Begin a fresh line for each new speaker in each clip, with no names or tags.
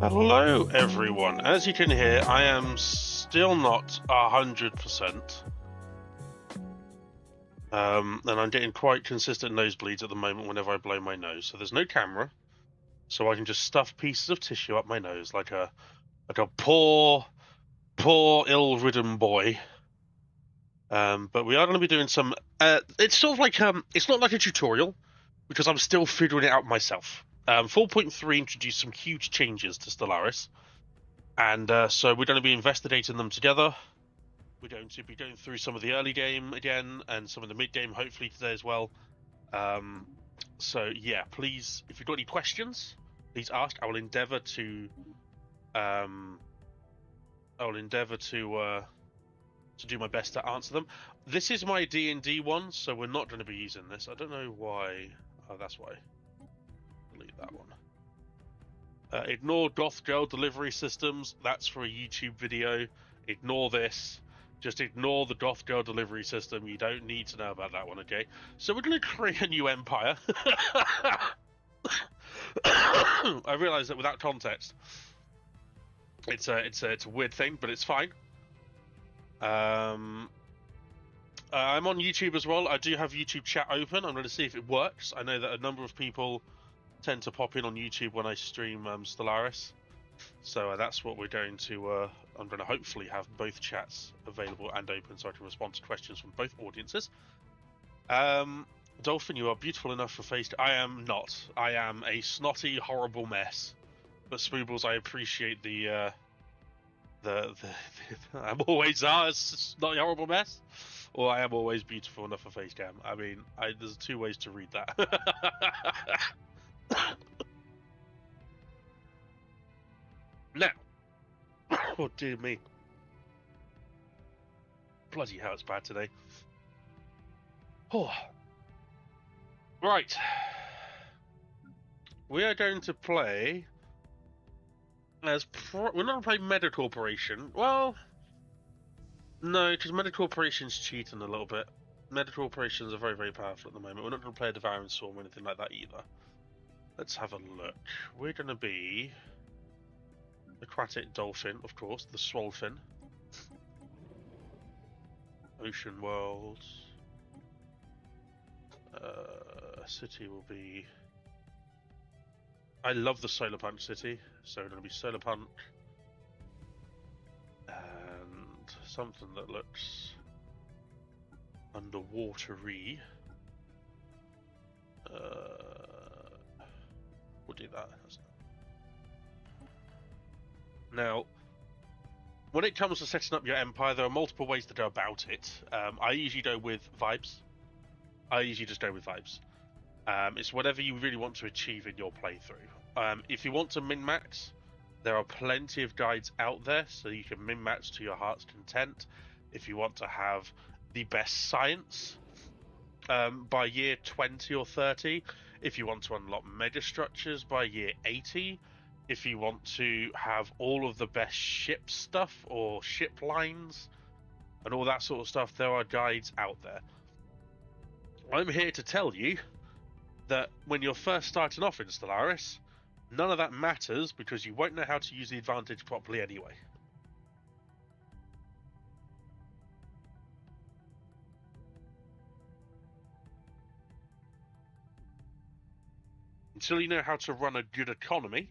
Hello everyone. As you can hear, I am still not 100%. And I'm getting quite consistent nosebleeds at the moment whenever I blow my nose. So there's no camera, so I can just stuff pieces of tissue up my nose like a poor ill-ridden boy. But we are going to be doing some. It's sort of like it's not like a tutorial because I'm still figuring it out myself. 4.3 introduced some huge changes to Stellaris. And so we're going to be investigating them together. We're going to be going through some of the early game again and some of the mid game hopefully today as well. So yeah, please, if you've got any questions, please ask. I will endeavour to do my best to answer them. This is my D&D one, so we're not going to be using this. I don't know why. Oh, that's why. Delete that one. Ignore goth girl delivery systems. That's for a YouTube video. Ignore this. Just ignore the goth girl delivery system. You don't need to know about that one, okay? So we're going to create a new empire. I realise that without context, it's a weird thing, but it's fine. I'm on YouTube as well. I do have YouTube chat open. I'm going to see if it works. I know that a number of people tend to pop in on YouTube when I stream Stellaris, so that's what we're going to. I'm going to hopefully have both chats available and open, so I can respond to questions from both audiences. Dolphin, you are beautiful enough for face. I am not. I am a snotty, horrible mess. But Spoobles, I appreciate the I'm always a snotty, horrible mess, or I am always beautiful enough for face cam. I mean, there's two ways to read that. Now, oh dear me, bloody hell, it's bad today. Oh, right, we are going to play as we're not going to play Meta Corporation. Well, no, because Meta Corporation's cheating a little bit. Meta Corporations are very, very powerful at the moment. We're not going to play a Devouring Swarm or anything like that either. Let's have a look. We're going to be Aquatic Dolphin, of course, the Swolfin. Ocean Worlds. City will be... I love the Solar Punk city, so we're going to be Solar Punk. And something that looks underwatery. We'll do that. Now, when it comes to setting up your empire, there are multiple ways to go about it. I usually go with vibes. It's whatever you really want to achieve in your playthrough. If you want to min-max, there are plenty of guides out there, so you can min-max to your heart's content. If you want to have the best science by year 20 or 30, if you want to unlock megastructures by year 80, if you want to have all of the best ship stuff or ship lines and all that sort of stuff, there are guides out there. I'm here to tell you that when you're first starting off in Stellaris, none of that matters because you won't know how to use the advantage properly anyway. Until you know how to run a good economy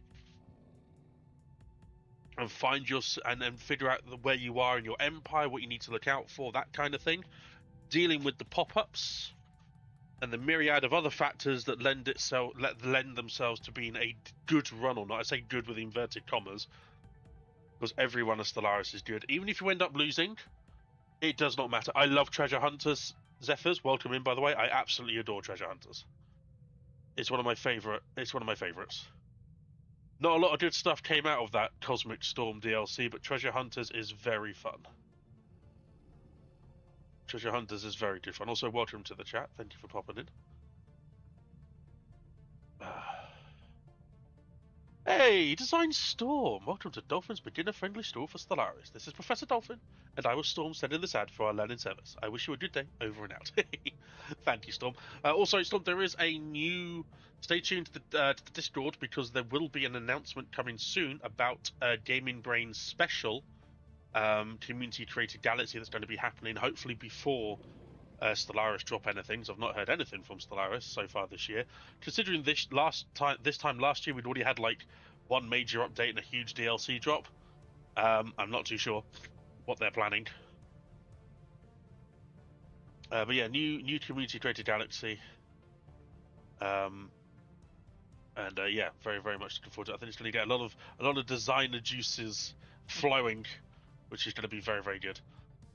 and find and then figure out where you are in your empire, what you need to look out for, that kind of thing, dealing with the pop-ups and the myriad of other factors that lend themselves to being a good run or not. I say good with inverted commas, because every run of Stellaris is good. Even if you end up losing, it does not matter. I love treasure hunters. Zephyrs, welcome in, by the way. I absolutely adore treasure hunters. It's one of my favorites. Not a lot of good stuff came out of that Cosmic Storm DLC, but treasure hunters is very fun. Treasure Hunters is very good fun. Also, welcome to the chat. Thank you for popping in. Hey, Design Storm! Welcome to Dolphin's beginner-friendly store for Stellaris. This is Professor Dolphin, and I was Storm sending this ad for our learning service. I wish you a good day. Over and out. Thank you, Storm. Also, Storm, there is a new... Stay tuned to the Discord, because there will be an announcement coming soon about a Gaming Brain special community-created galaxy that's going to be happening, hopefully before Stellaris drop anything. So I've not heard anything from Stellaris so far this year. Considering this time last year we'd already had like one major update and a huge DLC drop. I'm not too sure what they're planning. But yeah, new community created galaxy. And yeah, very much looking forward to it. I think it's going to get a lot of designer juices flowing, which is going to be very good.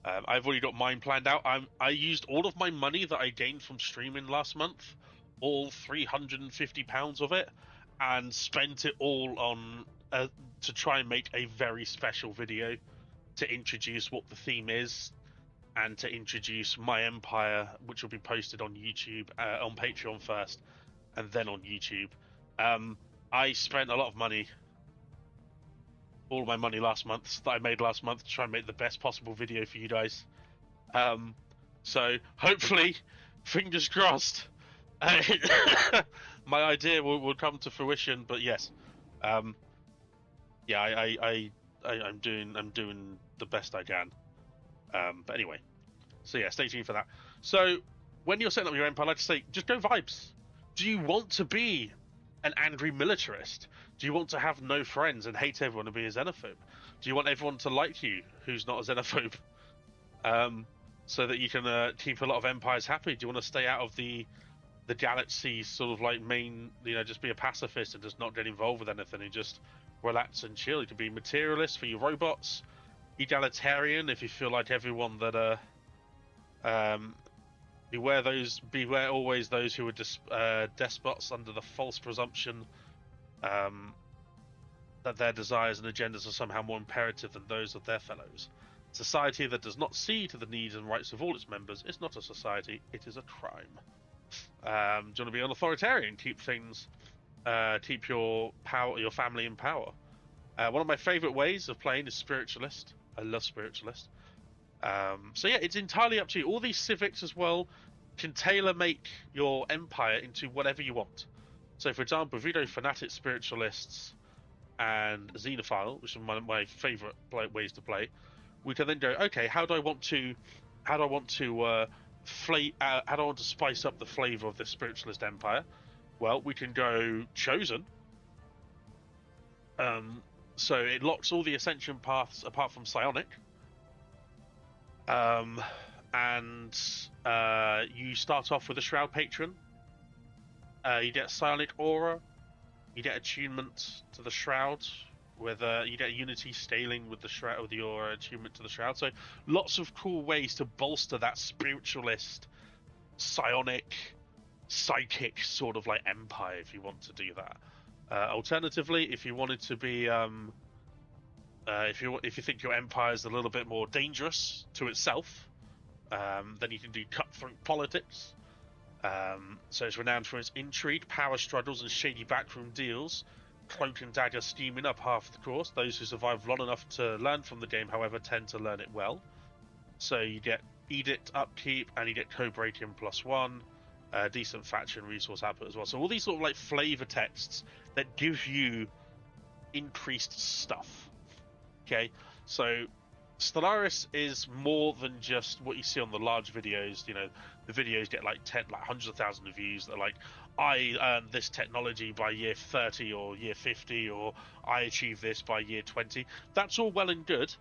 I've already got mine planned out. I used all of my money that I gained from streaming last month, all £350 of it, and spent it all on to try and make a very special video to introduce what the theme is, and to introduce my empire, which will be posted on YouTube, on Patreon first, and then on YouTube. I spent a lot of money, all my money last month that I made last month, to try and make the best possible video for you guys. So hopefully, fingers crossed, my idea will come to fruition. But yes, yeah, I'm doing the best I can. But anyway, so yeah, stay tuned for that. So when you're setting up your empire, like I say, just go vibes. Do you want to be an angry militarist? Do you want to have no friends and hate everyone and be a xenophobe? Do you want everyone to like you who's not a xenophobe? So that you can keep a lot of empires happy? Do you want to stay out of the galaxy sort of like main, just be a pacifist and just not get involved with anything and just relax and chill? You can be materialist for your robots, egalitarian if you feel like everyone that beware always those who are despots under the false presumption that their desires and agendas are somehow more imperative than those of their fellows. Society that does not see to the needs and rights of all its members is not a society, it is a crime. Do you want to be an authoritarian? Keep your family in power. One of my favourite ways of playing is spiritualist. I love spiritualist. So yeah, it's entirely up to you. All these civics as well can tailor-make your empire into whatever you want. So for example, if you go fanatic, spiritualists, and xenophile, which are my favourite ways to play, we can then go, okay, how do I want to spice up the flavour of this spiritualist empire? Well, we can go chosen. So it locks all the ascension paths apart from psionic. And you start off with a Shroud Patron. You get Psionic Aura. You get attunement to the Shroud. You get Unity scaling with the Shroud, with your attunement to the Shroud. So lots of cool ways to bolster that spiritualist, psionic, psychic sort of like empire if you want to do that. Alternatively, if you wanted to be if you think your empire is a little bit more dangerous to itself, then you can do cutthroat politics. So it's renowned for its intrigue, power struggles, and shady backroom deals. Cloak and dagger scheming up half the course. Those who survive long enough to learn from the game, however, tend to learn it well. So you get edict upkeep, and you get co-breaking +1, decent faction resource output as well. So all these sort of like flavor texts that give you increased stuff. Okay, so Stellaris is more than just what you see on the large videos. The videos get like hundreds of thousands of views. They're like, I earned this technology by year 30 or year 50, or I achieved this by year 20. That's all well and good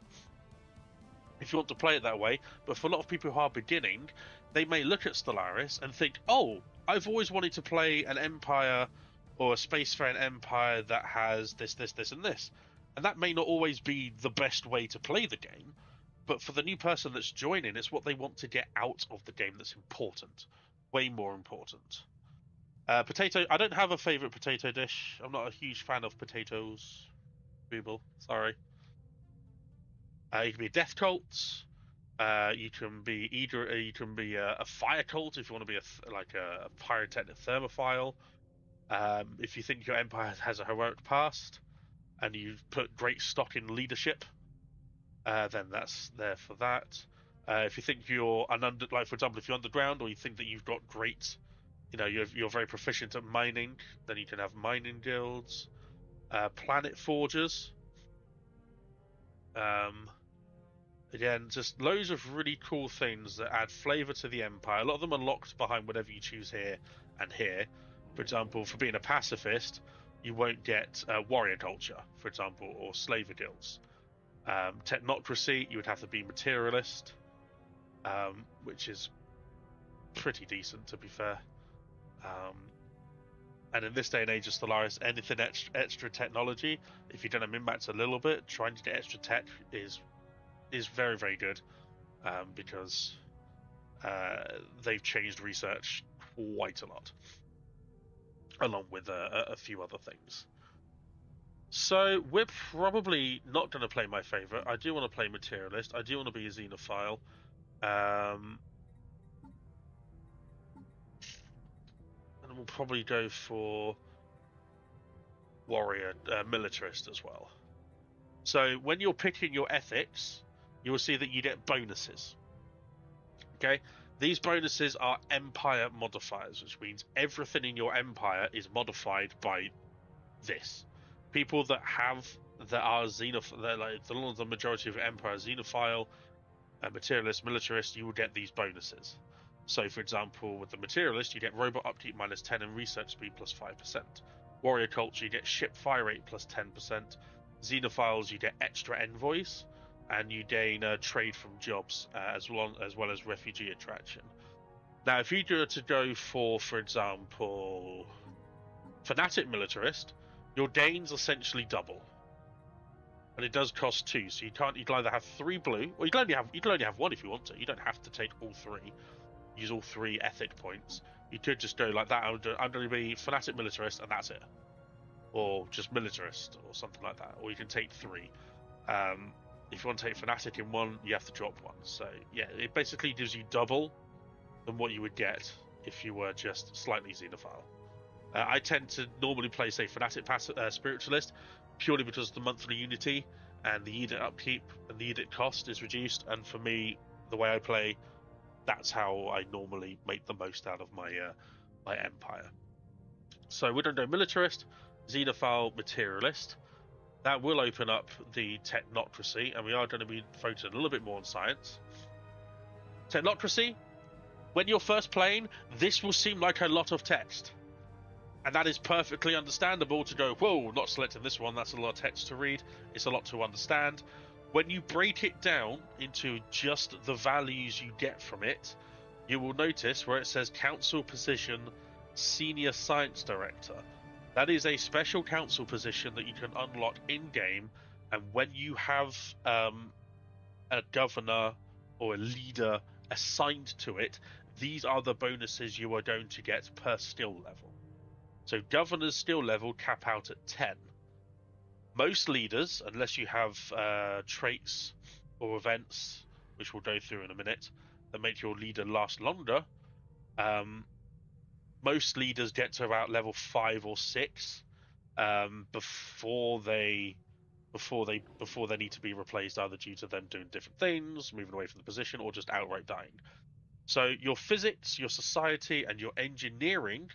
if you want to play it that way. But for a lot of people who are beginning, they may look at Stellaris and think, oh, I've always wanted to play an empire or a spacefaring empire that has this, and this. And that may not always be the best way to play the game, but for the new person that's joining, it's what they want to get out of the game that's important. Way more important. Potato. I don't have a favourite potato dish. I'm not a huge fan of potatoes. People, sorry. You can be a death cult. You can be a fire cult if you want to be a pyrotechnic thermophile. If you think your empire has a heroic past. and you put great stock in leadership, then that's there for that. If you think you're like for example, if you're underground, or you think that you've got great, you're very proficient at mining, then you can have mining guilds, planet forgers. Again, just loads of really cool things that add flavor to the Empire. A lot of them are locked behind whatever you choose here and here. For example, for being a pacifist, you won't get warrior culture, for example, or slaver guilds. Technocracy, you would have to be materialist, which is pretty decent, to be fair. And in this day and age of Stellaris, anything extra technology, if you don't have min-max a little bit, trying to get extra tech is very, very good, because they've changed research quite a lot, along with a few other things. So we're probably not going to play my favorite. I do want to play materialist. I do want to be a xenophile. And we'll probably go for warrior, militarist as well. So when you're picking your ethics, you will see that you get bonuses. Okay, these bonuses are empire modifiers, which means everything in your empire is modified by this. People that are they're like the majority of empire xenophile, materialist, militarist, you will get these bonuses. So, for example, with the materialist, you get robot upkeep -10 and research speed +5%. Warrior culture, you get ship fire rate +10%. Xenophiles, you get extra envoys, and you gain trade from jobs, as well as refugee attraction. Now, if you were to go for example, fanatic militarist, your gains essentially double, and it does cost 2. So you can either have 3 blue, or you can only have 1 if you want to. You don't have to take all 3. Use all 3 ethic points. You could just go like that. I'm going to be fanatic militarist, and that's it, or just militarist, or something like that. Or you can take 3. If you want to take fanatic in 1, you have to drop 1. So yeah, it basically gives you double than what you would get if you were just slightly xenophile. I tend to normally play, say, fanatic spiritualist, purely because of the monthly unity and the unit upkeep and the unit cost is reduced. And for me, the way I play, that's how I normally make the most out of my my empire. So we're going to go militarist, xenophile, materialist. That will open up the technocracy, and we are going to be focusing a little bit more on science. Technocracy, when you're first playing, this will seem like a lot of text. And that is perfectly understandable to go, whoa, not selecting this one, that's a lot of text to read, it's a lot to understand. When you break it down into just the values you get from it, you will notice where it says Council Position Senior Science Director. That is a special council position that you can unlock in-game, and when you have a governor or a leader assigned to it, these are the bonuses you are going to get per skill level. So governor's skill level cap out at 10. Most leaders, unless you have traits or events, which we'll go through in a minute, that make your leader last longer, most leaders get to about level 5 or 6 before they need to be replaced, either due to them doing different things, moving away from the position, or just outright dying. So your physics, your society, and your engineering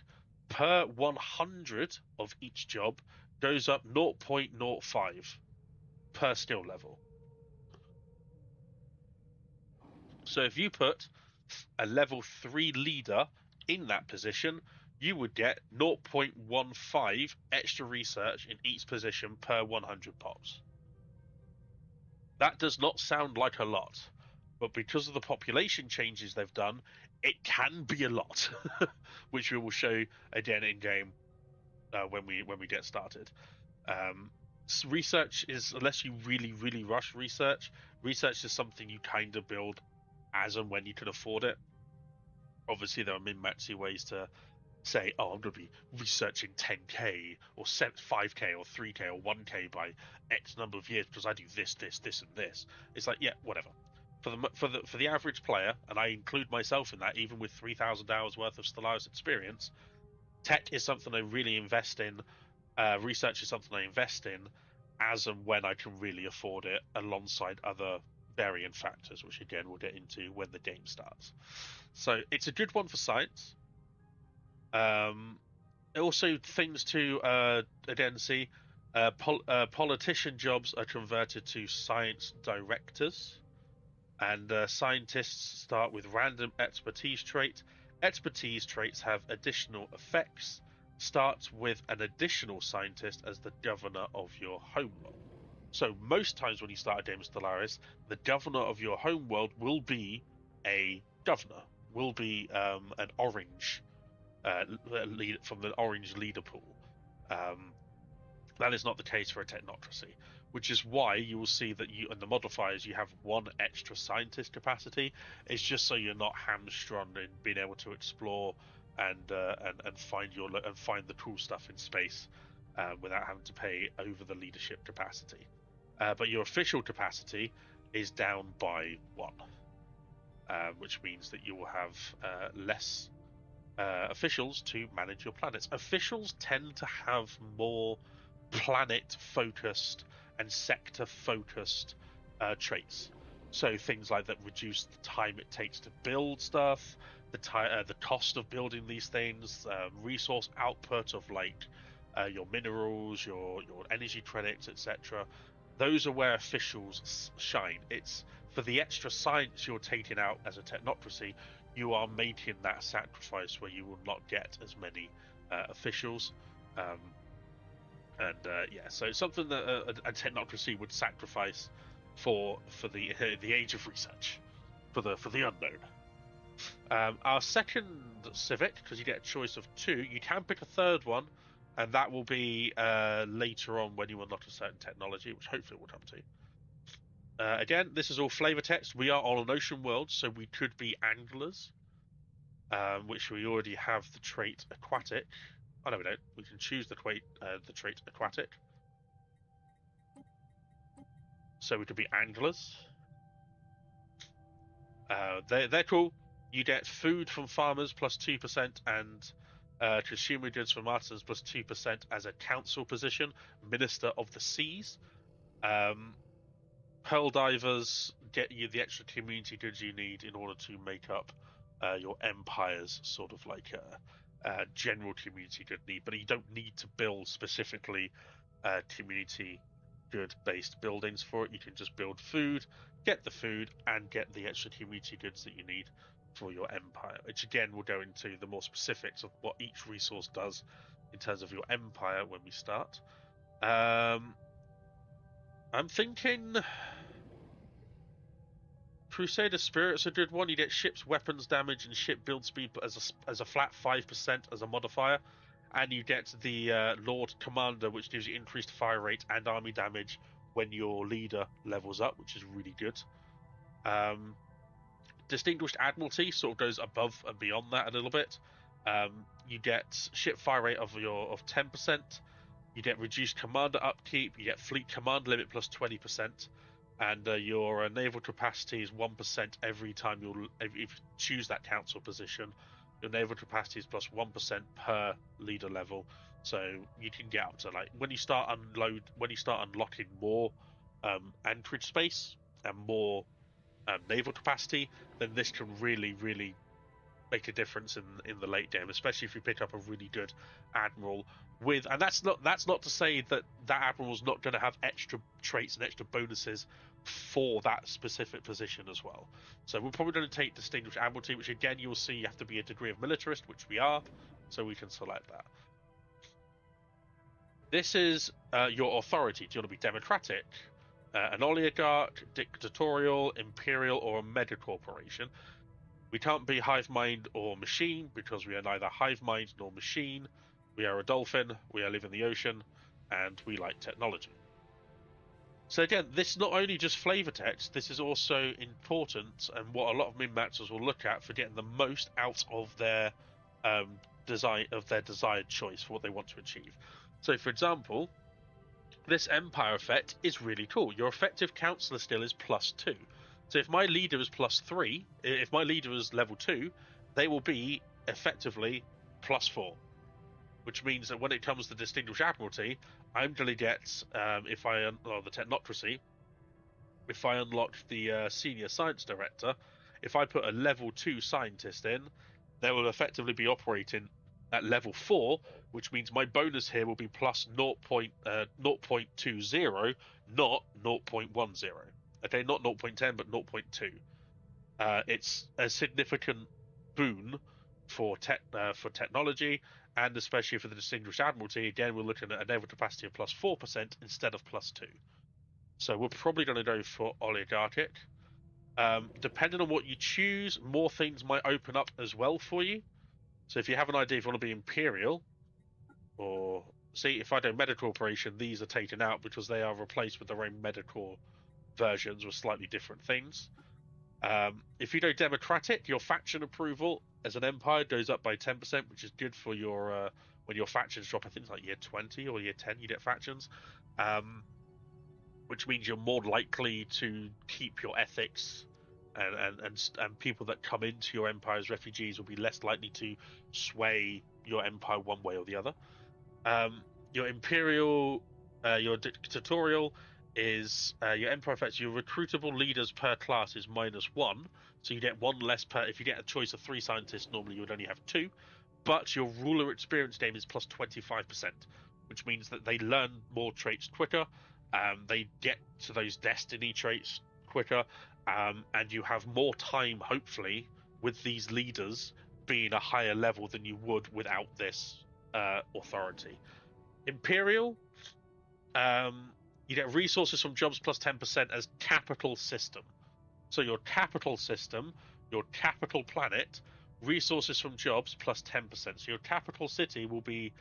per 100 of each job goes up 0.05 per skill level. So if you put a level 3 leader in that position, you would get 0.15 extra research in each position per 100 pops. That does not sound like a lot, but because of the population changes they've done, it can be a lot, which we will show again in game when we get started. Research is, unless you really rush research is something you kind of build as and when you can afford it. Obviously, there are min-maxy ways to say, oh, I'm going to be researching 10k or 5k or 3k or 1k by X number of years because I do this, and this. It's like, yeah, whatever. For the average player, and I include myself in that, even with 3,000 hours worth of Stellaris experience, tech is something I really invest in. Research is something I invest in, as and when I can really afford it, alongside other variant factors, which again we'll get into when the game starts. So it's a good one for science. Also, things to again see. Politician jobs are converted to science directors, and scientists start with random expertise trait. Expertise traits have additional effects. Start with an additional scientist as the governor of your homeworld. So most times when you start a game of Stellaris, the governor of your homeworld will be a governor, will be an orange lead from the orange leader pool. That is not the case for a technocracy, which is why you will see that you and the modifiers you have one extra scientist capacity. It's just so you're not hamstrung in being able to explore and find the cool stuff in space without having to pay over the leadership capacity. But your official capacity is down by one, which means that you will have less officials to manage your planets. Officials tend to have more planet-focused and sector-focused traits. So things like that reduce the time it takes to build stuff, the cost of building these things, resource output of like your minerals, your energy credits, etc. Those are where officials shine. It's for the extra science you're taking out as a technocracy, you are making that sacrifice where you will not get as many officials. So it's something that a technocracy would sacrifice for the age of research, for the unknown. Our second civic, because you get a choice of two, you can pick a third one, and that will be later on when you unlock a certain technology, which hopefully we'll come to. Again, this is all flavor text. We are on an ocean world, so we could be anglers, which we already have the trait aquatic. Oh no, we don't. We can choose the trait aquatic. So we could be anglers. They're cool. You get food from farmers plus 2% and consumer goods from artisans plus 2% as a council position, Minister of the Seas. Pearl divers get you the extra community goods you need in order to make up your empire's sort of like general community good need, but you don't need to build specifically community good based buildings for it. You can just build food, get the food, and get the extra community goods that you need for your empire, which again will go into the more specifics of what each resource does in terms of your empire when we start. I'm thinking Crusader Spirit's a good one. You get ship's weapons damage and ship build speed as a flat 5% as a modifier, and you get the Lord Commander, which gives you increased fire rate and army damage when your leader levels up, which is really good. Distinguished Admiralty sort of goes above and beyond that a little bit. You get ship fire rate of 10%. You get reduced commander upkeep. You get fleet command limit plus 20%. And your naval capacity is 1% every time if you choose that council position. Your naval capacity is plus 1% per leader level, so you can get up to like when you start unlocking more anchorage space and more naval capacity, then this can really make a difference in the late game, especially if you pick up a really good admiral with, and that's not to say that admiral's not going to have extra traits and extra bonuses for that specific position as well. So we're probably going to take Distinguished Admiralty, which again you'll see you have to be a degree of militarist, which we are, so we can select that. This is your authority. Do you want to be democratic, an oligarch, dictatorial, imperial, or a mega corporation? We can't be hive mind or machine because we are neither hive mind nor machine. We are a dolphin, we live in the ocean, and we like technology. So again, this is not only just flavor text, this is also important and what a lot of min-maxers will look at for getting the most out of their desired choice for what they want to achieve. So for example, this empire effect is really cool. Your effective councillor skill is +2. So if my leader is +3, if my leader is level 2, they will be effectively +4. which means that when it comes to Distinguished Admiralty, I'm going to get, if I the Technocracy, if I unlock the Senior Science Director, if I put a level 2 scientist in, they will effectively be operating at level 4, which means my bonus here will be plus 0.20, not 0.10. Okay, not 0.10, but 0.2. It's a significant boon for technology, and especially for the Distinguished Admiralty. Again, we're looking at a naval capacity of plus 4% instead of plus 2. So we're probably going to go for oligarchic. Depending on what you choose, more things might open up as well for you. So if you have an idea if you want to be imperial, or see, if I do medical operation, these are taken out because they are replaced with their own medical versions with slightly different things. If you go democratic, your faction approval as an empire goes up by 10%, which is good for your when your factions drop. I think it's like year 20 or year 10 you get factions, which means you're more likely to keep your ethics, and people that come into your empire as refugees will be less likely to sway your empire one way or the other. Your imperial, your dictatorial is your empire effects. Your recruitable leaders per class is -1, so you get one less per. If you get a choice of 3 scientists, normally you would only have 2. But your ruler experience game is plus 25%, which means that they learn more traits quicker. They get to those destiny traits quicker, and you have more time, hopefully, with these leaders being a higher level than you would without this authority. Imperial, you get resources from jobs plus 10% as capital system. So your capital system, your capital planet, resources from jobs plus 10%. So your capital city will be,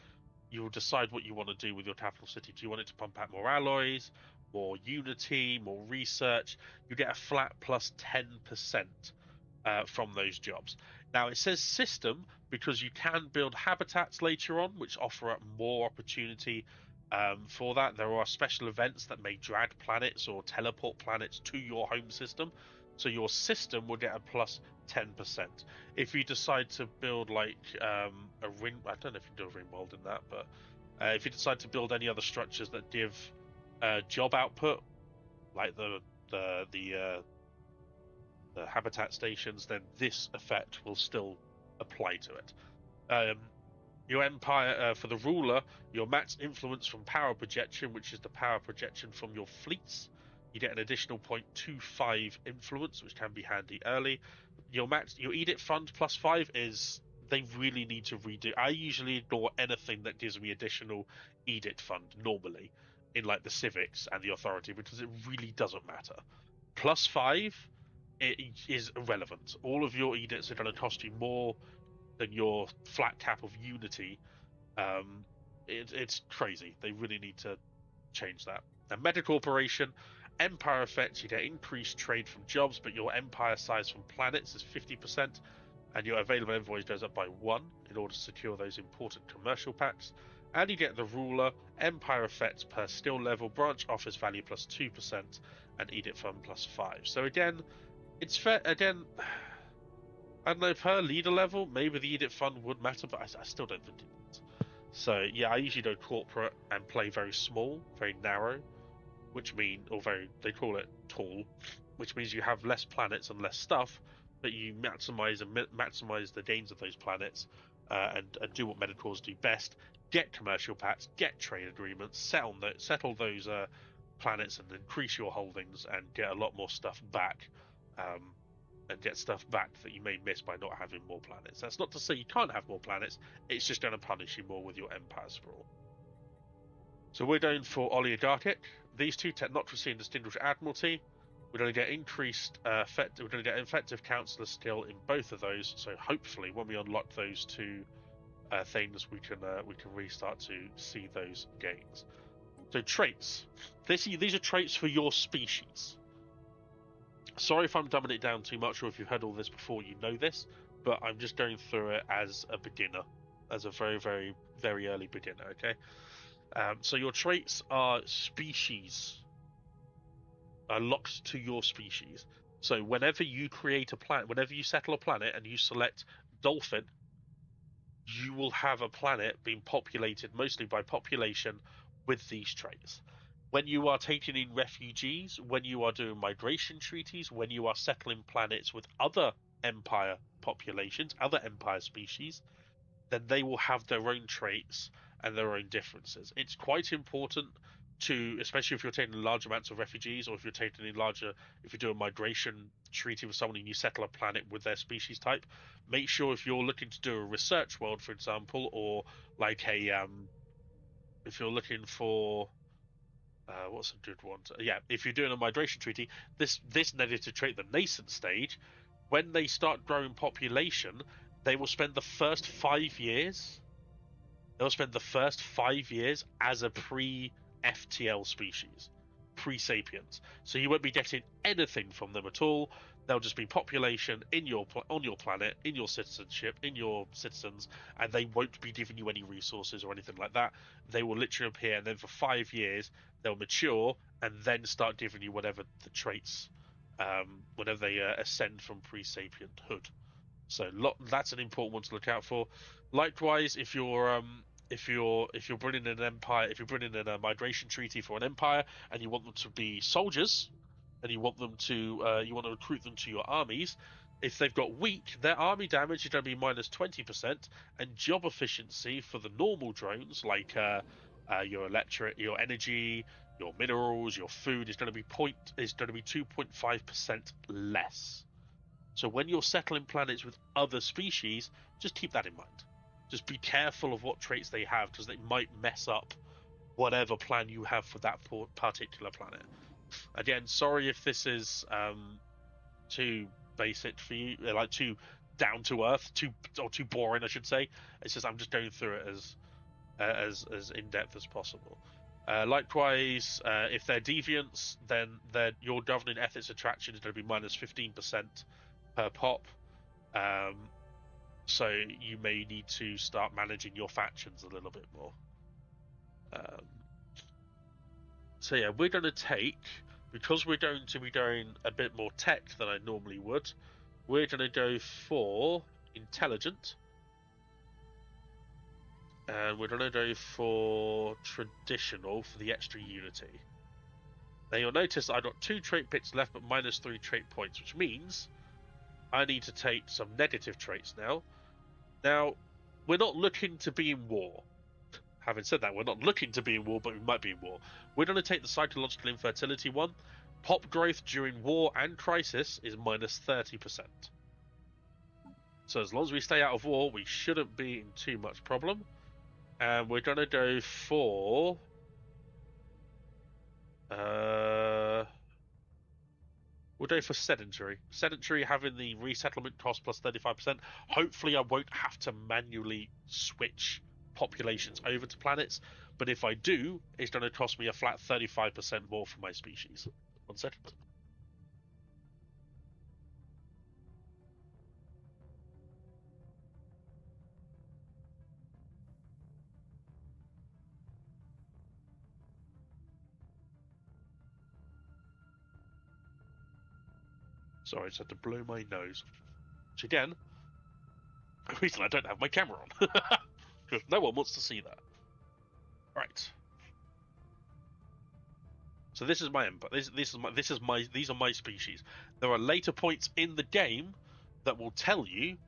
you will decide what you want to do with your capital city. Do you want it to pump out more alloys, more unity, more research? You get a flat plus 10% from those jobs. Now it says system because you can build habitats later on, which offer up more opportunity for that. There are special events that may drag planets or teleport planets to your home system. So your system will get a plus 10%. If you decide to build like a ring, I don't know if you can do a ring world in that, but if you decide to build any other structures that give job output, like the habitat stations, then this effect will still apply to it. Your empire, for the ruler, your max influence from power projection, which is the power projection from your fleets. You get an additional 0.25 influence, which can be handy early. Your edict fund plus 5 is, they really need to redo. I usually ignore anything that gives me additional edict fund normally in like the civics and the authority because it really doesn't matter. Plus 5, it is irrelevant. All of your edicts are going to cost you more than your flat cap of unity. It's crazy. They really need to change that. And medical operation, empire effects, you get increased trade from jobs, but your empire size from planets is 50%, and your available envoys goes up by 1 in order to secure those important commercial pacts. And you get the ruler, empire effects per skill level, branch office value plus 2%, and edict fund plus 5. So again, it's fair. Again, I don't know, per leader level, maybe the edict fund would matter, but I still don't think it would. So yeah, I usually go corporate and play very small, very narrow, which mean, or very, they call it tall, which means you have less planets and less stuff, but you maximize the gains of those planets, and do what medicals do best: get commercial pacts, get trade agreements, settle those planets, and increase your holdings and get a lot more stuff back. And get stuff back that you may miss by not having more planets. That's not to say you can't have more planets, it's just going to punish you more with your empire sprawl. So we're going for oligarchic. These two, technocracy and distinguished admiralty, we're going to get increased we're going to get effective councillor skill in both of those. So hopefully when we unlock those two things, we can really start to see those gains. So traits. These are traits for your species. Sorry if I'm dumbing it down too much, or if you've heard all this before, you know this, but I'm just going through it as a beginner, as a very, very, very early beginner, okay? So your traits are species, are locked to your species. So whenever you create a planet, whenever you settle a planet and you select dolphin, you will have a planet being populated mostly by population with these traits. When you are taking in refugees, when you are doing migration treaties, when you are settling planets with other empire populations, other empire species, then they will have their own traits and their own differences. It's quite important to, especially if you're taking large amounts of refugees, or if you're taking in larger, if you do a migration treaty with someone and you settle a planet with their species type, make sure if you're looking to do a research world, for example, or like if you're looking for what's a good one? Yeah, if you're doing a migration treaty, this negative trait, the nascent stage, when they start growing population, they will spend the first 5 years. They'll spend the first 5 years as a pre-FTL species, pre-sapiens. So you won't be getting anything from them at all. They'll just be population in your on your planet, in your citizenship, in your citizens, and they won't be giving you any resources or anything like that. They will literally appear, and then for 5 years they'll mature, and then start giving you whatever the traits, whenever they ascend from pre-sapienthood. So that's an important one to look out for. Likewise, if you're bringing in an empire, if you're bringing in a migration treaty for an empire, and you want them to be soldiers, and you want to recruit them to your armies, if they've got weak, their army damage is going to be minus 20%, and job efficiency for the normal drones, like your electric, your energy, your minerals, your food, is going to be 2.5% less. So when you're settling planets with other species, just keep that in mind. Just be careful of what traits they have, because they might mess up whatever plan you have for that particular planet. Again, sorry if this is too basic for you, like too down to earth, too boring, I should say. It's just I'm just going through it as in depth as possible. Likewise, if they're deviants, then your governing ethics attraction is going to be minus 15% per pop. So you may need to start managing your factions a little bit more. So yeah, we're going to take, because we're going to be doing a bit more tech than I normally would, we're going to go for intelligent, and we're going to go for traditional for the extra unity. Now you'll notice I got 2 trait bits left, but minus 3 trait points, which means I need to take some negative traits now. Now, we're not looking to be in war. Having said that, we're not looking to be in war, but we might be in war. We're going to take the psychological infertility one. Pop growth during war and crisis is minus 30%. So as long as we stay out of war, we shouldn't be in too much problem. And we're going to go for... we'll go for sedentary. Sedentary having the resettlement cost plus 35%. Hopefully I won't have to manually switch populations over to planets, but if I do, it's going to cost me a flat 35% more for my species. 1 second. Sorry, I just had to blow my nose. Which again, the reason I don't have my camera on. Because no one wants to see that. Right. So this is my empire. These are my species. There are later points in the game that will tell you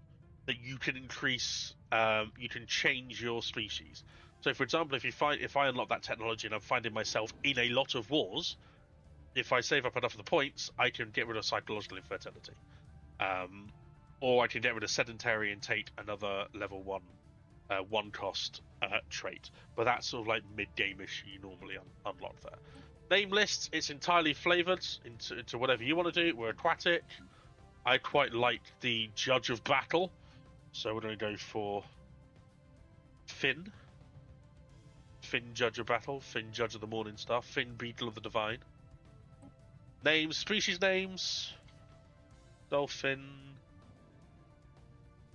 that you can increase, you can change your species. So, for example, if I unlock that technology and I'm finding myself in a lot of wars, if I save up enough of the points, I can get rid of psychological infertility, or I can get rid of sedentary and take another level 1 cost trait. But that's sort of like mid-game-ish. You normally unlock there. Name lists, it's entirely flavored into whatever you want to do. We're aquatic. I quite like the Judge of Battle, so we're going to go for Finn. Finn, Judge of Battle. Finn, Judge of the Morning Star. Finn, Beetle of the Divine. Names, species names. Dolphin.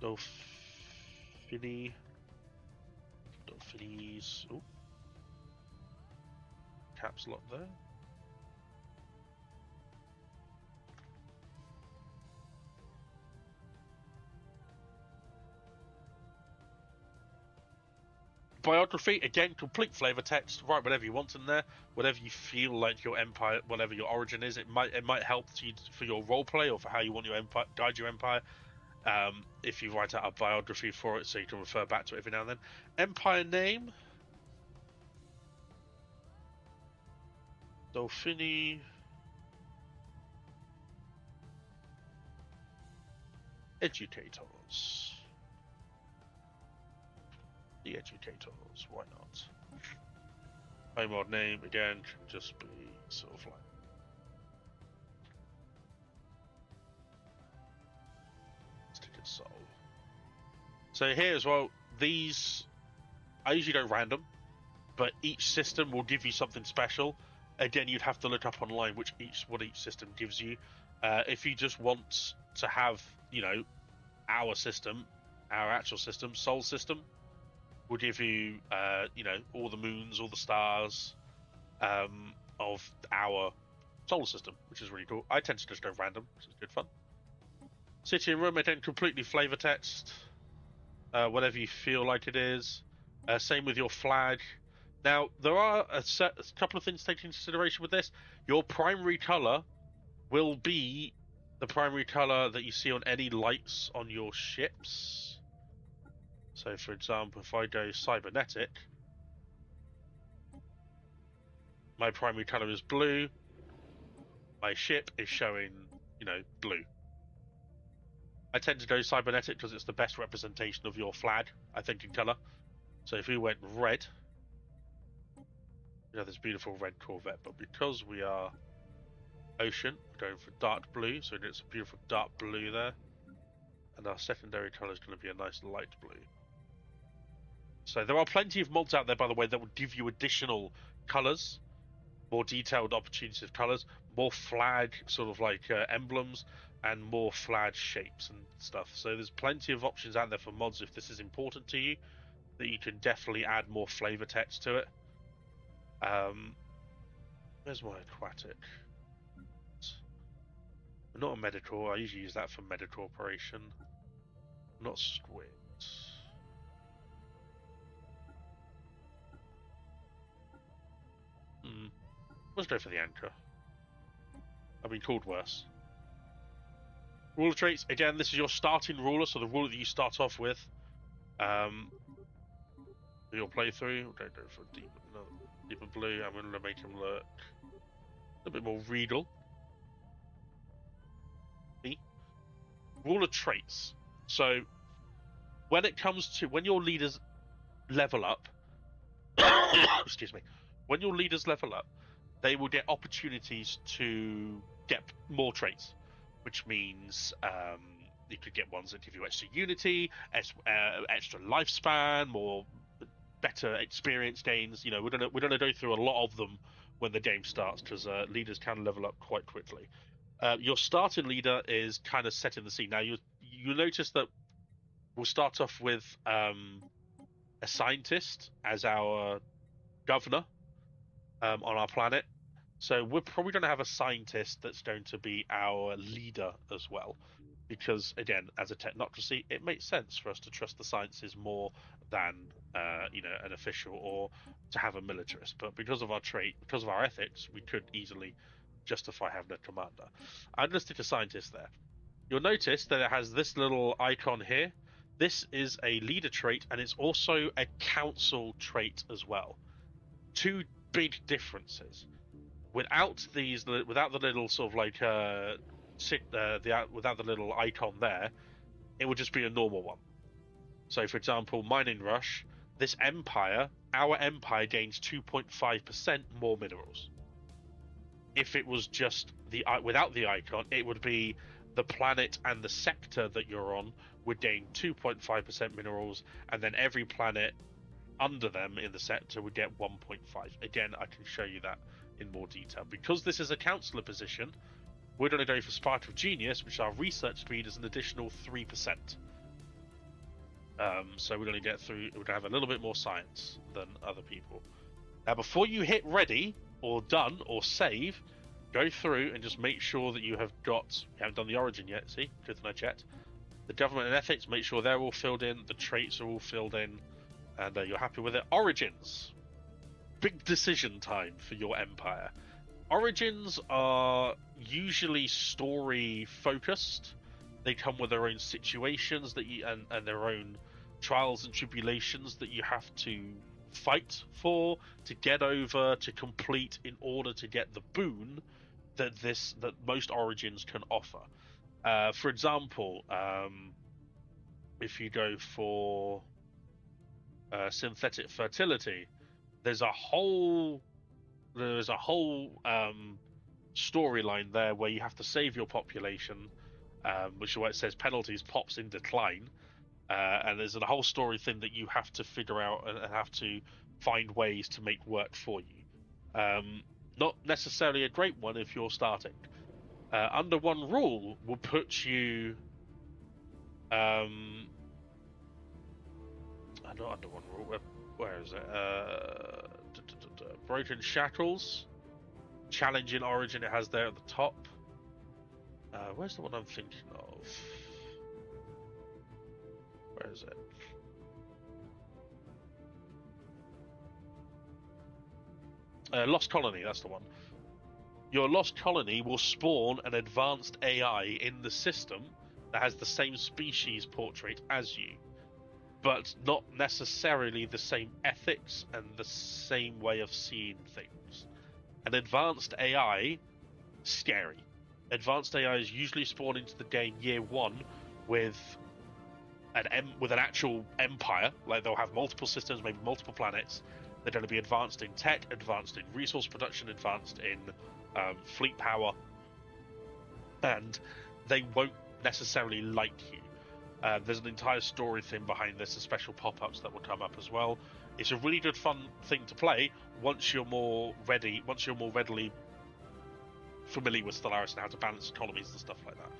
Dolphiny. Dolphinies. Oh. Caps lock there. Biography, again, complete flavor text. Write whatever you want in there, whatever you feel like your empire, whatever your origin is. It might help you for your roleplay or for how you want your empire, guide your empire. If you write out a biography for it, so you can refer back to it every now and then. Empire name, Dolphini. Educators. The educators, why not? Homeward name again can just be sort of like Sticker Soul. So here as well, these I usually don't random, but each system will give you something special. Again, you'd have to look up online what each system gives you. If you just want to have, you know, our system, our actual system, Soul system, will give you, you know, all the moons, all the stars of our solar system, which is really cool. I tend to just go random, which is good fun. City and room, again, completely flavor text, whatever you feel like it is. Same with your flag. Now, there are a couple of things to take into consideration with this. Your primary color will be the primary color that you see on any lights on your ships. So, for example, if I go cybernetic, my primary color is blue. My ship is showing, you know, blue. I tend to go cybernetic because it's the best representation of your flag, I think, in color. So if we went red, you know, this beautiful red Corvette, but because we are ocean, we're going for dark blue, so it's a beautiful dark blue there. And our secondary color is going to be a nice light blue. So there are plenty of mods out there, by the way, that will give you additional colors, more detailed opportunities of colors, more flag sort of like emblems, and more flag shapes and stuff. So there's plenty of options out there for mods if this is important to you, that you can definitely add more flavor text to it. Where's my aquatic? Not a medical. I usually use that for medical operation. Not squid. Let's go for the anchor. I've been called worse. Ruler traits. Again, this is your starting ruler, so the ruler that you start off with. Your playthrough. Don't go for deeper blue. I'm going to make him look a bit more regal. Ruler traits. So when it comes to when your leaders level up, excuse me, when your leaders level up, they will get opportunities to get more traits, which means you could get ones that give you extra unity, extra lifespan, better experience gains. You know, we're gonna go through a lot of them when the game starts, because leaders can level up quite quickly. Your starting leader is kind of setting the scene. Now you notice that we'll start off with a scientist as our governor on our planet. So we're probably going to have a scientist that's going to be our leader as well, because again, as a technocracy, it makes sense for us to trust the sciences more than you know, an official, or to have a militarist. But because of our trait, because of our ethics, we could easily justify having a commander. I'm going to stick a scientist there. You'll notice that it has this little icon here. This is a leader trait, and it's also a council trait as well. Two big differences. Without the little sort of like without the little icon there, it would just be a normal one. So, for example, Mining Rush, this empire, our empire gains 2.5% more minerals. If it was just without the icon, it would be the planet and the sector that you're on would gain 2.5% minerals, and then every planet under them in the sector would get 1.5. Again, I can show you that in more detail. Because this is a councillor position, we're going to go for Spark of Genius, which our research speed is an additional 3%. So we're going to have a little bit more science than other people. Now, before you hit ready or done or save, go through and just make sure that you have got. We haven't done the origin yet. See, good thing I checked. The government and ethics, make sure they're all filled in. The traits are all filled in. and you're happy with it. Origins. Big decision time for your empire. Origins are usually story focused. They come with their own situations that you and their own trials and tribulations that you have to fight for, to get over, to complete in order to get the boon that most Origins can offer. For example, if you go for synthetic fertility, there's a whole storyline there where you have to save your population, which is why it says penalties pops in decline, and there's a whole story thing that you have to figure out and have to find ways to make work for you. Not necessarily a great one if you're starting. Under one rule will put you not under one rule, where is it? Broken Shackles, challenging Origin it has there at the top. Where's the one I'm thinking of? Where is it? Lost Colony, that's the one. Your Lost Colony will spawn an advanced AI in the system that has the same species portrait as you, but not necessarily the same ethics and the same way of seeing things. An advanced AI, scary. Advanced AIs usually spawn into the game year one with an actual empire. Like, they'll have multiple systems, maybe multiple planets. They're going to be advanced in tech, advanced in resource production, advanced in fleet power, and they won't necessarily like you. There's an entire story thing behind this, and special pop-ups that will come up as well. It's a really good fun thing to play once you're more readily familiar with Stellaris and how to balance economies and stuff like that.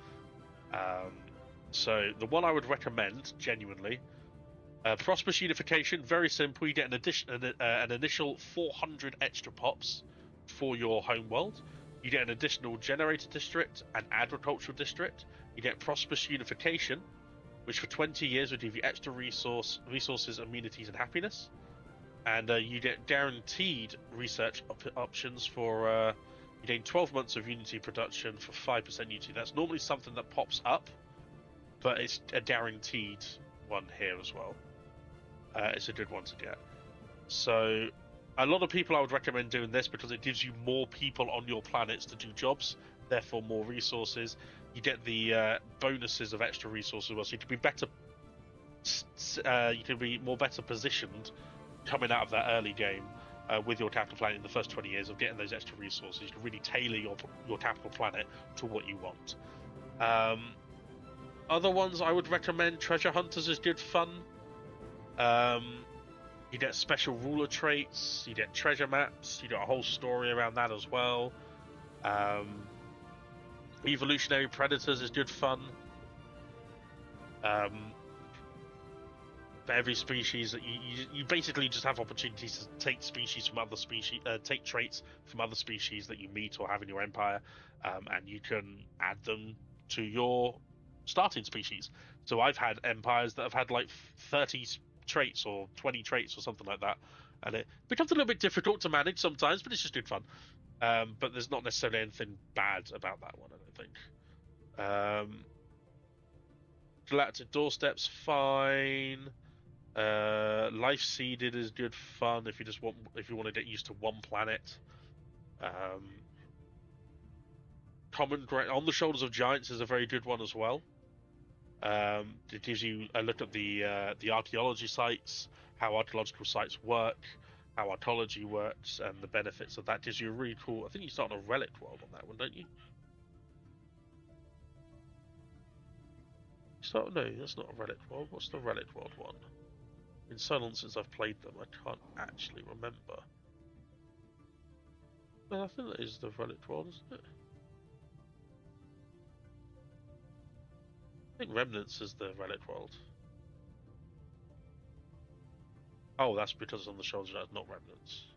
So the one I would recommend, genuinely, Prosperous Unification, very simple. You get an initial 400 extra pops for your home world. You get an additional generator district and agricultural district. You get Prosperous Unification, which for 20 years will give you extra resources, amenities, and happiness. And you get guaranteed research options for you gain 12 months of Unity production for 5% Unity. That's normally something that pops up, but it's a guaranteed one here as well. It's a good one to get. So a lot of people, I would recommend doing this because it gives you more people on your planets to do jobs, therefore more resources. You get the bonuses of extra resources as well, so you can be better. You can be more better positioned coming out of that early game with your capital planet in the first 20 years of getting those extra resources. You can really tailor your capital planet to what you want. Other ones I would recommend, Treasure Hunters is good fun. You get special ruler traits, you get treasure maps, you get a whole story around that as well. Evolutionary Predators is good fun. For every species that you basically just have opportunities to take species from other species, take traits from other species that you meet or have in your empire, and you can add them to your starting species. So I've had empires that have had like 30 traits or 20 traits or something like that, and it becomes a little bit difficult to manage sometimes, but it's just good fun. But there's not necessarily anything bad about that one, I don't think. Galactic Doorstep's fine. Life Seeded is good fun if you want to get used to one planet. Common Ground on the Shoulders of Giants is a very good one as well. It gives you a look at the archaeology sites, how archaeological sites work, how archaeology works, and the benefits of that. Gives you a really cool. I think you start on a relic world on that one, don't you? No, that's not a relic world. What's the relic world one? In so long since I've played them, I can't actually remember. No, I think that is the relic world, isn't it? I think Remnants is the relic world. Oh, that's because it's on the shoulders, that's not Remnants.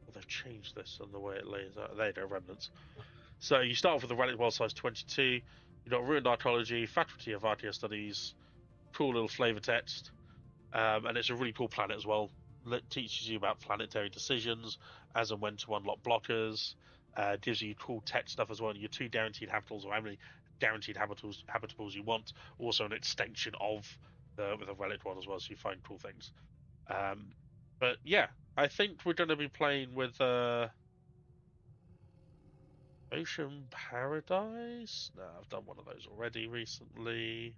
Well, they've changed this and the way it lays out. There you go, Remnants. So you start off with the relic world size 22. You've got Ruined Archaeology, Faculty of Archaea Studies, cool little flavor text, and it's a really cool planet as well. It teaches you about planetary decisions, as and when to unlock blockers, gives you cool tech stuff as well. Your 2 guaranteed habitals, or how many guaranteed habitables you want. Also an extension of the relic one as well, so you find cool things. But yeah, I think we're going to be playing with Ocean Paradise. No, I've done one of those already recently.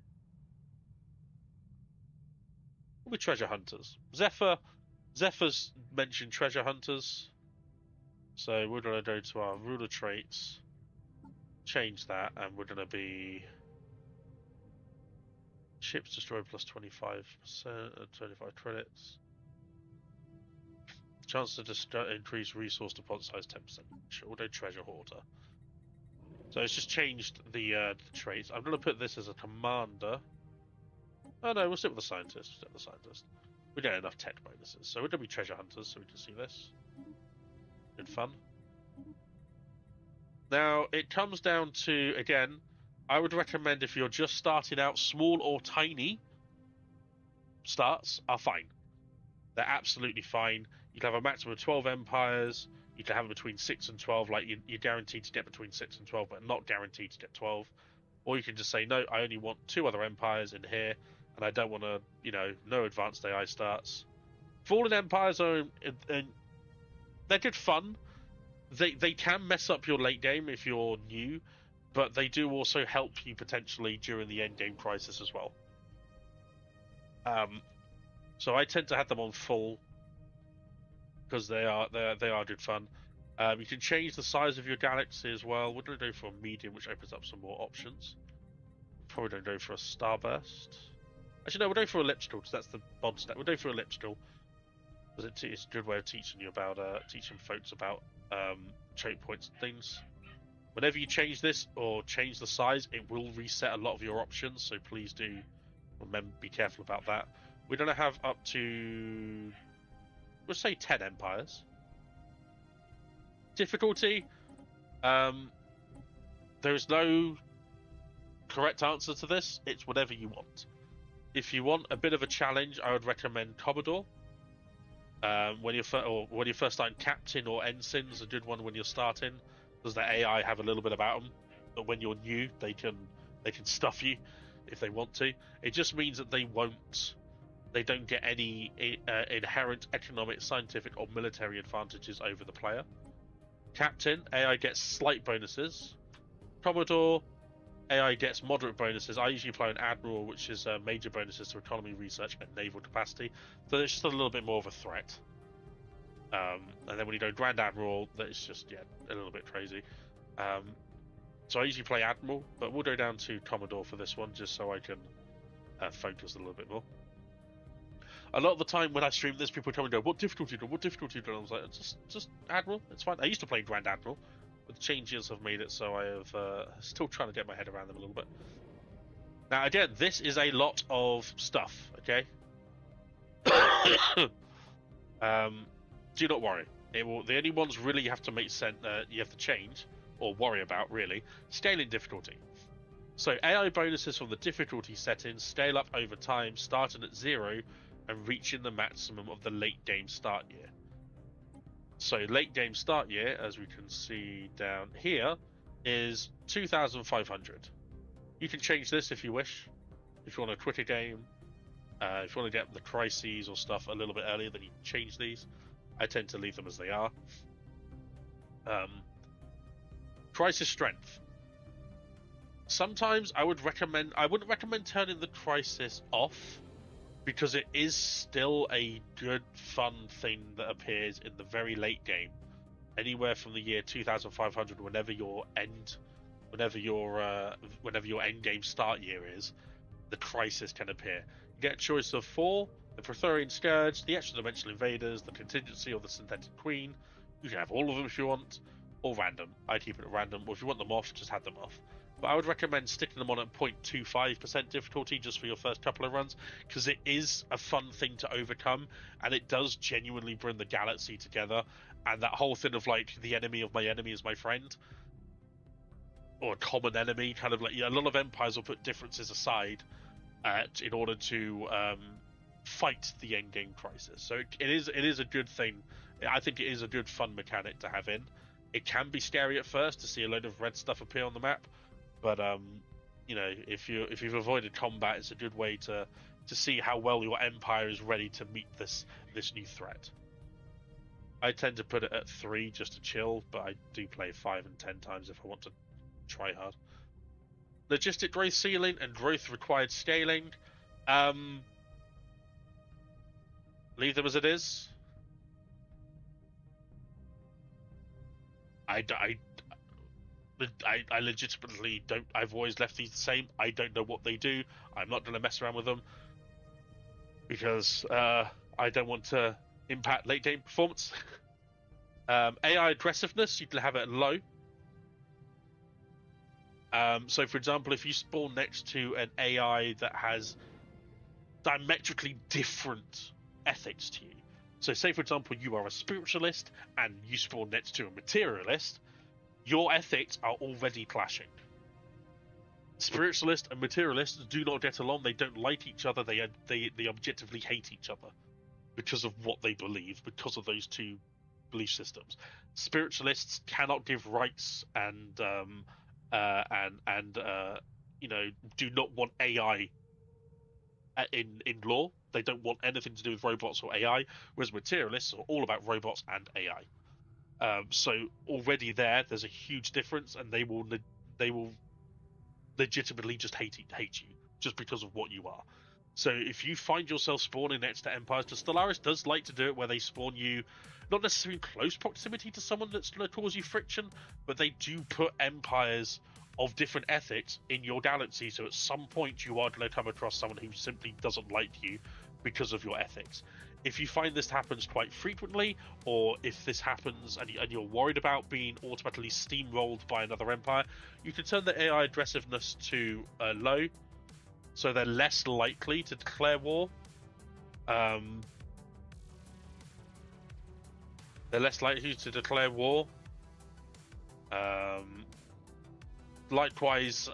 We'll be Treasure Hunters. Zephyr's mentioned Treasure Hunters. So we're going to go to our ruler traits, change that, and we're going to be ships destroyed plus 25%, 25 credits. Chance to increase resource deposit size 10%. Auto treasure hoarder. So it's just changed the traits. I'm going to put this as a commander. Oh no, we'll stick with the scientist. We get enough tech bonuses. So we're going to be treasure hunters, so we can see this. Good fun. Now, it comes down to, again, I would recommend if you're just starting out, small or tiny starts are fine. They're absolutely fine. You can have a maximum of 12 empires. You can have between 6 and 12. Like, you're guaranteed to get between 6 and 12, but not guaranteed to get 12. Or you can just say, no, I only want 2 other empires in here, and I don't want to, no advanced AI starts. Fallen empires are, they're good fun. They can mess up your late game if you're new, but they do also help you potentially during the end game crisis as well. So I tend to have them on full because they are good fun. You can change the size of your galaxy as well. We're going to go for a medium, which opens up some more options. Probably don't go for a starburst. Actually, no, we'll go for elliptical because that's the bod stat. We'll go for elliptical because it's a good way of teaching you about teaching folks about trait points and things. Whenever you change this or change the size, it will reset a lot of your options. So please do remember, be careful about that. We're going to have up to, we'll say 10 empires. Difficulty, there is no correct answer to this. It's whatever you want. If you want a bit of a challenge, I would recommend Commodore. When you're first starting, Captain or Ensign's a good one when you're starting, because the AI have a little bit about them. But when you're new, they can stuff you if they want to. It just means that they don't get any inherent economic, scientific, or military advantages over the player. Captain, AI gets slight bonuses. Commodore, AI gets moderate bonuses. I usually play an Admiral, which is major bonuses to economy, research, and naval capacity. So it's just a little bit more of a threat. And then when you go Grand Admiral, that's just, a little bit crazy. So I usually play Admiral, but we'll go down to Commodore for this one, just so I can focus a little bit more. A lot of the time when I stream this, people come and go, what difficulty do? And I was like, just Admiral, it's fine. I used to play Grand Admiral, but the changes have made it so I have still trying to get my head around them a little bit. Now, again, this is a lot of stuff, okay? Do not worry. The only ones really you have to make sense, you have to change, or worry about, really, scaling difficulty. So AI bonuses from the difficulty settings scale up over time, starting at 0 and reaching the maximum of the late game start year. So late game start year, as we can see down here, is 2,500. You can change this if you wish. If you want to quit a game, if you want to get the crises or stuff a little bit earlier, then you can change these. I tend to leave them as they are. Crisis strength. Sometimes I wouldn't recommend turning the crisis off, because it is still a good, fun thing that appears in the very late game, anywhere from the year 2,500, whenever your end game start year is, the crisis can appear. You get a choice of 4: the Praetorian Scourge, the extra-dimensional invaders, the contingency, or the synthetic queen. You can have all of them if you want, or random. I keep it at random, or if you want them off, just have them off. But I would recommend sticking them on at 0.25% difficulty just for your first couple of runs, because it is a fun thing to overcome, and it does genuinely bring the galaxy together. And that whole thing of like, the enemy of my enemy is my friend, or a common enemy. Kind of like a lot of empires will put differences aside in order to fight the end game crisis. So it is a good thing. I think it is a good fun mechanic to have in. It can be scary at first to see a load of red stuff appear on the map, but if you've avoided combat, it's a good way to see how well your empire is ready to meet this new threat. I tend to put it at 3 just to chill, but I do play 5 and 10 times if I want to try hard. Logistic growth ceiling and growth required scaling. Leave them as it is. I legitimately don't. I've always left these the same. I don't know what they do. I'm not going to mess around with them because I don't want to impact late game performance. AI aggressiveness, you can have it at low. So, for example, if you spawn next to an AI that has diametrically different ethics to you. So, say, for example, you are a spiritualist and you spawn next to a materialist, your ethics are already clashing. Spiritualists and materialists do not get along. They don't like each other. They objectively hate each other because of what they believe, because of those two belief systems. Spiritualists cannot give rights and do not want AI in law. They don't want anything to do with robots or AI, whereas materialists are all about robots and AI. So already there's a huge difference, and they will legitimately just hate you just because of what you are. So if you find yourself spawning next to empires, because Stellaris does like to do it where they spawn you not necessarily in close proximity to someone that's going to cause you friction, but they do put empires of different ethics in your galaxy, so at some point you are going to come across someone who simply doesn't like you because of your ethics. If you find this happens quite frequently, or if this happens and you're worried about being automatically steamrolled by another empire, you can turn the AI aggressiveness to low, so they're less likely to declare war. They're less likely to declare war. Likewise,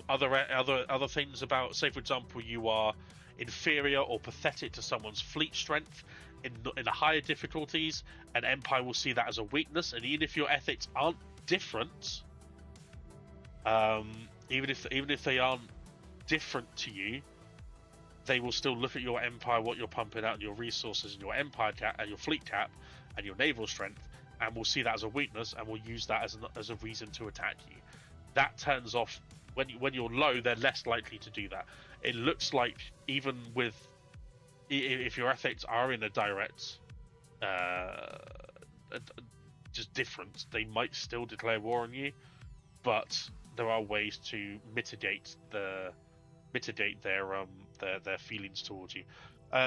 other things about, say for example, you are inferior or pathetic to someone's fleet strength in higher difficulties, an empire will see that as a weakness, and even if your ethics aren't different, even if they aren't different to you, they will still look at your empire, what you're pumping out, and your resources, and your empire cap, and your fleet cap, and your naval strength, and will see that as a weakness, and will use that as a reason to attack you. That turns off when you're low. They're less likely to do that. It looks like even if your ethics are in a direct, just different, they might still declare war on you. But there are ways to mitigate their feelings towards you.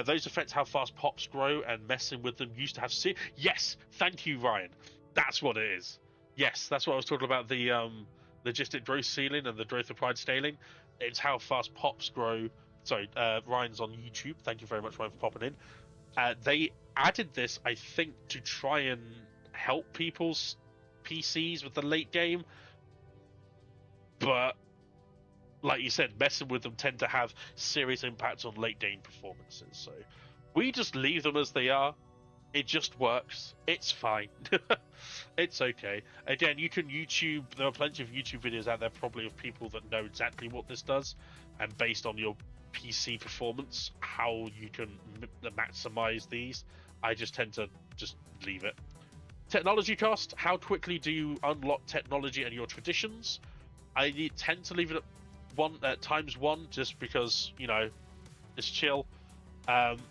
Those affect how fast pops grow, and messing with them used to have. Yes, thank you, Ryan. That's what it is. Yes, that's what I was talking about. The logistic growth ceiling and the growth applied scaling. It's how fast pops grow. Sorry, Ryan's on YouTube. Thank you very much, Ryan, for popping in. They added this, I think, to try and help people's PCs with the late game. But, like you said, messing with them tend to have serious impacts on late game performances. So we just leave them as they are. It just works. It's fine. It's okay. Again, you can YouTube. There are plenty of YouTube videos out there, probably of people that know exactly what this does, and based on your PC performance, how you can maximize these. I just tend to just leave it. Technology cost. How quickly do you unlock technology and your traditions? I tend to leave it at ×1, just because it's chill.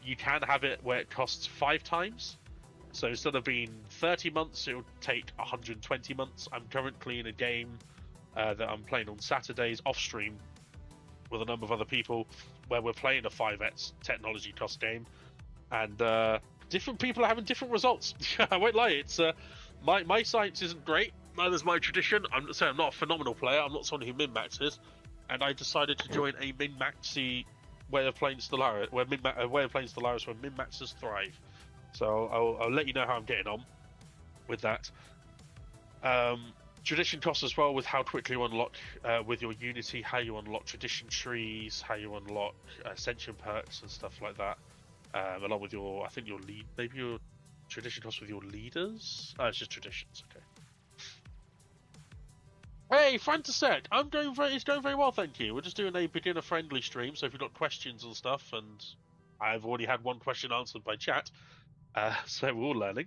You can have it where it costs 5 times. So instead of being 30 months, it will take 120 months. I'm currently in a game that I'm playing on Saturdays off stream with a number of other people, where we're playing a 5x technology cost game, and different people are having different results. I won't lie, it's my science isn't great, neither's my tradition. I'm not a phenomenal player. I'm not someone who min-maxes, and I decided to join a min-maxy way of playing Stellaris, where min-maxers thrive. So I'll let you know how I'm getting on with that. Tradition costs as well, with how quickly you unlock with your Unity, how you unlock tradition trees, how you unlock ascension perks and stuff like that. Along with your, I think your lead, maybe your tradition costs with your leaders. It's just traditions. Okay. Hey, Fantasec! It's going very well, thank you. We're just doing a beginner-friendly stream, so if you've got questions and stuff, and I've already had one question answered by chat, so we're all learning.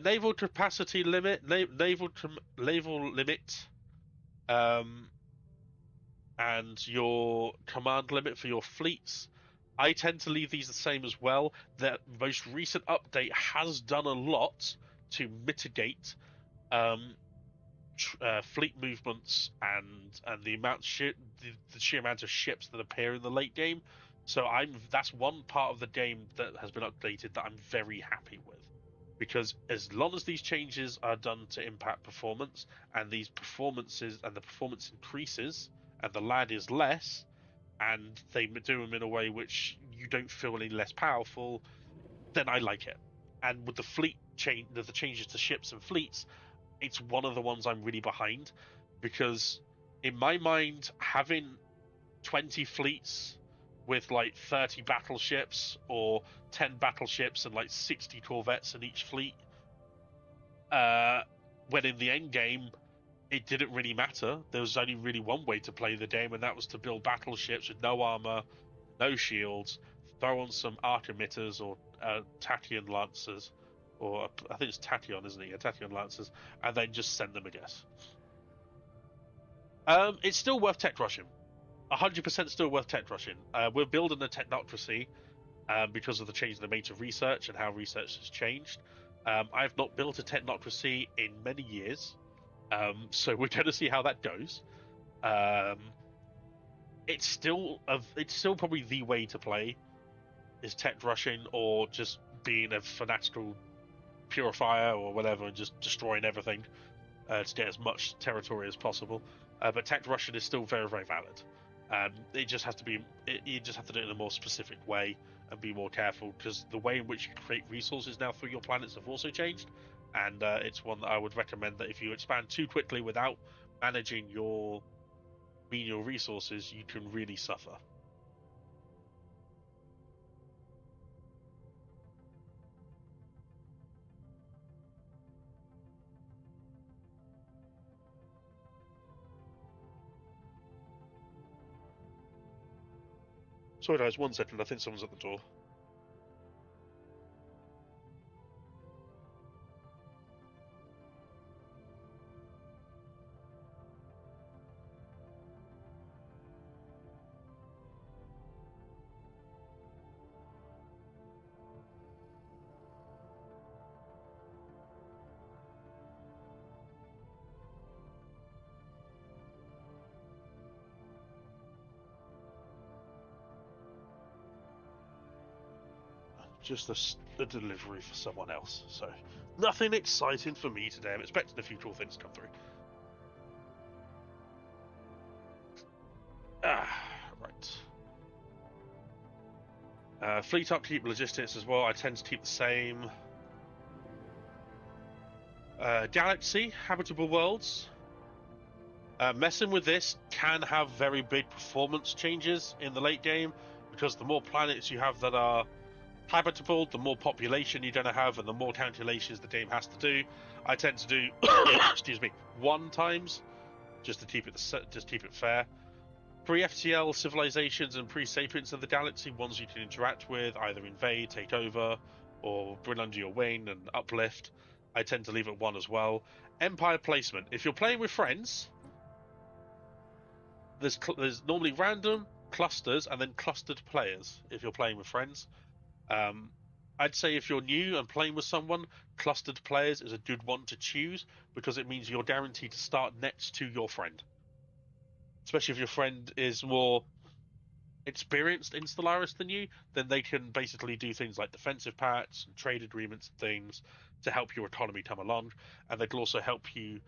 Naval capacity limit, naval limit, and your command limit for your fleets. I tend to leave these the same as well. The most recent update has done a lot to mitigate fleet movements and the the sheer amount of ships that appear in the late game. So that's one part of the game that has been updated that I'm very happy with, because as long as these changes are done to impact performance, and these performances and the performance increases and the lad is less, and they do them in a way which you don't feel any less powerful, then I like it. And with the fleet change, the changes to ships and fleets, it's one of the ones I'm really behind, because in my mind, having 20 fleets with like 30 battleships or 10 battleships and like 60 corvettes in each fleet, when in the end game it didn't really matter. There was only really one way to play the game, and that was to build battleships with no armor, no shields, throw on some arc emitters or Tachyon lancers, or I think it's Tachyon, isn't it? Yeah, Tachyon lancers, and then just send them, I guess. It's still worth tech rushing. 100% still worth tech rushing. We're building a technocracy because of the change they made to research and how research has changed. I've not built a technocracy in many years, so we're going to see how that goes. It's still probably the way to play, is tech rushing or just being a fanatical purifier or whatever and just destroying everything to get as much territory as possible. But tech rushing is still very, very valid. It just has to be. You just have to do it in a more specific way and be more careful, because the way in which you create resources now through your planets have also changed, and it's one that I would recommend that if you expand too quickly without managing your menial resources, you can really suffer. Sorry guys, 1 second, I think someone's at the door. Just a delivery for someone else, so nothing exciting for me today. I'm expecting a few cool things to come through. Right. Fleet upkeep, logistics as well, I tend to keep the same. Galaxy, habitable worlds. Messing with this can have very big performance changes in the late game, because the more planets you have that are habitable, the more population you're going to have, and the more calculations the game has to do. I tend to do, excuse me, 1 times, just to keep it fair. Pre-FTL civilizations and pre-sapients of the galaxy, ones you can interact with, either invade, take over, or bring under your wing and uplift, I tend to leave at 1 as well. Empire placement. If you're playing with friends, there's normally random, clusters, and then clustered players if you're playing with friends. I'd say if you're new and playing with someone, clustered players is a good one to choose, because it means you're guaranteed to start next to your friend. Especially if your friend is more experienced in Stellaris than you, then they can basically do things like defensive pacts and trade agreements and things to help your economy come along, and they can also help you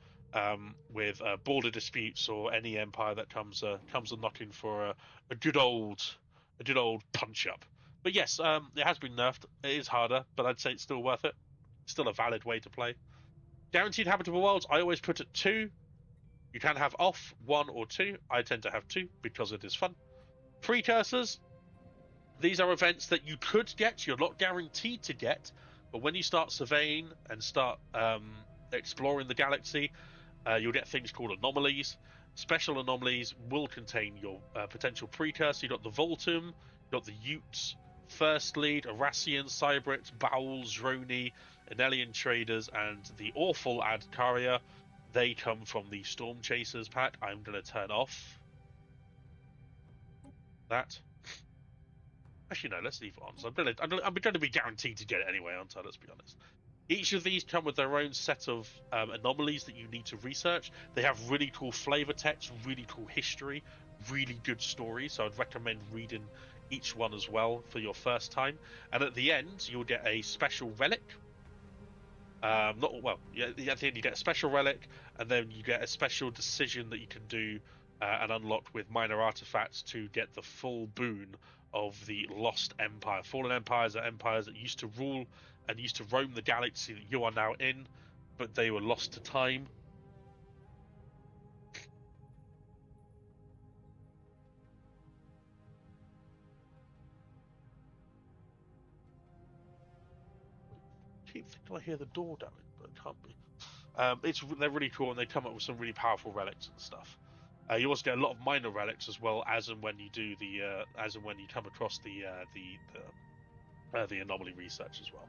with border disputes or any empire that comes a knocking for a good old punch up. But yes, it has been nerfed. It is harder, but I'd say it's still worth it. It's still a valid way to play. Guaranteed habitable worlds, I always put at 2. You can have off 1 or 2. I tend to have 2 because it is fun. Precursors, these are events that you could get, you're not guaranteed to get, but when you start surveying and start exploring the galaxy, you'll get things called anomalies. Special anomalies will contain your potential precursor. You've got the Voltum, you've got the Utes, First Lead, Arassian, Cybrix, Bowls, Roni, Enelian Traders, and the awful Adkaria. They come from the Storm Chasers pack. I'm going to turn off that. Actually, no, let's leave it on. So I'm going to be guaranteed to get it anyway, aren't I? Let's be honest. Each of these come with their own set of anomalies that you need to research. They have really cool flavor text, really cool history, really good stories. So I'd recommend reading each one as well for your first time. And at the end, you'll get a special relic. At the end you get a special relic, and then you get a special decision that you can do and unlock with minor artifacts to get the full boon of the Lost Empire. Fallen Empires are empires that used to rule and used to roam the galaxy that you are now in, but they were lost to time. I keep thinking I hear the door damage, but it can't be. They're really cool, and they come up with some really powerful relics and stuff. You also get a lot of minor relics as well, as and when you do as and when you come across the anomaly research as well.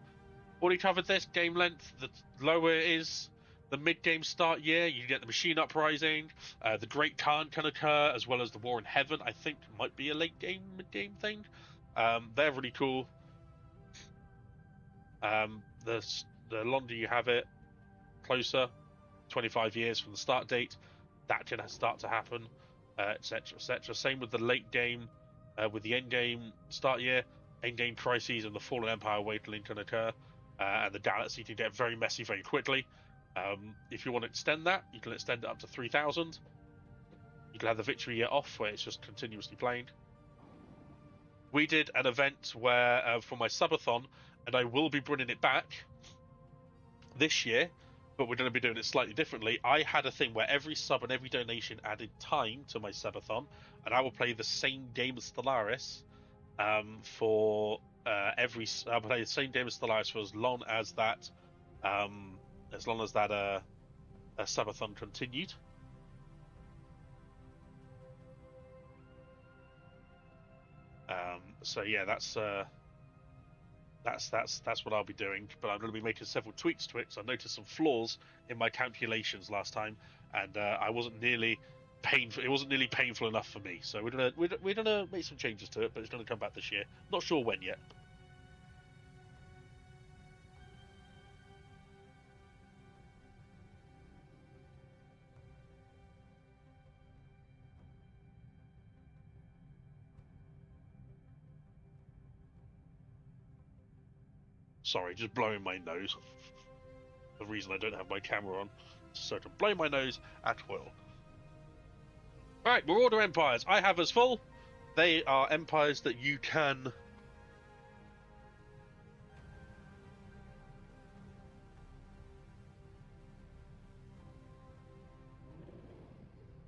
Already covered this. Game length, the lower it is, the mid-game start year, you get the Machine Uprising, the Great Khan can occur, as well as the War in Heaven, I think might be a late-game, mid-game thing. They're really cool. The longer you have it, closer, 25 years from the start date, that can start to happen, etc., etc. Same with the late game, with the end game start year, end game crises and the Fallen Empire Awakening can occur, and the galaxy can get very messy very quickly. If you want to extend that, you can extend it up to 3,000. You can have the victory year off, where it's just continuously playing. We did an event where for my subathon, and I will be bringing it back this year, but we're going to be doing it slightly differently. I had a thing where every sub and every donation added time to my subathon, and I will play the same game as Stellaris for I'll play the same game as Stellaris for as long as that subathon continued. So yeah, that's what I'll be doing, but I'm going to be making several tweaks to it. So I noticed some flaws in my calculations last time, and I wasn't nearly painful. It wasn't nearly painful enough for me. So we're gonna make some changes to it, but it's going to come back this year. Not sure when yet. Sorry, just blowing my nose. The reason I don't have my camera on, so I can blow my nose at will. Alright, Marauder Empires. I have as full. They are empires that you can...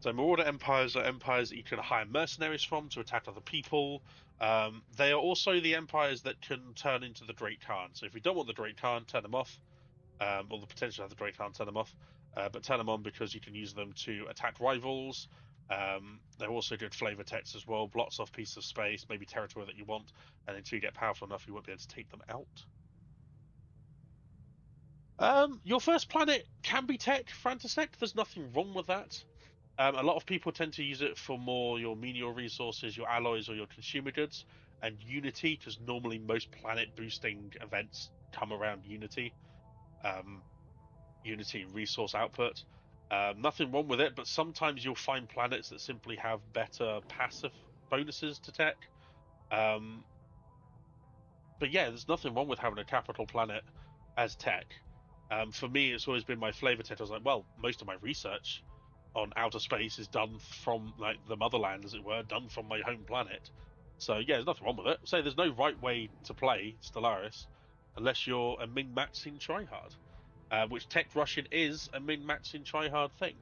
So Marauder Empires are empires that you can hire mercenaries from to attack other people. They are also the empires that can turn into the Great Khan. So if you don't want the Great Khan, turn them off. Or the potential of the Great Khan, turn them off. But turn them on because you can use them to attack rivals. They're also good flavor text as well. Blocks off pieces of space, maybe territory that you want. And until you get powerful enough, you won't be able to take them out. Your first planet can be tech, Fantasec. There's nothing wrong with that. A lot of people tend to use it for more your menial resources, your alloys, or your consumer goods, and Unity, because normally most planet boosting events come around Unity. Unity resource output. Nothing wrong with it, but sometimes you'll find planets that simply have better passive bonuses to tech. But yeah, there's nothing wrong with having a capital planet as tech. For me, it's always been my flavor tech. I was like, well, most of my research on outer space is done from like the motherland, as it were, done from my home planet. So yeah, there's nothing wrong with it. So there's no right way to play Stellaris unless you're a min-maxing tryhard. which tech rushing is a min-maxing try-hard thing.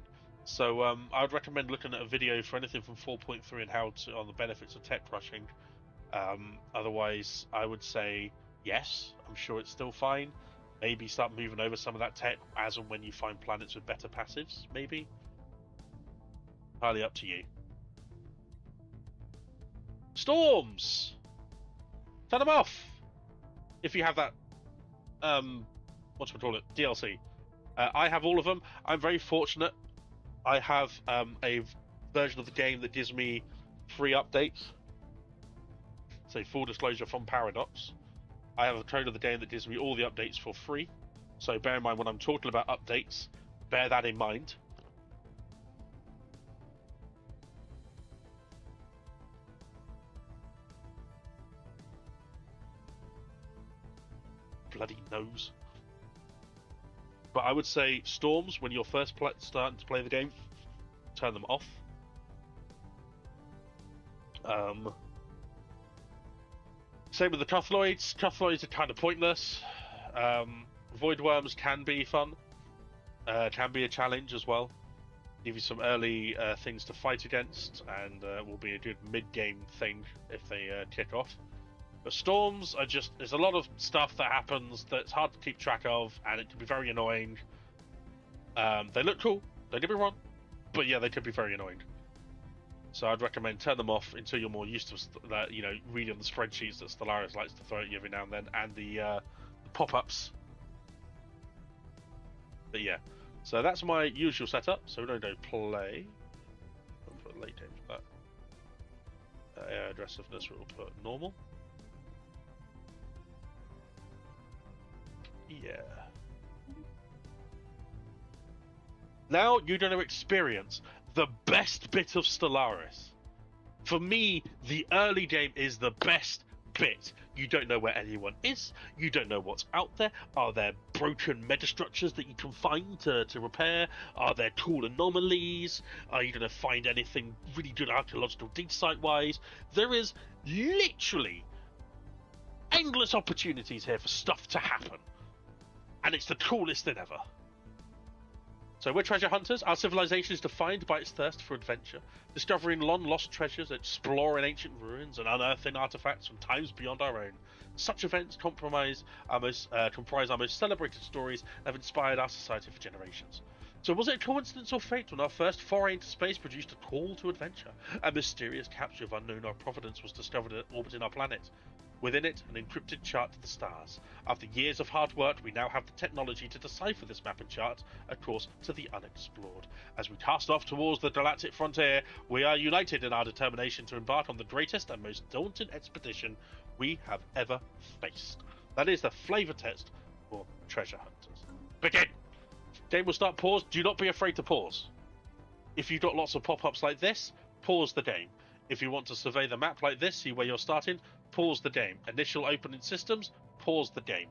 So I would recommend looking at a video for anything from 4.3 and how to on the benefits of tech rushing. Otherwise, I would say yes. I'm sure it's still fine. Maybe start moving over some of that tech as and when you find planets with better passives. Maybe. Entirely up to you. Storms. Turn them off. If you have that, whatchamacallit, DLC. I have all of them. I'm very fortunate. I have a version of the game that gives me free updates. So full disclosure from Paradox. I have a code of the game that gives me all the updates for free. So bear in mind when I'm talking about updates, bear that in mind. Bloody nose. But I would say storms, when you're first starting to play the game, turn them off. Same with the Cuthloids. Cuthloids are kind of pointless. Void worms can be fun. Can be a challenge as well. Give you some early things to fight against, and will be a good mid-game thing if they kick off. But storms are just, there's a lot of stuff that happens that's hard to keep track of, and it can be very annoying. They look cool, don't get me wrong, but yeah, they could be very annoying. So I'd recommend turn them off until you're more used to that, you know, reading the spreadsheets that Stellaris likes to throw at you every now and then, and the pop-ups. But yeah, so that's my usual setup. So we're going to go play. I'll put late game for that. Air aggressiveness we'll put normal. Yeah. Now you're going to experience the best bit of Stellaris. For me, the early game is the best bit. You don't know where anyone is. You don't know what's out there. Are there broken metastructures that you can find to repair? Are there cool anomalies? Are you going to find anything really good archaeological dig site-wise? There is literally endless opportunities here for stuff to happen. And it's the coolest thing ever. So we're treasure hunters. Our civilization is defined by its thirst for adventure, discovering long-lost treasures, exploring ancient ruins, and unearthing artifacts from times beyond our own. Such events comprise our most celebrated stories and have inspired our society for generations. So was it a coincidence or fate when our first foray into space produced a call to adventure? A mysterious capsule of unknown provenance was discovered orbiting our planet. Within it, an encrypted chart to the stars. After years of hard work, we now have the technology to decipher this map and chart a course to the unexplored. As we cast off towards the galactic frontier, we are united in our determination to embark on the greatest and most daunting expedition we have ever faced. That is the flavor test for treasure hunters. Begin! Game will start. Pause. Do not be afraid to pause. If you've got lots of pop-ups like this, pause the game. If you want to survey the map like this, see where you're starting, pause the game. Initial opening systems, pause the game.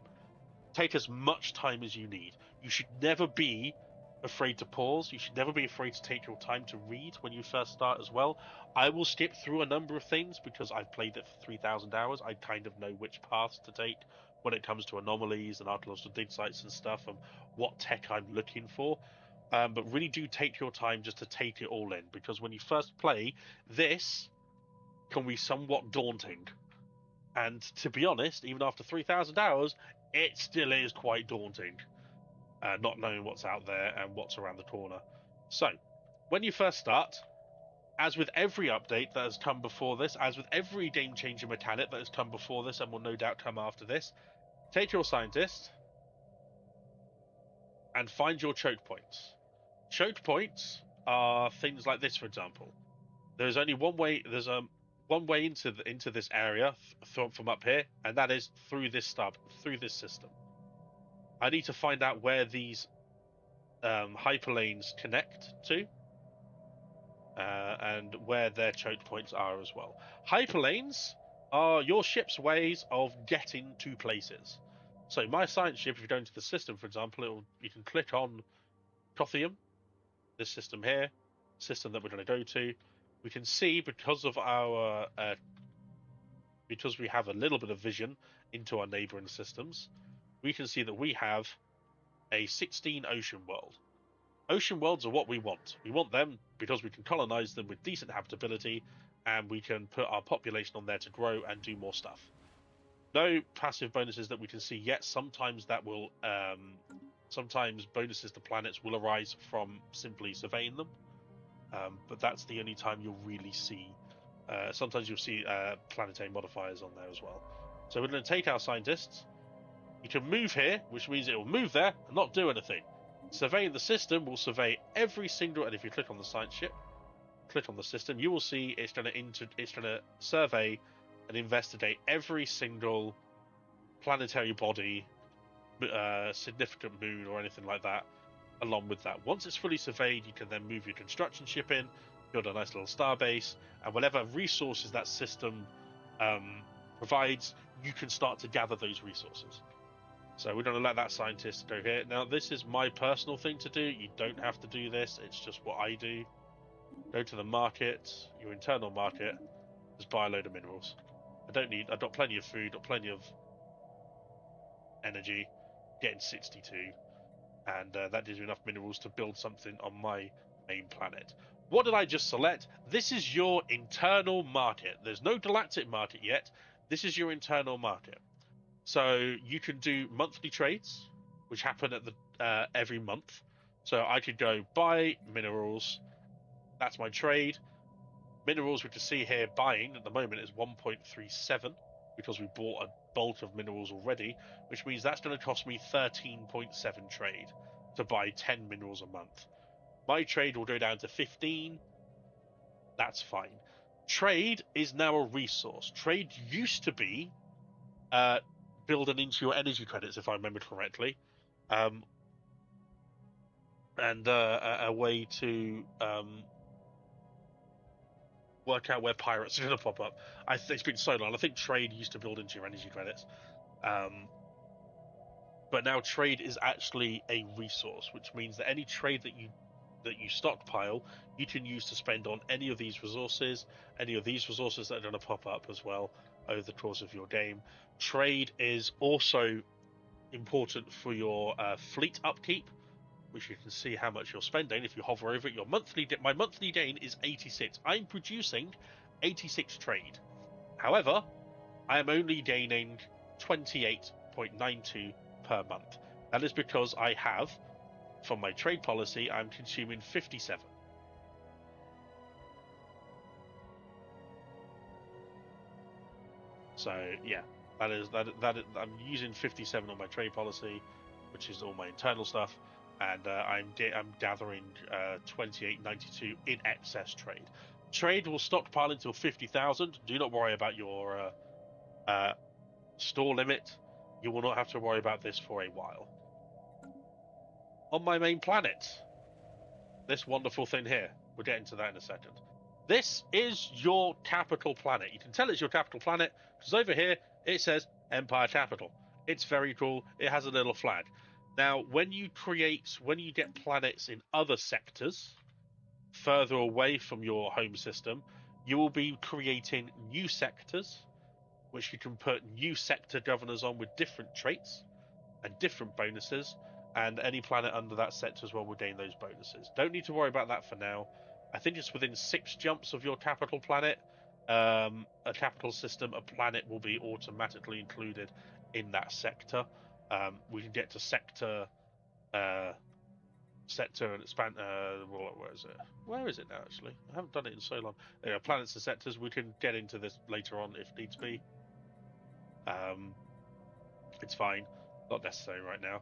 Take as much time as you need. You should never be afraid to pause. You should never be afraid to take your time to read when you first start as well. I will skip through a number of things because I've played it for 3,000 hours. I kind of know which paths to take when it comes to anomalies and archaeological dig sites and stuff, and what tech I'm looking for. But really do take your time just to take it all in, because when you first play, this can be somewhat daunting. And to be honest, even after 3,000 hours, it still is quite daunting, not knowing what's out there and what's around the corner. So, when you first start, as with every update that has come before this, as with every game-changing mechanic that has come before this and will no doubt come after this, take your scientist and find your choke points. Choke points are things like this, for example. There's only one way. There's one way into this area from up here, and that is through this system. I need to find out where these hyperlanes connect to, and where their choke points are as well. Hyperlanes are your ship's ways of getting to places. So my science ship, if you go into the system, for example, you can click on Cothium, this system here, system that we're going to go to. We can see, because of our because we have a little bit of vision into our neighboring systems, we can see that we have a 16 ocean world. Ocean worlds are what we want. We want them because we can colonize them with decent habitability, and we can put our population on there to grow and do more stuff. No passive bonuses that we can see yet. Sometimes that will, sometimes bonuses to planets will arise from simply surveying them, but that's the only time you'll really see. Sometimes you'll see planetary modifiers on there as well. So we're going to take our scientists. You can move here, which means it will move there and not do anything. Surveying the system will survey every single, and if you click on the science ship, click on the system, you will see it's going to survey and investigate every single planetary body, significant moon or anything like that. Along with that, once it's fully surveyed, you can then move your construction ship in, build a nice little star base, and whatever resources that system provides, you can start to gather those resources. So we're going to let that scientist go here. Now, this is my personal thing to do. You don't have to do this. It's just what I do. Go to the market, your internal market. Just buy a load of minerals. I've got plenty of food, got plenty of energy. Getting 62. And that gives you enough minerals to build something on my main planet. What did I just select? This is your internal market. There's no galactic market yet. This is your internal market. So you can do monthly trades, which happen at the every month. So I could go buy minerals. That's my trade. Minerals we can see here buying at the moment is 1.37 because we bought a bulk of minerals already, which means that's going to cost me 13.7 trade to buy 10 minerals a month. My trade will go down to 15. That's fine. Trade is now a resource. Trade used to be building into your energy credits, if I remember correctly, and a way to work out where pirates are going to pop up. It's been so long. I think trade used to build into your energy credits, but now trade is actually a resource, which means that any trade that you stockpile, you can use to spend on any of these resources that are going to pop up as well over the course of your game. Trade is also important for your fleet upkeep, which you can see how much you're spending if you hover over it. My monthly gain is 86. I'm producing 86 trade. However, I am only gaining 28.92 per month. That is because I have, from my trade policy, I'm consuming 57. So yeah, that I'm using 57 on my trade policy, which is all my internal stuff, and I'm gathering 28.92 in excess trade. Trade will stockpile until 50,000. Do not worry about your store limit. You will not have to worry about this for a while. On my main planet, this wonderful thing here. We'll get into that in a second. This is your capital planet. You can tell it's your capital planet because over here it says Empire Capital. It's very cool. It has a little flag. Now, when you get planets in other sectors further away from your home system, you will be creating new sectors, which you can put new sector governors on with different traits and different bonuses, and any planet under that sector as well will gain those bonuses. Don't need to worry about that for now. I think it's within 6 jumps of your capital planet, a capital system, a planet will be automatically included in that sector. We can get to sector and expand. Where is it? Where is it now? Actually, I haven't done it in so long. Planets and sectors. We can get into this later on if needs be. It's fine, not necessary right now.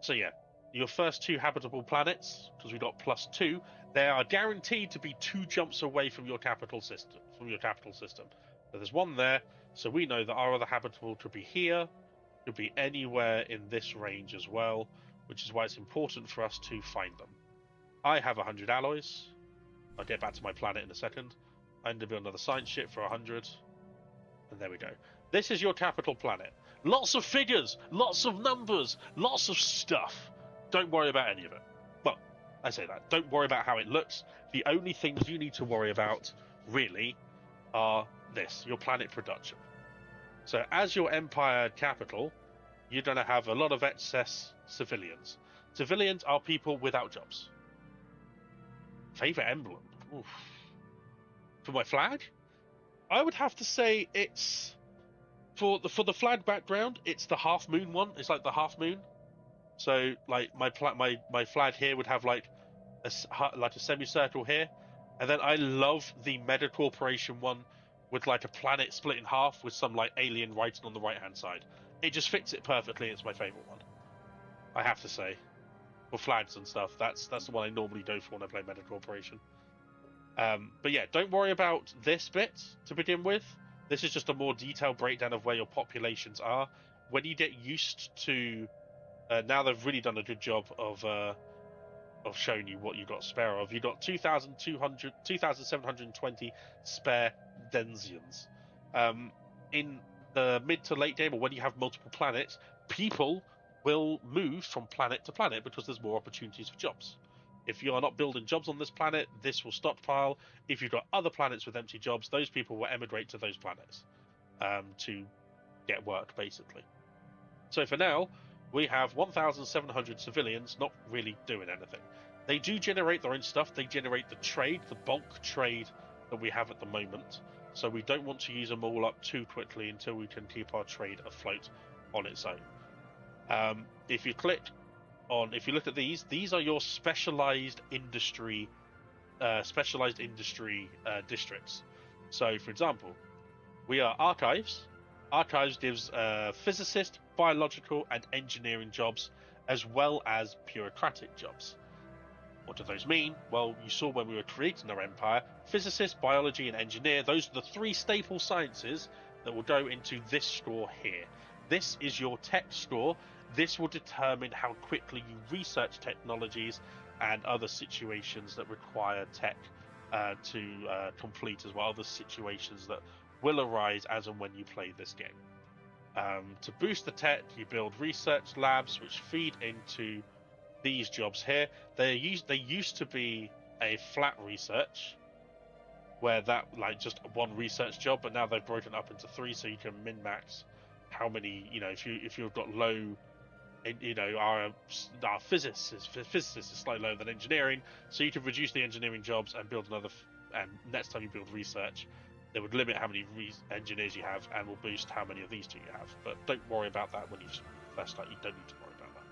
So yeah, your first 2 habitable planets, because we got +2, they are guaranteed to be 2 jumps away from your capital system. So there's one there, so we know that our other habitable could be here, could be anywhere in this range as well, which is why it's important for us to find them. I have 100 alloys. I'll get back to my planet in a second. I'm going to build another science ship for 100. And there we go. This is your capital planet. Lots of figures, lots of numbers, lots of stuff. Don't worry about any of it. Well, I say that. Don't worry about how it looks. The only things you need to worry about, really, are this, your planet production. So as your empire capital, you're going to have a lot of excess civilians. Civilians are people without jobs. Favorite emblem? Oof. For my flag, I would have to say it's for the flag background. It's the half moon one. It's like the half moon. So like my flag here would have like a semicircle here, and then I love the Meta Corporation one with like a planet split in half with some like alien writing on the right hand side. It just fits it perfectly. It's my favorite one, I have to say. For flags and stuff, that's the one I normally go for when I play Meta Corporation. But yeah, don't worry about this bit to begin with. This is just a more detailed breakdown of where your populations are. When you get used to now, they've really done a good job of showing you what you've got spare of. You've got 2,720 spare Denzians. In the mid to late game, or when you have multiple planets, people will move from planet to planet because there's more opportunities for jobs. If you are not building jobs on this planet, this will stockpile. If you've got other planets with empty jobs, those people will emigrate to those planets to get work, basically. So for now, we have 1,700 civilians not really doing anything. They do generate their own stuff. They generate the trade, the bulk trade that we have at the moment. So we don't want to use them all up too quickly until we can keep our trade afloat on its own. If you look at these are your specialized industry districts. So, for example, we are archives. Archives gives physicist, biological, and engineering jobs, as well as bureaucratic jobs. What do those mean? Well, you saw when we were creating our empire, physicist, biology, and engineer, those are the three staple sciences that will go into this score here. This is your tech score. This will determine how quickly you research technologies and other situations that require tech to complete as well, other situations that will arise as and when you play this game. To boost the tech, you build research labs which feed into these jobs here. They used to be a flat research, where that like just one research job, but now they've broken up into three, so you can min max how many. If you've got low, our physicists is slightly lower than engineering, so you can reduce the engineering jobs and build another. And next time you build research, they would limit how many engineers you have and will boost how many of these two you have. But don't worry about that when you first start. You don't need to worry about that.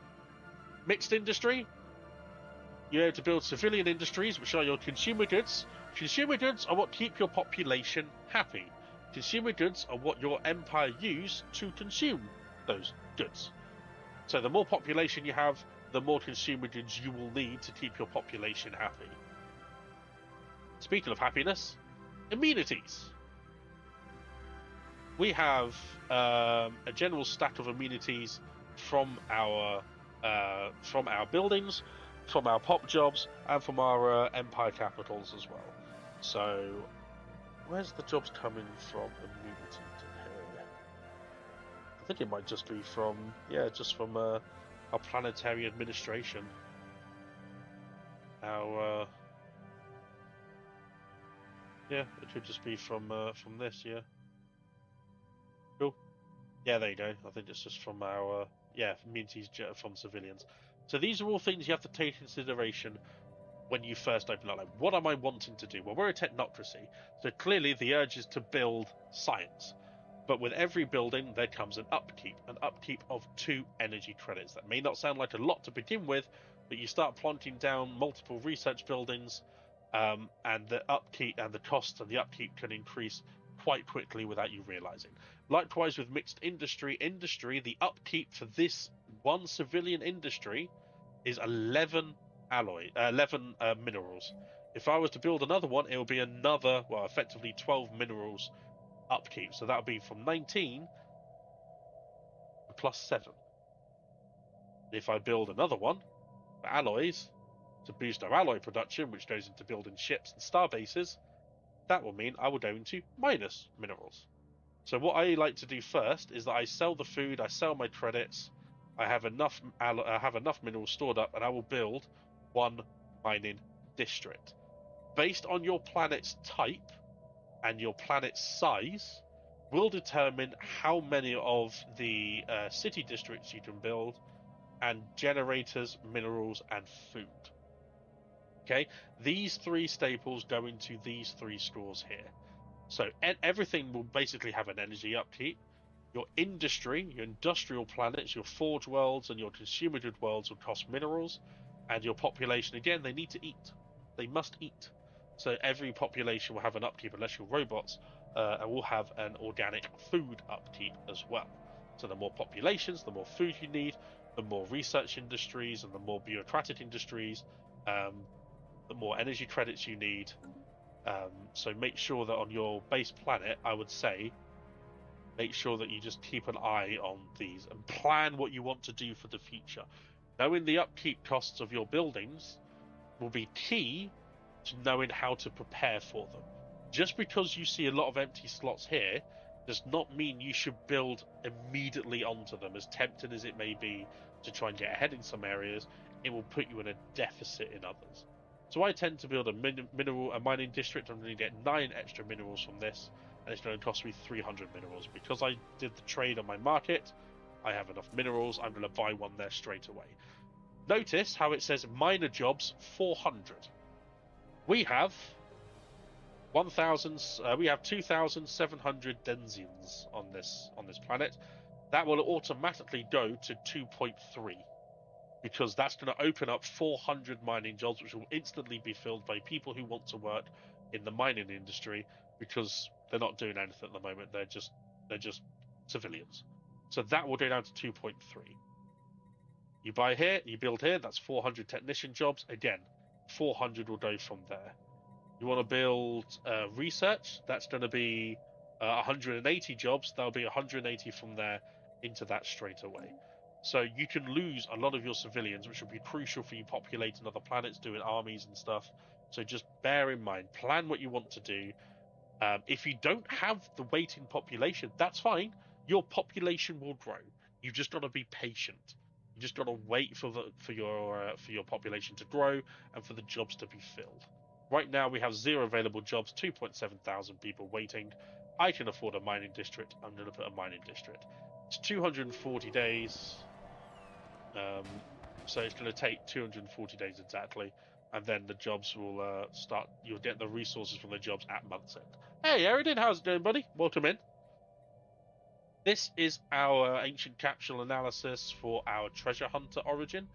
Mixed industry. You're able to build civilian industries, which are your consumer goods. Consumer goods are what keep your population happy. Consumer goods are what your empire use to consume those goods. So the more population you have, the more consumer goods you will need to keep your population happy. Speaking of happiness, amenities. We have a general stack of amenities from our buildings, from our pop jobs, and from our empire capitals as well. So, where's the jobs coming from? Amenities in here. I think it might just be from our planetary administration. It could just be from this, yeah. Cool. Yeah, there you go. I think it's just from our amenities from civilians. So these are all things you have to take into consideration when you first open up. Like, what am I wanting to do? Well, we're a technocracy, so clearly the urge is to build science. But with every building, there comes an upkeep of 2 energy credits. That may not sound like a lot to begin with, but you start plonking down multiple research buildings, and the upkeep and the costs and the upkeep can increase quite quickly without you realizing. Likewise with mixed industry, the upkeep for this one civilian industry is 11 minerals. If I was to build another one, it will be another, effectively 12 minerals upkeep. So that would be from 19 plus 7. If I build another one for alloys to boost our alloy production, which goes into building ships and star bases, that will mean I will go into minus minerals. So what I like to do first is that I sell the food, I sell my credits, I have enough minerals stored up, and I will build one mining district. Based on your planet's type and your planet's size, will determine how many of the city districts you can build, and generators, minerals, and food. Okay, these 3 staples go into these 3 stores here. So everything will basically have an energy upkeep. Your industry, your industrial planets, your forge worlds, and your consumer good worlds will cost minerals, and your population, again, they need to eat. They must eat. So every population will have an upkeep, unless you're robots, and will have an organic food upkeep as well. So the more populations, the more food you need, the more research industries and the more bureaucratic industries, the more energy credits you need. So make sure that on your base planet, I would say, make sure that you just keep an eye on these and plan what you want to do for the future. Knowing the upkeep costs of your buildings will be key to knowing how to prepare for them. Just because you see a lot of empty slots here does not mean you should build immediately onto them. As tempting as it may be to try and get ahead in some areas, it will put you in a deficit in others. So I tend to build a mining district. I'm going to get 9 extra minerals from this, and it's going to cost me 300 minerals. Because I did the trade on my market, I have enough minerals. I'm going to buy one there straight away. Notice how it says miner jobs 400. We have 2,700 denizens on this planet. That will automatically go to 2.3. Because that's going to open up 400 mining jobs, which will instantly be filled by people who want to work in the mining industry, because they're not doing anything at the moment. They're just civilians. So that will go down to 2.3. You buy here, you build here. That's 400 technician jobs. Again, 400 will go from there. You want to build research? That's going to be 180 jobs. That'll be 180 from there into that straight away. So you can lose a lot of your civilians, which will be crucial for you populating other planets, doing armies and stuff. So just bear in mind, plan what you want to do. If you don't have the waiting population, that's fine. Your population will grow. You've just got to be patient. You just got to wait for your population to grow and for the jobs to be filled. Right now we have 0 available jobs, 2.7 thousand people waiting. I can afford a mining district. I'm going to put a mining district. It's 240 days. So it's going to take 240 days exactly, and then the jobs will start. You'll get the resources from the jobs at month's end. Hey, Eridan, how's it going, buddy? Welcome in. This is our ancient capsule analysis for our treasure hunter origin.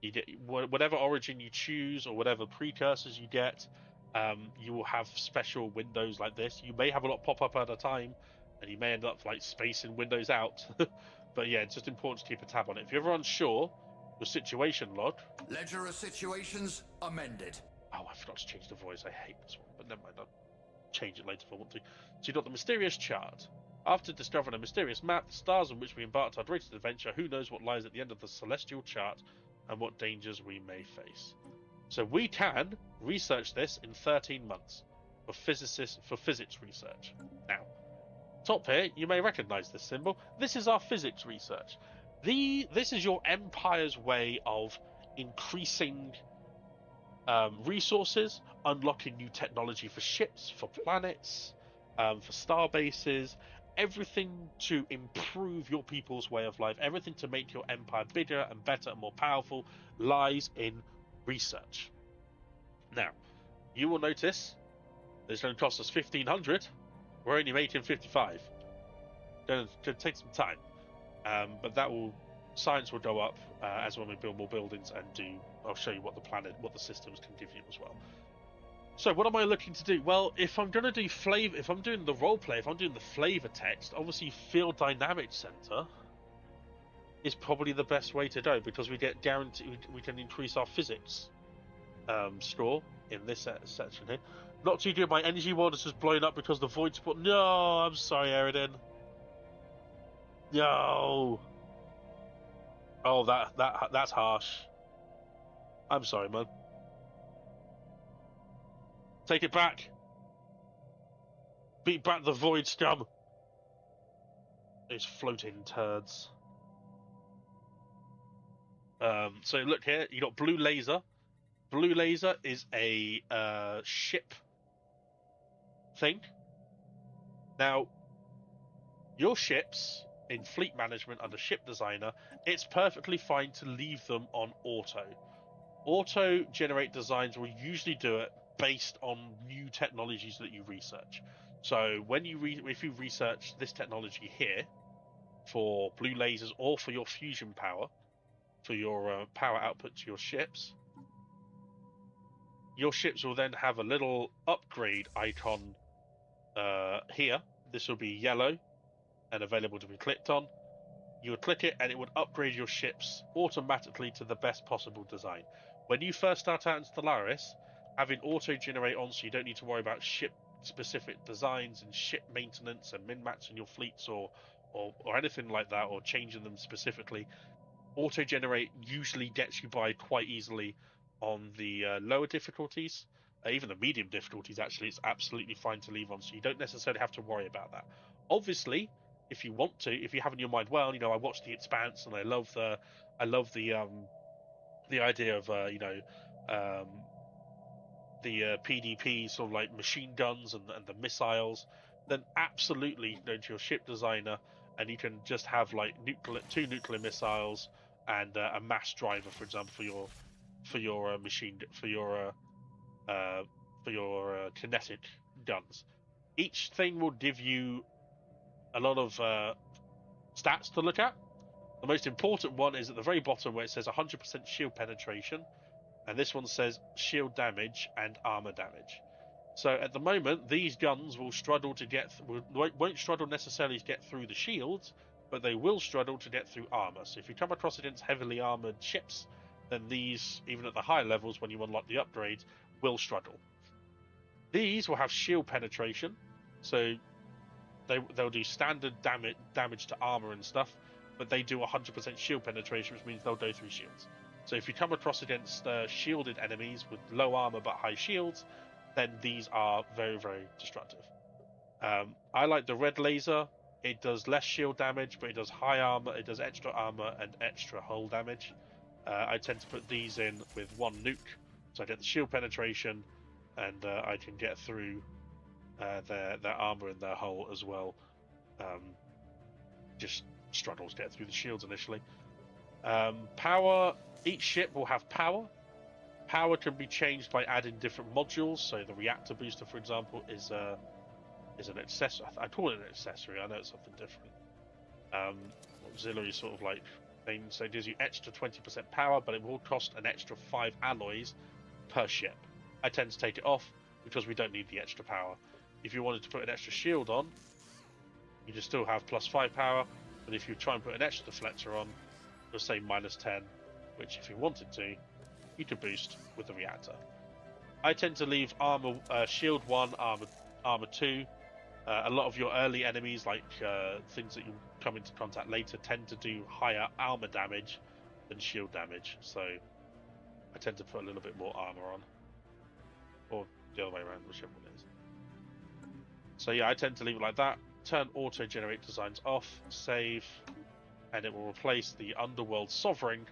You get whatever origin you choose or whatever precursors you get. You will have special windows like this. You may have a lot pop up at a time, and you may end up like spacing windows out. But yeah, it's just important to keep a tab on it. If you're ever unsure, your situation log.
Ledger of situations amended.
Oh, I forgot to change the voice. I hate this one, but never mind. I'll change it later if I want to. So you've got the mysterious chart. After discovering a mysterious map, the stars on which we embarked our greatest adventure, who knows what lies at the end of the celestial chart and what dangers we may face. So we can research this in 13 months for physics research. Now, top here, you may recognize this symbol. This is our physics research. This is your empire's way of increasing resources, unlocking new technology for ships, for planets, for star bases, everything to improve your people's way of life, everything to make your empire bigger and better and more powerful lies in research. Now, you will notice that it's going to cost us 1,500. We're only making 55. Going to take some time, but science will go up as when we build more buildings and do. I'll show you what the systems can give you as well. So what am I looking to do? Well, if I'm going to do flavor, if I'm doing the roleplay, if I'm doing the flavor text, obviously Field Dynamics Center is probably the best way to go, because we get guaranteed we can increase our physics score in this section here. Not too good. My energy ward is just blowing up because the void spot. No, I'm sorry, Eridan. No. Oh, that's harsh. I'm sorry, man. Take it back. Beat back the void scum. Those floating turds. So look here. You got blue laser. Blue laser is a ship thing. Now, your ships in fleet management under ship designer, it's perfectly fine to leave them on auto. Auto generate designs will usually do it based on new technologies that you research. So when if you research this technology here for blue lasers or for your fusion power, for your power output to your ships will then have a little upgrade icon here. This will be yellow and available to be clicked on. You would click it and it would upgrade your ships automatically to the best possible design. When you first start out in Stellaris, having auto-generate on so you don't need to worry about ship-specific designs and ship maintenance and min-matching your fleets or anything like that, or changing them specifically, auto-generate usually gets you by quite easily on the lower difficulties. Even the medium difficulties, actually, it's absolutely fine to leave on, so you don't necessarily have to worry about that. Obviously, if you want to, if you have in your mind, well, I watched The Expanse and I love the idea of the PDP, sort of like machine guns and the missiles, then absolutely go to your ship designer and you can just have like two nuclear missiles and a mass driver, for example, for your kinetic guns. Each thing will give you a lot of stats to look at. The most important one is at the very bottom where it says 100% shield penetration, and this one says shield damage and armor damage. So at the moment, these guns will struggle to won't struggle necessarily to get through the shields, but they will struggle to get through armor. So if you come across against heavily armored ships, then these, even at the higher levels when you unlock the upgrades, will struggle. These will have shield penetration, so they'll do standard damage to armor and stuff, but they do 100% shield penetration, which means they'll go through shields. So if you come across against shielded enemies with low armor but high shields, then these are very, very destructive. I like the red laser. It does less shield damage, but it does high armor, it does extra armor and extra hull damage. I tend to put these in with one nuke, so I get the shield penetration, and I can get through their armor and their hull as well. Just struggles to get through the shields initially. Power. Each ship will have power. Power can be changed by adding different modules. So the reactor booster, for example, is an accessory. I call it an accessory. I know it's something different. Auxiliary sort of like thing. So it gives you extra 20% power, but it will cost an extra 5 alloys per ship. I tend to take it off because we don't need the extra power. If you wanted to put an extra shield on, you just still have plus 5 power, but if you try and put an extra deflector on, it'll say minus 10, which if you wanted to, you could boost with the reactor. I tend to leave armor, shield 1, armor 2. A lot of your early enemies, like things that you come into contact later, tend to do higher armor damage than shield damage, so I tend to put a little bit more armor on, or the other way around, whichever one it is. So yeah, I tend to leave it like that. Turn auto generate designs off, save, and it will replace the Underworld Sovereign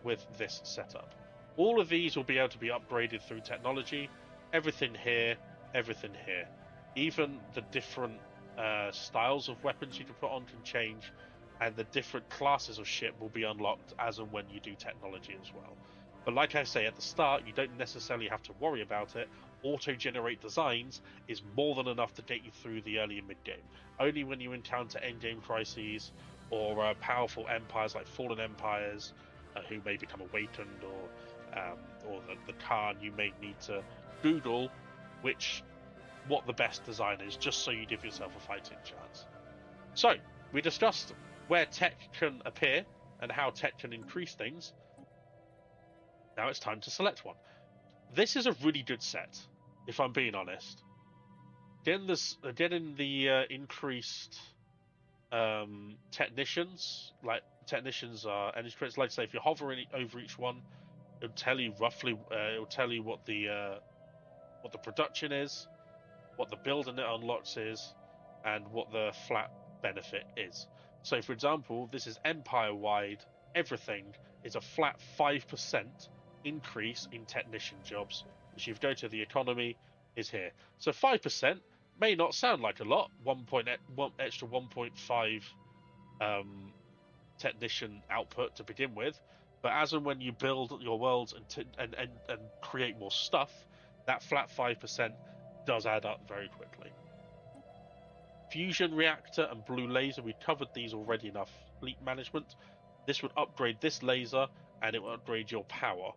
with this setup. All of these will be able to be upgraded through technology. Everything here, everything here. Even the different styles of weapons you can put on can change, and the different classes of ship will be unlocked as and when you do technology as well. But like I say, at the start, you don't necessarily have to worry about it. Auto-generate designs is more than enough to get you through the early and mid-game. Only when you encounter endgame crises or powerful empires like fallen empires who may become awakened, or the Khan, you may need to Google what the best design is, just so you give yourself a fighting chance. So, we discussed where tech can appear and how tech can increase things. Now it's time to select one. This is a really good set, if I'm being honest. Getting the increased technicians, are energy credits. Like I say, if you're hovering over each one, it'll tell you roughly. It'll tell you what the production is, what the build and it unlocks is, and what the flat benefit is. So, for example, this is empire-wide. Everything is a flat 5% increase in technician jobs, which if you go to the economy is here. So 5%, may not sound like a lot, one extra 1.5 technician output to begin with, but as and when you build your worlds and create more stuff, that flat 5% does add up very quickly. Fusion reactor and blue laser, we covered these already in our fleet management. This would upgrade this laser and it will upgrade your power.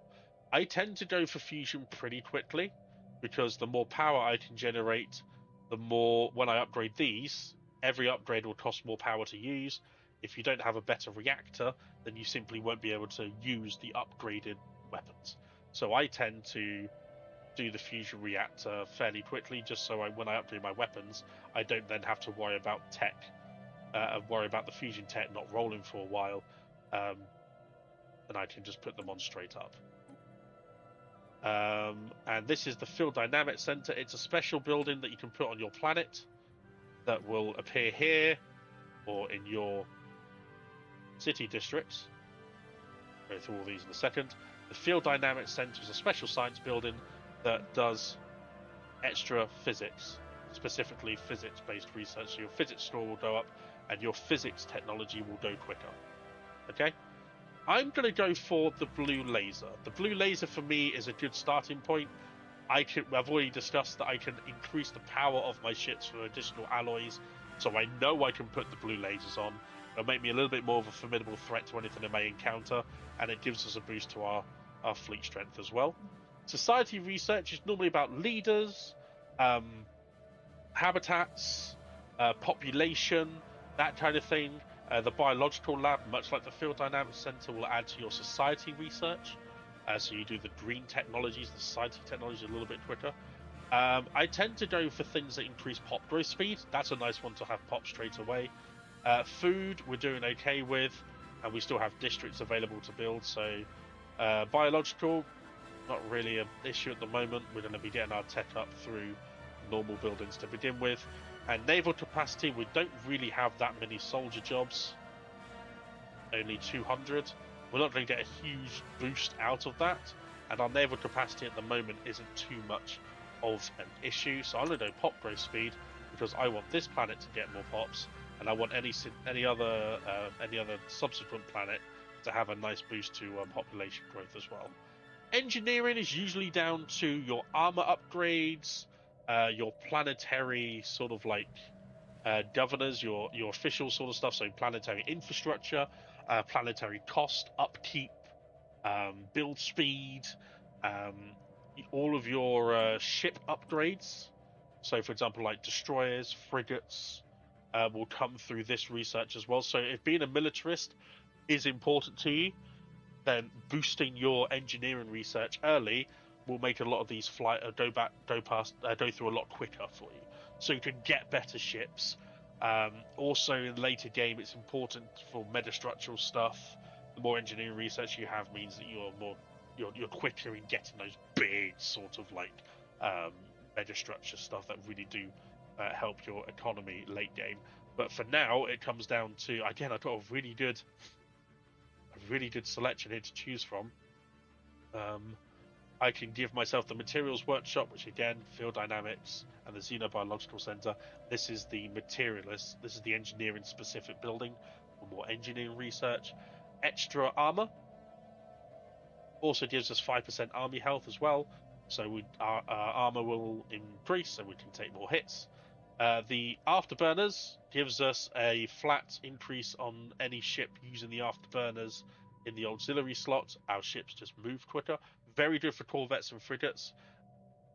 I tend to go for fusion pretty quickly because the more power I can generate, the more, when I upgrade these, every upgrade will cost more power to use. If you don't have a better reactor, then you simply won't be able to use the upgraded weapons. So I tend to do the fusion reactor fairly quickly, just so when I upgrade my weapons, I don't then have to worry about the fusion tech not rolling for a while, and I can just put them on straight up. And this is the Field Dynamics Center. It's a special building that you can put on your planet that will appear here or in your city districts. I'll go through all these in a second. The Field Dynamics Center is a special science building that does extra physics, specifically physics-based research. So your physics score will go up and your physics technology will go quicker. Okay? I'm going to go for the blue laser. The blue laser for me is a good starting point. I've already discussed that I can increase the power of my ships for additional alloys, so I know I can put the blue lasers on. It'll make me a little bit more of a formidable threat to anything I may encounter, and it gives us a boost to our fleet strength as well. Society research is normally about leaders, habitats, population, that kind of thing. The biological lab, much like the Field Dynamics Center, will add to your society research. So you do the green technologies, the society technologies a little bit quicker. I tend to go for things that increase pop growth speed. That's a nice one to have pop straight away. Food, we're doing okay with, and we still have districts available to build. So biological, not really an issue at the moment. We're going to be getting our tech up through normal buildings to begin with. And naval capacity, we don't really have that many soldier jobs. Only 200. We're not going to get a huge boost out of that. And our naval capacity at the moment isn't too much of an issue. So I'm going to go pop growth speed because I want this planet to get more pops, and I want any other subsequent planet to have a nice boost to population growth as well. Engineering is usually down to your armor upgrades, your planetary sort of like governors, your official sort of stuff. So planetary infrastructure, planetary cost, upkeep, build speed, all of your ship upgrades. So, for example, like destroyers, frigates, will come through this research as well. So, if being a militarist is important to you, then boosting your engineering research early will make a lot of these go through a lot quicker for you. So you can get better ships. Also, in the later game, it's important for metastructural stuff. The more engineering research you have means that you're quicker in getting those big sort of like metastructure stuff that really do help your economy late game. But for now, it comes down to, again, I've got a really good selection here to choose from. I can give myself the materials workshop, which again, Field Dynamics and the Xenobiological Center. This is the materialist. This is the engineering specific building for more engineering research. Extra armor also gives us 5% army health as well. So our armor will increase, so we can take more hits. The afterburners gives us a flat increase on any ship using the afterburners in the auxiliary slot. Our ships just move quicker. Very good for corvettes and frigates.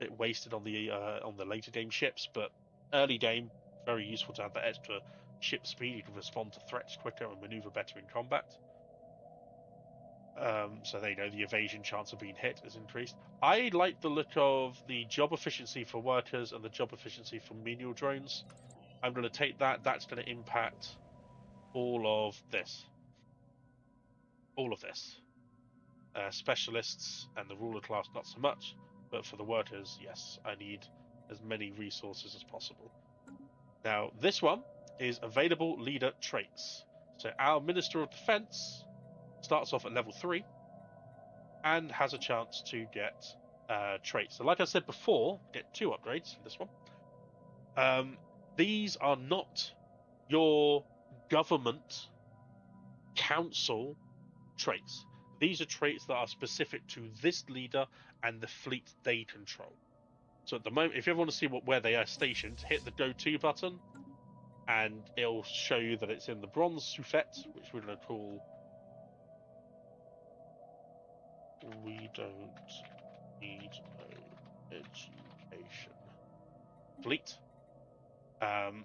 A bit wasted on the later game ships, but early game, very useful to have that extra ship speed. You can respond to threats quicker and maneuver better in combat. So there you go, the evasion chance of being hit is increased. I like the look of the job efficiency for workers and the job efficiency for menial drones. I'm going to take that. That's going to impact all of this. All of this. Specialists and the ruler class, not so much. But for the workers, yes, I need as many resources as possible. Now, this one is available leader traits. So our Minister of Defense starts off at level 3 and has a chance to get traits. So like I said before, get 2 upgrades for this one. These are not your government council traits. These are traits that are specific to this leader and the fleet they control. So at the moment, if you ever want to see where they are stationed, hit the Go To button, and it'll show you that it's in the Bronze Suffet, which we're going to call We Don't Need No Education Fleet.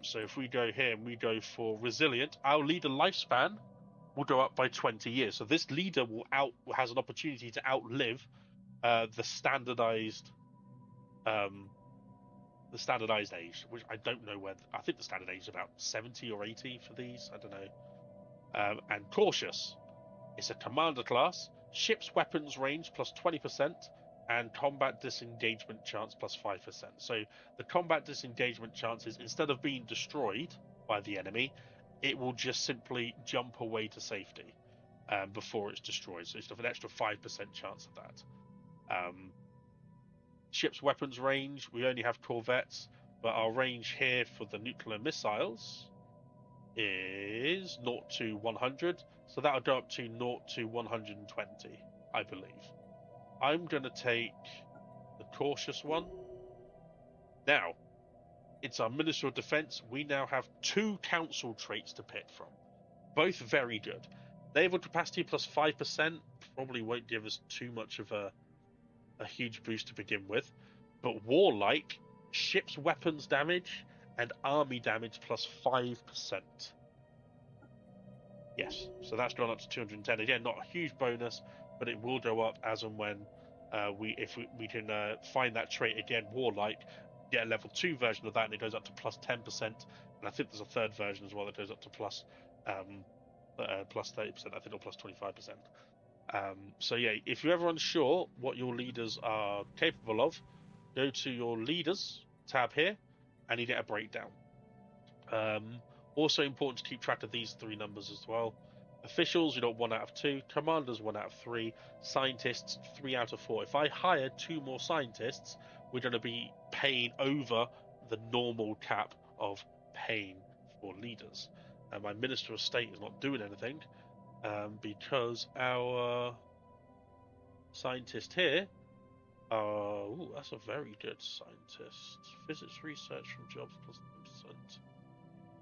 So if we go here and we go for Resilient, our leader lifespan will go up by 20 years. So this leader has an opportunity to outlive the standardized age, which I don't know where. I think the standard age is about 70 or 80 for these. I don't know. And Cautious, it's a commander class, ship's weapons range plus 20%, and combat disengagement chance plus 5%. So the combat disengagement chances, instead of being destroyed by the enemy, it will just simply jump away to safety before it's destroyed. So it's an extra 5% chance of that. Ship's weapons range, we only have corvettes, but our range here for the nuclear missiles is 0 to 100, so that'll go up to 0 to 120, I believe. I'm going to take the Cautious one. Now, it's our Minister of Defense. We now have 2 council traits to pick from, both very good. Naval capacity plus 5% probably won't give us too much of a huge boost to begin with, but Warlike, ship's weapons damage, and army damage plus 5%. Yes, so that's gone up to 210. Again, not a huge bonus, but it will go up as and when we can find that trait again, Warlike, get a level 2 version of that, and it goes up to plus 10%. And I think there's a third version as well that goes up to plus 30%, I think, or plus 25%. So yeah, if you're ever unsure what your leaders are capable of, go to your leaders tab here, and you get a breakdown. Also important to keep track of these 3 numbers as well. Officials, you got 1 out of 2. Commanders, 1 out of 3. Scientists, 3 out of 4. If I hire 2 more scientists, we're going to be paying over the normal cap of paying for leaders. And my Minister of State is not doing anything because our scientist here, that's a very good scientist. Physics research from jobs plus 10%.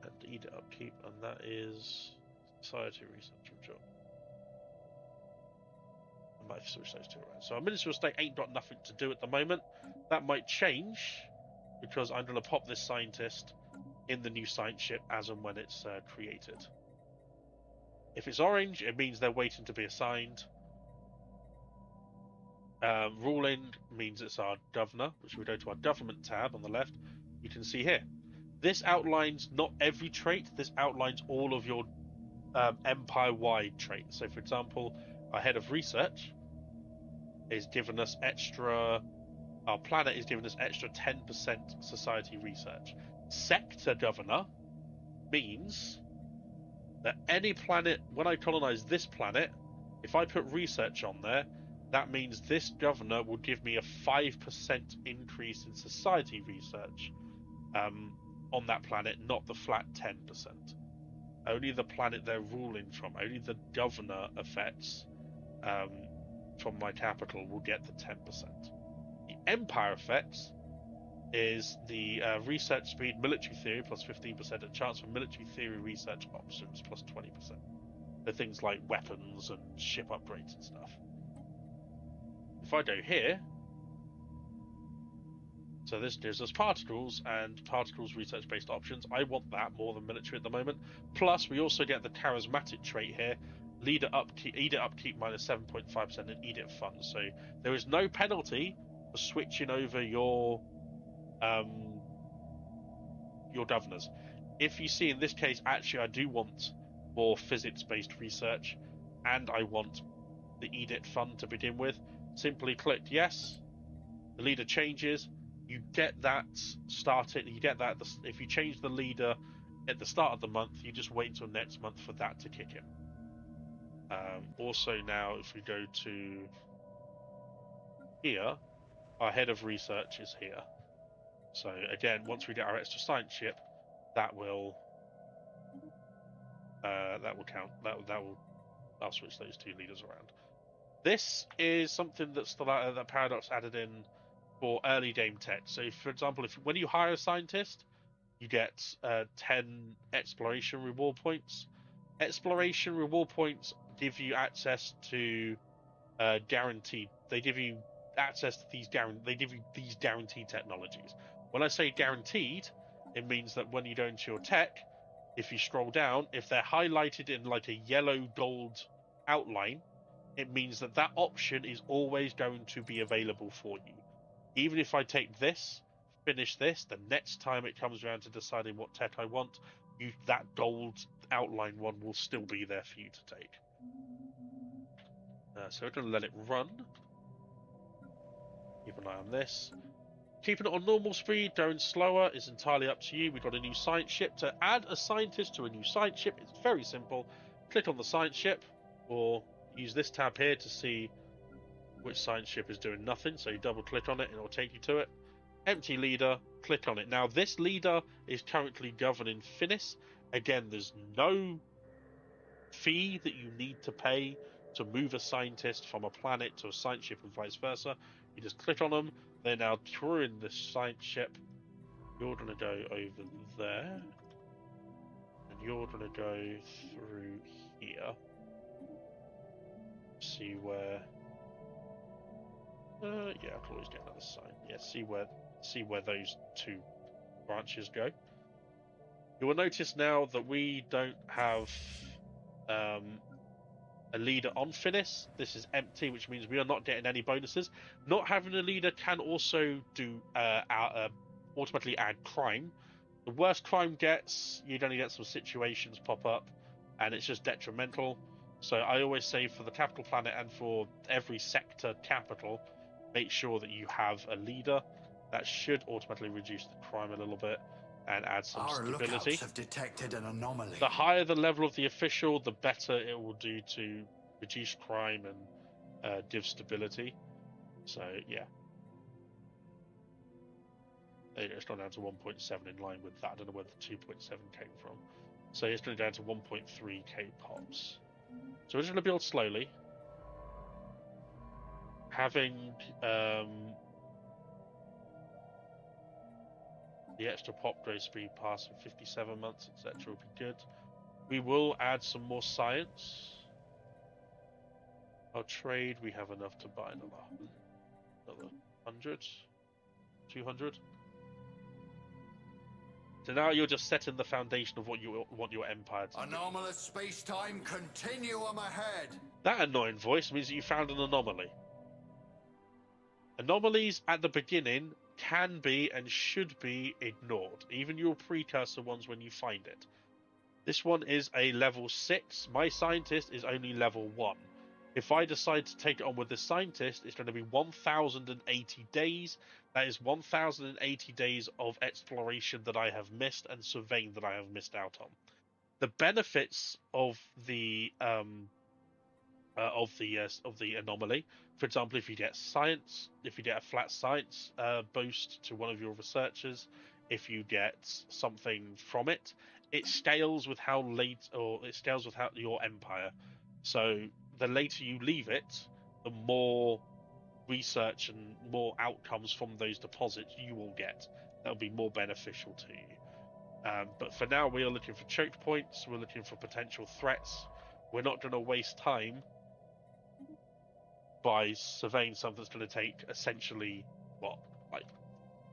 And EDIT upkeep, and that is society research from job. I might have switched those 2 around. So our Minister of State ain't got nothing to do at the moment. That might change because I'm going to pop this scientist in the new science ship as and when it's created. If it's orange, it means they're waiting to be assigned. Ruling means it's our governor, which we go to our government tab on the left. You can see here. This outlines not every trait, this outlines all of your empire-wide traits. So, for example, our head of research is giving us extra, our planet is giving us extra 10% society research. Sector governor means that any planet, when I colonize this planet, if I put research on there, that means this governor will give me a 5% increase in society research on that planet, not the flat 10%. Only the planet they're ruling from, only the governor effects from my capital will get the 10%. The empire effects is the research speed, military theory plus 15%, and chance for military theory research options plus 20%. They're things like weapons and ship upgrades and stuff. If I go here, so this gives us particles and particles research-based options. I want that more than military at the moment. Plus, we also get the charismatic trait here, leader upkeep, EDIT upkeep minus 7.5% and EDIT funds. So there is no penalty for switching over your governors. If you see in this case, actually, I do want more physics-based research, and I want the EDIT fund to begin with, simply click yes. The leader changes. You get that started. You get that if you change the leader at the start of the month, you just wait until next month for that to kick in. Also, now if we go to here, our head of research is here. So again, once we get our extra science ship, that will count. I'll switch those two leaders around. This is something that Paradox added in for early game tech. So, for example, when you hire a scientist, you get 10 exploration reward points. Exploration reward points give you access to guaranteed. They give you access to They give you these guaranteed technologies. When I say guaranteed, it means that when you go into your tech, if you scroll down, if they're highlighted in like a yellow gold outline, it means that that option is always going to be available for you. Even if I take this, finish this, the next time it comes around to deciding what tech I want, that gold outline one will still be there for you to take. So we're going to let it run. Keep an eye on this. Keeping it on normal speed, going slower is entirely up to you. We've got a new science ship. To add a scientist to a new science ship, it's very simple. Click on the science ship, or use this tab here to see which science ship is doing nothing. So you double click on it and it'll take you to it. Empty leader, click on it. Now this leader is currently governing Finis. Again, there's no fee that you need to pay to move a scientist from a planet to a science ship and vice versa. You just click on them. They're now touring this science ship. You're going to go over there. And you're going to go through here. See where... yeah, I can always get another sign. Yeah, see where those two branches go. You will notice now that we don't have a leader on Finis. This is empty, which means we are not getting any bonuses. Not having a leader can also do automatically add crime. The worse crime gets, you're going to get some situations pop up, and it's just detrimental. So I always say for the capital planet and for every sector capital, make sure that you have a leader. That should automatically reduce the crime a little bit and add some stability.
Our lookouts have detected an anomaly.
The higher the level of the official, the better it will do to reduce crime and give stability. So yeah, there you go. It's gone down to 1.7 in line with that. I don't know where the 2.7 came from. So it's going down to 1.3k pops. So we're just going to build slowly. Having the extra pop growth speed passing 57 months, etc. will be good. We will add some more science. Our trade, we have enough to buy another 100, 200. So now you're just setting the foundation of what you want your empire to be.
Anomalous space-time continuum ahead.
That annoying voice means that you found an anomaly. Anomalies at the beginning can be and should be ignored, even your precursor ones when you find it. This one is a level 6. My scientist is only level 1. If I decide to take it on with this scientist, it's going to be 1,080 days. That is 1,080 days of exploration that I have missed and surveying that I have missed out on. The benefits of the anomaly, for example, if you get science, if you get a flat science boost to one of your researchers, if you get something from it, it scales with how late, or it scales with how your empire. So the later you leave it, the more research and more outcomes from those deposits you will get. That'll be more beneficial to you. But for now, we are looking for choke points. We're looking for potential threats. We're not going to waste time by surveying something that's going to take essentially, like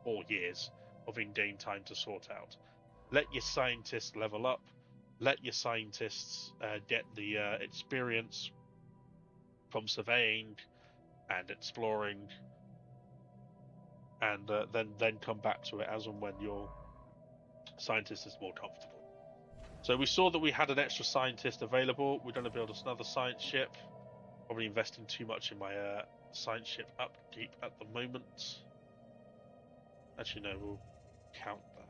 4 years of in-game time to sort out. Let your scientists level up. Let your scientists get the experience from surveying and exploring, and then come back to it as and when your scientist is more comfortable. So we saw that we had an extra scientist available. We're going to build us another science ship. Probably investing too much in my science ship upkeep at the moment. Actually, no, we'll count that.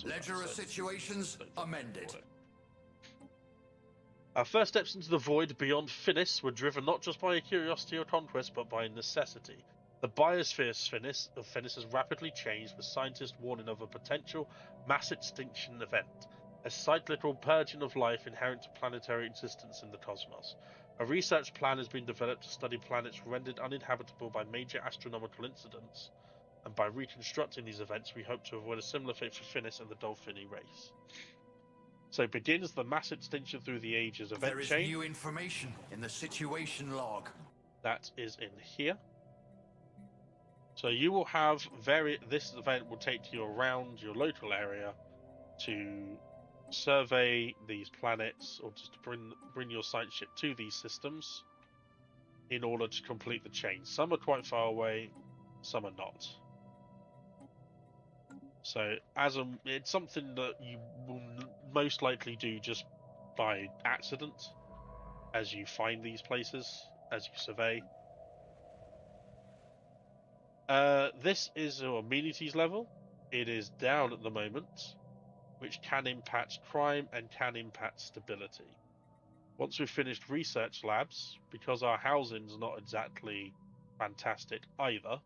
Ledger of situations amended.
Our first steps into the void beyond Finis were driven not just by a curiosity or conquest, but by necessity. The biosphere of Finis has rapidly changed, with scientists warning of a potential mass extinction event, a cyclical purging of life inherent to planetary existence in the cosmos. A research plan has been developed to study planets rendered uninhabitable by major astronomical incidents, and by reconstructing these events, we hope to avoid a similar fate for Finis and the Dolphini race. So begins the mass extinction through the ages event
There is
chain.
new information in the situation log.
That is in here. So you will have this event will take you around your local area to survey these planets, or just to bring your science ship to these systems in order to complete the chain. Some are quite far away, some are not. So it's something that you will most likely do just by accident as you find these places, as you survey. This is your amenities level. It is down at the moment, which can impact crime and can impact stability. Once we've finished research labs, because our housing's not exactly fantastic either,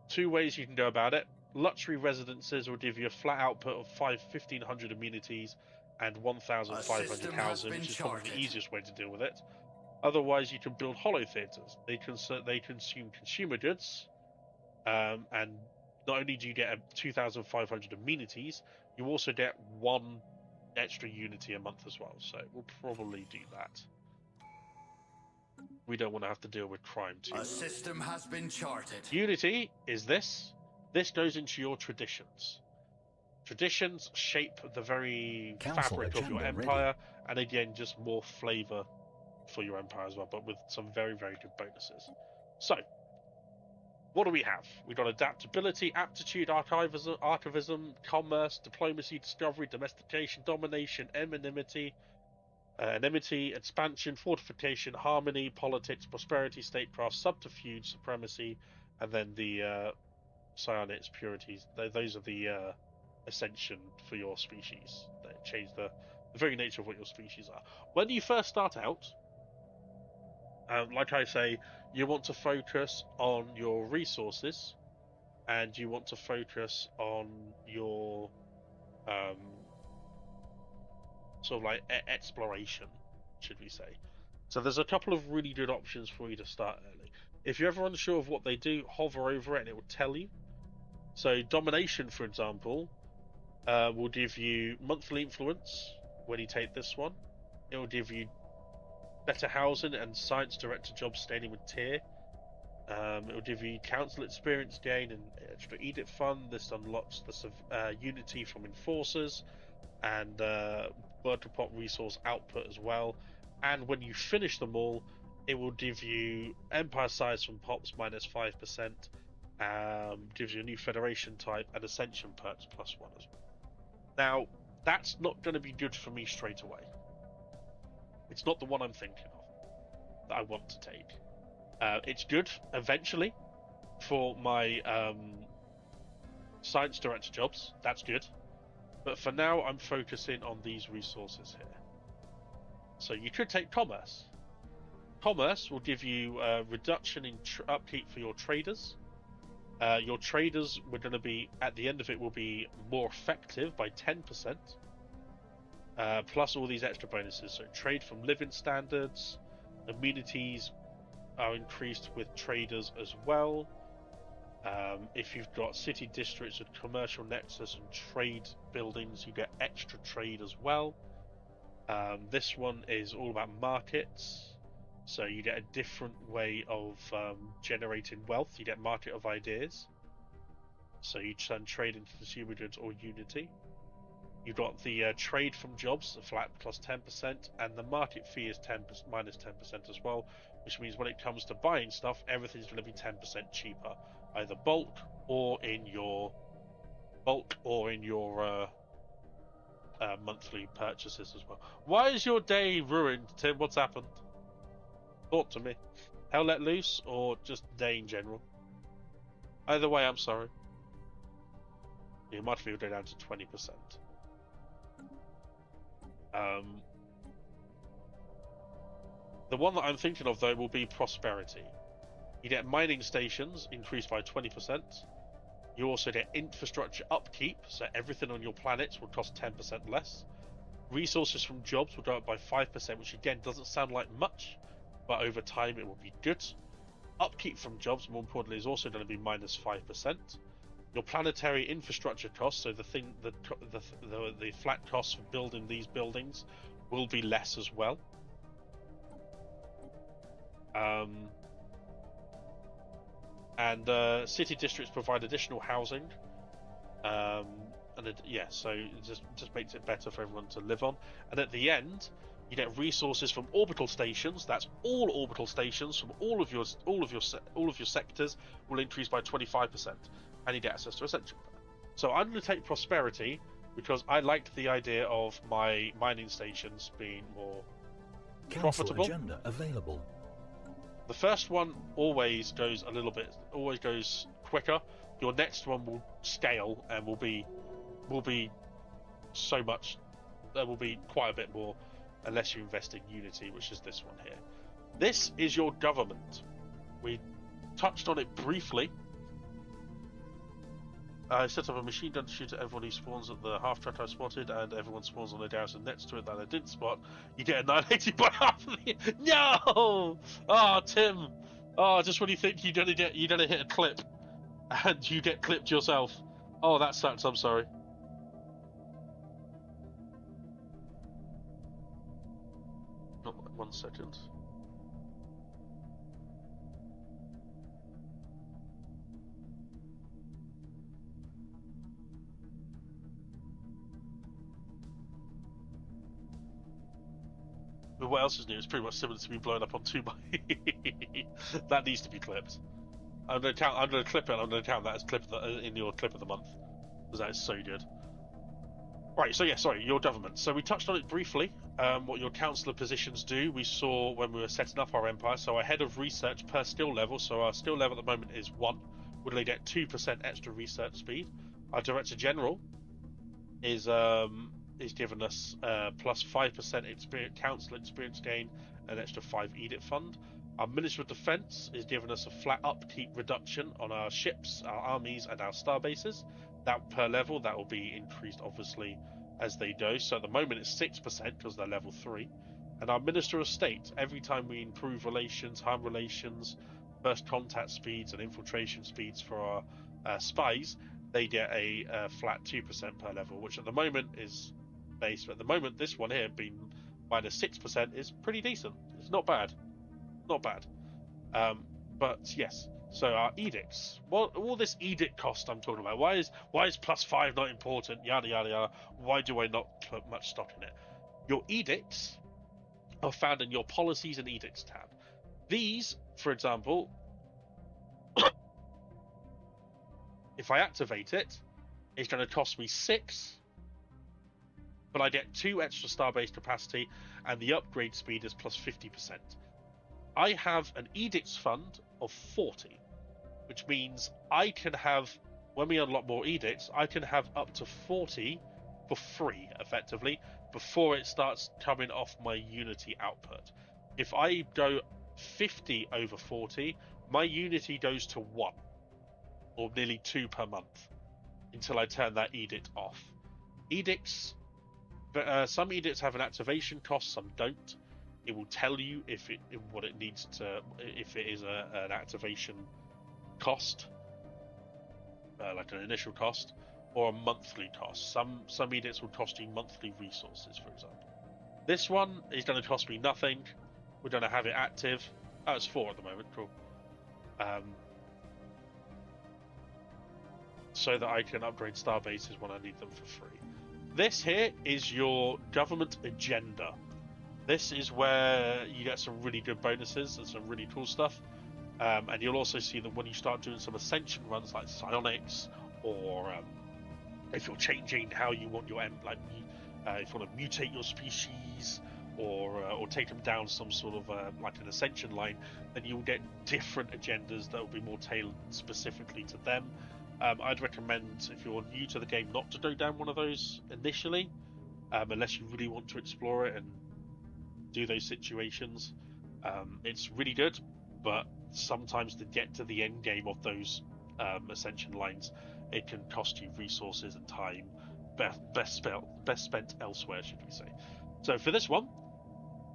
two ways you can go about it. Luxury residences will give you a flat output of 1,500 amenities and 1,500 housing, which is probably the easiest way to deal with it. Otherwise, you can build hollow theaters. They consume consumer goods, and not only do you get 2,500 amenities, you also get 1 extra unity a month as well. So we'll probably do that. We don't want to have to deal with crime too much.
A system has been charted.
Unity is this. This goes into your traditions. Traditions shape the very fabric of your empire, and again, just more flavor for your empire as well, but with some very, very good bonuses. So, what do we have? We've got adaptability, aptitude, archivism, commerce, diplomacy, discovery, domestication, domination, enmity, expansion, fortification, harmony, politics, prosperity, statecraft, subterfuge, supremacy, and then the psionics, purities. Those are the ascension for your species. They change the very nature of what your species are. When you first start out, like I say, you want to focus on your resources, and you want to focus on your sort of like exploration, should we say. So there's a couple of really good options for you to start early. If you're ever unsure of what they do, hover over it and it will tell you. So domination, for example, will give you monthly influence when you take this one. It will give you better housing and science director jobs standing with tier. It will give you council experience gain and extra edict fund. This unlocks the unity from enforcers and word to pop resource output as well. And when you finish them all, it will give you empire size from pops minus 5%, gives you a new federation type and ascension perks +1 as well. Now, that's not going to be good for me straight away. It's not the one I'm thinking of that I want to take. It's good eventually for my science director jobs. That's good. But for now, I'm focusing on these resources here. So you could take commerce. Commerce will give you a reduction in upkeep for your traders. Your traders were going to be, at the end of it, will be more effective by 10%. Plus all these extra bonuses. So trade from living standards, amenities are increased with traders as well. If you've got city districts with commercial nexus and trade buildings, you get extra trade as well. This one is all about markets, so you get a different way of generating wealth. You get market of ideas, so you can trade into consumer goods or unity. You've got the trade from jobs, the flat plus 10%, and the market fee is minus 10% as well, which means when it comes to buying stuff, everything's going to be 10% cheaper, either bulk or in your monthly purchases as well. Why is your day ruined, Tim? What's happened? Talk to me. Hell let loose, or just day in general? Either way, I'm sorry. You might feel go down to 20%. The one that I'm thinking of, though, will be prosperity. You get mining stations increased by 20%. You also get infrastructure upkeep, so everything on your planets will cost 10% less. Resources from jobs will go up by 5%, which again doesn't sound like much, but over time it will be good. Upkeep from jobs, more importantly, is also going to be minus 5%. Your planetary infrastructure costs, so the flat costs for building these buildings, will be less as well. And city districts provide additional housing, so it just makes it better for everyone to live on. And at the end, you get resources from orbital stations. That's all orbital stations from all of your sectors will increase by 25%, and you get access to essential. So I'm going to take prosperity because I liked the idea of my mining stations being more profitable.
Agenda available.
The first one always goes quicker. Your next one will scale and will be so much. There will be quite a bit more, unless you invest in Unity, which is this one here. This is your government. We touched on it briefly. I set up a machine gun to shoot at everyone who spawns at the half track I spotted, and everyone spawns on a garrison next to it that I didn't spot. You get annihilated by half of the... No! Oh, Tim! Oh, just when you think you're gonna hit a clip, and you get clipped yourself. Oh, that sucks. I'm sorry. Not 1 second. But what else is new? It's pretty much similar to being blown up on 2 by... That needs to be clipped. I'm going to clip it. I'm going to count that as in your clip of the month, because that is so good. Right. So yeah, sorry, your government. So we touched on it briefly. What your councillor positions do. We saw when we were setting up our empire. So our head of research per skill level. So our skill level at the moment is 1. Would they get 2% extra research speed? Our director general is given us plus 5% council experience gain, an extra 5 edict fund. Our Minister of Defence is giving us a flat upkeep reduction on our ships, our armies, and our star bases. That per level, that will be increased obviously as they go. So at the moment it's 6% because they're level 3. And our Minister of State, every time we improve relations, harm relations, first contact speeds, and infiltration speeds for our spies, they get a flat 2% per level, which at the moment is base. But at the moment, this one here being minus 6% is pretty decent. It's not bad. Not bad. But yes, so our edicts. Well, all this edict cost I'm talking about. Why is plus 5 not important? Yada yada yada. Why do I not put much stock in it? Your edicts are found in your policies and edicts tab. These, for example, if I activate it, it's going to cost me 6, but I get 2 extra starbase capacity, and the upgrade speed is plus 50%. I have an edicts fund of 40, which means I can have, when we unlock more edicts, I can have up to 40 for free, effectively, before it starts coming off my Unity output. If I go 50 over 40, my Unity goes to 1, or nearly 2 per month, until I turn that edict off. Edicts, some edicts have an activation cost, some don't. It will tell you if it is an activation cost, like an initial cost, or a monthly cost. Some edicts will cost you monthly resources, for example. This one is going to cost me nothing. We're going to have it active. Oh, it's 4 at the moment. Cool. So that I can upgrade star bases when I need them for free. This here is your government agenda. This is where you get some really good bonuses and some really cool stuff. And you'll also see that when you start doing some ascension runs like psionics, or if you're changing how you want your if you want to mutate your species, or take them down some sort of like an ascension line, then you'll get different agendas that will be more tailored specifically to them. I'd recommend, if you're new to the game, not to go down one of those initially, unless you really want to explore it and do those situations. It's really good, but sometimes to get to the end game of those ascension lines, it can cost you resources and time, best spent elsewhere, should we say. So for this one,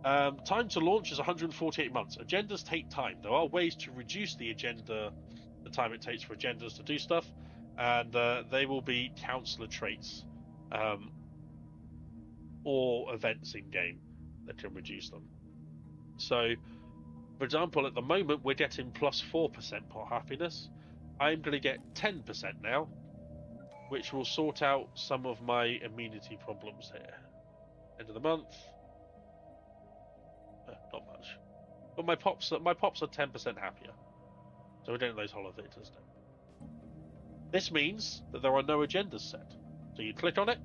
time to launch is 148 months. Agendas take time. There are ways to reduce the time it takes for agendas to do stuff, and they will be counselor traits or events in game that can reduce them. So, for example, at the moment we're getting plus 4% pot happiness. I'm going to get 10% now, which will sort out some of my immunity problems here. End of the month. Not much. But my pops are 10% happier. So we're doing those holidays instead. This means that there are no agendas set. So you click on it,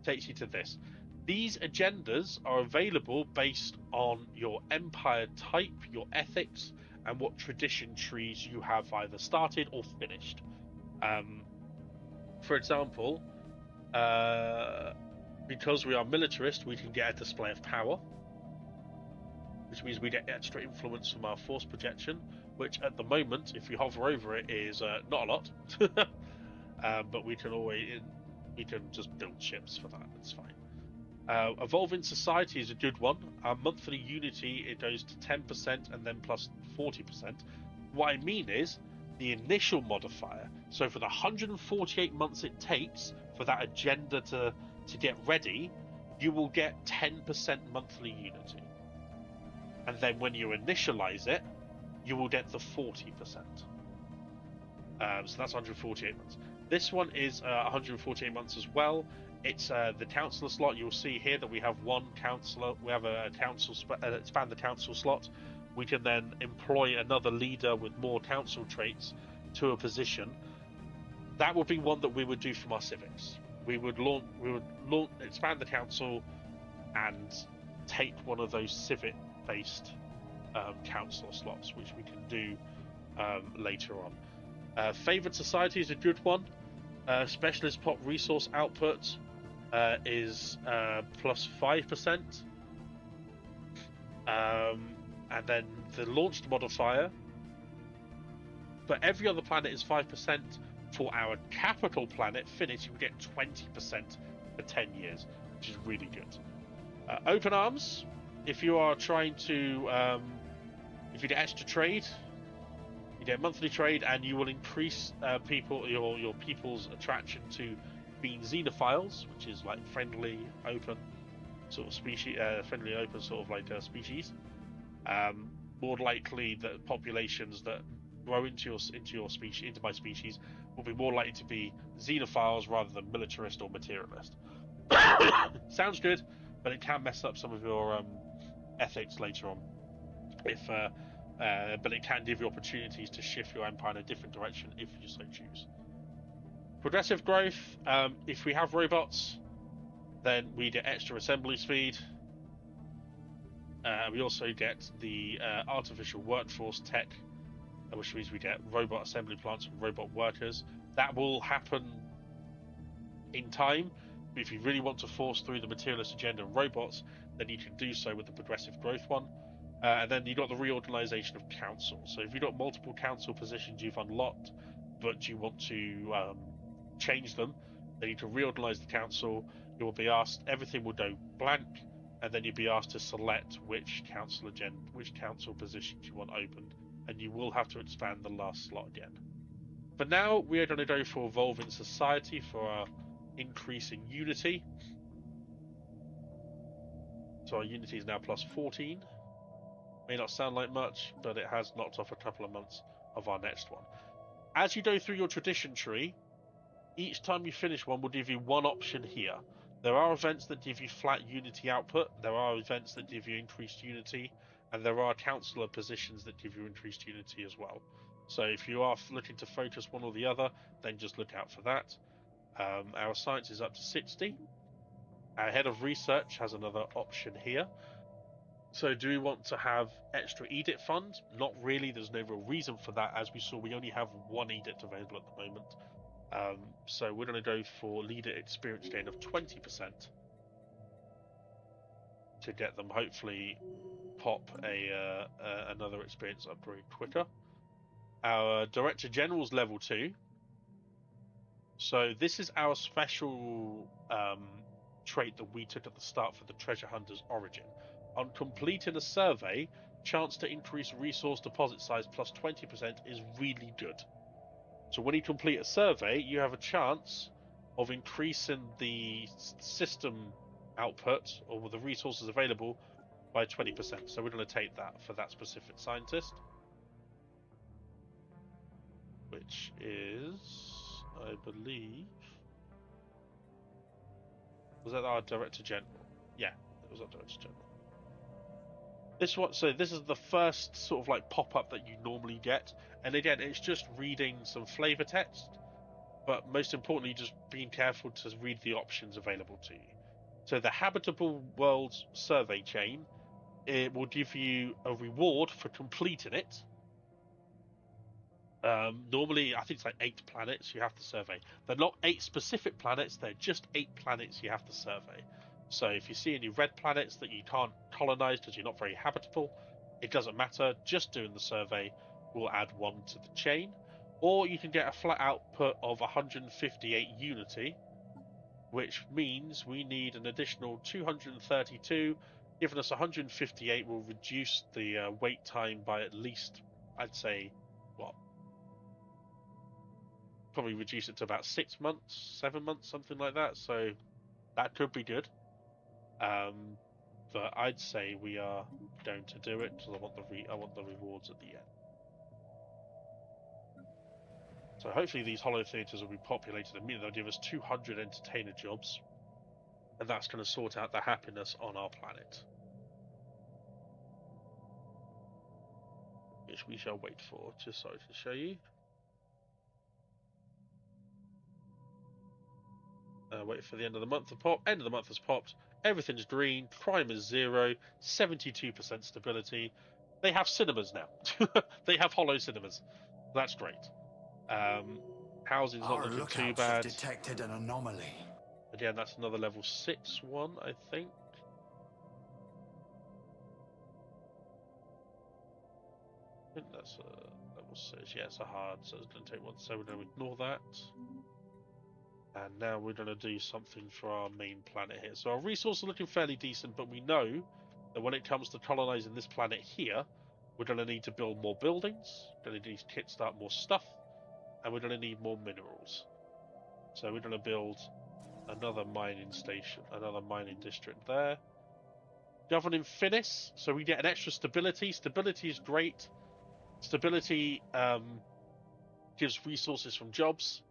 takes you to this. These agendas are available based on your empire type, your ethics, and what tradition trees you have either started or finished. For example, because we are militarist, we can get a display of power, which means we get extra influence from our force projection, which at the moment, if you hover over it, is not a lot. But we can just build ships for that. It's fine. Evolving society is a good one. Our monthly unity, it goes to 10% and then plus 40%. What I mean is the initial modifier. So for the 148 months it takes for that agenda to get ready, you will get 10% monthly unity. And then when you initialize it, you will get the 40%. So that's 148 months. This one is 148 months as well. It's the councillor slot. You'll see here that we have one councillor. We have a council expand the council slot. We can then employ another leader with more council traits to a position. That would be one that we would do from our civics. We would expand the council and take one of those civic-based councillor slots, which we can do later on. Favoured society is a good one. Specialist pop resource output is plus 5%. And then the launched modifier for every other planet is 5%. For our capital planet, Finniss, you get 20% for 10 years, which is really good. Open arms, if you are trying to, if you get extra trade, you get monthly trade, and you will increase your people's attraction to being xenophiles, which is like friendly, open sort of species, friendly, open sort of like species. More likely that populations that grow into my species will be more likely to be xenophiles rather than militarist or materialist. Sounds good, but it can mess up some of your ethics later on. But it can give you opportunities to shift your empire in a different direction if you so choose. Progressive growth. If we have robots, then we get extra assembly speed. We also get the artificial workforce tech, which means we get robot assembly plants and robot workers. That will happen in time. But if you really want to force through the materialist agenda and robots, then you can do so with the progressive growth one. And then you've got the reorganization of council. So if you've got multiple council positions you've unlocked, but you want to change them, then you can reorganize the council. You will be asked, everything will go blank, and then you'll be asked to select which council positions you want opened, and you will have to expand the last slot again. For now, we are going to go for evolving society for our increase in unity. So our unity is now plus 14. May not sound like much, but it has knocked off a couple of months of our next one. As you go through your tradition tree, each time you finish one will give you one option here. There are events that give you flat unity output, there are events that give you increased unity, and there are councillor positions that give you increased unity as well. So if you are looking to focus one or the other, then just look out for that. Our science is up to 60. Our head of research has another option here. So do we want to have extra edict fund? Not really, there's no real reason for that. As we saw, we only have one edict available at the moment. So we're going to go for leader experience gain of 20%. to get them hopefully pop another experience upgrade quicker. Our Director General's level 2. So this is our special trait that we took at the start for the Treasure Hunter's origin. On completing a survey, chance to increase resource deposit size plus 20% is really good. So when you complete a survey, you have a chance of increasing the system output or the resources available by 20%. So we're going to take that for that specific scientist, which is, I believe, was that our Director General? Yeah, it was our Director General. This is the first sort of like pop-up that you normally get, and again, it's just reading some flavor text, but most importantly, just being careful to read the options available to you. So the Habitable Worlds survey chain, it will give you a reward for completing it. Normally, I think it's like 8 planets you have to survey. They're not 8 specific planets, they're just 8 planets you have to survey. So if you see any red planets that you can't colonize because you're not very habitable, it doesn't matter. Just doing the survey will add 1 to the chain. Or you can get a flat output of 158 unity, which means we need an additional 232. Giving us 158 will reduce the wait time by at least, I'd say, what? Probably reduce it to about 6 months, 7 months, something like that. So that could be good. But I'd say we are going to do it because I want the rewards at the end. So hopefully these holo theaters will be populated immediately. They'll give us 200 entertainer jobs, and that's going to sort out the happiness on our planet, which we shall wait for. Just so I can show you. Wait for the end of the month to pop. End of the month has popped. Everything's green. Crime is 0. 72% stability. They have cinemas now. They have holo cinemas. That's great. Housing's not looking too bad.
Have detected an anomaly.
Again, that's another level 6 one, I think. I think that's a level 6. Yeah, it's a hard, so it's going to take 1. So we're going to ignore that. And now we're going to do something for our main planet here. So our resources are looking fairly decent, but we know that when it comes to colonizing this planet here, we're going to need to build more buildings, going to need to kickstart more stuff, and we're going to need more minerals. So we're going to build another mining station, another mining district there. Governing Finis, so we get an extra stability. Stability is great. Stability gives resources from jobs.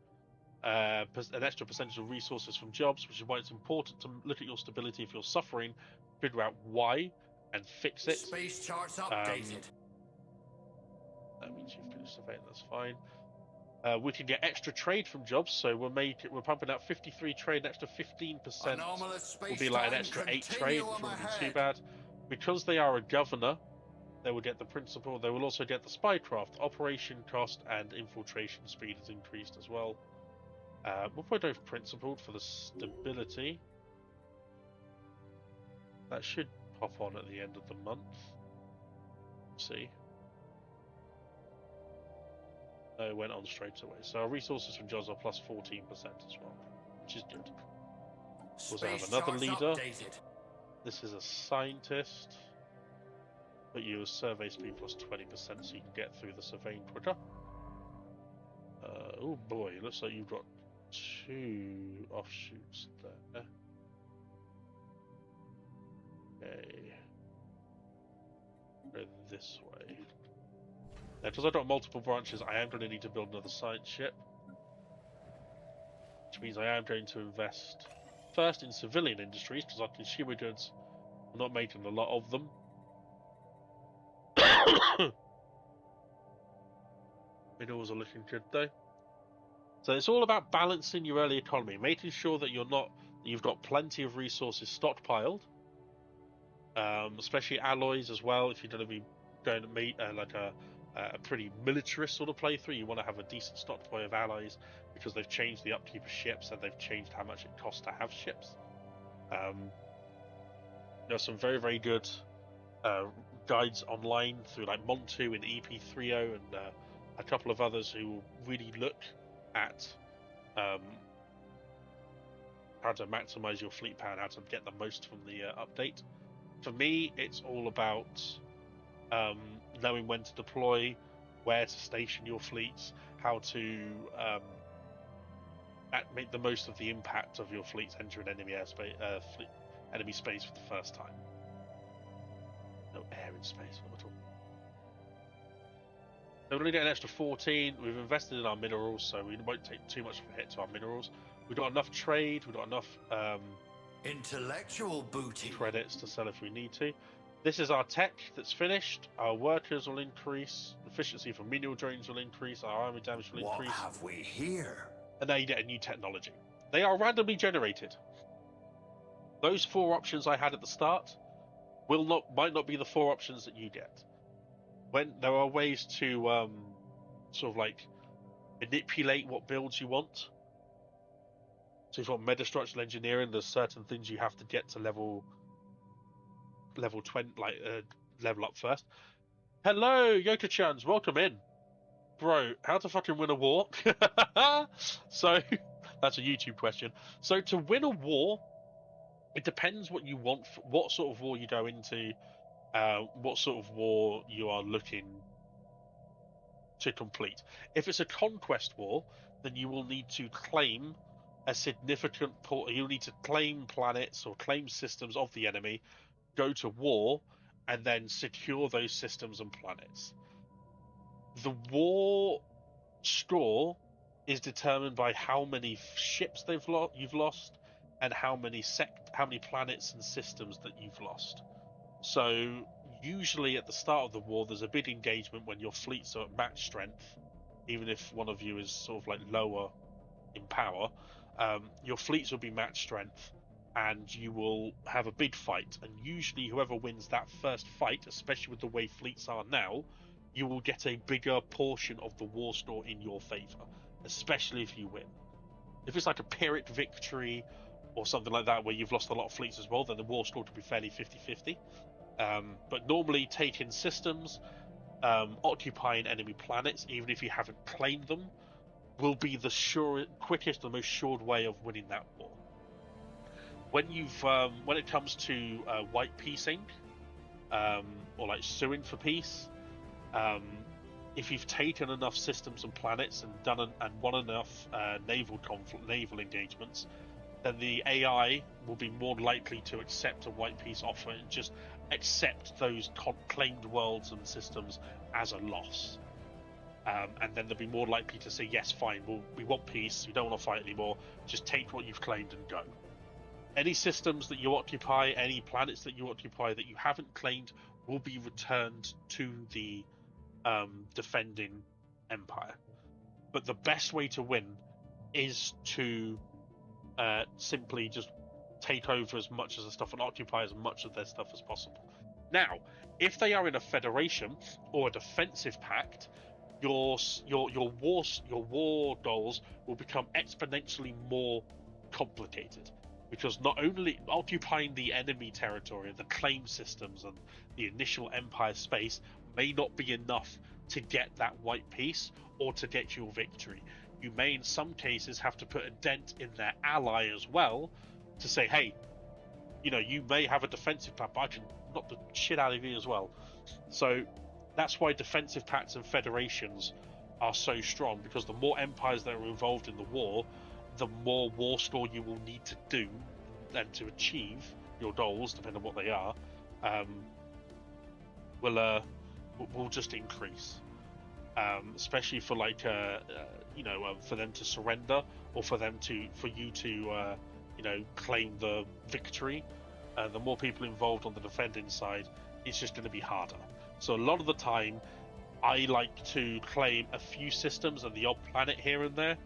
An extra percentage of resources from jobs, which is why it's important to look at your stability if you're suffering, figure out why, and fix it.
Space charts updated.
That means you've finished surveying, that's fine. We can get extra trade from jobs, so we're pumping out 53 trade, an extra 15% will be like an extra 8 trade, which wouldn't be too bad. Because they are a governor, they will get the principal, they will also get the spycraft. Operation cost and infiltration speed is increased as well. We'll put both principled for the stability. That should pop on at the end of the month. Let's see. No, it went on straight away. So our resources from jobs are plus 14% as well, which is good. We'll also have another leader. Updated. This is a scientist. But you have survey speed plus 20% so you can get through the surveying quicker. Oh boy, it looks like you've got 2 offshoots there. Okay. Go this way. Now, because I've got multiple branches, I am going to need to build another science ship. Which means I am going to invest first in civilian industries, because our consumer goods are not making a lot of them. Minerals are looking good though. So it's all about balancing your early economy, making sure that you've got plenty of resources stockpiled, especially alloys as well. If you're going to be going to meet like a pretty militarist sort of playthrough, you want to have a decent stockpile of alloys because they've changed the upkeep of ships and they've changed how much it costs to have ships. There are some very, very good guides online through like Montu and EP30 and a couple of others who will really look at how to maximize your fleet power and how to get the most from the update. For me, it's all about knowing when to deploy, where to station your fleets, how to make the most of the impact of your fleets entering enemy airspace, enemy space for the first time. No air in space, not at all. So we're going to get an extra 14. We've invested in our minerals, so we won't take too much of a hit to our minerals. We've got enough trade, we've got enough
intellectual booty
credits to sell if we need to. This is our tech that's finished. Our workers will increase. Efficiency for mineral drones will increase. Our army damage will increase.
What have we here?
And now you get a new technology. They are randomly generated. Those 4 options I had at the start might not be the 4 options that you get. When there are ways to sort of like manipulate what builds you want. So if you want metastructural engineering, there's certain things you have to get to level 20, like level up first. Hello, Yoko-chans, welcome in. Bro, how to fucking win a war? So, that's a YouTube question. So to win a war, it depends what you want, what sort of war you go into, what sort of war you are looking to complete. If it's a conquest war, then you will need to claim a significant you'll need to claim planets or claim systems of the enemy, go to war, and then secure those systems and planets. The war score is determined by how many ships you've lost and how many planets and systems that you've lost. So usually at the start of the war, there's a big engagement when your fleets are at match strength, even if one of you is sort of like lower in power. Your fleets will be match strength, and you will have a big fight. And usually, whoever wins that first fight, especially with the way fleets are now, you will get a bigger portion of the war score in your favor, especially if you win. If it's like a Pyrrhic victory or something like that, where you've lost a lot of fleets as well, then the war score could be fairly 50-50. But normally, taking systems, occupying enemy planets, even if you haven't claimed them, will be the quickest and most assured way of winning that war. When it comes to white peacing, or like suing for peace, if you've taken enough systems and planets and won enough naval engagements, then the AI will be more likely to accept a white peace offer and just accept those claimed worlds and systems as a loss. And then they'll be more likely to say, yes, fine, we want peace, we don't want to fight anymore, just take what you've claimed and go. Any systems that you occupy, any planets that you occupy that you haven't claimed will be returned to the defending empire. But the best way to win is to simply just take over as much of the stuff and occupy as much of their stuff as possible. Now, if they are in a federation or a defensive pact, your war goals will become exponentially more complicated, because not only occupying the enemy territory, the claim systems and the initial empire space may not be enough to get that white peace or to get your victory. You may in some cases have to put a dent in their ally as well to say, hey, you may have a defensive pact, but I can knock the shit out of you as well. So that's why defensive pacts and federations are so strong, because the more empires that are involved in the war, the more war score you will need to do and to achieve your goals, depending on what they are, will just increase. Especially for for them to surrender, or for you to claim the victory. The more people involved on the defending side, it's just going to be harder. So a lot of the time, I like to claim a few systems and the odd planet here and there,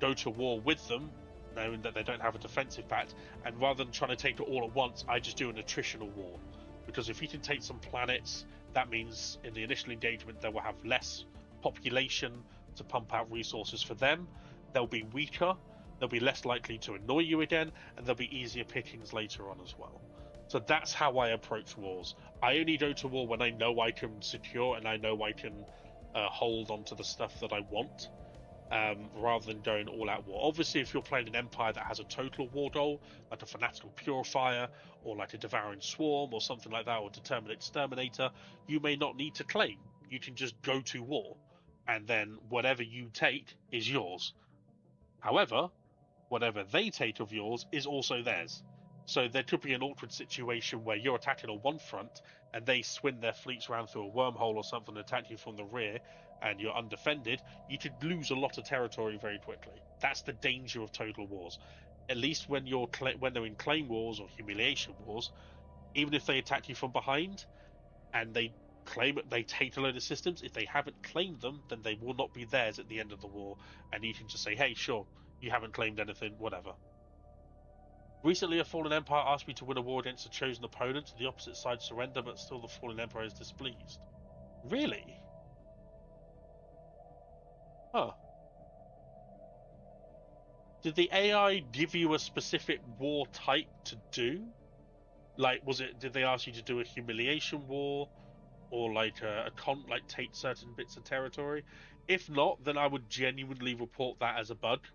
go to war with them, knowing that they don't have a defensive pact, and rather than trying to take it all at once, I just do an attritional war. Because if you can take some planets, that means in the initial engagement they will have less population to pump out resources for them, they'll be weaker, they'll be less likely to annoy you again, and they'll be easier pickings later on as well. So that's how I approach wars. I only go to war when I know I can secure and I know I can hold onto the stuff that I want, rather than going all out war. Obviously, if you're playing an empire that has a total war goal, like a fanatical purifier, or like a devouring swarm, or something like that, or determinate exterminator, you may not need to claim. You can just go to war, and then whatever you take is yours. However, whatever they take of yours is also theirs. So there could be an awkward situation where you're attacking on one front and they swing their fleets around through a wormhole or something and attack you from the rear, and you're undefended. You could lose a lot of territory very quickly. That's the danger of total wars. At least when they're in claim wars or humiliation wars, even if they attack you from behind and they claim it, they take a load of systems. If they haven't claimed them, then they will not be theirs at the end of the war, and you can just say, "Hey, sure, you haven't claimed anything, whatever." Recently, a fallen empire asked me to win a war against a chosen opponent. The opposite side surrender, but still the fallen empire is displeased. Really? Huh. Did the AI give you a specific war type to do? Like, did they ask you to do a humiliation war, or like like take certain bits of territory? If not, then I would genuinely report that as a bug,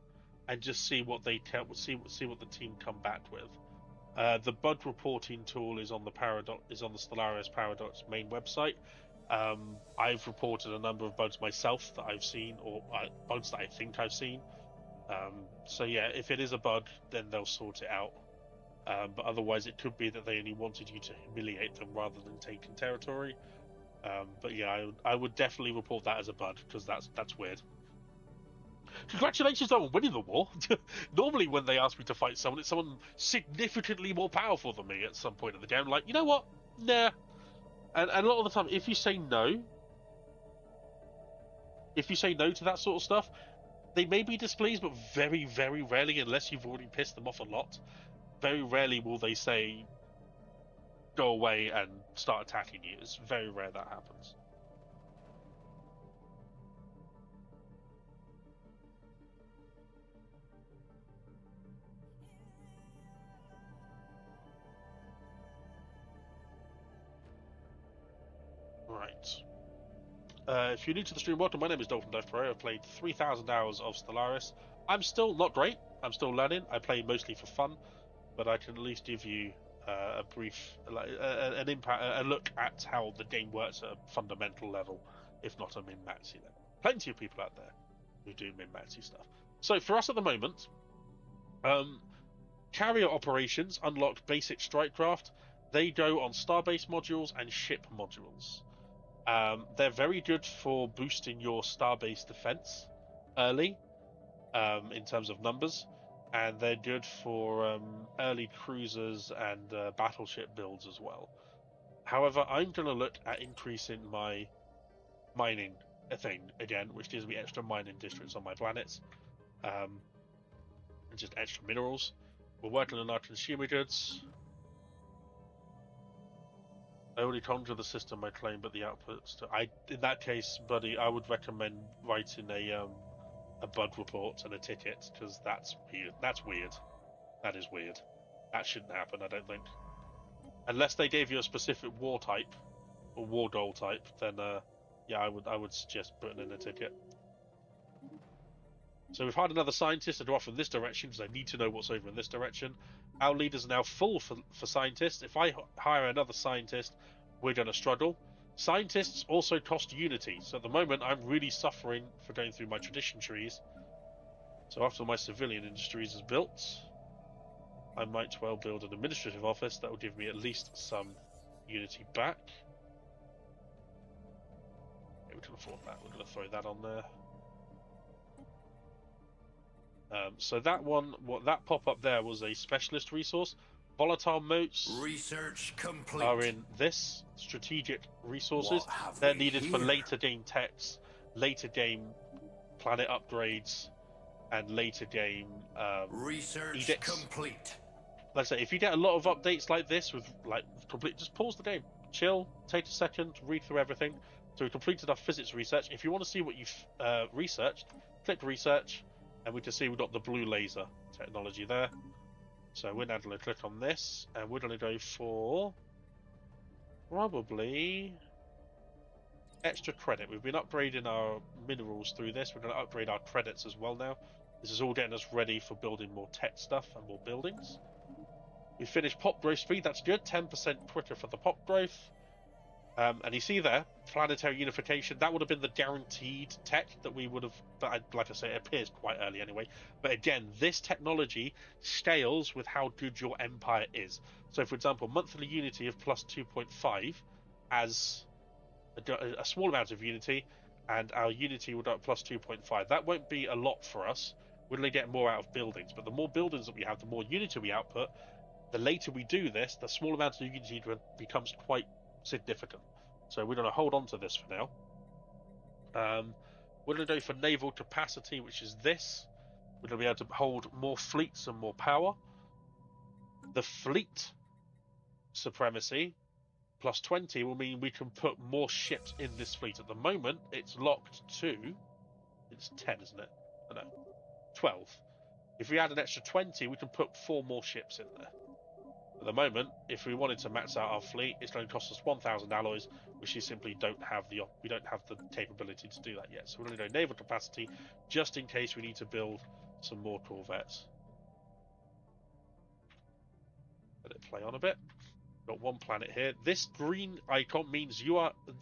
and just see what they see what the team come back with. The bug reporting tool is on the Stellaris Paradox main website. I've reported a number of bugs myself that I've seen, or bugs that I think I've seen. So yeah, if it is a bug, then they'll sort it out. But otherwise, it could be that they only wanted you to humiliate them rather than taking territory. But yeah, I would definitely report that as a bug, because that's weird. Congratulations on winning the war. Normally, when they ask me to fight someone, it's someone significantly more powerful than me at some point in the game. Like, you know what? Nah. And a lot of the time, if you say no to that sort of stuff, they may be displeased, but very, very rarely, unless you've already pissed them off a lot, very rarely will they say, go away and start attacking you. It's very rare that happens. Right. If you're new to the stream, welcome. My name is Dolphin Dive Pro. I've played 3,000 hours of Stellaris. I'm still not great. I'm still learning. I play mostly for fun, but I can at least give you a brief, a look at how the game works at a fundamental level, if not a min-maxy level. Plenty of people out there who do min-maxy stuff. So for us at the moment, carrier operations unlock basic strike craft. They go on starbase modules and ship modules. They're very good for boosting your starbase defense early, in terms of numbers, and they're good for early cruisers and battleship builds as well. However, I'm going to look at increasing my mining thing again, which gives me extra mining districts on my planets, and just extra minerals. We're working on our consumer goods. I already conquered the system I claim, but the outputs. In that case, buddy, I would recommend writing a bug report and a ticket, because that's weird. That's weird. That is weird. That shouldn't happen, I don't think. Unless they gave you a specific war type or war goal type, then yeah, I would suggest putting in a ticket. So we've hired another scientist to go off in this direction, because I need to know what's over in this direction. Our leaders are now full for scientists. If I hire another scientist, we're going to struggle. Scientists also cost unity, so at the moment I'm really suffering for going through my tradition trees. So after my civilian industries is built, I might well build an administrative office that will give me at least some unity back. Yeah, we can afford that. We're going to throw that on there. So that one, that pop-up there was a specialist resource. Volatile motes
Research complete.
are in this strategic resources. They're needed for later game techs, later game planet upgrades, and later game
research
edicts.
complete.
Like I say, if you get a lot of updates like this with just pause the game, chill, take a second, read through everything. So we completed our physics research. If you want to see what you've researched, click research, and we can see we've got the blue laser technology there. So we're now going to click on this, and we're going to go for probably extra credit. We've been upgrading our minerals through this. We're going to upgrade our credits as well now. This is all getting us ready for building more tech stuff and more buildings. We finished pop growth speed. That's good. 10% quicker for the pop growth. And you see there, planetary unification, that would have been the guaranteed tech that we would have, but like I say, it appears quite early anyway. But again, this technology scales with how good your empire is. So for example, monthly unity of plus 2.5 as a small amount of unity, and our unity would up plus 2.5. That won't be a lot for us. We're going to get more out of buildings, but the more buildings that we have, the more unity we output. The later we do this, the small amount of unity becomes quite significant. So we're going to hold on to this for now. We're going to go for naval capacity, which is this. We're going to be able to hold more fleets and more power. The fleet supremacy plus 20 will mean we can put more ships in this fleet. At the moment, it's locked to, it's 10, isn't it? Oh, no, 12. If we add an extra 20, we can put 4 more ships in there. At the moment, if we wanted to max out our fleet, it's going to cost us 1,000 alloys, which we simply don't have the capability to do that yet. So we're going to go naval capacity, just in case we need to build some more corvettes. Let it play on a bit. Got one planet here. This green icon means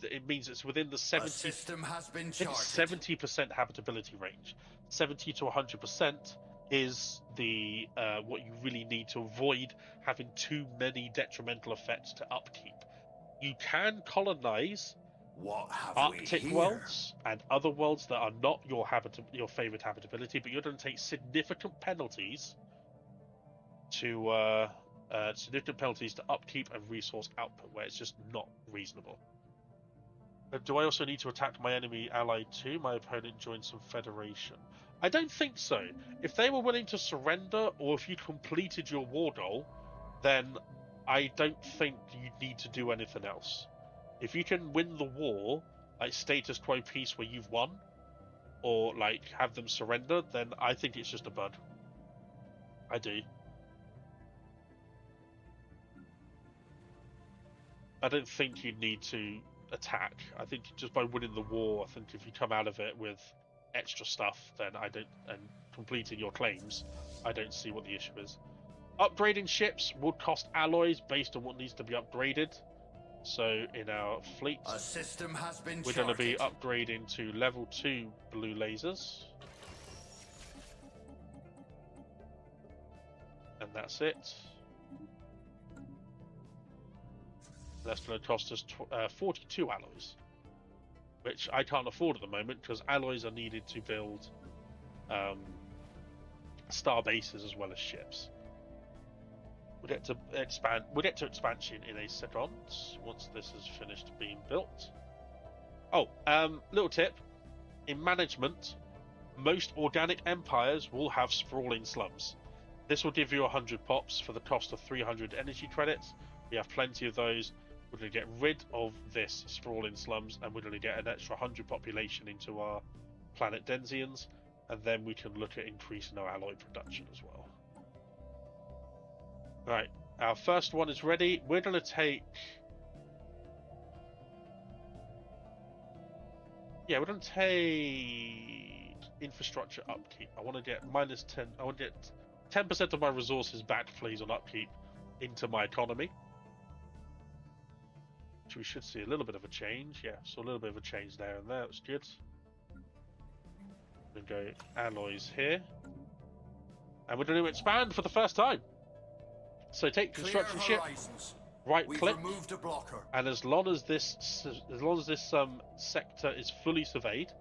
it means it's within the 70% habitability range. 70 to 100% is the what you really need to avoid having too many detrimental effects to upkeep. You can colonize Arctic worlds and other worlds that are not your favorite habitability, but you're going to take significant penalties to upkeep and resource output, where it's just not reasonable. Do I also need to attack my enemy ally too? My opponent joined some federation. I don't think so. If they were willing to surrender, or if you completed your war goal, then I don't think you need to do anything else. If you can win the war, like status quo peace where you've won, or like have them surrender, then I think it's just a bud. I do. I don't think you need to attack. I think just by winning the war, I think if you come out of it with extra stuff, then and completing your claims, I don't see what the issue is. Upgrading ships would cost alloys based on what needs to be upgraded. So in our fleet,
a system has been
we're going to be upgrading to level 2 blue lasers. And that's it. That's going to cost us 42 alloys, which I can't afford at the moment because alloys are needed to build star bases as well as ships. We'll get to expand. We'll get to expansion in a second once this is finished being built. Oh, little tip: in management, most organic empires will have sprawling slums. This will give you 100 pops for the cost of 300 energy credits. We have plenty of those. We're going to get rid of this sprawling slums, and we're going to get an extra 100 population into our planet Denzians, and then we can look at increasing our alloy production as well. Right, our first one is ready. We're going to take... Yeah, we're going to take infrastructure upkeep. I want to get -10. I want to get 10% of my resources back, please, on upkeep into my economy. So we should see a little bit of a change. Yeah, so a little bit of a change there and there. That's good. We're going to go alloys here. And we're going to expand for the first time. So take construction ship, right click, and as long as this sector is fully surveyed,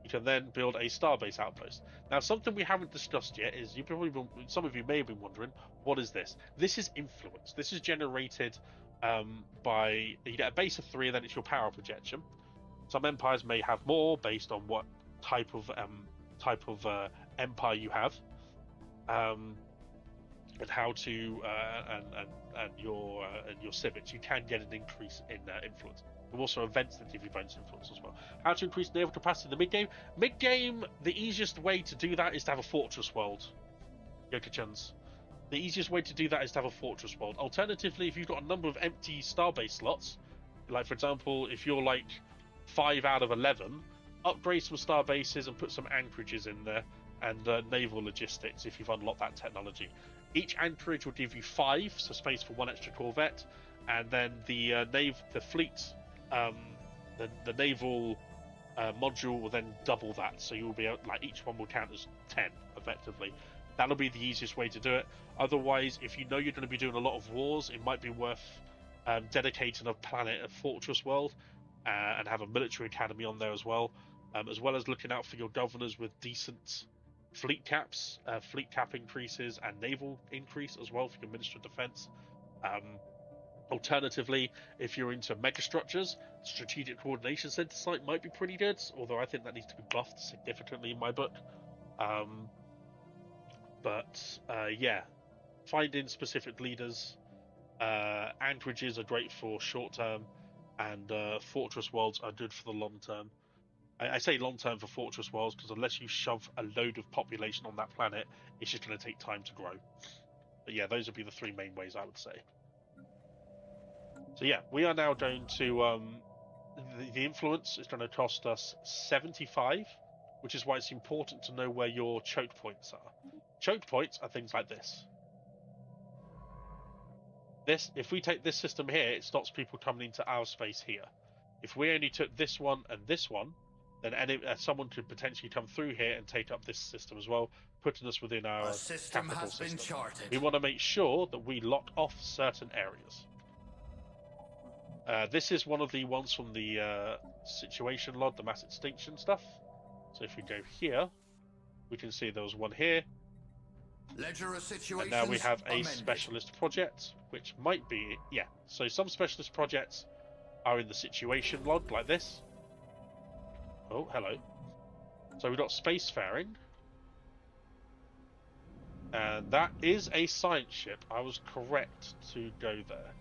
you can then build a starbase outpost. Now, something we haven't discussed yet is some of you may have been wondering, what is this? This is influence. This is generated by, you get a base of 3, and then it's your power projection. Some empires may have more based on what type of empire you have. And how to and your civics, you can get an increase in influence. There are also events that give you bonus influence as well. How to increase naval capacity in the mid game? Mid game, the easiest way to do that is to have a fortress world, Yokochans. The easiest way to do that is to have a fortress world. Alternatively, if you've got a number of empty starbase slots, like for example, if you're like 5 out of 11, upgrade some starbases and put some anchorages in there, and naval logistics if you've unlocked that technology. Each anchorage will give you 5, so space for 1 extra corvette, and then the fleet, the naval module will then double that, so you'll be able, like, each one will count as 10 effectively. That'll be the easiest way to do it. Otherwise, if you know you're going to be doing a lot of wars, it might be worth dedicating a planet, a fortress world, and have a military academy on there as well as looking out for your governors with decent fleet caps, fleet cap increases, and naval increase as well for your Minister of Defense. Alternatively, if you're into megastructures, Strategic Coordination Center site might be pretty good, although I think that needs to be buffed significantly in my book. Yeah, finding specific leaders. Anchorages are great for short term, and fortress worlds are good for the long term. I say long term for fortress worlds because unless you shove a load of population on that planet, it's just going to take time to grow. But yeah, those would be the 3 main ways I would say. So yeah, we are now going to the influence is going to cost us 75, which is why it's important to know where your choke points are. Choke points are things like this. If we take this system here, it stops people coming into our space here. If we only took this one and this one, then someone could potentially come through here and take up this system as well, putting us within our capital system. We want to make sure that we lock off certain areas. This is one of the ones from the situation log, the mass extinction stuff. So if we go here, we can see there was one here.
Ledger of situations
and now we have a
amended.
specialist project, which might be, yeah. So some specialist projects are in the situation log, like this. Oh, hello. So we've got spacefaring. And that is a science ship. I was correct to go there.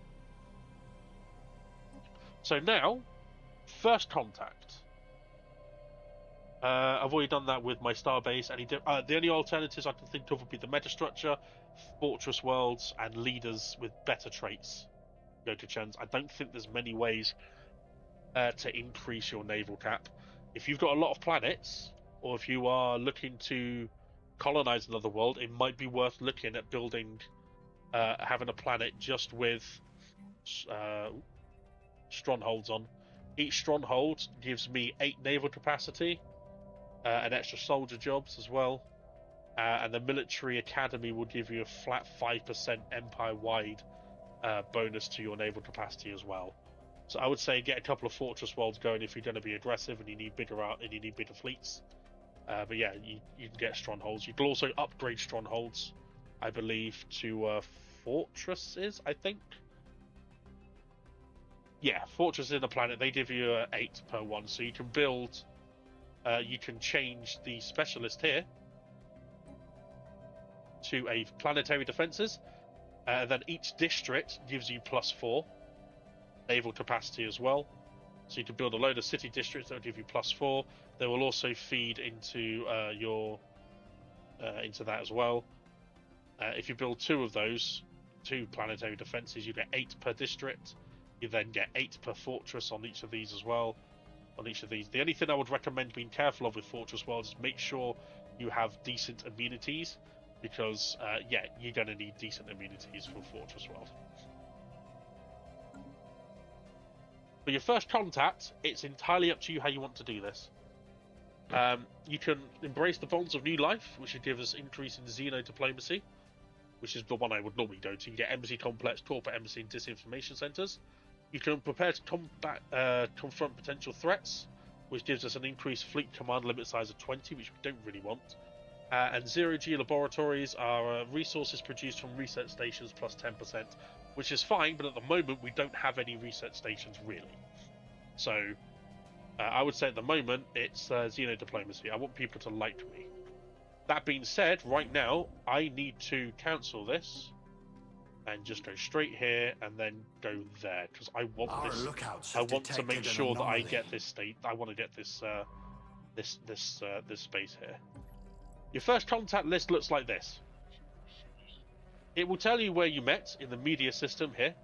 So now, first contact. I've already done that with my starbase. The only alternatives I can think of would be the metastructure, fortress worlds, and leaders with better traits. Go to Chens. I don't think there's many ways to increase your naval cap. If you've got a lot of planets, or if you are looking to colonize another world, it might be worth looking at building, having a planet just with strongholds on. Each stronghold gives me 8 naval capacity, and extra soldier jobs as well, and the military academy will give you a flat 5% empire-wide bonus to your naval capacity as well. So I would say get a couple of fortress worlds going if you're going to be aggressive and you need bigger fleets. But yeah, you can get strongholds. You can also upgrade strongholds, I believe, to fortresses, I think. Yeah, fortresses in the planet, they give you 8 per one, so you can build. You can change the specialist here to a planetary defenses. Then each district gives you +4 naval capacity as well. So you can build a load of city districts that will give you +4. They will also feed into into that as well. If you build 2 of those, 2 planetary defenses, you get 8 per district. You then get 8 per fortress on each of these as well. On each of these, the only thing I would recommend being careful of with fortress worlds is make sure you have decent immunities, because yeah, you're going to need decent immunities for fortress world. For your first contact, it's entirely up to you how you want to do this. You can embrace the bonds of new life, which would give us increase in xeno diplomacy, which is the one I would normally go to. You get embassy complex, corporate embassy, and disinformation centers. You can prepare to confront potential threats, which gives us an increased fleet command limit size of 20, which we don't really want. And zero-G laboratories are resources produced from research stations plus 10%, which is fine, but at the moment we don't have any research stations really. So I would say at the moment it's xeno diplomacy. I want people to like me. That being said, right now I need to cancel this and just go straight here and then go there, because I want this. I want to make sure that I get this state. I want to get this this space here. Your first contact list looks like this. It will tell you where you met in the media system here.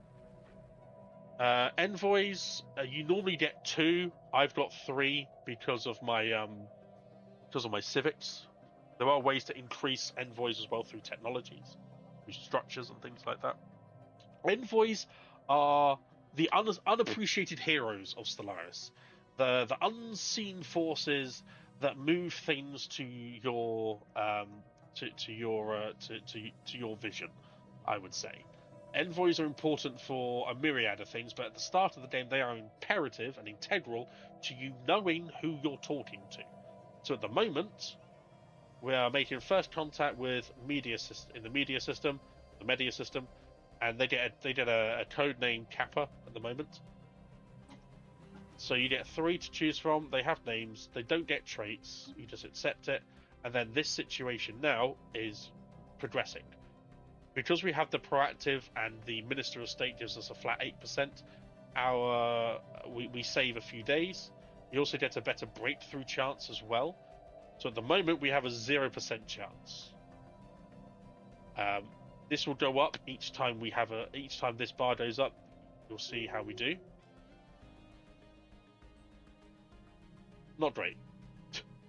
Envoys, you normally get 2. I've got 3 because of my civics. There are ways to increase envoys as well through technologies, through structures and things like that. Envoys are the unappreciated heroes of Stellaris, the unseen forces that move things to your your vision, I would say. Envoys are important for a myriad of things, but at the start of the game, they are imperative and integral to you knowing who you're talking to. So at the moment, we are making first contact with the media system, and they get a code name Kappa at the moment. So you get 3 to choose from. They have names. They don't get traits. You just accept it, and then this situation now is progressing. Because we have the proactive and the Minister of State gives us a flat 8%, we save a few days. You also get a better breakthrough chance as well. So at the moment we have a 0% chance. This will go up each time this bar goes up. You'll see how we do. Not great.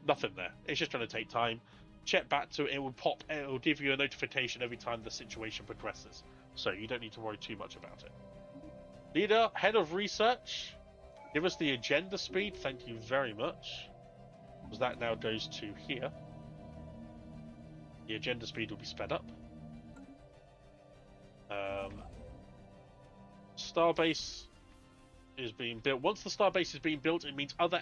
Nothing there. It's just going to take time. Check back to it. It will give you a notification every time the situation progresses. So you don't need to worry too much about it. Leader, head of research, give us the agenda speed. Thank you very much. Because that now goes to here. The agenda speed will be sped up. Starbase is being built. Once the starbase is being built, it means other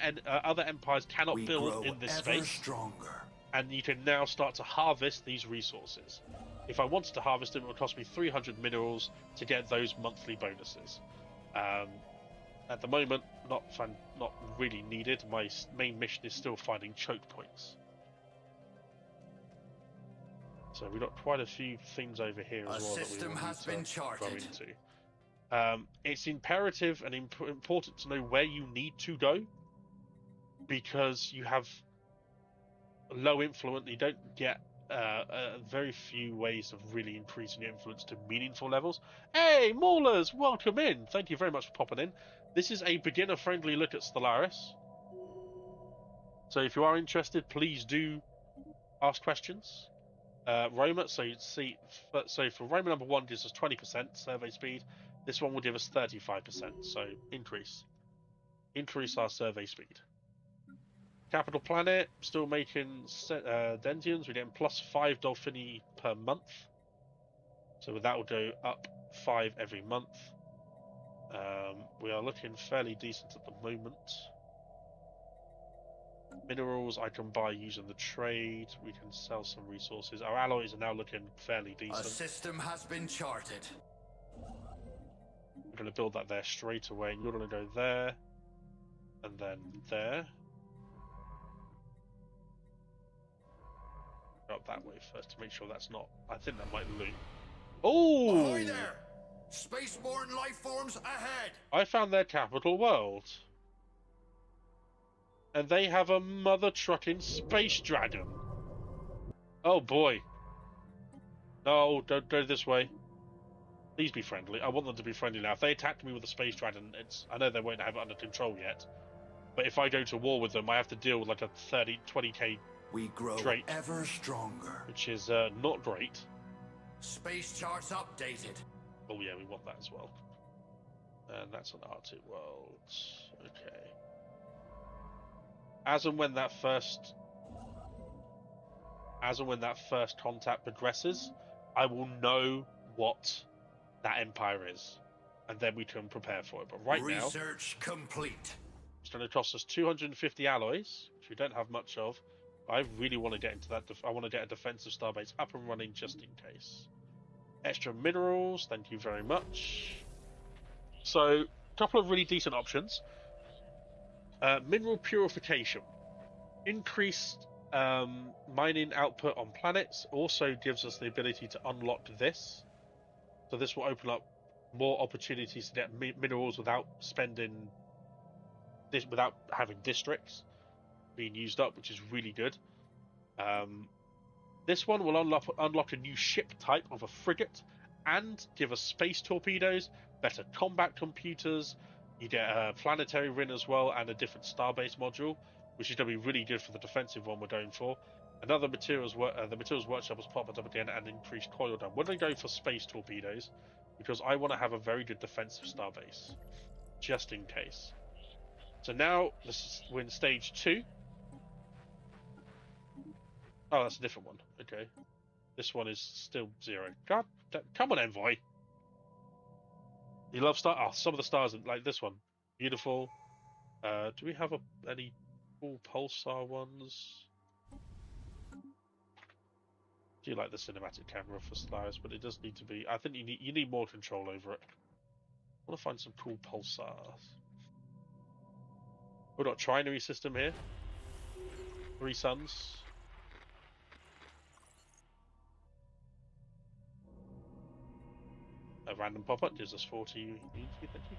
empires cannot build in this space.
Stronger.
And you can now start to harvest these resources. If I wanted to harvest them, it would cost me 300 minerals to get those monthly bonuses. At the moment, not really needed. My main mission is still finding choke points. So we've got quite a few things over here as well that we will need to go into. It's imperative and important to know where you need to go, because you have low influence. You don't get very few ways of really increasing your influence to meaningful levels. Hey, Maulers, welcome in. Thank you very much for popping in. This is a beginner-friendly look at Stellaris. So if you are interested, please do ask questions. Roma, so for Roma number 1 gives us 20% survey speed. This one will give us 35%. So increase our survey speed. Capital Planet, still making Denzians. We're getting +5 Dolphini per month. So that will go up 5 every month. We are looking fairly decent at the moment. Minerals I can buy using the trade. We can sell some resources. Our alloys are now looking fairly decent.
A system has been charted.
We're going to build that there straight away. You're going to go there. And then there. Up that way first to make sure that's not. I think that might loot. Oh!
Ahoy there! Spaceborne life forms ahead!
I found their capital world. And they have a mother trucking space dragon. Oh boy. No, don't go this way. Please be friendly. I want them to be friendly now. If they attack me with a space dragon, I know they won't have it under control yet. But if I go to war with them, I have to deal with like a 20k
we grow
trait,
ever stronger.
which is not great.
Space charts updated.
Oh yeah, we want that as well. And that's an Arctic world. Okay. As and when that first contact progresses, I will know what that empire is, and then we can prepare for it. But right now,
research complete.
It's going to cost us 250 alloys, which we don't have much of. I really want to get into that. I want to get a defensive starbase up and running just in case. Extra minerals, thank you very much. So, a couple of really decent options. Mineral purification. Increased mining output on planets also gives us the ability to unlock this. So this will open up more opportunities to get minerals without having districts being used up, which is really good. This one will unlock a new ship type of a frigate and give us space torpedoes, better combat computers. You get a planetary ring as well, and a different starbase module, which is going to be really good for the defensive one we're going for. Another the materials workshop has popped up again and increased coil down. We're going to go for space torpedoes because I want to have a very good defensive starbase, just in case. So now we're in stage 2. Oh, that's a different one. Okay. This one is still 0. God, come on, Envoy. You love star. Oh, some of the stars, like this one, beautiful. Do we have any cool pulsar ones? Do you like the cinematic camera for Stellaris? But it does need to be. I think you need more control over it. I want to find some cool pulsars. We've got a trinary system here. 3 suns. A random pop-up gives us 40 unity, thank you.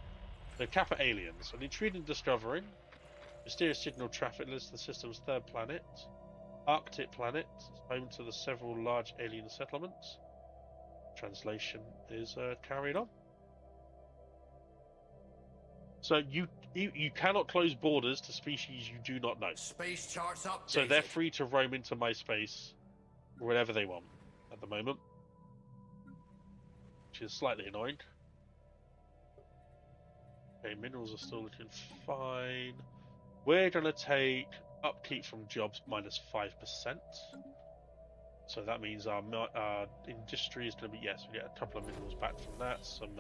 So Kappa aliens. An intriguing discovery. Mysterious signal traffic lists the system's 3rd planet. Arctic planet, home to the several large alien settlements. Translation is carried on. So you cannot close borders to species you do not know.
Space charts updated.
So they're free to roam into my space wherever they want at the moment, which is slightly annoying. Okay, minerals are still looking fine. We're going to take upkeep from jobs minus 5%. So that means our industry is going to be, yes, we get a couple of minerals back from that, some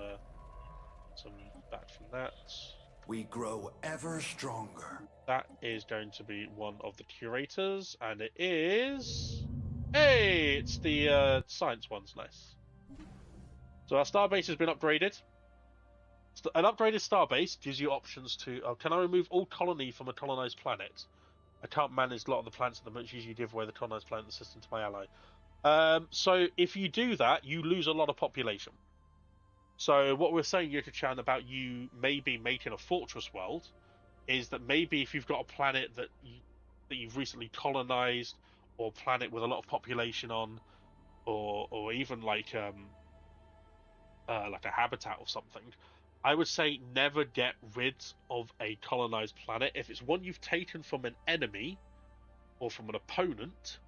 back from that.
We grow ever stronger.
That is going to be one of the curators, and it is... Hey! It's the science one's nice. So our starbase has been upgraded. An upgraded starbase gives you options to... can I remove all colony from a colonized planet? I can't manage a lot of the planets at the moment. Usually give away the colonized planet system to my ally. So if you do that, you lose a lot of population. So what we're saying, Yuka-chan, about you maybe making a fortress world is that maybe if you've got a planet that you've recently colonized, or a planet with a lot of population on, or even like a habitat or something, I would say never get rid of a colonized planet. If it's one you've taken from an enemy or from an opponent,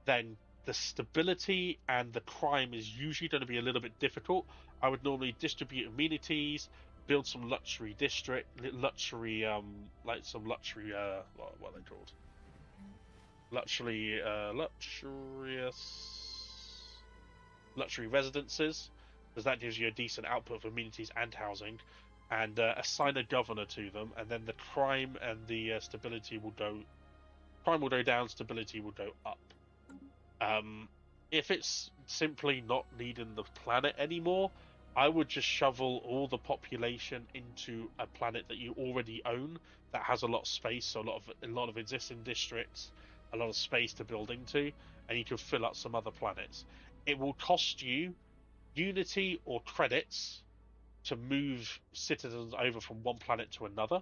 then the stability and the crime is usually going to be a little bit difficult. I would normally distribute amenities, build some luxury district, luxury like some luxury what are they called? Luxury residences, because that gives you a decent output of amenities and housing, and assign a governor to them, and then the crime and the stability will go. Crime will go down, stability will go up. If it's simply not needing the planet anymore, I would just shovel all the population into a planet that you already own that has a lot of space, so a lot of existing districts, a lot of space to build into, and you can fill up some other planets. It will cost you unity or credits to move citizens over from one planet to another.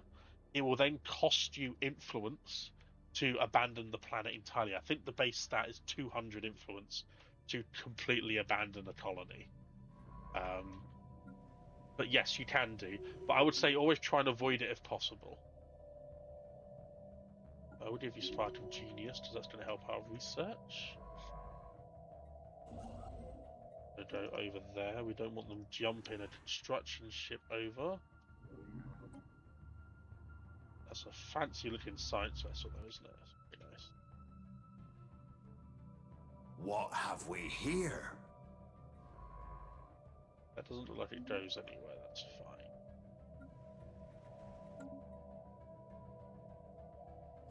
It will then cost you influence to abandon the planet entirely. I think the base stat is 200 influence to completely abandon a colony. But yes, you can do. But I would say always try and avoid it if possible. I will give you Spark of Genius because that's going to help our research. We'll go over there. We don't want them jumping a construction ship over. That's a fancy looking science vessel though, isn't it? That's pretty nice.
What have we here?
That doesn't look like it goes anywhere, that's fine.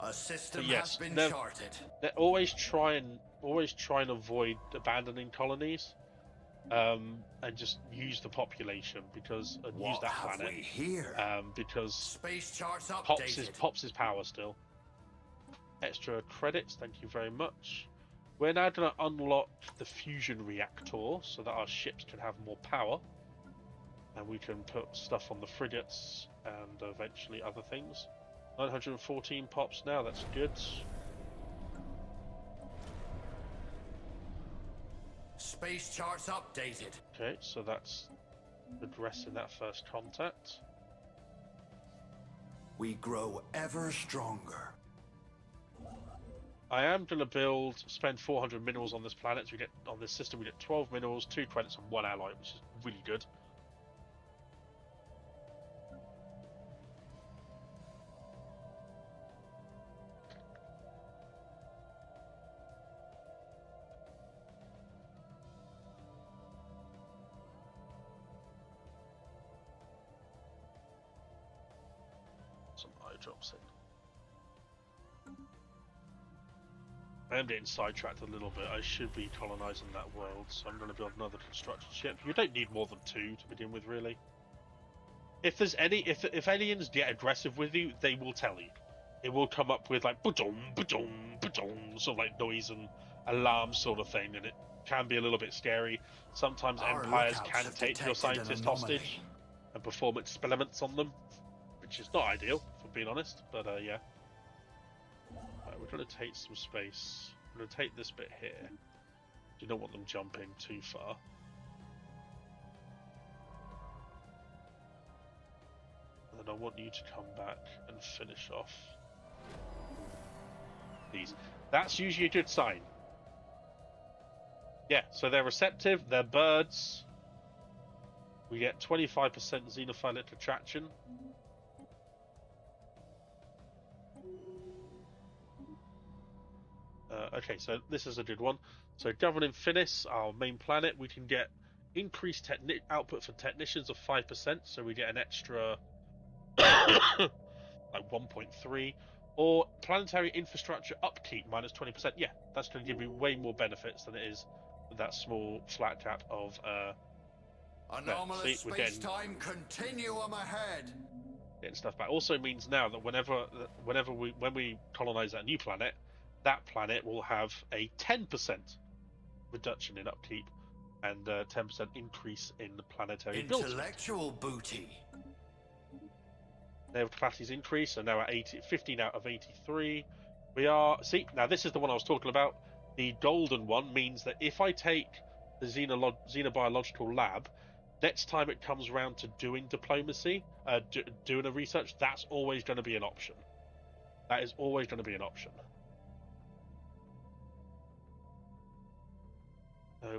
A system has been charted.
Always try and avoid abandoning colonies. And just use the population because use that planet. Because
space charts updated.
Pops is power still. Extra credits, thank you very much. We're now going to unlock the fusion reactor so that our ships can have more power, and we can put stuff on the frigates and eventually other things. 914 pops now, that's good.
Space charts updated.
Okay, so that's addressing that first contact.
We grow ever stronger.
I am going to spend 400 minerals on this planet. So we get on this system, we get 12 minerals, 2 credits, and 1 ally, which is really good. Some eye drops in. I am getting sidetracked a little bit. I should be colonising that world, so I'm going to build another constructed ship. You don't need more than 2 to begin with, really. If there's if aliens get aggressive with you, they will tell you. It will come up with like ba-dum, ba-dum, ba-dum, sort of like noise and alarm sort of thing, and it can be a little bit scary. Sometimes
Our
empires
lookouts
can
have
take your
detected an
scientists
anomaly.
hostage and perform experiments on them, which is not ideal, if I'm being honest. But yeah. We're going to take some space. I'm going to take this bit here. You don't want them jumping too far. And then I want you to come back and finish off these. That's usually a good sign. Yeah, so they're receptive, they're birds. We get 25% xenophilic attraction. Okay, so this is a good one. So governing Finis, our main planet, we can get increased output for technicians of 5%, so we get an extra like 1.3, or planetary infrastructure upkeep minus 20%. Yeah, that's going to give me way more benefits than it is with that small flat cap of
Anomalous
see, we're getting
space-time continuum ahead.
getting stuff back. Also means now that when we colonize that new planet, that planet will have a 10% reduction in upkeep and 10% increase in the planetary build speed.
Intellectual booty.
Naval capacities increase, so now at 15 out of 83. See, now this is the one I was talking about. The golden one means that if I take the xenobiological lab, next time it comes around to doing diplomacy, doing a research, that's always going to be an option. That is always going to be an option.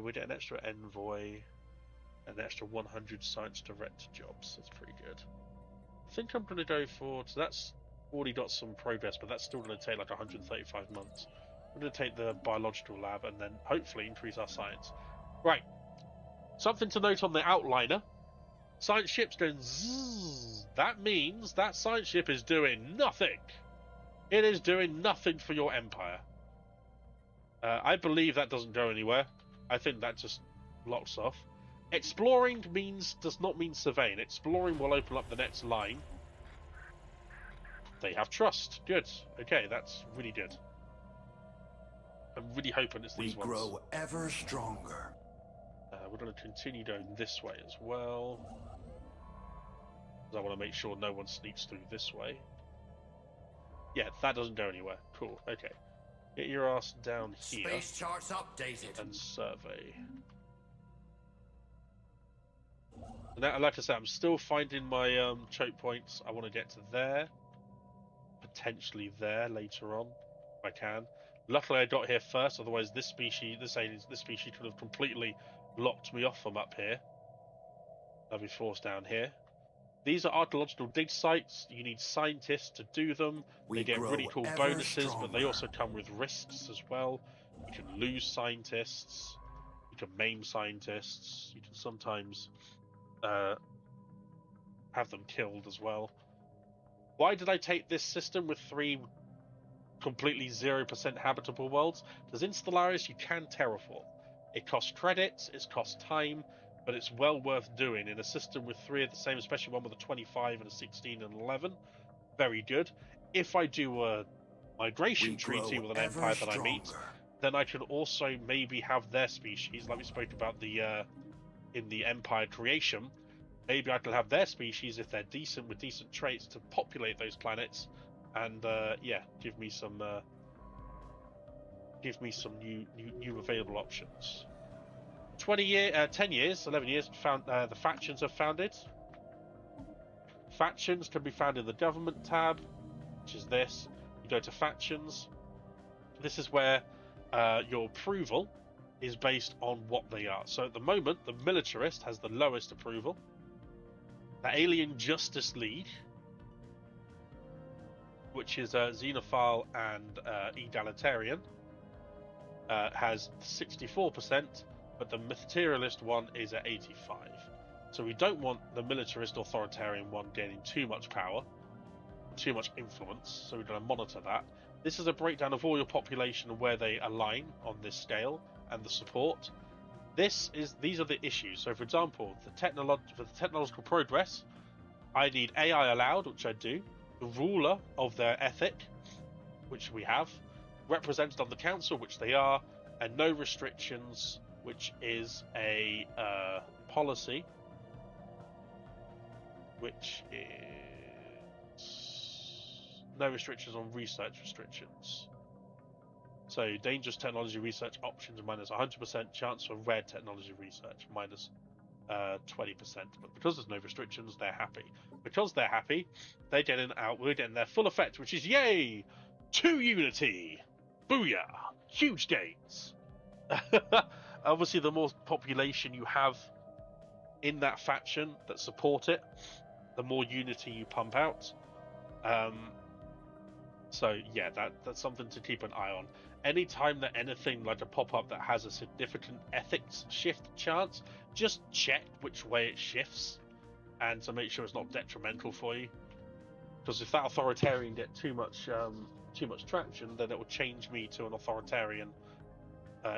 We get an extra envoy, an extra 100 science direct jobs. That's pretty good. I think I'm going to go for... So that's already got some progress, but that's still going to take like 135 months. I'm going to take the biological lab and then hopefully increase our science. Right. Something to note on the outliner. Science ship's going zzz. That means that science ship is doing nothing. It is doing nothing for your empire. I believe that doesn't go anywhere. I think that just locks off. Exploring does not mean surveying. Exploring will open up the next line. They have trust. Good. Okay, that's really good. I'm really hoping it's these ones.
We grow ever stronger.
We're going to continue going this way as well. Because I want to make sure no one sneaks through this way. Yeah, that doesn't go anywhere. Cool. Okay. Get your ass down here.
Space charts updated.
And survey. Now, like I said, I'm still finding my choke points. I want to get to there. Potentially there later on, if I can. Luckily, I got here first. Otherwise, this species could have completely locked me off from up here. I'll be forced down here. These are archaeological dig sites. You need scientists to do them. They get really cool bonuses, but they also come with risks as well. You can lose scientists. You can maim scientists. You can sometimes have them killed as well. Why did I take this system with 3 completely 0% habitable worlds? Because in Stellaris you can terraform. It costs credits, it costs time, but it's well worth doing in a system with 3 of the same, especially one with a 25 and a 16 and 11. Very good. If I do a migration treaty with an empire that I meet, then I can also maybe have their species, like we spoke about the in the empire creation. Maybe I can have their species, if they're decent with decent traits, to populate those planets, and yeah, give me some new available options. 10 years, 11 years, the factions have founded. Factions can be found in the government tab, which is this. You go to factions. This is where your approval is based on what they are. So at the moment, the militarist has the lowest approval. The Alien Justice League, which is Xenophile and Egalitarian, has 64%, but the Materialist one is at 85%. So we don't want the militarist authoritarian one gaining too much power, too much influence, so we're going to monitor that. This is a breakdown of all your population and where they align on this scale and the support. These are the issues. So for example, for the technological progress, I need AI allowed, which I do, the ruler of their ethic, which we have, represented on the council, which they are, and no restrictions, which is a policy, which is no restrictions on research restrictions. So dangerous technology research options minus 100% chance for rare technology research minus 20%. But because there's no restrictions, they're happy. Because they're happy, we're getting their full effect, which is yay! 2 unity! Booyah! Huge gains! Obviously, the more population you have in that faction that support it, the more unity you pump out. So yeah, that's something to keep an eye on. Anytime that anything like a pop-up that has a significant ethics shift chance, just check which way it shifts, and to make sure it's not detrimental for you. Because if that authoritarian get too much traction, then it will change me to an authoritarian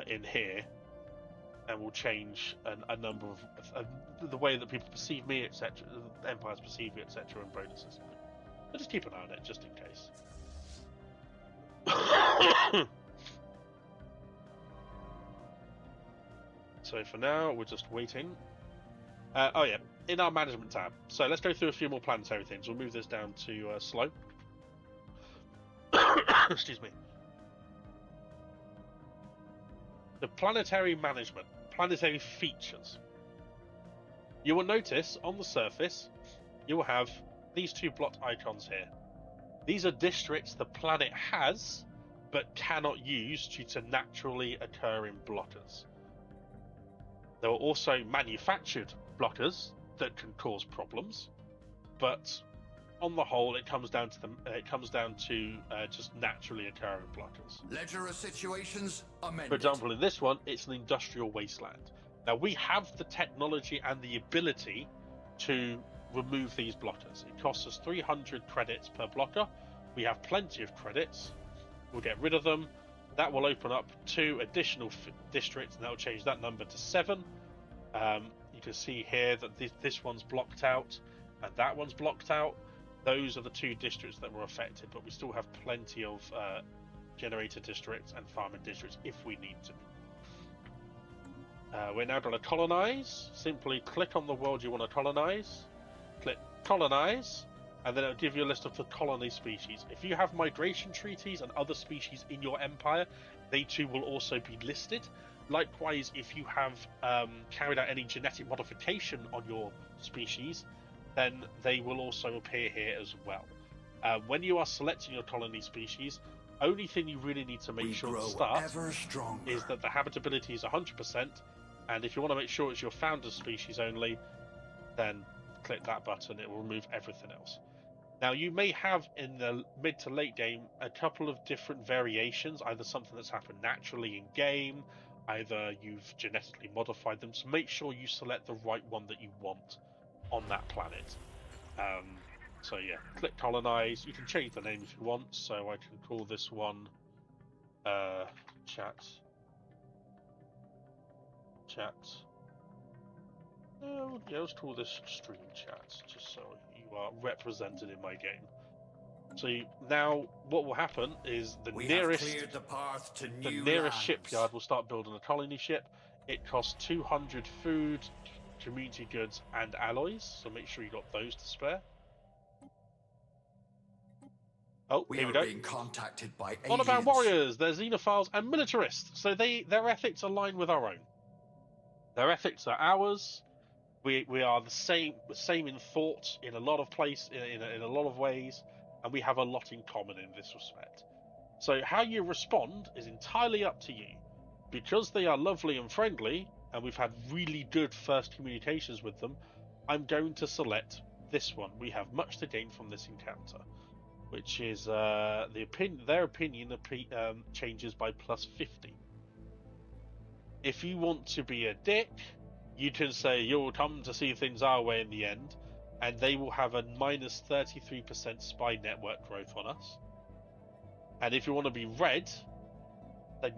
in here, and will change a number of the way that people perceive me, etc. Empires perceive me, etc. And bonuses. So just keep an eye on it, just in case. So for now, we're just waiting. Oh yeah, in our management tab. So let's go through a few more planetary things. We'll move this down to slow. Excuse me. The planetary management, planetary features. You will notice on the surface, you will have these 2 blot icons here. These are districts the planet has, but cannot use due to naturally occurring blockers. There are also manufactured blockers that can cause problems, but on the whole, it comes down to just naturally occurring blockers.
Ledger of situations amended.
For example, in this one, it's an industrial wasteland. Now we have the technology and the ability to remove these blockers. It costs us 300 credits per blocker. We have plenty of credits. We'll get rid of them. That will open up 2 additional districts, and that will change that number to 7. You can see here that this one's blocked out, and that one's blocked out. Those are the 2 districts that were affected, but we still have plenty of generator districts and farming districts if we need to. We're now going to colonize. Simply click on the world you want to colonize. Click colonize, and then it'll give you a list of the colony species. If you have migration treaties and other species in your empire, they too will also be listed. Likewise, if you have carried out any genetic modification on your species, then they will also appear here as well. When you are selecting your colony species, only thing you really need to make sure at the start is that the habitability is 100%, and if you want to make sure it's your founder's species only, then click that button. It will remove everything else. Now, you may have in the mid to late game a couple of different variations, either something that's happened naturally in game, either you've genetically modified them, so make sure you select the right one that you want on that planet. So yeah, click colonize. You can change the name if you want, so I can call this one chat. Yeah, let's call this stream chat, just so you are represented in my game. So now what will happen is the nearest shipyard will start building a colony ship. It costs 200 food, community goods, and alloys, so make sure you got those to spare. Oh, here we go.
Being contacted by aliens.
Monobound warriors, they're xenophiles and militarists, so their ethics align with our own. Their ethics are ours. We are the same in thought in a lot of in a lot of ways, and we have a lot in common in this respect. So how you respond is entirely up to you. Because they are lovely and friendly, and we've had really good first communications with them, I'm going to select this one. We have much to gain from this encounter, which is their opinion changes by plus 50. If you want to be a dick, you can say you'll come to see things our way in the end, and they will have a minus 33% spy network growth on us. And if you want to be red, then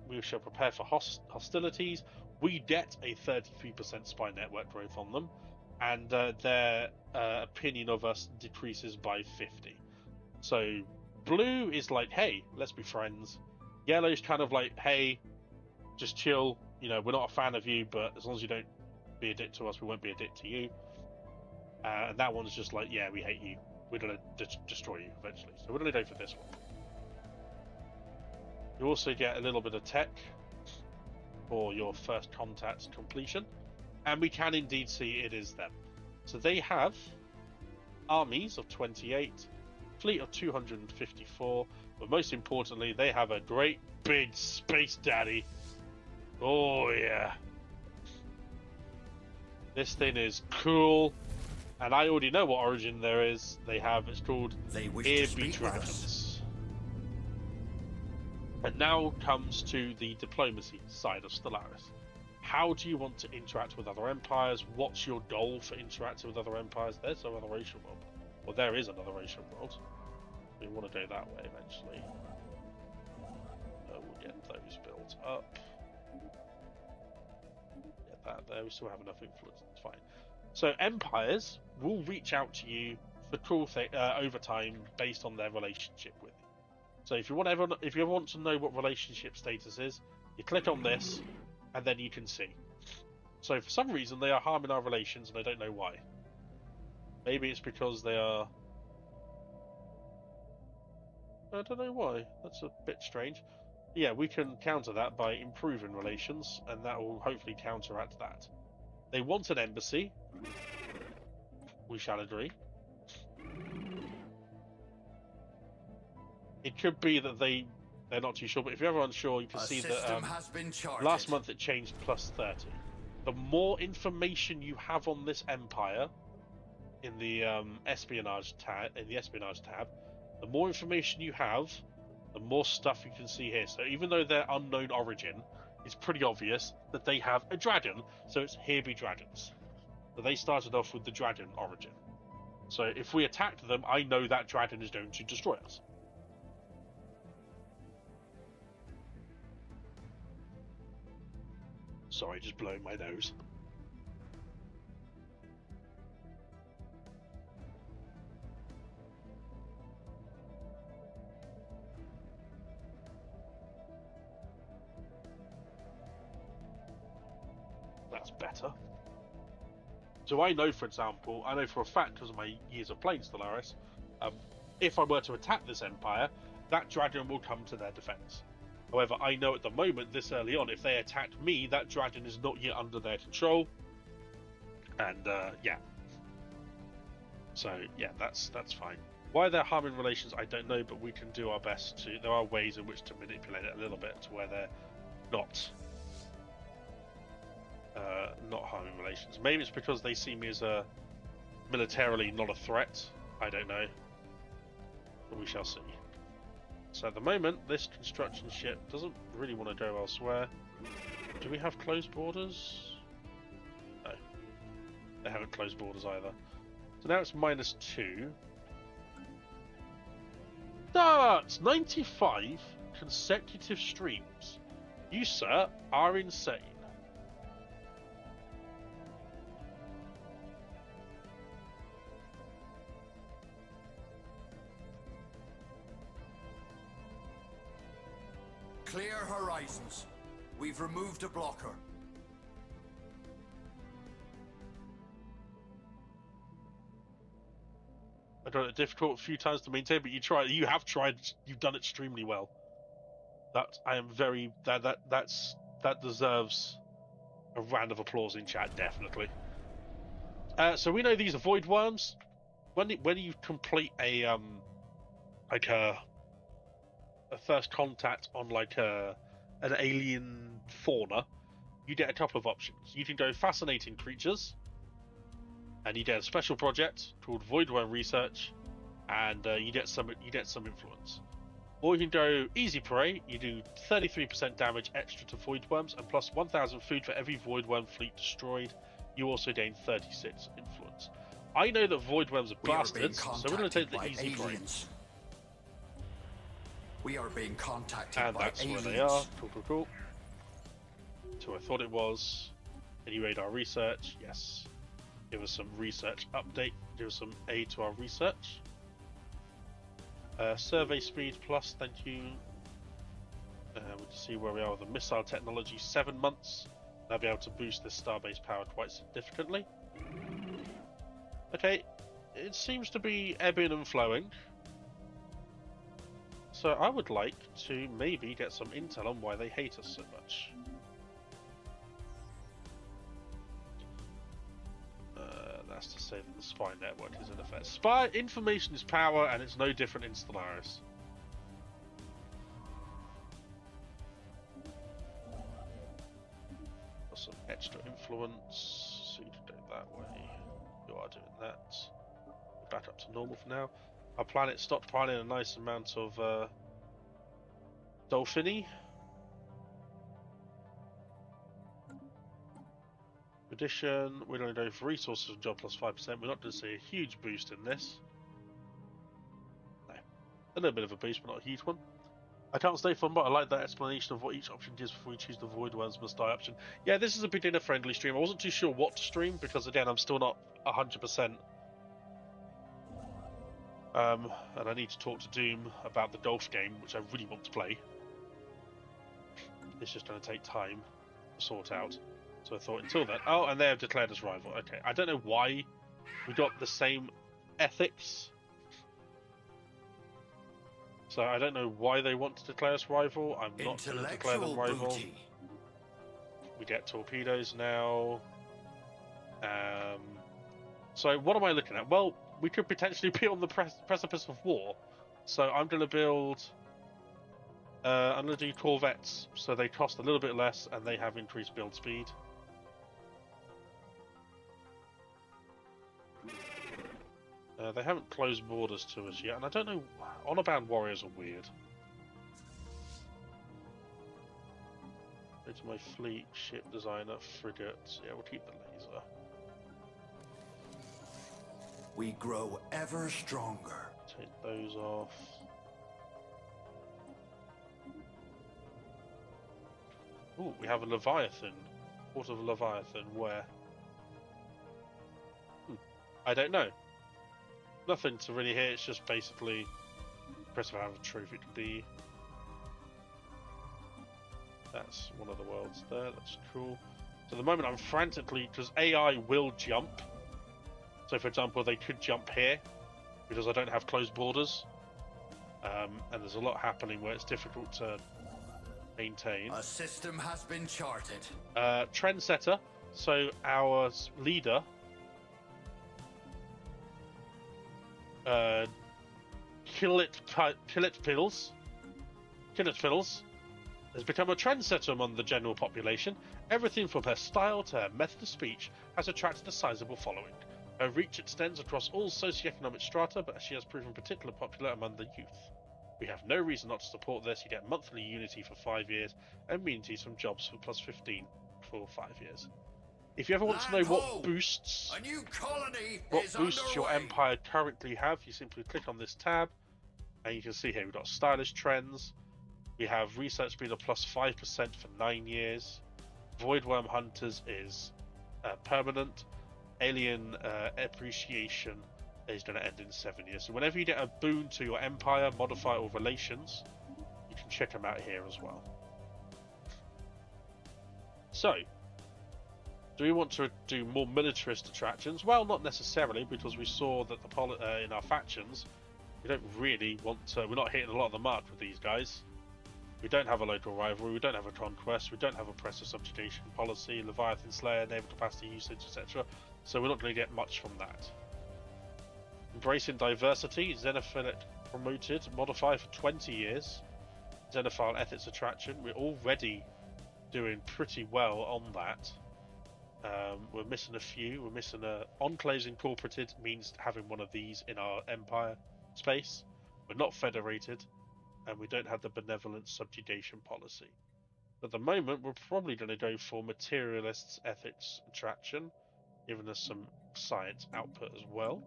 we shall prepare for hostilities. We get a 33% spy network growth on them, and their opinion of us decreases by 50. So blue is like, hey, let's be friends. Yellow's kind of like, hey, just chill. You know, we're not a fan of you, but as long as you don't be a dick to us, we won't be a dick to you. And that one's just like, yeah, we hate you. We're gonna destroy you eventually. So we're gonna go for this one. You also get a little bit of tech for your first contact completion, and we can indeed see it is them. So they have armies of 28, fleet of 254, but most importantly, they have a great big space daddy. Oh yeah. This thing is cool, and I already know what origin there is. It's called Airby Dragons. And now comes to the diplomacy side of Stellaris. How do you want to interact with other empires? What's your goal for interacting with other empires? There's another racial world. Well, there is another racial world. We want to go that way eventually. We'll get those built up. Get that there. We still have enough influence. It's fine. So empires will reach out to you for cool over time based on their relationship with you. So if you ever want to know what relationship status is, you click on this, and then you can see. So for some reason they are harming our relations, and I don't know why. Maybe it's because they are. I don't know why. That's a bit strange. Yeah, we can counter that by improving relations, and that will hopefully counteract that. They want an embassy. We shall agree. It could be that they're not too sure, but if you're ever unsure, you can see that last month it changed plus 30. The more information you have on this empire in the espionage tab, the more information you have, the more stuff you can see here. So even though they're unknown origin, it's pretty obvious that they have a dragon. So it's Here Be Dragons. So they started off with the dragon origin. So if we attacked them, I know that dragon is going to destroy us. Sorry, just blowing my nose. That's better. So I know, for example, for a fact because of my years of playing Stellaris, if I were to attack this empire, that dragon will come to their defense. However, I know at the moment, this early on, if they attacked me, that dragon is not yet under their control. And, yeah. So, yeah, that's fine. Why they're harming relations, I don't know, but we can do our best to... There are ways in which to manipulate it a little bit to where they're not harming relations. Maybe it's because they see me as a militarily not a threat. I don't know. But we shall see. So at the moment, this construction ship doesn't really want to go elsewhere. Do we have closed borders? No. They haven't closed borders either. So now it's -2. That's 95 consecutive streams. You, sir, are insane.
Clear horizons. We've removed a blocker.
I found it difficult a few times to maintain, but you've done extremely well. That I am very that's That deserves a round of applause in chat, definitely. So we know these are void worms. When you complete a first contact on like an alien fauna, you get a couple of options. You can go fascinating creatures, and you get a special project called Void Worm Research, and you get some influence. Or you can go easy prey. You do 33% damage extra to void worms, and plus 1,000 food for every void worm fleet destroyed. You also gain 36 influence. I know that void worms are bastards, so we're going to take the easy prey.
We are being contacted
and
by
that's
aliens.
where they are. Cool. So I thought it was. Any radar research? Yes. Give us some research update. Give us some aid to our research. Survey speed plus, thank you. We'll see where we are with the missile technology. 7 months. I'll be able to boost this starbase power quite significantly. Okay, it seems to be ebbing and flowing. So I would like to maybe get some intel on why they hate us so much. That's to say that the spy network is in effect. Spy information is power, and it's no different in Stellaris. Got some extra influence, so you can go that way. You are doing that. Back up to normal for now. Our planet stockpiling a nice amount of dolphiny. Addition, we're going to go for resources and job plus 5%. We're not going to see a huge boost in this. No. A little bit of a boost, but not a huge one. I can't stay fun, but I like that explanation of what each option gives before we choose the Void Worms Must Die option. Yeah, this is a beginner friendly stream. I wasn't too sure what to stream because, again, I'm still not 100%. And I need to talk to Doom about the golf game, which I really want to play. It's just going to take time to sort out. So I thought until then... Oh, and they have declared us rival. Okay, I don't know why we got the same ethics. So I don't know why they want to declare us rival. I'm not going to declare them rival. Booty. We get torpedoes now. So what am I looking at? Well, we could potentially be on the precipice of war. So I'm going to build... I'm going to do corvettes, so they cost a little bit less and they have increased build speed. They haven't closed borders to us yet, and I don't know... Honor-bound warriors are weird. Go to my fleet, ship designer, frigates. Yeah, we'll keep the laser.
We grow ever stronger.
Take those off. Ooh, we have a Leviathan. Port of Leviathan, where? I don't know. Nothing to really hear, it's just basically impressive how trophy it could be. That's one of the worlds there, that's cool. So at the moment I'm frantically, because AI will jump. So for example, they could jump here, because I don't have closed borders. And there's a lot happening where it's difficult to maintain.
A system has been charted.
Trendsetter, so our leader... Killit Pills has become a trendsetter among the general population. Everything from her style to her method of speech has attracted a sizable following. Her reach extends across all socioeconomic strata, but she has proven particularly popular among the youth. We have no reason not to support this. You get monthly unity for 5 years, and immunities from jobs for plus 15 for 5 years. If you ever want to know what boosts your empire currently have, you simply click on this tab, and you can see here we've got stylish trends. We have research speed of plus 5% for 9 years. Void Worm Hunters is permanent. Alien appreciation is going to end in 7 years. So whenever you get a boon to your empire, modifier, or relations, you can check them out here as well. So, do we want to do more militarist attractions? Well, not necessarily, because we saw that in our factions, we don't really want to... We're not hitting a lot of the mark with these guys. We don't have a local rivalry, we don't have a conquest, we don't have oppressive subjugation policy, Leviathan Slayer, naval capacity usage, etc. So we're not going to get much from that. Embracing diversity, Xenophilic promoted, modify for 20 years. Xenophile ethics attraction, we're already doing pretty well on that. We're missing a few. We're missing Enclaves Incorporated means having one of these in our empire space. We're not federated, and we don't have the benevolent subjugation policy. At the moment, we're probably going to go for materialists ethics attraction, giving us some science output as well.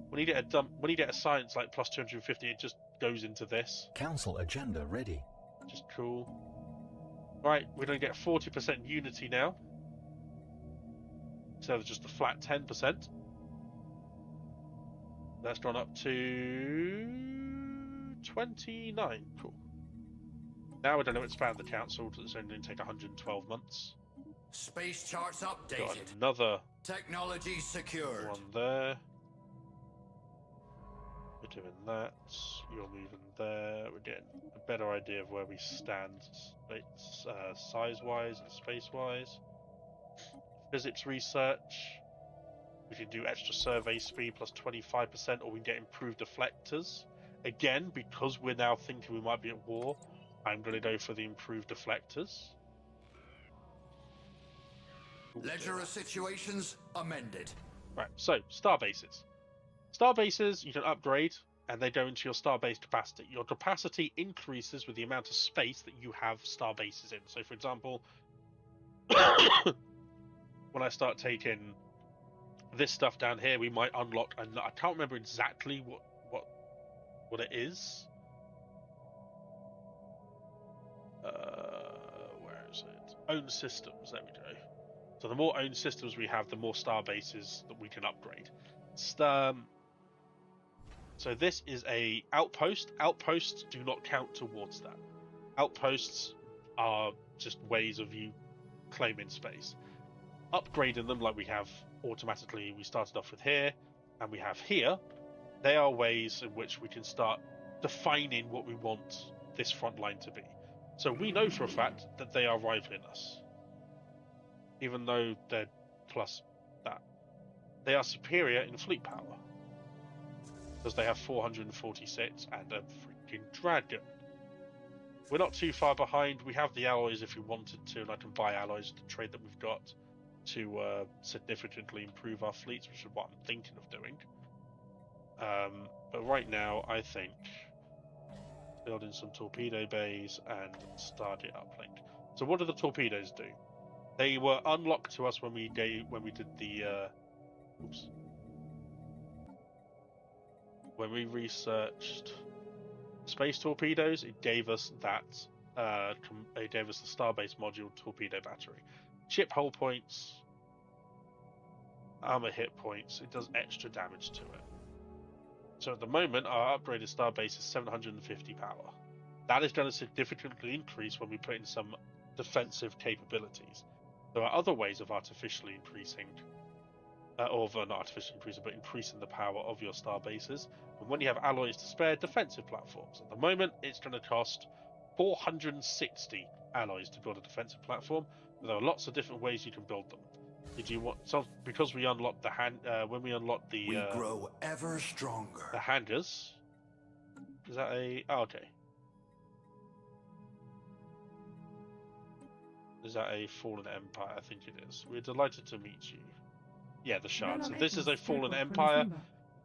When you get a science like plus 250, it just goes into this.
Council agenda ready.
Just cool. Right, we're going to get 40% unity now, instead of just a flat 10%. That's gone up to 29. Cool. Now we're going to expand the council, it's only going to take 112 months.
Space charts
Got
updated.
another
Technology secured.
one there. We're doing that. You're moving there. We're getting a better idea of where we stand size-wise and space-wise. Physics research. We can do extra survey speed plus 25%, or we can get improved deflectors. Again, because we're now thinking we might be at war, I'm going to go for the improved deflectors.
Ledger of situations amended.
Right, so star bases. Star bases you can upgrade, and they go into your star base capacity. Your capacity increases with the amount of space that you have star bases in. So, for example, when I start taking this stuff down here, we might unlock. I can't remember exactly what it is. Where is it? Own systems. There we go. So the more owned systems we have, the more star bases that we can upgrade. So this is a outpost. Outposts do not count towards that. Outposts are just ways of you claiming space. Upgrading them, like we have automatically, we started off with here, and we have here, they are ways in which we can start defining what we want this front line to be. So we know for a fact that they are rivaling us. Even though they're plus that. They are superior in fleet power. Because they have 446 and a freaking dragon. We're not too far behind. We have the alloys if we wanted to, and I can buy alloys with the trade that we've got to significantly improve our fleets, which is what I'm thinking of doing. But right now, I think building some torpedo bays and Stargate uplink. So what do the torpedoes do? They were unlocked to us when we did the when we researched space torpedoes. It gave us that. It gave us the Starbase module torpedo battery, ship hull points, armor hit points. It does extra damage to it. So at the moment, our upgraded Starbase is 750 power. That is going to significantly increase when we put in some defensive capabilities. There are other ways of artificially increasing, not artificially increasing, but increasing the power of your star bases. And when you have alloys to spare, defensive platforms. At the moment, it's going to cost 460 alloys to build a defensive platform. But there are lots of different ways you can build them. Did you want some? Because we unlocked the when we unlocked the
We grow ever stronger.
the hangars. Is that a? Oh, okay. Is that a fallen empire? I think it is. We're delighted to meet you. Yeah, the shards. So this is a fallen empire.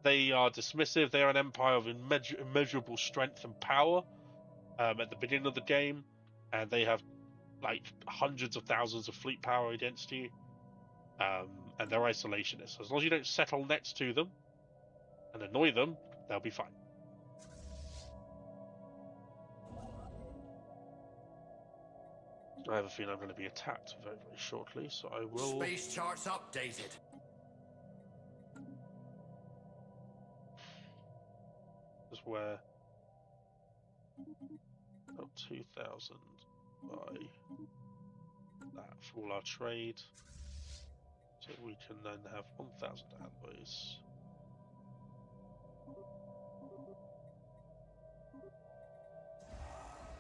They are dismissive. They are an empire of immeasurable strength and power at the beginning of the game, and they have like hundreds of thousands of fleet power against you. And they're isolationists. As long as you don't settle next to them and annoy them, they'll be fine. I have a feeling I'm going to be attacked very, very shortly, so I will...
Space charts updated.
Is where... About 2,000 by that for all our trade. So we can then have 1,000 alloys.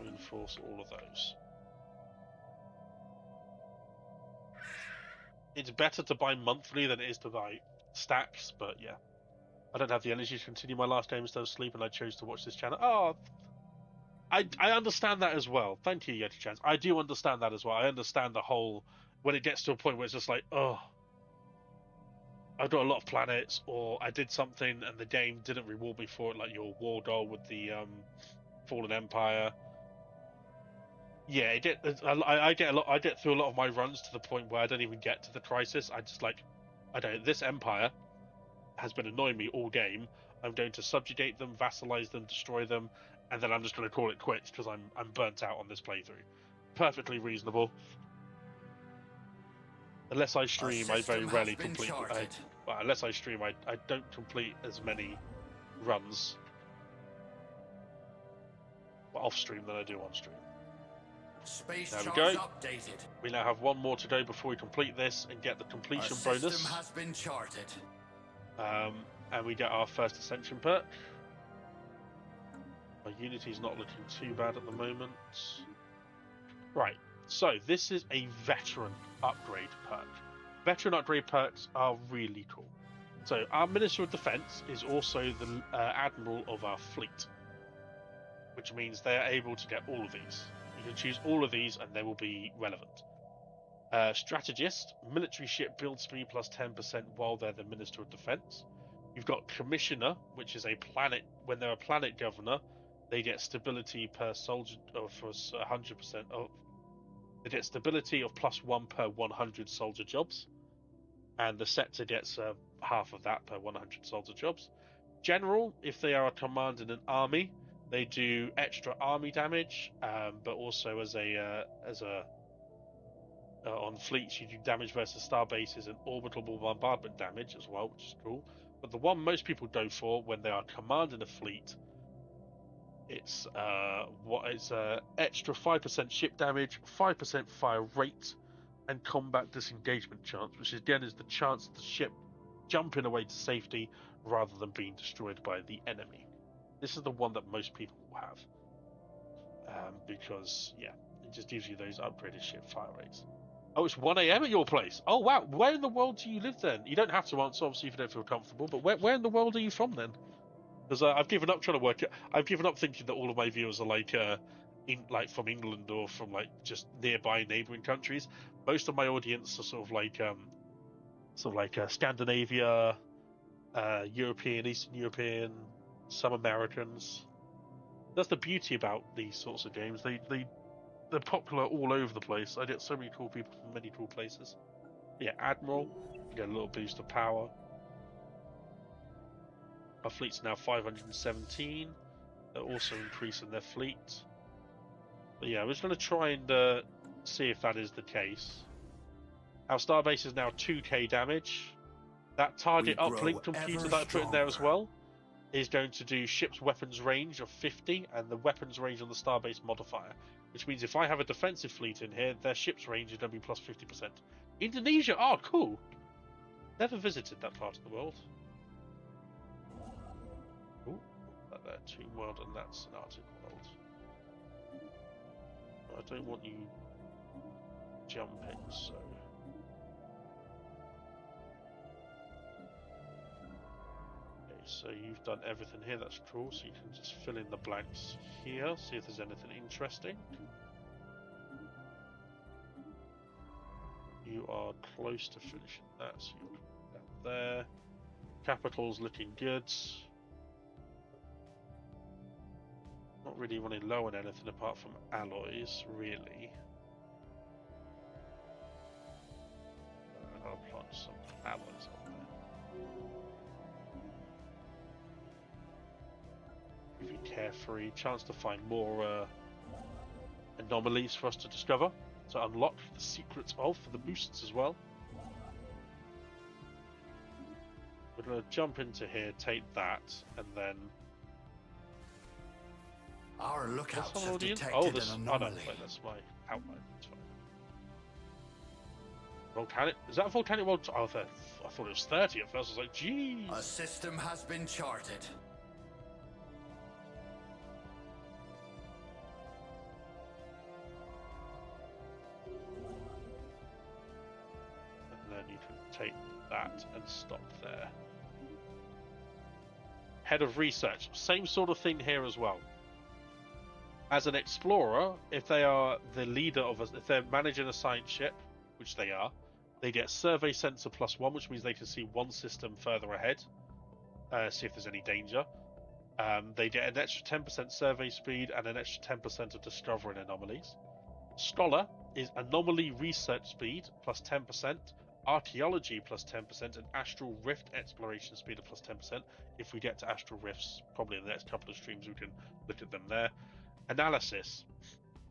We can reinforce all of those. It's better to buy monthly than it is to buy stacks, but yeah. I don't have the energy to continue my last game instead of sleep, and I chose to watch this channel. Oh, I understand that as well. Thank you, Yeti Chance. I do understand that as well. I understand the whole, when it gets to a point where it's just like, oh, I've got a lot of planets, or I did something and the game didn't reward me for it, like your War Doll with the Fallen Empire. Yeah, it did. I get a lot. I get through a lot of my runs to the point where I don't even get to the crisis. I just like, I don't. This Empire has been annoying me all game. I'm going to subjugate them, vassalize them, destroy them, and then I'm just going to call it quits because I'm burnt out on this playthrough. Perfectly reasonable. Unless I stream, I very rarely complete. Unless I stream, I don't complete as many runs off stream than I do on stream.
Space
there we
charge
go.
updated.
We now have one more to go before we complete this and get the completion
Our
bonus.
system has been charted.
And we get our first ascension perk. Our Unity's not looking too bad at the moment. Right, so this is a veteran upgrade perk. Veteran upgrade perks are really cool. So our Minister of Defense is also the Admiral of our fleet, which means they're able to get all of these. You can choose all of these and they will be relevant. Strategist, military ship build speed plus 10% while they're the Minister of Defense. You've got Commissioner, which is a planet. When they're a planet governor, they get stability per soldier for 100% of. They get stability of +1 per 100 soldier jobs, and the sector gets half of that per 100 soldier jobs. General, if they are a command in an army, they do extra army damage, but also as a on fleets, you do damage versus star bases and orbital bombardment damage as well, which is cool. But the one most people go for when they are commanding a fleet, it's extra 5% ship damage, 5% fire rate, and combat disengagement chance, which again is the chance of the ship jumping away to safety rather than being destroyed by the enemy. This is the one that most people will have, because yeah, it just gives you those upgraded ship fire rates. Oh, it's 1 AM at your place. Oh wow, where in the world do you live then? You don't have to answer, obviously, if you don't feel comfortable. But where in the world are you from then? Because I've given up trying to work it. I've given up thinking that all of my viewers are like from England or from like just nearby neighbouring countries. Most of my audience are sort of like Scandinavia, European, Eastern European, some Americans. That's the beauty about these sorts of games. They're popular all over the place. I get so many cool people from many cool places. Yeah, Admiral, get a little boost of power. Our fleet's now 517. They're also increasing their fleet. But yeah, I'm just going to try and see if that is the case. Our starbase is now 2k damage. That target uplink computer that I put in there as well is going to do ship's weapons range of 50 and the weapons range on the starbase modifier, which means if I have a defensive fleet in here, their ship's range is going to be plus 50%. Indonesia, oh cool. Never visited that part of the world. Ooh, that Tomb World, and that's an Arctic World. I don't want you jumping, so. So you've done everything here, that's cool, so you can just fill in the blanks here, see if there's anything interesting. You are close to finishing that, so you'll put that there. Capital's looking good. Not really running low on anything apart from alloys, really. I'll plunge some alloys on there. If you're carefree, chance to find more anomalies for us to discover, to unlock the secrets of for the boosts as well. We're going to jump into here, take that, and then.
Our lookouts have detected an anomaly.
Wait, that's my outline. That's fine. Volcanic? Is that a volcanic world? Oh, I thought it was 30 at first. I was like, geez.
A system has been charted.
Head of research. Same sort of thing here as well. As an explorer, if they are the leader of if they're managing a science ship, which they are, they get survey sensor +1, which means they can see one system further ahead, see if there's any danger. They get an extra 10% survey speed and an extra 10% of discovering anomalies. Scholar is anomaly research speed +10%, archaeology +10%, and astral rift exploration speed of +10%. If we get to astral rifts, probably in the next couple of streams, we can look at them there. Analysis,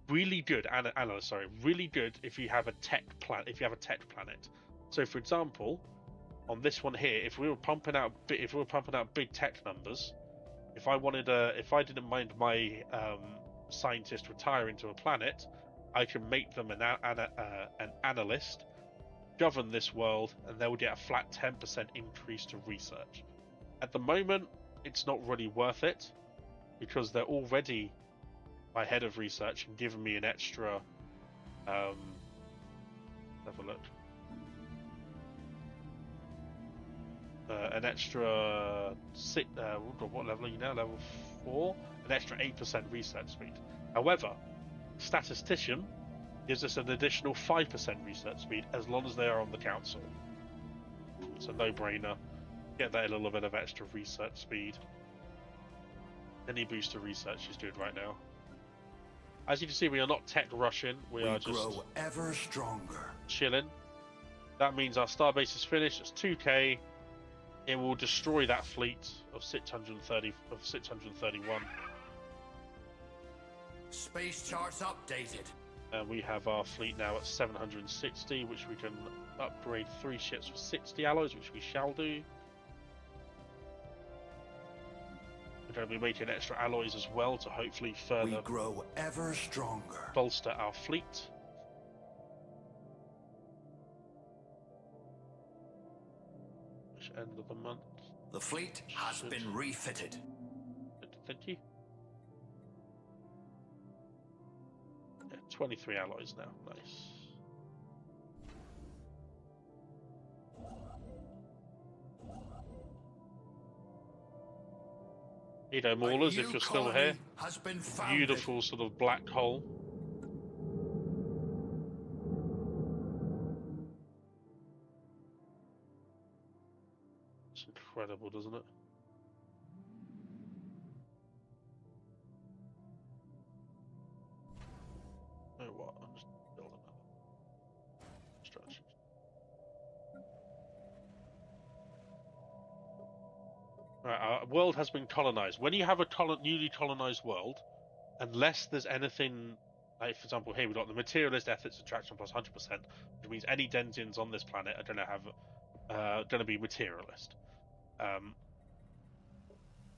really good. Really good if you have a tech planet. So, for example, on this one here, if we were pumping out big tech numbers, if I didn't mind my scientist retiring to a planet, I can make them an analyst, govern this world, and they'll get a flat 10% increase to research. At the moment, it's not really worth it because they're already my head of research and giving me an extra. Have a look. An extra what level are you now? Level 4. An extra 8% research speed. However, statistician gives us an additional 5% research speed as long as they are on the council. It's a no-brainer. Get that a little bit of extra research speed. Any boost to research is good right now. As you can see, we are not tech rushing. We are just
grow ever stronger.
Chilling. That means our starbase is finished. It's 2K. It will destroy that fleet of 631.
Space charts updated.
And we have our fleet now at 760, which we can upgrade 3 ships for 60 alloys, which we shall do. We're going to be making extra alloys as well to hopefully further
grow ever stronger.
Bolster our fleet. End of the month.
The fleet has been refitted.
Thank you. Yeah, 23 alloys now. Nice. Edo Maulers, if you're still here. Beautiful sort of black hole. It's incredible, doesn't it? Oh, what? I'm just building another structure. Right, our world has been colonized. When you have a newly colonized world, unless there's anything, like for example here we've got the materialist ethics attraction plus 100%, which means any denizens on this planet are going to be materialist.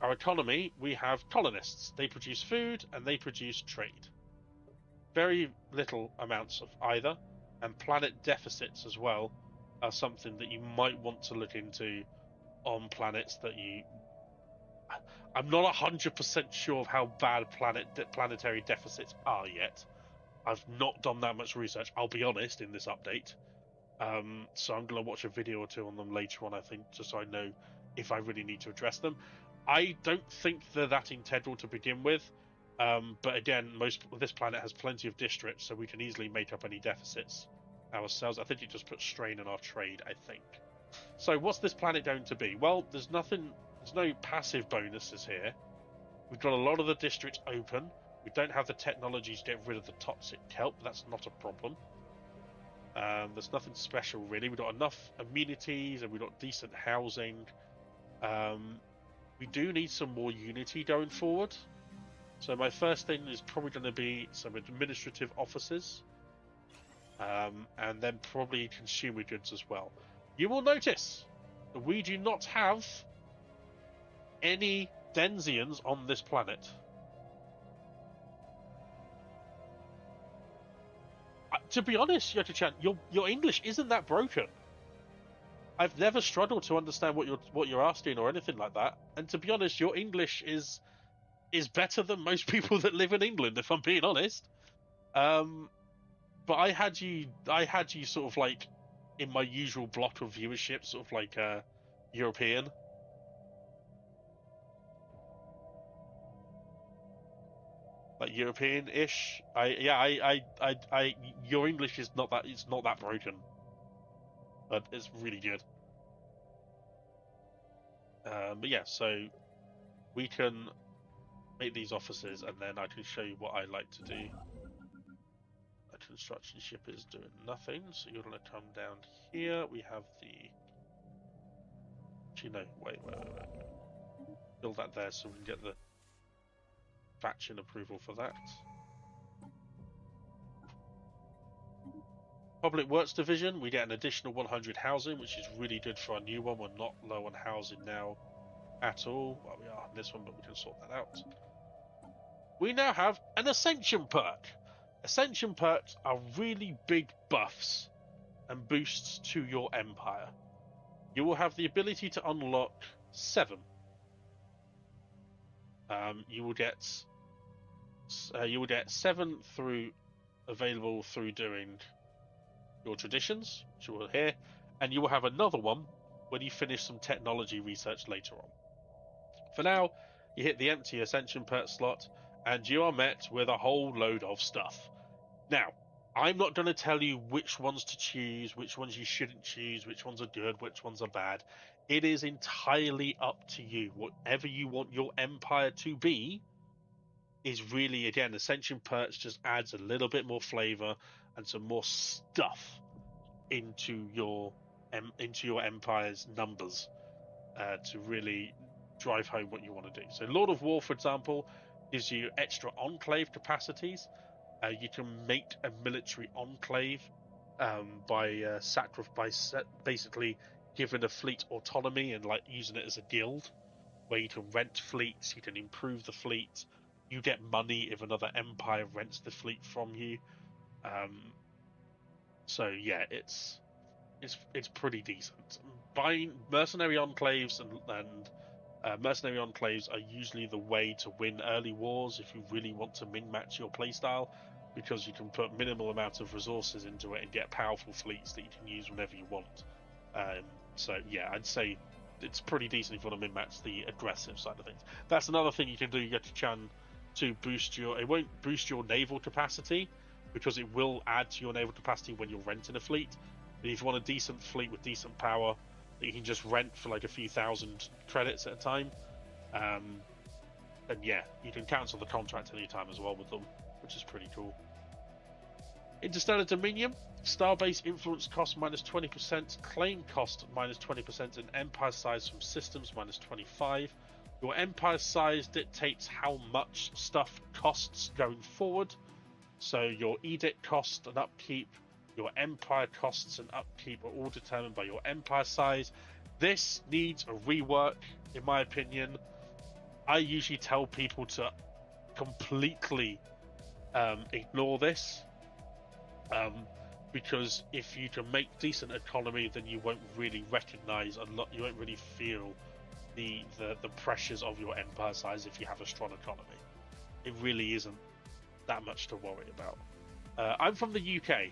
Our economy, we have colonists. They produce food and they produce trade. Very little amounts of either, and planet deficits as well are something that you might want to look into on planets that you... I'm not 100% sure of how bad planetary deficits are yet. I've not done that much research, I'll be honest, in this update. So I'm going to watch a video or two on them later on, I think, just so I know if I really need to address them. I don't think they're that integral to begin with, but again, this planet has plenty of districts, so we can easily make up any deficits ourselves. I think it just puts strain on our trade, I think. So what's this planet going to be? Well, there's no passive bonuses here. We've got a lot of the districts open. We don't have the technologies to get rid of the toxic kelp, but that's not a problem. There's nothing special really. We've got enough amenities and we've got decent housing. We do need some more unity going forward. So my first thing is probably going to be some administrative offices. And then probably consumer goods as well. You will notice that we do not have any Denzians on this planet. To be honest, Yoto-chan, your English isn't that broken. I've never struggled to understand what you're asking or anything like that. And to be honest, your English is better than most people that live in England, if I'm being honest. But I had you sort of like in my usual block of viewership, sort of like European. like European-ish. Your English is not that. It's not that broken, but it's really good. But yeah, so we can make these offices, and then I can show you what I like to do. A construction ship is doing nothing, so you're going to come down here. We have the. Actually, no, wait. Build that there so we can get the faction approval for that. Public Works Division, we get an additional 100 housing, which is really good for our new one. We're not low on housing now at all. Well, we are on this one, but we can sort that out. We now have an Ascension perk. Ascension perks are really big buffs and boosts to your empire. You will have the ability to unlock 7. You will get 7 through available through doing your traditions, which you will hear, and you will have another one when you finish some technology research later on. For now, you hit the empty Ascension perk slot, and you are met with a whole load of stuff. Now, I'm not going to tell you which ones to choose, which ones you shouldn't choose, which ones are good, which ones are bad. It is entirely up to you. Whatever you want your empire to be is really, again, Ascension perks just adds a little bit more flavor and some more stuff into your empire's numbers to really drive home what you want to do. So Lord of War, for example, gives you extra enclave capacities. You can make a military enclave by basically giving a fleet autonomy and like using it as a guild, where you can rent fleets, you can improve the fleet, you get money if another empire rents the fleet from you. So yeah, it's pretty decent. Buying mercenary enclaves and mercenary enclaves are usually the way to win early wars if you really want to min-match your playstyle, because you can put minimal amount of resources into it and get powerful fleets that you can use whenever you want. So yeah, I'd say it's pretty decent if you want to min-match the aggressive side of things. That's another thing you can do, Yeti-chan, to boost your... It won't boost your naval capacity, because it will add to your naval capacity when you're renting a fleet. But if you want a decent fleet with decent power that you can just rent for like a few thousand credits at a time, then yeah, you can cancel the contract anytime as well with them, which is pretty cool. Interstellar Dominion, Starbase influence cost minus 20%, claim cost minus 20%, and empire size from systems minus 25. Your empire size dictates how much stuff costs going forward. So your edict cost and upkeep, your empire costs and upkeep are all determined by your empire size. This needs a rework, in my opinion. I usually tell people to completely ignore this, because if you can make decent economy, then you won't really recognize a lot. You won't really feel the pressures of your empire size if you have a strong economy. It really isn't that much to worry about. I'm from the UK.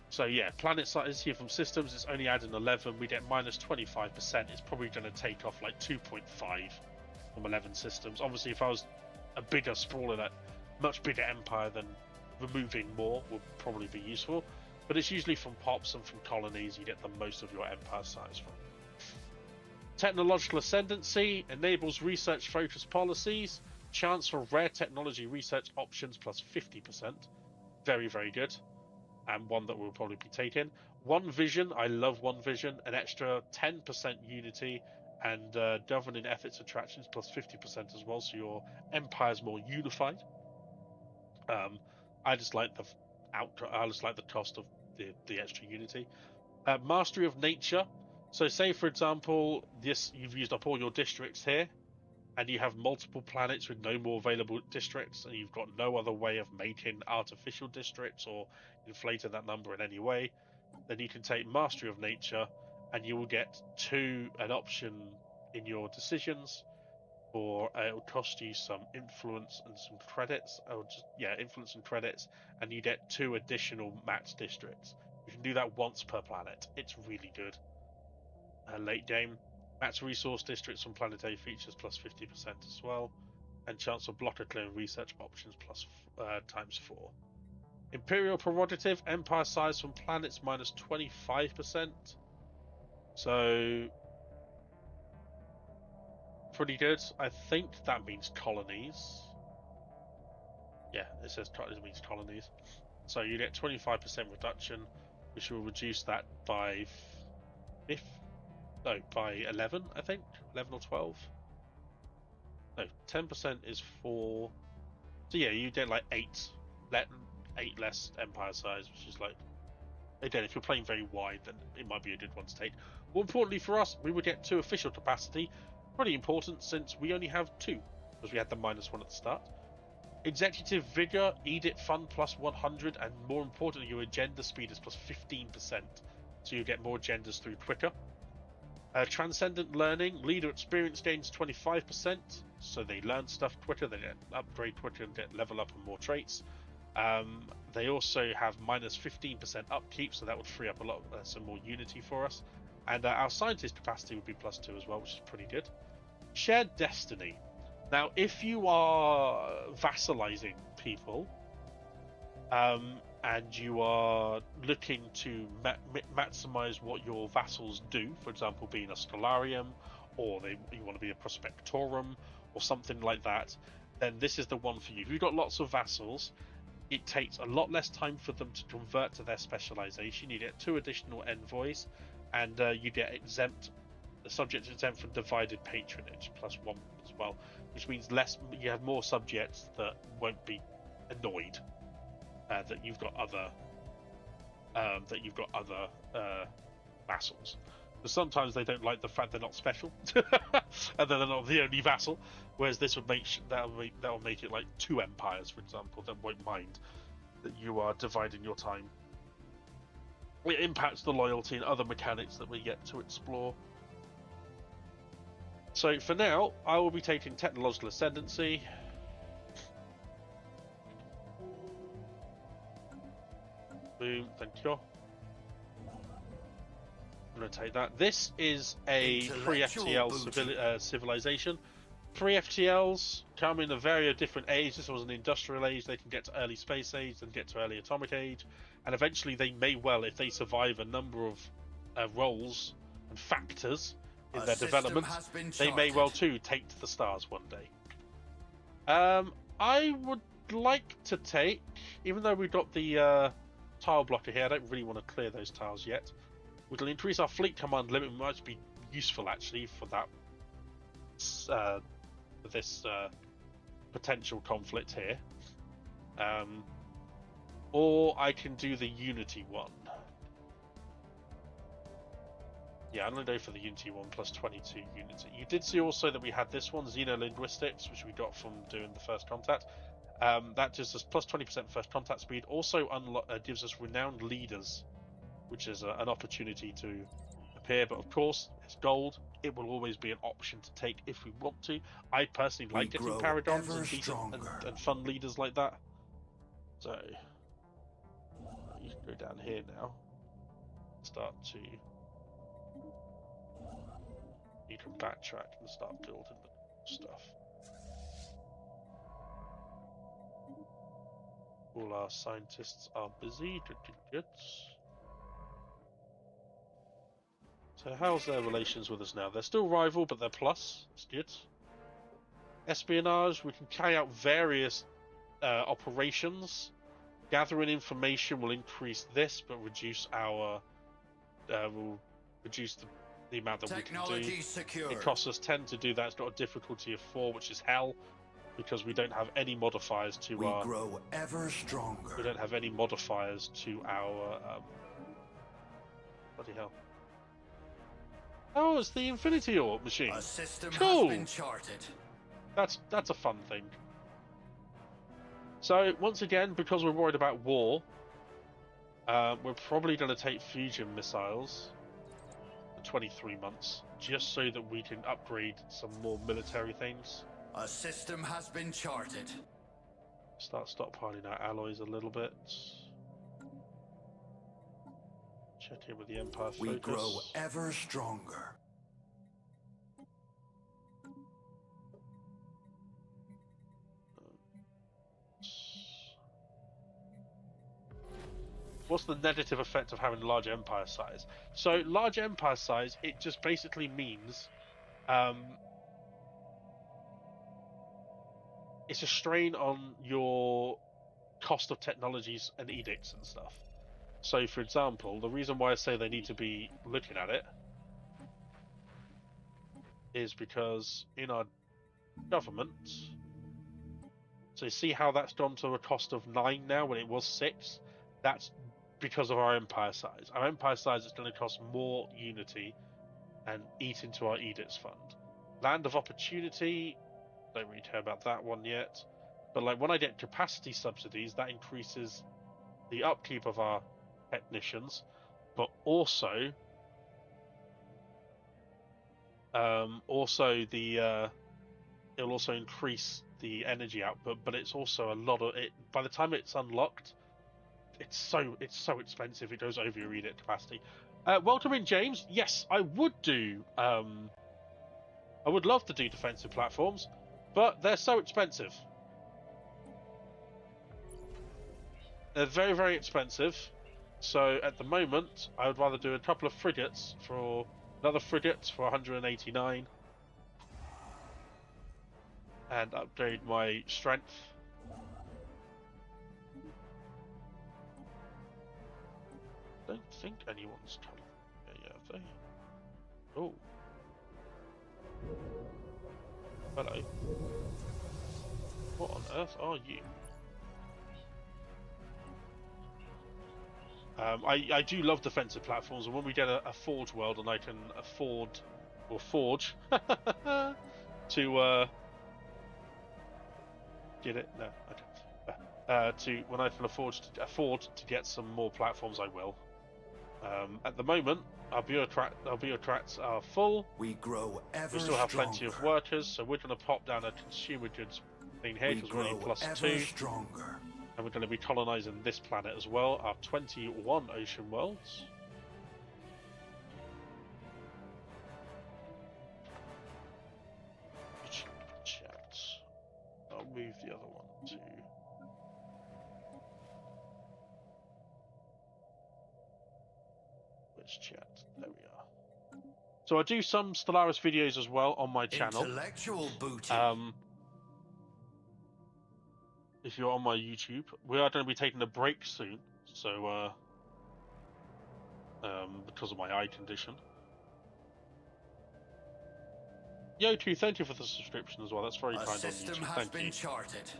So yeah, planet size here from systems, it's only adding 11. We get minus 25%. It's probably going to take off like 2.5 from 11 systems. Obviously, if I was a bigger, sprawling, much bigger empire, then removing more would probably be useful. But it's usually from pops and from colonies you get the most of your empire size from. Technological ascendancy enables research-focused policies. Chance for rare technology research options plus 50%. Very, very good. And one that we'll probably be taking. One Vision, I love One Vision. An extra 10% unity and governing ethics attractions plus 50% as well, so your empire's more unified. I just like the cost of the extra unity. Mastery of nature. So say, for example, you've used up all your districts here, and you have multiple planets with no more available districts, and you've got no other way of making artificial districts or inflating that number in any way, then you can take Mastery of Nature, and you will get an option in your decisions, or it'll cost you some influence and some credits, influence and credits, and you get 2 additional match districts. You can do that once per planet. It's really good. Late game. Match resource districts on planetary features plus 50% as well, and chance of blocker clearing research options plus times 4. Imperial prerogative, empire size from planets minus 25%. So pretty good. I think that means colonies. Yeah, it says it means colonies. So you get 25% reduction, which will reduce that by by 11, I think. 11 or 12. No, 10% is 4. So yeah, you get like 8 less empire size, which is like, again, if you're playing very wide, then it might be a good one to take. More importantly for us, we would get 2 official capacity. Pretty important since we only have 2, because we had the -1 at the start. Executive Vigor, Edict Fund plus 100, and more importantly, your agenda speed is plus 15%, so you get more agendas through quicker. Transcendent Learning, Leader Experience gains 25%, so they learn stuff quicker, they get upgrade quicker and get level up on more traits. They also have minus 15% upkeep, so that would free up a lot, some more unity for us. And our scientist capacity would be plus 2 as well, which is pretty good. Shared Destiny. Now, if you are vassalizing people, and you are looking to maximize what your vassals do, for example, being a Stellarium, or you want to be a Prospectorum, or something like that, then this is the one for you. If you've got lots of vassals, it takes a lot less time for them to convert to their specialization. You get 2 additional envoys, and you get the subject exempt from divided patronage, plus 1 as well, which means you have more subjects that won't be annoyed that you've got other vassals. Because sometimes they don't like the fact they're not special, and they're not the only vassal. Whereas this would that'll make it like 2 empires, for example, that won't mind that you are dividing your time. It impacts the loyalty and other mechanics that we get to explore. So for now, I will be taking Technological Ascendancy. Boom, thank you. I'm going to take that. This is a pre-FTL civilization. Pre-FTLs come in a very different age. This was an industrial age. They can get to early space age, then get to early atomic age. And eventually they may well, if they survive a number of roles and factors in their development, they may well too take to the stars one day. I would like to take, even though we've got the tile blocker here, I don't really want to clear those tiles yet. We'll increase our fleet command limit, might be useful actually for that for this potential conflict here. Or I can do the Unity one. Yeah, I'm going to go for the Unity one plus 22 Unity. You did see also that we had this one, Xenolinguistics, which we got from doing the first contact. That gives us plus 20% first contact speed. Also gives us Renowned Leaders, which is an opportunity to appear. But of course, it's gold. It will always be an option to take if we want to. I personally like getting Paragons and decent and fun leaders like that. So you can go down here now. Start to... You can backtrack and start building the stuff. All our scientists are busy. Good. So how's their relations with us now? They're still rival, but they're plus. It's good. Espionage. We can carry out various operations. Gathering information will increase this, but reduce our... will reduce the amount that we can do.
Secure.
It costs us 10 to do that. It's got a difficulty of 4, which is hell, because we don't have any modifiers to our...
We grow ever stronger.
We don't have any modifiers to our... bloody hell. Oh, it's the Infinity Orb machine.
A system
cool.
has been charted.
That's a fun thing. So, once again, because we're worried about war, we're probably going to take fusion missiles for 23 months, just so that we can upgrade some more military things.
A system has been charted.
Start stockpiling our alloys a little bit. Check in with the Empire Focus.
We grow ever stronger.
What's the negative effect of having large empire size? So large empire size, it just basically means it's a strain on your cost of technologies and edicts and stuff. So, for example, the reason why I say they need to be looking at it is because in our government, so you see how that's gone to a cost of 9 now when it was 6? That's because of our empire size. Our empire size is going to cost more unity and eat into our edicts fund. Land of opportunity, don't really care about that one yet. But like when I get capacity subsidies, that increases the upkeep of our technicians, but also it'll also increase the energy output, but it's also a lot of it. By the time it's unlocked, it's so expensive. It goes over your edict capacity. Welcome in, James. Yes, I would do. I would love to do defensive platforms, but they're so expensive. They're very, very expensive. So at the moment, I would rather do a couple of frigates for another frigate for 189 and upgrade my strength. Don't think anyone's coming. Yeah, they. Oh. Hello. What on earth are you? I do love defensive platforms, and when we get a forge world and I can afford or forge to get it. No, okay. To when I can afford to get some more platforms, I will. At the moment, our bureaucrats are full.
We grow ever
We still have
stronger.
plenty of workers, so we're going to pop down a consumer goods thing here because we're only +2.
Stronger.
And we're going to be colonizing this planet as well, our 21 ocean worlds. Chat. I'll move the other one to... Where's chat? There we are. So I do some Stellaris videos as well on my channel.
Intellectual booty.
If you're on my YouTube, we are going to be taking a break soon, so because of my eye condition. Yo2, thank you for the subscription as well. That's very kind on YouTube. Thank you.
Charted.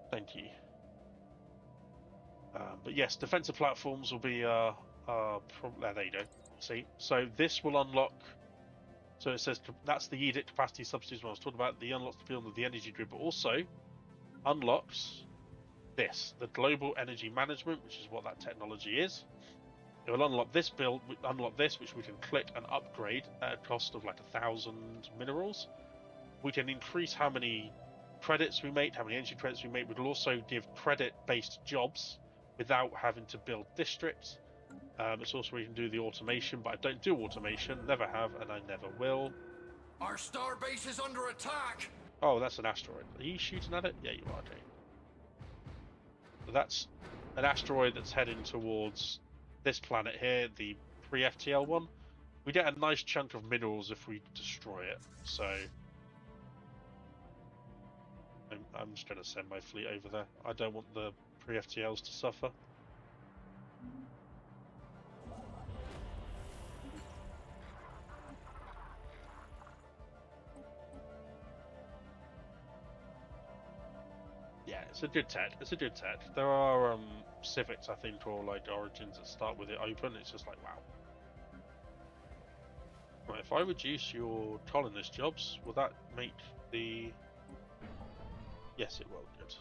Thank you. But yes, defensive platforms will be there you go. See, so this will unlock. So it says that's the edict capacity subsidies when I was talking about. The unlocks the build of the energy grid, but also unlocks this, the global energy management, which is what that technology is. It will unlock this build, unlock this, which we can click and upgrade at a cost of like 1,000 minerals. We can increase how many credits we make, how many energy credits we make. We will also give credit-based jobs without having to build districts. It's also where you can do the automation, but I don't do automation, never have, and I never will.
Our star base is under attack.
Oh, that's an asteroid. Are you shooting at it? Yeah, you are, Jane. So that's an asteroid that's heading towards this planet here, the pre-FTL one. We get a nice chunk of minerals if we destroy it, so I'm just going to send my fleet over there. I don't want the pre-FTLs to suffer. Yeah, it's a good tech. It's a good tech. There are civics, I think, or like origins that start with it open. It's just like, wow. Right, if I reduce your colonist jobs, will that make the... Yes, it will. Good.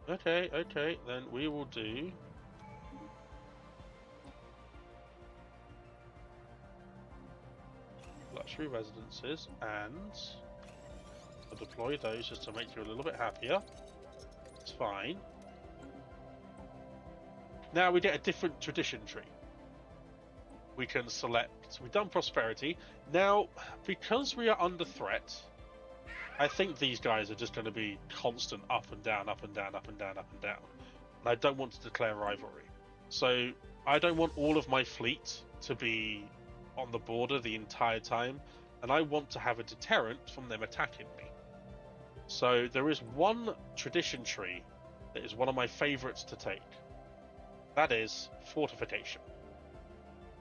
Okay, then we will do... luxury residences, and I'll deploy those just to make you a little bit happier. It's fine. Now we get a different tradition tree. We can select, so we've done prosperity. Now, because we are under threat, I think these guys are just going to be constant up and down, up and down, up and down, up and down. And I don't want to declare rivalry. So I don't want all of my fleet to be on the border the entire time, and I want to have a deterrent from them attacking me. So there is one tradition tree that is one of my favourites to take. That is fortification.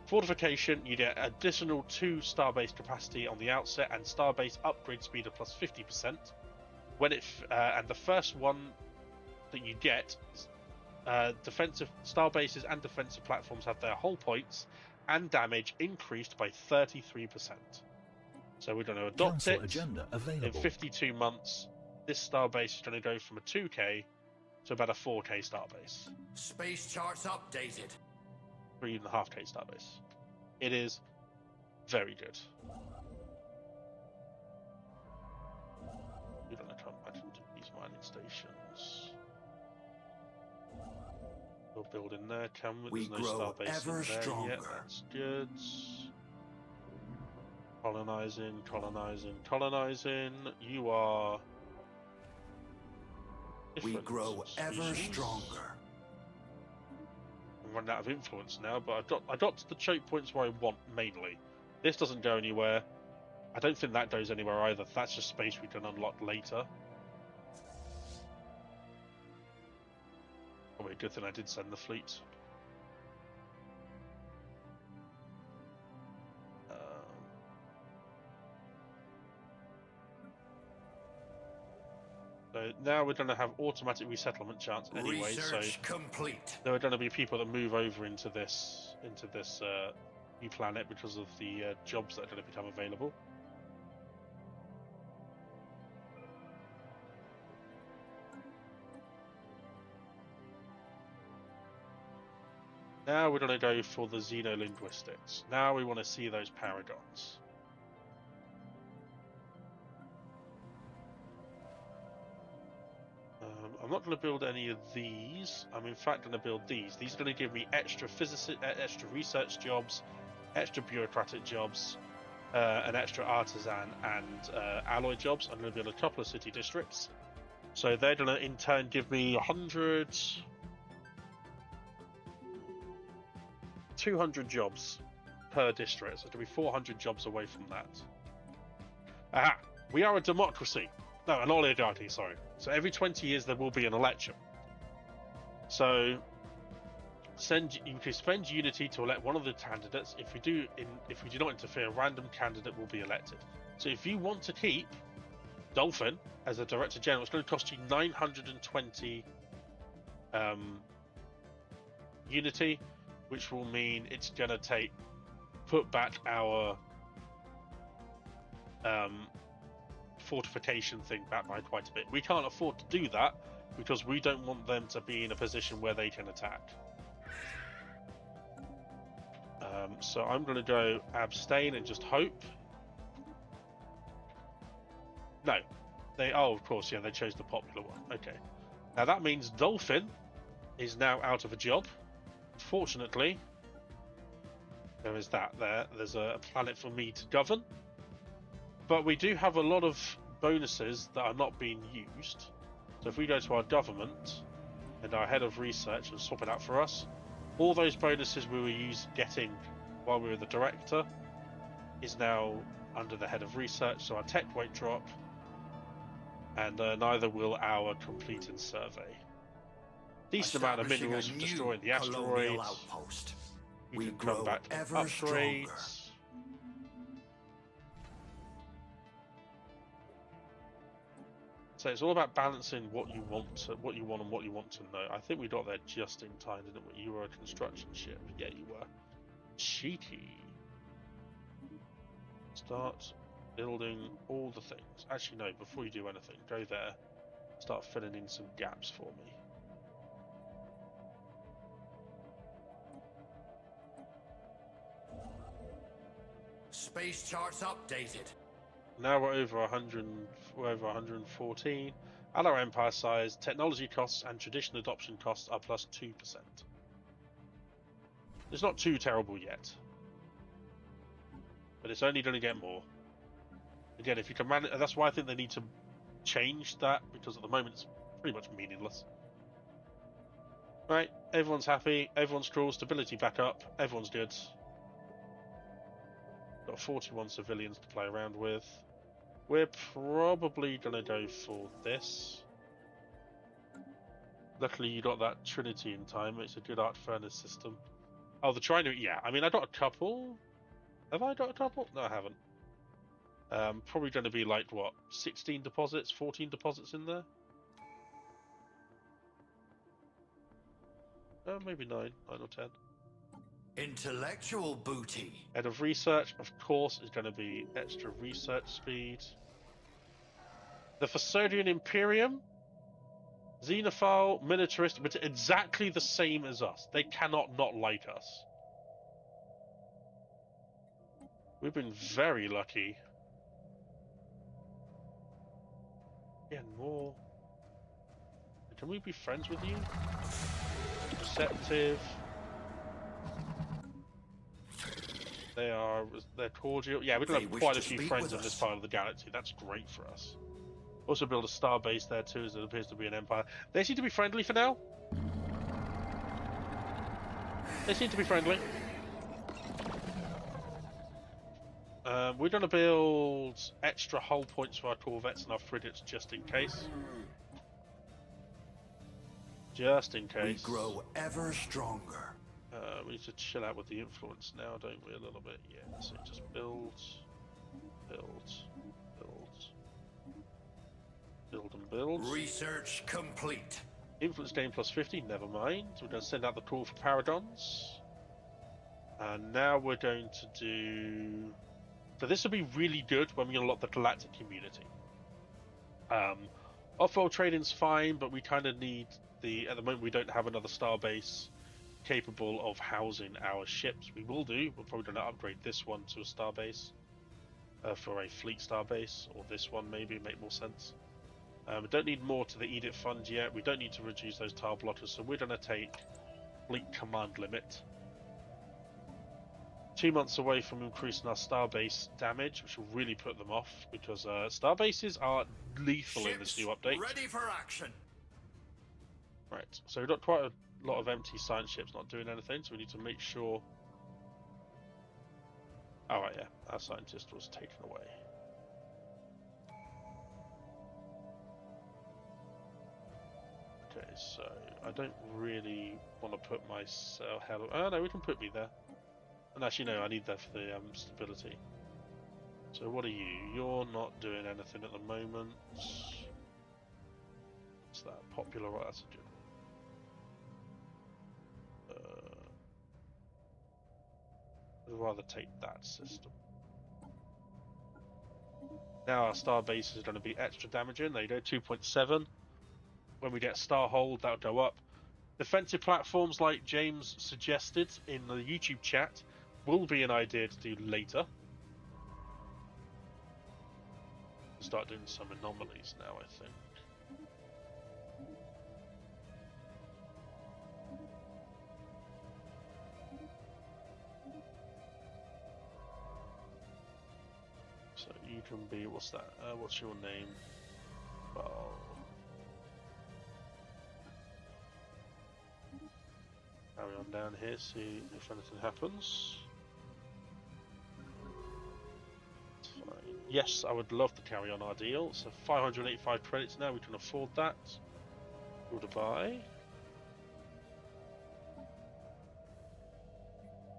Fortification, you get additional 2 starbase capacity on the outset and starbase upgrade speed of plus 50%. When and the first one that you get, defensive starbases and defensive platforms have their hull points and damage increased by 33%. So we're going to adopt
Council
it.
agenda available.
In 52 months, this starbase is going to go from a 2k to about a 4k starbase.
Space charts updated.
3.5k starbase. It is very good. We're going to come back into these mining stations. We'll build in there, can we?
We
There's no
grow
starbase
ever
in there
stronger.
yet. That's good. Colonizing, colonizing, colonizing. You are
We
different
grow ever
species.
stronger.
I'm running out of influence now, but I got the choke points where I want mainly. This doesn't go anywhere. I don't think that goes anywhere either. That's just space we can unlock later. Probably a good thing I did send the fleet. So now we're going to have automatic resettlement chance anyway.
Research
So
complete.
there are going to be people that move over into this new planet because of the jobs that are going to become available. Now we're going to go for the xenolinguistics. Now we want to see those paragons. I'm not going to build any of these. I'm in fact going to build these. These are going to give me extra extra research jobs, extra bureaucratic jobs, an extra artisan and alloy jobs. I'm going to build a couple of city districts. So they're going to in turn give me 200 jobs per district. So it'll be 400 jobs away from that. Aha! We are a democracy. No, an oligarchy, sorry. So every 20 years there will be an election. So you can spend unity to elect one of the candidates. If we do not interfere, a random candidate will be elected. So if you want to keep Dolphin as a director general, it's going to cost you 920 unity, which will mean it's going to put back our fortification thing back by quite a bit. We can't afford to do that because we don't want them to be in a position where they can attack. So I'm going to go abstain and just hope. No, of course, yeah, they chose the popular one. Okay, now that means Dolphin is now out of a job. Fortunately, there is that there. There's a planet for me to govern. But we do have a lot of bonuses that are not being used. So if we go to our government and our head of research and swap it out for us, all those bonuses we were getting while we were the director is now under the head of research, so our tech won't drop, and neither will our complete and survey. Decent amount of minerals for destroying the asteroids.
Outpost.
You
We
can come
grow
back
ever
and
stronger.
upgrades. So it's all about balancing what you want and what you want to know. I think we got there just in time, didn't we? You were a construction ship. Yeah, you were. Cheeky. Start building all the things. Actually, no, before you do anything, go there. Start filling in some gaps for me.
Space charts updated.
Now we're over 100. We're over 114. At our empire size, technology costs and tradition adoption costs are plus 2%. It's not too terrible yet, but it's only going to get more. Again, if you can manage, that's why I think they need to changed that because at the moment it's pretty much meaningless. Right, everyone's happy, everyone's cool, stability back up, everyone's good. Got 41 civilians to play around with. We're probably gonna go for this. Luckily you got that Trinity in time, it's a good arc furnace system. Oh, the Trino, yeah, I mean I got a couple. Have I got a couple? No, I haven't. Probably going to be like, what, 16 deposits, 14 deposits in there? Maybe 9 or 10.
Intellectual booty.
Head of research, of course, is going to be extra research speed. The Fasodian Imperium, Xenophile, militarist, but exactly the same as us. They cannot not like us. We've been very lucky. Again, more. Can we be friends with you? Receptive. They're cordial. Yeah, we've got quite a few friends in this part of the galaxy. That's great for us. Also build a star base there too, as it appears to be an empire. They seem to be friendly for now. They seem to be friendly. We're going to build extra hull points for our corvettes and our frigates just in case. Just in case.
We grow ever stronger.
We need to chill out with the influence now, don't we, a little bit? Yeah, so just build, and build.
Research complete.
Influence gain plus 50, never mind. We're going to send out the call for Paradons. And now we're going to do... So this will be really good when we unlock the Galactic Community. Off-world trading's fine, but we kind of need the... At the moment we don't have another starbase capable of housing our ships. We will do. We're probably going to upgrade this one to a starbase for a fleet starbase, or this one maybe, make more sense. We don't need more to the Edict Fund yet. We don't need to reduce those tile blockers, so we're going to take fleet command limit. 2 months away from increasing our starbase damage, which will really put them off, because starbases are lethal
Ships
in this new update.
Ready for action.
Right, so we've got quite a lot of empty science ships not doing anything, so we need to make sure... Oh right, yeah, our scientist was taken away. Okay, so I don't really want to put myself... Oh no, we can put me there. And actually no, I need that for the stability. So what are you? You're not doing anything at the moment. What's that? Popular, right? That's a good. I'd rather take that system. Now our star base is going to be extra damaging. There you go, 2.7. When we get Starhold, that'll go up. Defensive platforms, like James suggested in the YouTube chat, will be an idea to do later. Start doing some anomalies now, I think. So you can be, what's that? What's your name? Well, carry on down here, see if anything happens. Fine. Yes, I would love to carry on our deal. So 585 credits now, we can afford that. Goodbye.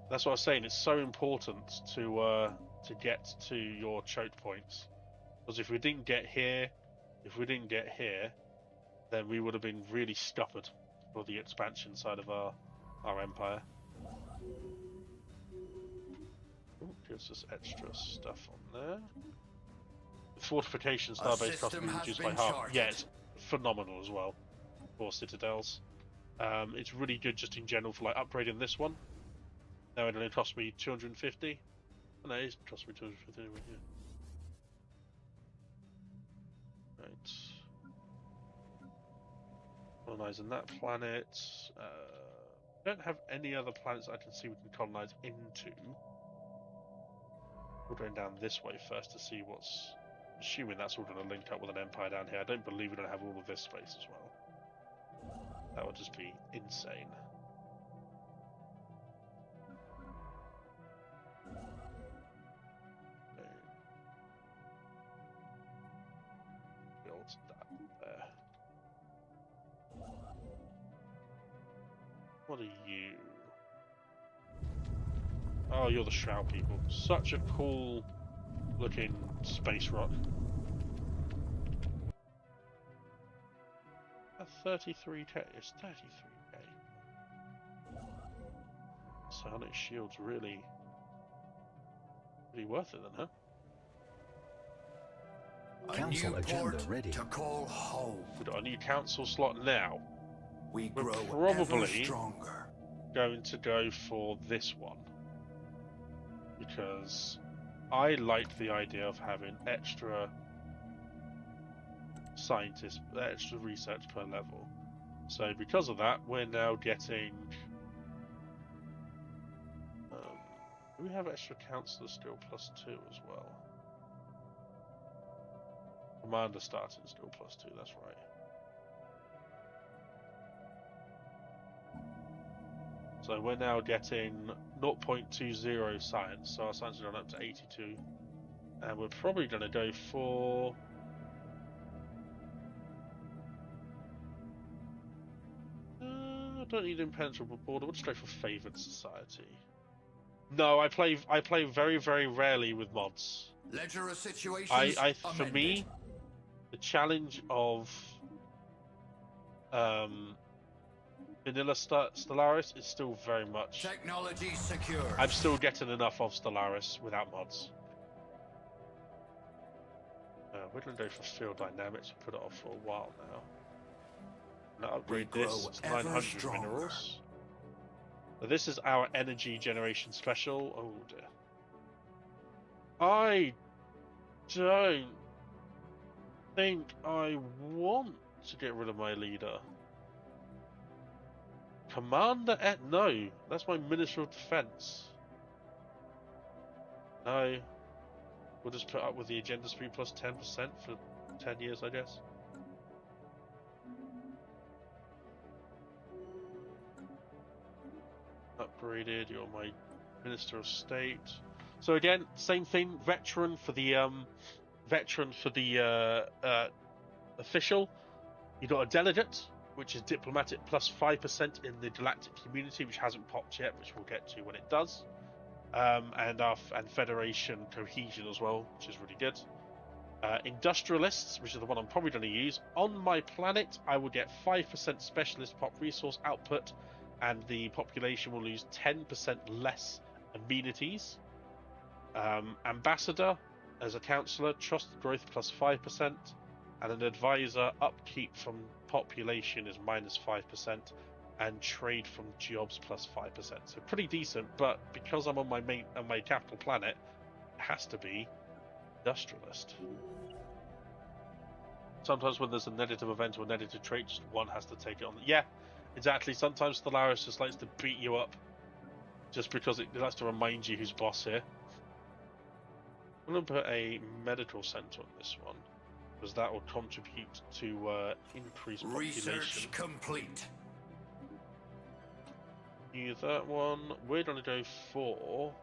That's what I was saying. It's so important to get to your choke points, because if we didn't get here, then we would have been really scuppered for the expansion side of our empire. Ooh, gives us extra stuff on there. The fortification starbase cost be reduced by half. Yeah, it's phenomenal as well for citadels. It's really good just in general for like upgrading this one. Now it only cost me 250. Oh, no, it is cost me 250 anyway, yeah. Right. Colonizing that planet. Don't have any other planets I can see we can colonize into. We're going down this way first to see what's Assuming that's all going to link up with an empire down here. I don't believe we're going to have all of this space as well. That would just be insane. Build that there. What are you? Oh, you're the Shroud people. Such a cool looking space rock. A 33k. It's 33k. Psionic shield's really worth it then, huh?
Council agenda ready.
To call home.
We've got a new council slot now.
We
We're
grow
probably
ever stronger.
going to go for this one. Because I like the idea of having extra scientists, extra research per level. So because of that, we're now getting... we have extra councillors still +2 as well. Commander starting still +2, that's right. So we're now getting 0.20 science, so our science has gone up to 82. And we're probably going to go for... I don't need impenetrable border, we'll just go for favoured society. No, I play very, very rarely with mods.
Ledger of situations
For me, the challenge of vanilla Stellaris is still very much...
Technology secure.
I'm still getting enough of Stellaris without mods. We're going to go for field dynamics and put it off for a while now. Now upgrade this to 900 minerals. So this is our energy generation special. Oh dear. I don't think I want to get rid of my leader. Commander no, that's my Minister of Defense. No. We'll just put up with the agenda speed plus 10% for 10 years, I guess. Upgraded, you're my Minister of State. So again, same thing, veteran for the official. You got a delegate, which is diplomatic plus 5% in the galactic community, which hasn't popped yet, which we'll get to when it does. And Federation cohesion as well, which is really good. Industrialists, which is the one I'm probably going to use. On my planet, I will get 5% specialist pop resource output, and the population will lose 10% less amenities. Ambassador, as a councillor, trust growth plus 5%, and an advisor, upkeep from population is minus 5%, and trade from jobs plus 5%. So pretty decent, but because I'm on my capital planet, it has to be industrialist. Sometimes when there's a negative event or a negative trait, just one has to take it on. Yeah, exactly. Sometimes Stellaris just likes to beat you up, just because it likes to remind you who's boss here. I'm going to put a medical center on this one, because that will contribute to increased population.
Research complete.
Use that one. We're going to go for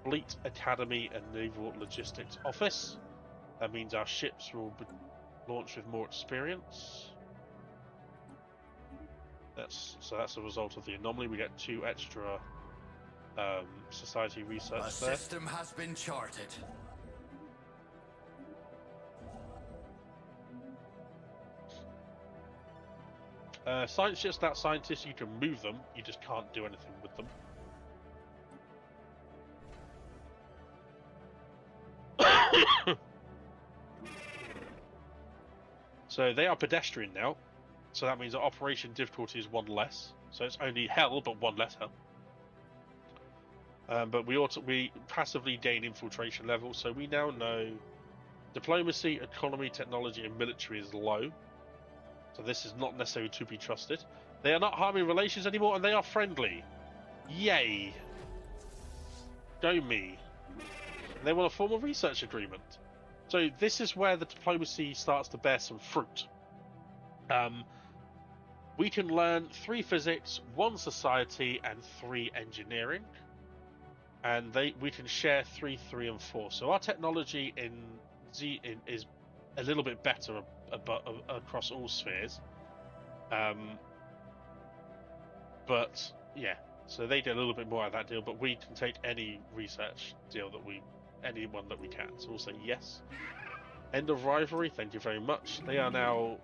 Fleet Academy and Naval Logistics Office. That means our ships will be launched with more experience. So that's a result of the anomaly. We get 2 extra society research
A
there.
system has been charted.
Science ships without scientists, you can move them, you just can't do anything with them. So they are pedestrian now, so that means that operation difficulty is 1 less. So it's only hell, but 1 less hell. But we passively gain infiltration level, so we now know diplomacy, economy, technology, and military is low. So this is not necessarily to be trusted. They are not harming relations anymore, and they are friendly. Yay! Go me. And they want a formal research agreement. So this is where the diplomacy starts to bear some fruit. We can learn 3 physics, 1 society, and 3 engineering, and we can share 3, 3, and 4. So our technology is a little bit better across all spheres. But yeah, so they get a little bit more out of that deal, but we can take any research deal anyone that we can. So we'll say yes. End of rivalry. Thank you very much. They are now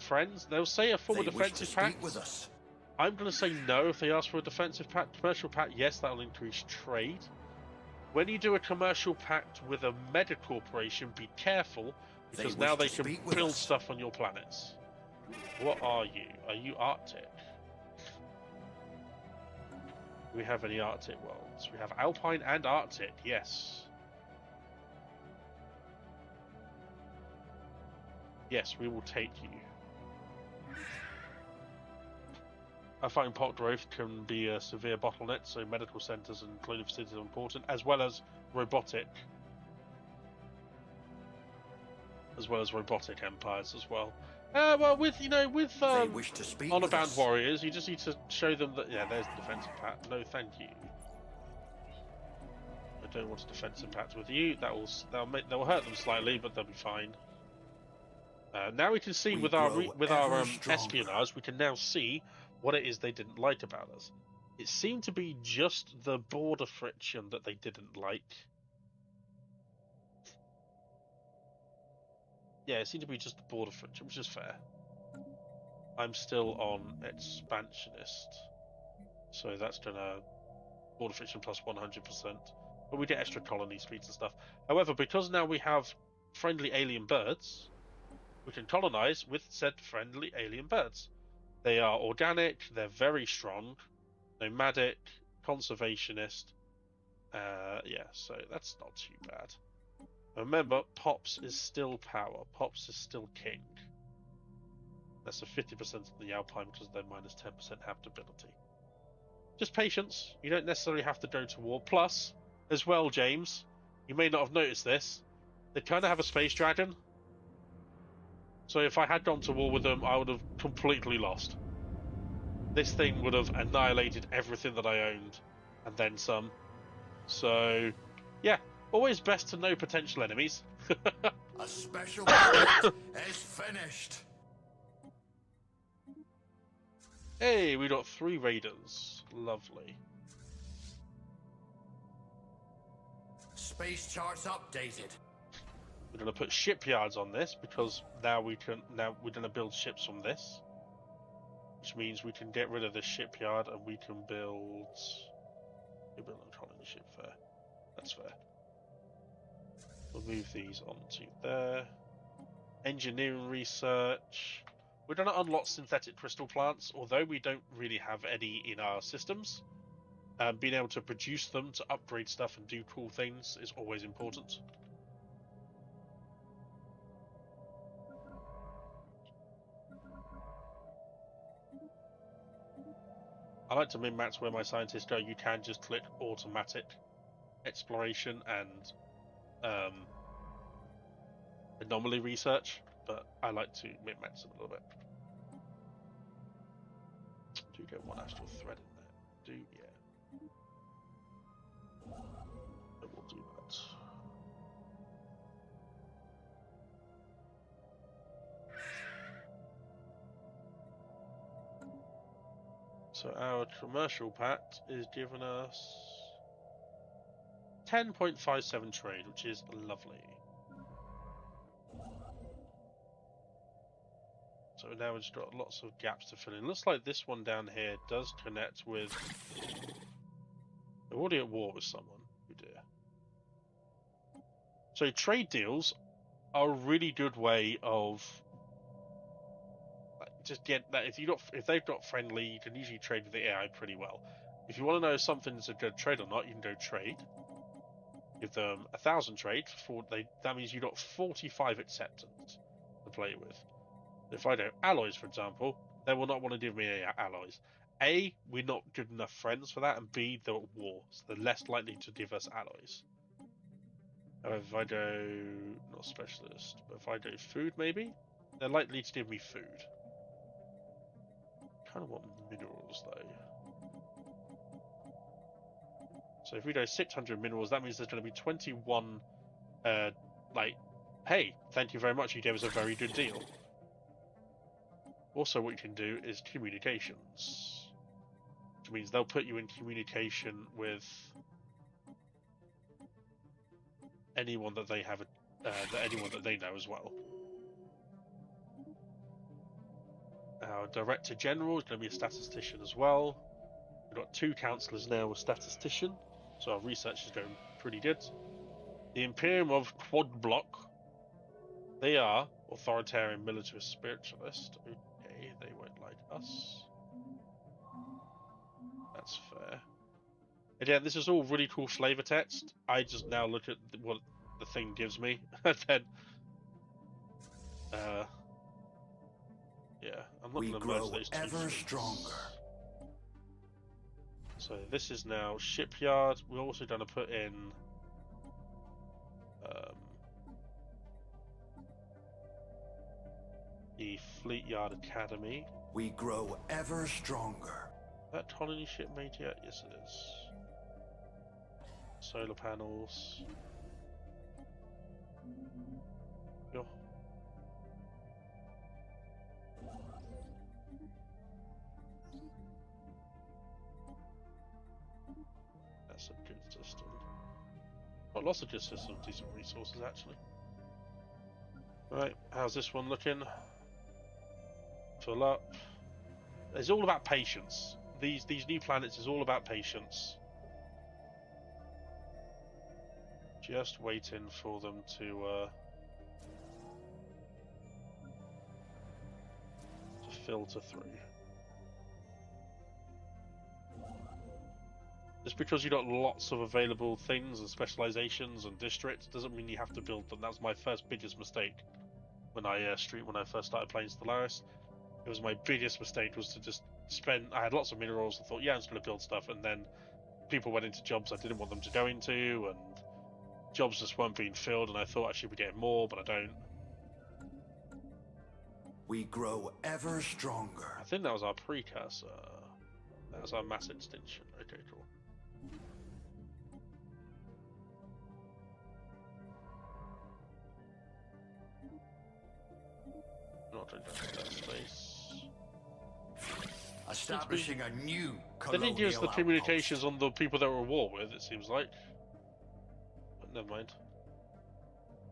friends. They'll say a form of defensive pact.
With us.
I'm going to say no if they ask for a defensive pact. Commercial pact, yes, that'll increase trade. When you do a commercial pact with a meta corporation, be careful, because now they can build stuff on your planets. What are you? Are you Arctic? Do we have any Arctic worlds? We have Alpine and Arctic, yes. Yes, we will take you. I find pot growth can be a severe bottleneck, so medical centres and cloning facilities are important, as well as robotic empires as well. Well, with honor-bound warriors, you just need to show them that there's the defensive pact. No, thank you. I don't want a defensive pact with you. That will hurt them slightly, but they'll be fine. Now we can see with our espionage, we can now see what it is they didn't like about us. It seemed to be just the border friction that they didn't like. Yeah, it seemed to be just the border friction, which is fair. I'm still on expansionist, so that's gonna border friction plus 100%. But we get extra colony speeds and stuff. However, because now we have friendly alien birds, we can colonize with said friendly alien birds. They are organic, they're very strong, nomadic, conservationist. So that's not too bad. Remember, Pops is still power. Pops is still king. That's a 50% of the Alpine because they're minus 10% habitability. Just patience. You don't necessarily have to go to war. Plus, as well, James, you may not have noticed this, they kind of have a space dragon. So if I had gone to war with them, I would have completely lost. This thing would have annihilated everything that I owned, and then some. So, yeah, always best to know potential enemies.
A special project is finished.
Hey, we got 3 raiders. Lovely.
Space charts updated.
We're going to put shipyards on this because now we're going to build ships from this, which means we can get rid of this shipyard and we can build a colony ship there. That's fair. We'll move these onto there. Engineering research. We're going to unlock synthetic crystal plants, although we don't really have any in our systems. Being able to produce them to upgrade stuff and do cool things is always important. I like to min-max where my scientists go. You can just click automatic exploration and anomaly research, but I like to min-max them a little bit. Do get 1 astral thread in there. I will do that. So our commercial pact is giving us 10.57 trade, which is lovely. So now we've just got lots of gaps to fill in. Looks like this one down here does connect with... We're already at war with someone. Oh dear. So trade deals are a really good way of just get that. If they've got friendly, you can usually trade with the AI pretty well. If you want to know if something's a good trade or not, you can go trade. Give them 1,000 trade. That means you got 45 acceptance to play with. If I go alloys, for example, they will not want to give me alloys. A, we're not good enough friends for that, and B, they're at war, so they're less likely to give us alloys. If I go, not specialist, but if I go food maybe, they're likely to give me food. Kind of want minerals though. So if we go 600 minerals, that means there's going to be 21, like, hey, thank you very much, you gave us a very good deal. Also what you can do is communications, which means they'll put you in communication with anyone that they have, anyone that they know as well. Our Director General is going to be a statistician as well. We've got 2 councillors now with statistician, so our research is going pretty good. The Imperium of Quad Block, they are authoritarian militarist spiritualist. Okay, they won't like us. That's fair. Again, this is all really cool flavor text. I just now look at what the thing gives me, and then, yeah, I'm not going to merge those two
ever
things.
stronger.
So this is now shipyard. We're also going to put in the Fleet Yard Academy.
We grow ever stronger.
That colony ship made yet? Yes, it is. Solar panels. Yo. That's a good system. Got lots of good systems, decent resources actually. Right, how's this one looking? Fill up. It's all about patience. These new planets is all about patience. Just waiting for them to filter through. Just because you got lots of available things and specializations and districts doesn't mean you have to build them. That's my first biggest mistake when I first started playing Stellaris. It was my biggest mistake was to just spend. I had lots of minerals. I thought, yeah, I'm just going to build stuff, and then people went into jobs I didn't want them to go into, and jobs just weren't being filled. And I thought I should be getting more, but I don't.
We grow ever stronger.
I think that was our precursor. That was our mass extinction. Okay, cool. Not going to that space.
Establishing a new
They didn't give us the
colonial
communications on the people that we're at war with, it seems like. But never mind.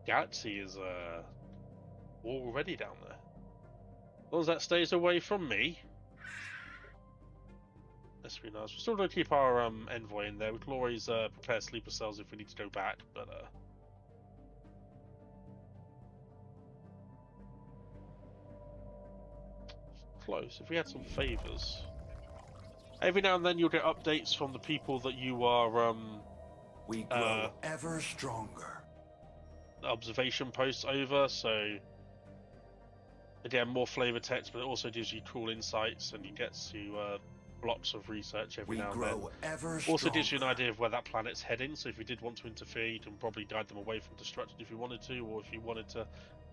Galaxy is already down there. As long as that stays away from me. That's pretty nice. We're still going to keep our envoy in there. We can always prepare sleeper cells if we need to go back, but close. If we had some favors. Every now and then you'll get updates from the people that you are
We grow ever stronger.
observation posts over, so again more flavor text, but it also gives you cool insights and you get to blocks of research every now and then.
Ever
also gives you an idea of where that planet's heading, so if you did want to interfere you can probably guide them away from destruction if you wanted to, or if you wanted to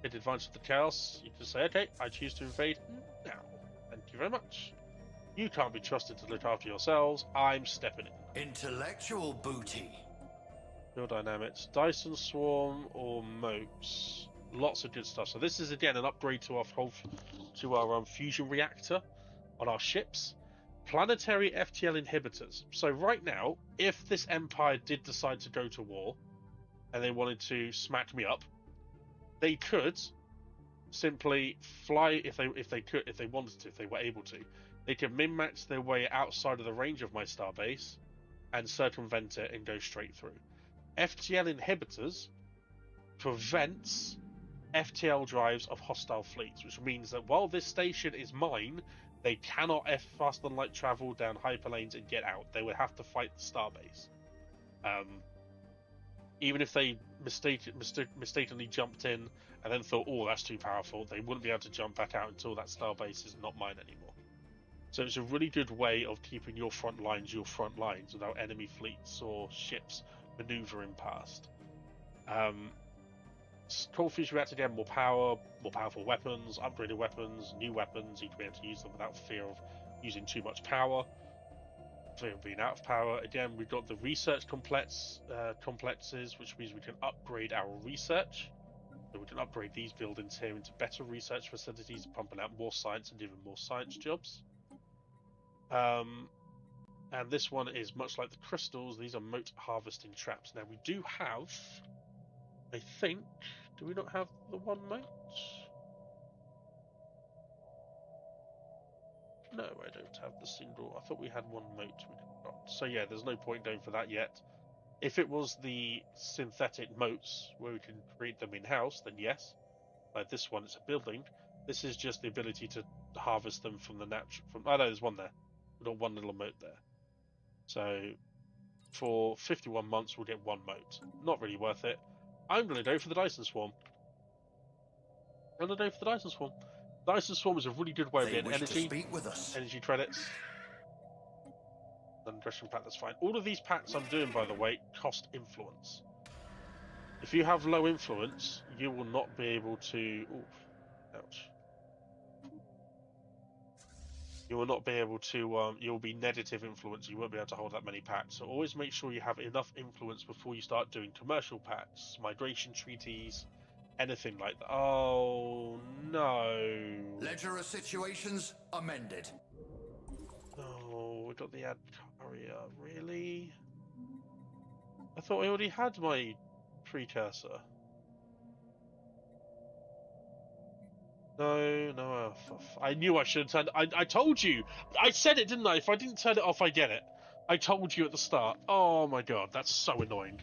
take advantage of the chaos you can say, okay, I choose to invade now. Thank you very much. You can't be trusted to look after yourselves. I'm stepping in.
Intellectual booty.
Pure Dynamics, Dyson Swarm, or Moats. Lots of good stuff. So this is again an upgrade to our fusion reactor on our ships. Planetary FTL inhibitors. So right now, if this empire did decide to go to war and they wanted to smack me up, they could simply fly if they wanted to, if they were able to. They could min-max their way outside of the range of my starbase and circumvent it and go straight through. FTL inhibitors prevents FTL drives of hostile fleets, which means that while this station is mine, they cannot faster than light travel down hyperlanes and get out. They would have to fight the starbase. Even if they mistakenly jumped in and then thought, oh, that's too powerful, they wouldn't be able to jump back out until that starbase is not mine anymore. So it's a really good way of keeping your front lines without enemy fleets or ships maneuvering past. Cold fusion reactor again, more power, more powerful weapons, upgraded weapons, new weapons. You can be able to use them without fear of using too much power, fear of being out of power. Again, we've got the research complexes, which means we can upgrade our research. So we can upgrade these buildings here into better research facilities, pumping out more science and even more science jobs. And this one is much like the crystals. These are moat harvesting traps. Now we do have, I think, do we not have the one moat? No, I don't have the single. I thought we had one moat we could not. So yeah, there's no point going for that yet. If it was the synthetic moats where we can create them in-house, then yes. Like this one, it's a building. This is just the ability to harvest them from the natural. Oh no, there's one there. We've got one little moat there. So for 51 months, we'll get one moat. Not really worth it. I'm going to go for the Dyson Swarm. I'm going to go for the Dyson Swarm. Dyson Swarm is a really good way of getting energy credits. Then Gresham Pack, that's fine. All of these packs I'm doing, by the way, cost influence. If you have low influence, you will not be able to... Ooh, ouch. You will not be able to... you'll be negative influence. You won't be able to hold that many packs. So always make sure you have enough influence before you start doing commercial packs, migration treaties, anything like that. Oh, no.
Ledger of situations amended.
Oh, we got the ad carrier. Really? I thought I already had my precursor. No, I knew I should have turned. I told you. I said it, didn't I? If I didn't turn it off, I get it. I told you at the start. Oh my god, that's so annoying.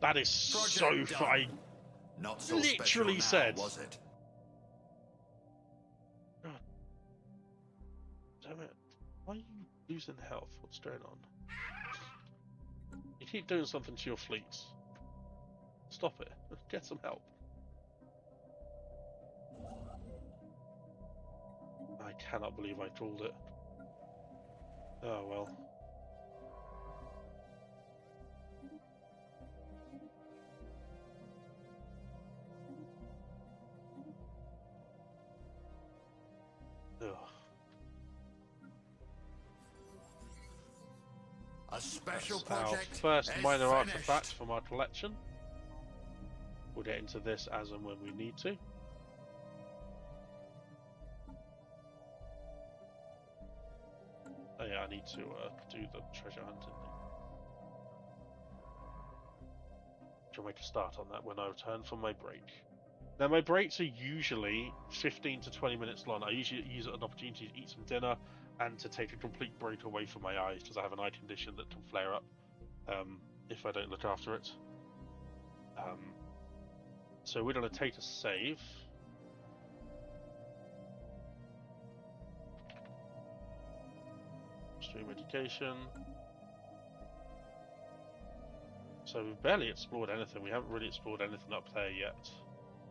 That is so. I
Not so
literally
now,
said.
Was it?
God. Damn it! Why are you losing health? What's going on? You keep doing something to your fleets. Stop it. Get some help. I cannot believe I called it. Oh well. Ugh.
A special
That's
project.
our first minor
finished.
artifact from our collection. We'll get into this as and when we need to. Oh yeah, I need to do the treasure hunting thing. Shall make a start on that when I return from my break. Now my breaks are usually 15 to 20 minutes long. I usually use it as an opportunity to eat some dinner and to take a complete break away from my eyes because I have an eye condition that can flare up if I don't look after it. So we're going to take a save. Stream education. So we've barely explored anything. We haven't really explored anything up there yet.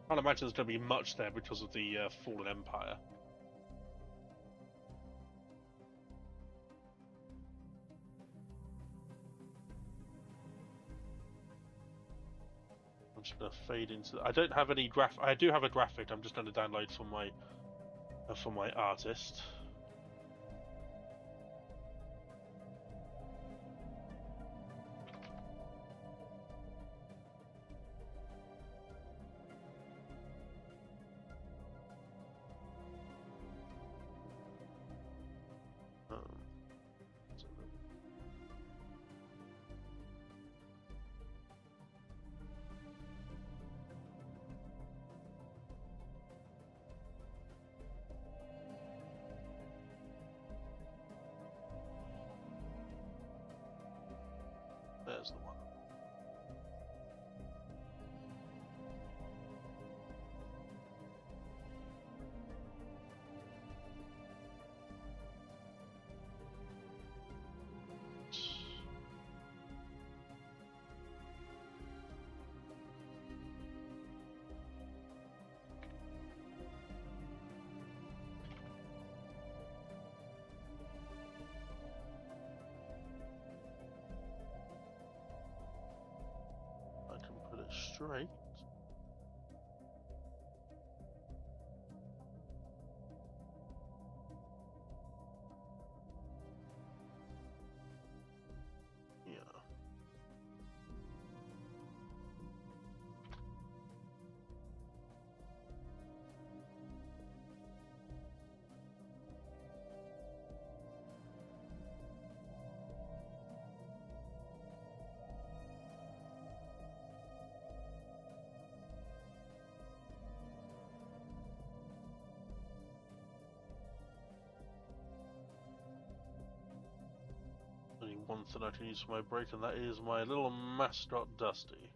I can't imagine there's going to be much there because of the Fallen Empire. I'm just going to fade into. I don't have any graph. I do have a graphic. I'm just going to download from my artist. There's the one. straight. Yeah. Only one thing I can use for my break, and that is my little mascot Dusty.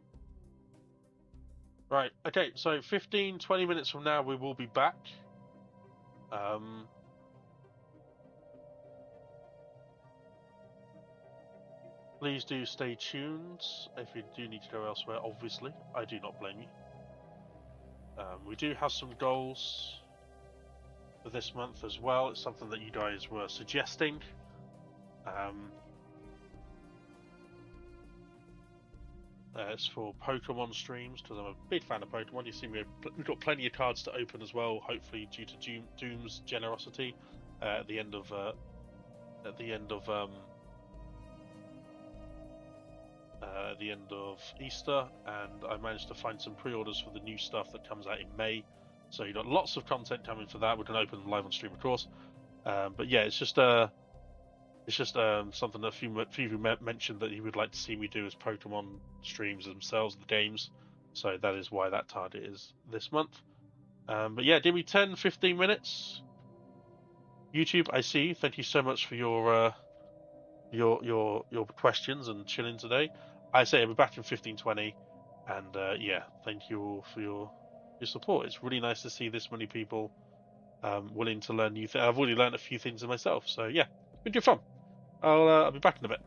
Right, okay, so 15-20 minutes from now we will be back. Please do stay tuned. If you do need to go elsewhere, obviously, I do not blame you. We do have some goals for this month as well. It's something that you guys were suggesting. It's for Pokemon streams, because I'm a big fan of Pokemon. You see, we've got plenty of cards to open as well. Hopefully, due to Doom's generosity, at the end of Easter, and I managed to find some pre-orders for the new stuff that comes out in May. So you got lots of content coming for that. We're going to open them live on stream, of course. But yeah, it's just something that a few of you mentioned that you would like to see me do as Pokemon streams themselves, the games. So that is why that target is this month. But yeah, give me 10-15 minutes. YouTube, I see you. Thank you so much for your questions and chilling today. I say I'll be back in 15-20, and yeah, thank you all for your support. It's really nice to see this many people willing to learn new things. I've already learned a few things myself, so yeah, it's been good fun. I'll be back in a bit.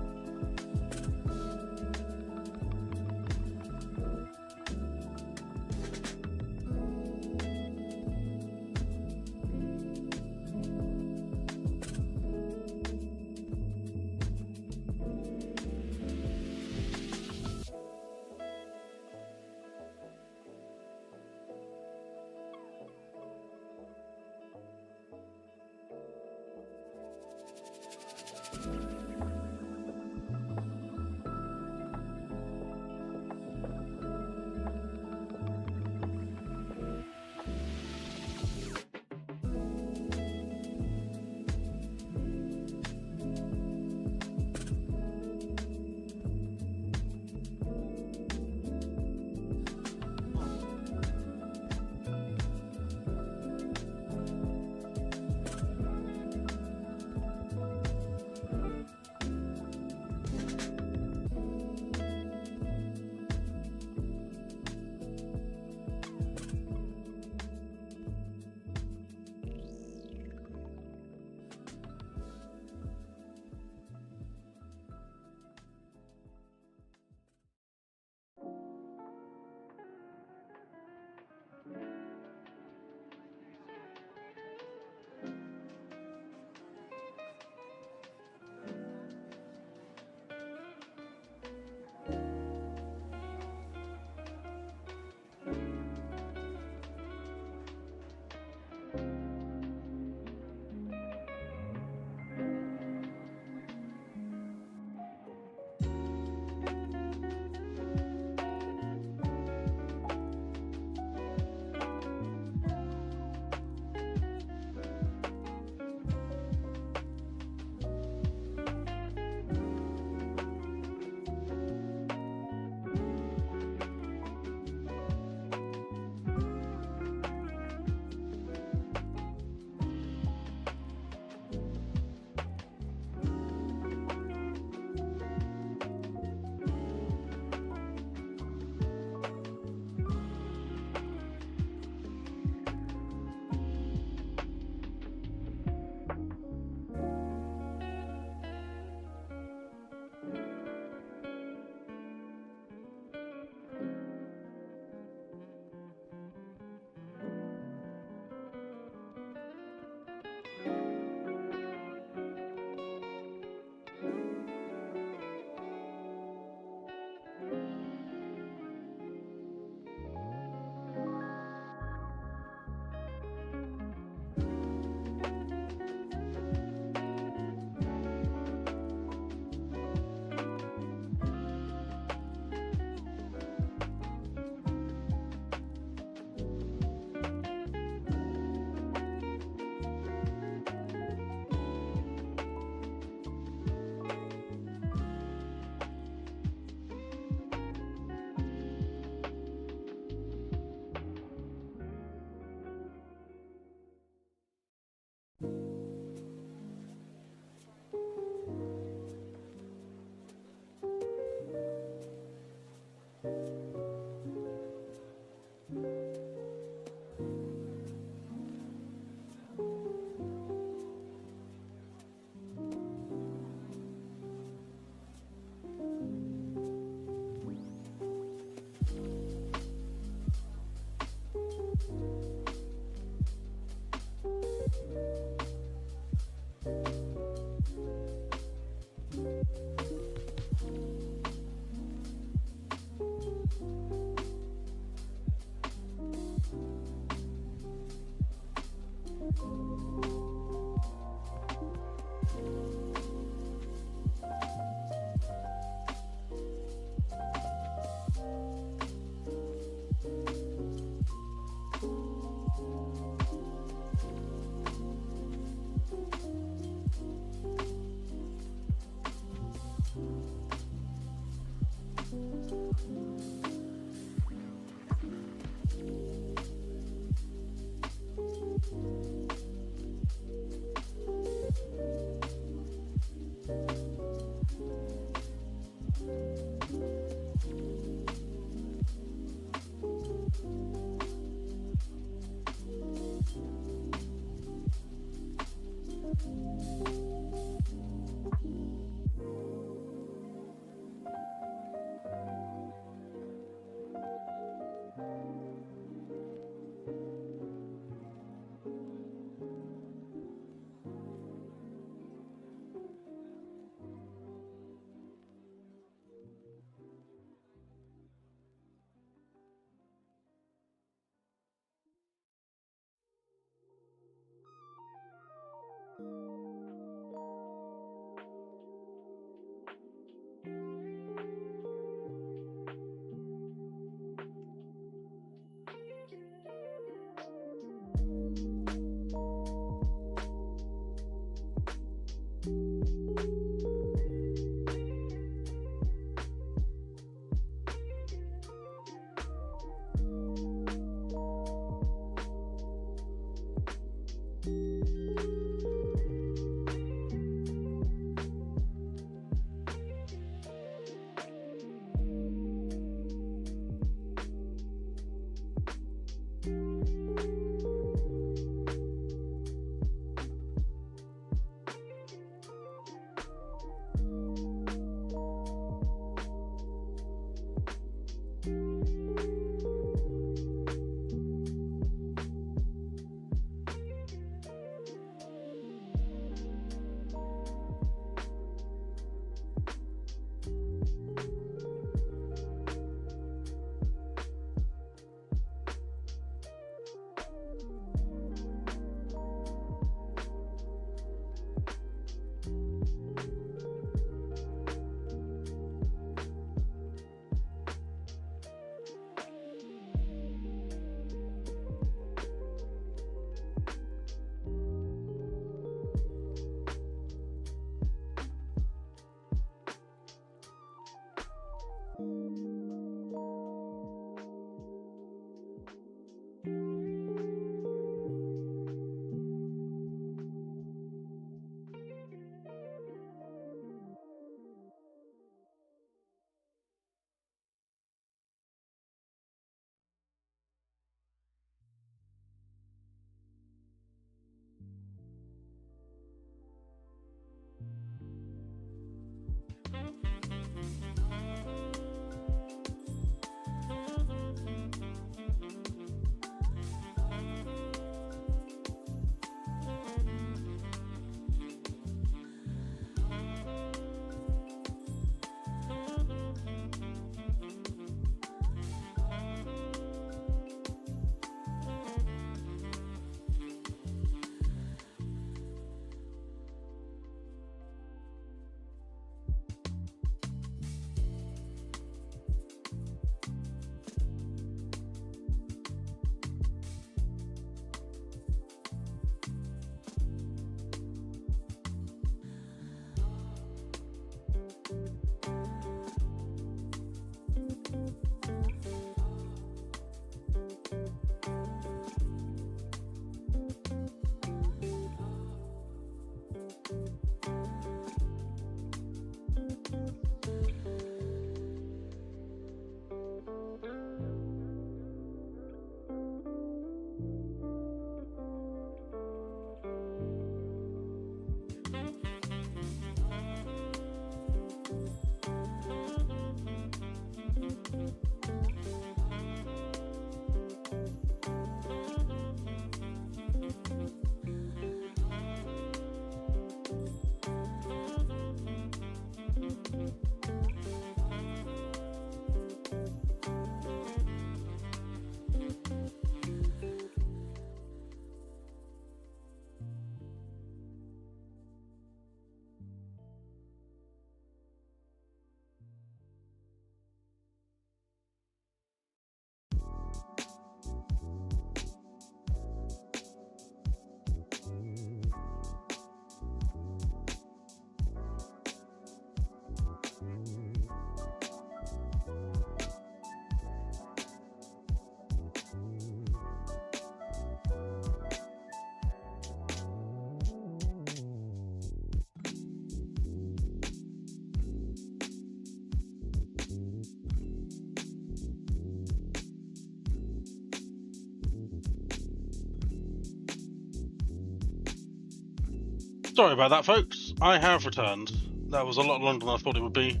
Sorry about that, folks. I have returned. That was a lot longer than I thought it would be.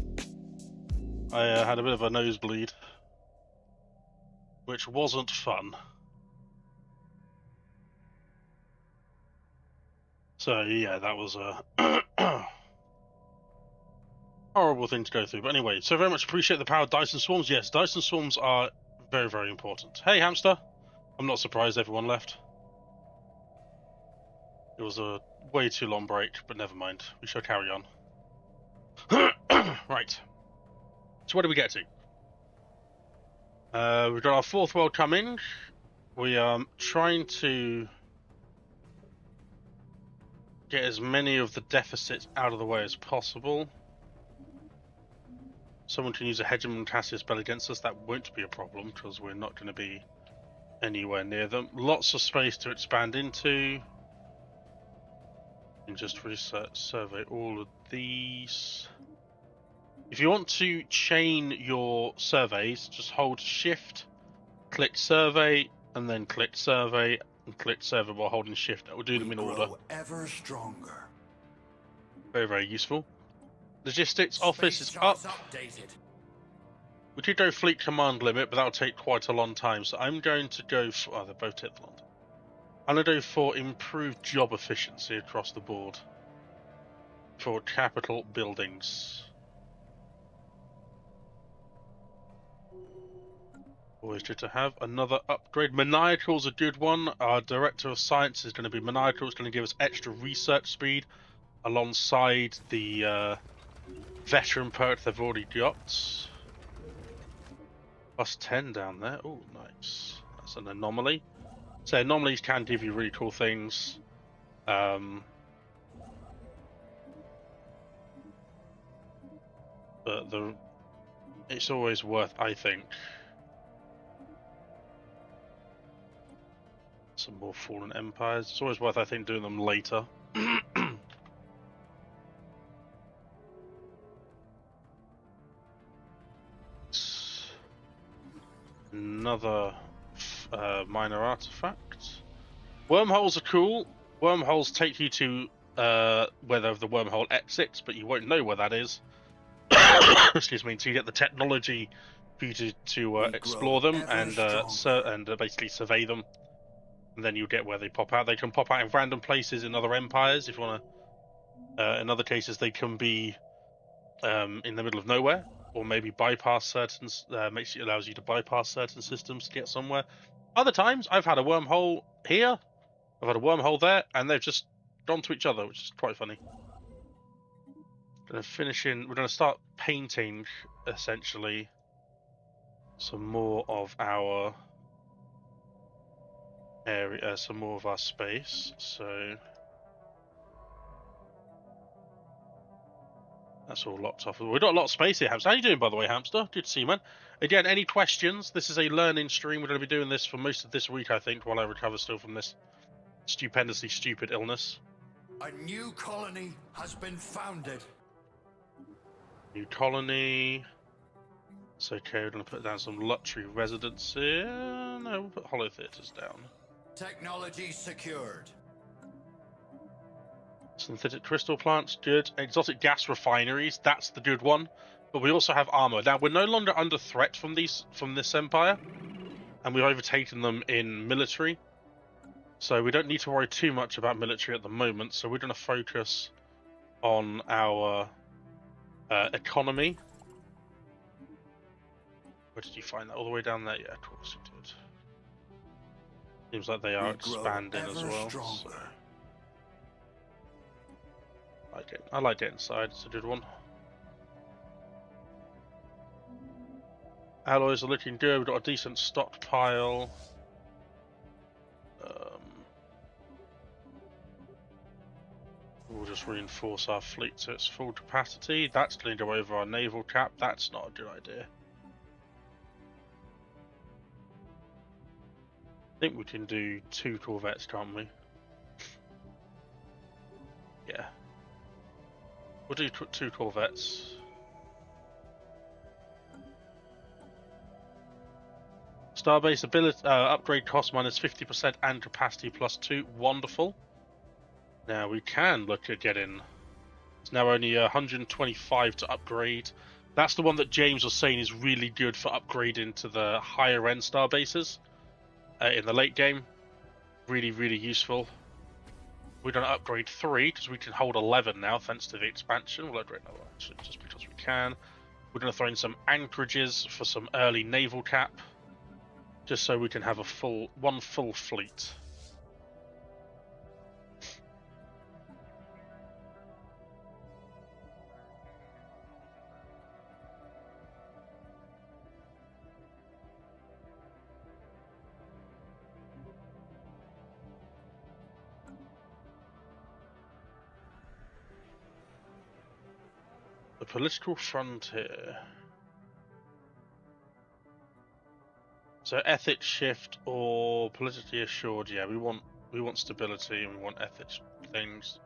I had a bit of a nosebleed, which wasn't fun. So yeah, that was a horrible thing to go through. But anyway, so very much appreciate the power of Dyson Swarms. Yes, Dyson Swarms are very, very important. Hey, Hamster. I'm not surprised everyone left. It was a way too long break, but never mind. We shall carry on. Right. So where do we get to? We've got our fourth world coming. We are trying to get as many of the deficits out of the way as possible. Someone can use a hegemon Cassius spell against us. That won't be a problem because we're not going to be anywhere near them. Lots of space to expand into. And just research, survey all of these. If you want to chain your surveys, just hold Shift, click Survey, and then click Survey, and click Survey while holding Shift. That will do them in order.
Ever stronger.
Very, very useful. Logistics office is up.
Updated.
We could go fleet command limit, but that'll take quite a long time. So I'm going to go for... Oh, they're both take long. I'm going to go for improved job efficiency across the board for capital buildings. Always good to have another upgrade. Maniacal's a good one. Our Director of Science is going to be Maniacal. It's going to give us extra research speed alongside the veteran perk they've already got. Plus 10 down there. Oh, nice. That's an anomaly. So anomalies can give you really cool things. But it's always worth, I think. Some more fallen empires. It's always worth, I think, doing them later. Another minor artifact. Wormholes are cool. Wormholes take you to where the wormhole exits, but you won't know where that is. Excuse me. Until you get the technology for you to explore them and basically survey them, and then you get where they pop out. They can pop out in random places in other empires if you want to. In other cases, they can be in the middle of nowhere, or maybe bypass certain. Allows you to bypass certain systems to get somewhere. Other times, I've had a wormhole here, I've had a wormhole there, and they've just gone to each other, which is quite funny. We're going to start painting, essentially, some more of our area, some more of our space. So that's all locked off. We've got a lot of space here, Hamster. How you doing, by the way, Hamster? Good to see you, man. Again, any questions? This is a learning stream. We're going to be doing this for most of this week, I think, while I recover still from this stupendously stupid illness.
A new colony has been founded.
New colony. It's okay, we're going to put down some luxury residence here. No, we'll put hollow theatres down.
Technology secured.
Synthetic crystal plants, good. Exotic gas refineries, that's the good one. But we also have armor. Now, we're no longer under threat from this empire, and we've overtaken them in military. So we don't need to worry too much about military at the moment. So we're going to focus on our economy. Where did you find that? All the way down there? Yeah, of course you did. Seems like they are expanding as well. So. I like it inside. It's a good one. Alloys are looking good. We've got a decent stockpile. We'll just reinforce our fleet to its full capacity. That's going to go over our naval cap. That's not a good idea. I think we can do 2 corvettes, can't we? Yeah. We'll do 2 corvettes. Starbase ability upgrade cost minus 50% and capacity plus 2. Wonderful. Now we can look at getting. It's now only 125 to upgrade. That's the one that James was saying is really good for upgrading to the higher end starbases in the late game. Really, really useful. We're going to upgrade 3 because we can hold 11 now thanks to the expansion. We'll upgrade another actually, just because we can. We're going to throw in some anchorages for some early naval cap, just so we can have one full fleet. The political frontier. So ethics shift or politically assured. Yeah, we want stability and we want ethics things.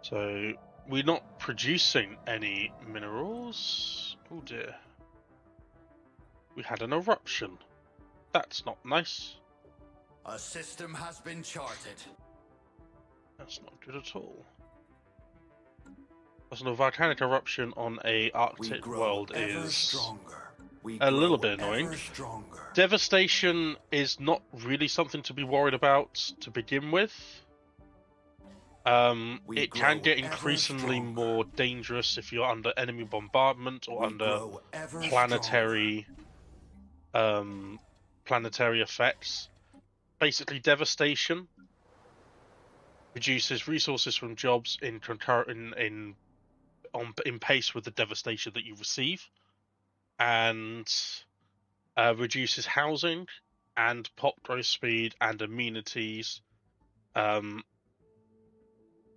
So we're not producing any minerals. Oh dear. We had an eruption. That's not nice.
A system has been charted.
That's not good at all. So a volcanic eruption on a Arctic world is a little bit annoying. Devastation is not really something to be worried about to begin with. It can get increasingly more dangerous if you're under enemy bombardment or under planetary effects. Basically, devastation reduces resources from jobs in pace with the devastation that you receive, and reduces housing and pop growth speed and amenities.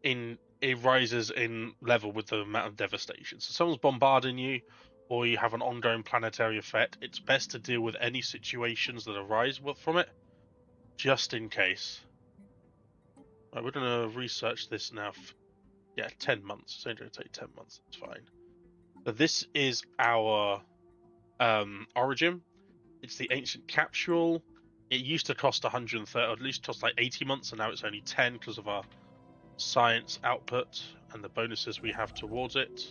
It rises in level with the amount of devastation. So someone's bombarding you, or you have an ongoing planetary effect, it's best to deal with any situations that arise from it, just in case. Right, we're going to research this now. Yeah, 10 months. It's only going to take 10 months. It's fine. So this is our origin. It's the ancient capsule. It used to cost 130, or at least cost like 80 months, and now it's only 10 because of our science output and the bonuses we have towards it.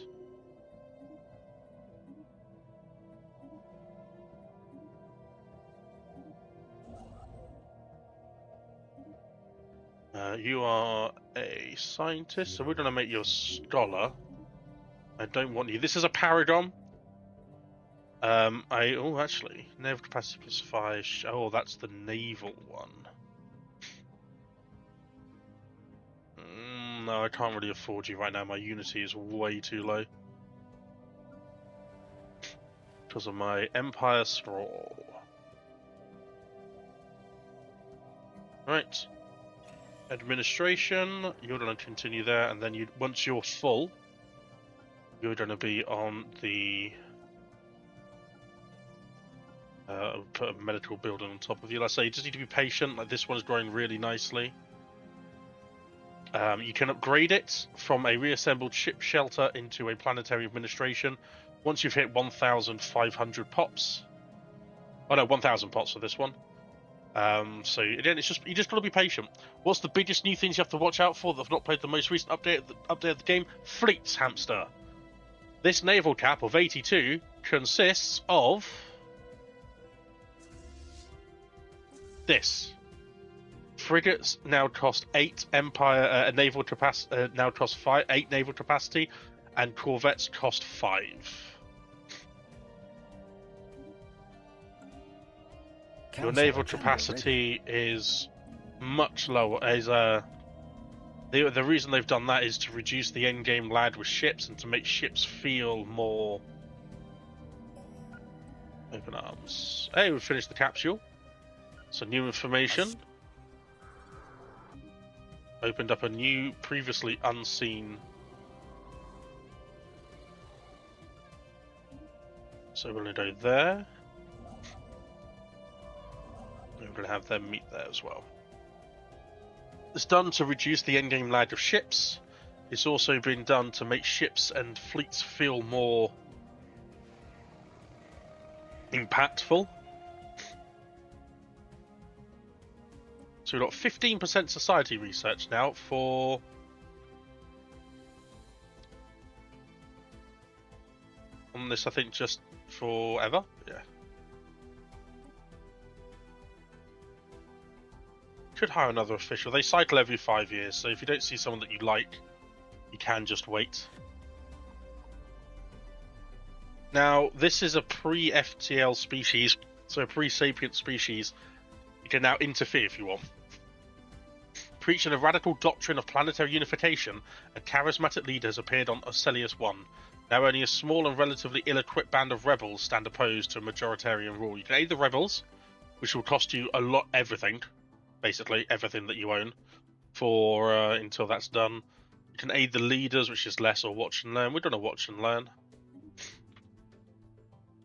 You are a scientist, so we're going to make you a scholar. I don't want you. This is a paragon. Actually, naval capacity plus 5. Oh, that's the naval one. No, I can't really afford you right now. My unity is way too low because of my Empire scroll. Right. Administration, you're going to continue there, and then once you're full, you're going to be on the put a medical building on top of you. Like I say, you just need to be patient. Like this one is growing really nicely. You can upgrade it from a reassembled ship shelter into a planetary administration once you've hit 1,500 pops. Oh no, 1,000 pops for this one. So again, you just got to be patient. What's the biggest new things you have to watch out for that have not played the most recent update of the game? Fleets, hamster. This naval cap of 82 consists of this. Frigates now cost 8 Empire naval capacity. Now cost 8 naval capacity, and corvettes cost 5. Your naval capacity is much lower. The reason they've done that is to reduce the end game lag with ships and to make ships feel more Open arms. Hey, we've finished the capsule. So new information. Opened up a new, previously unseen. So we're going to go there. We're going to have them meet there as well. It's done to reduce the endgame lag of ships. It's also been done to make ships and fleets feel more impactful. So we've got 15% society research now for on this, I think just forever. Yeah. Could hire another official. They cycle every 5 years, so if you don't see someone that you like, you can just wait. Now, this is a pre-FTL species, so a pre-sapient species. You can now interfere if you want. Preaching a radical doctrine of planetary unification, a charismatic leader has appeared on Stellaris 1. Now only a small and relatively ill-equipped band of rebels stand opposed to a majoritarian rule. You can aid the rebels, which will cost you a lot, everything, basically everything that you own, for until that's done. You can aid the leaders, which is less, or watch and learn. We're going to watch and learn.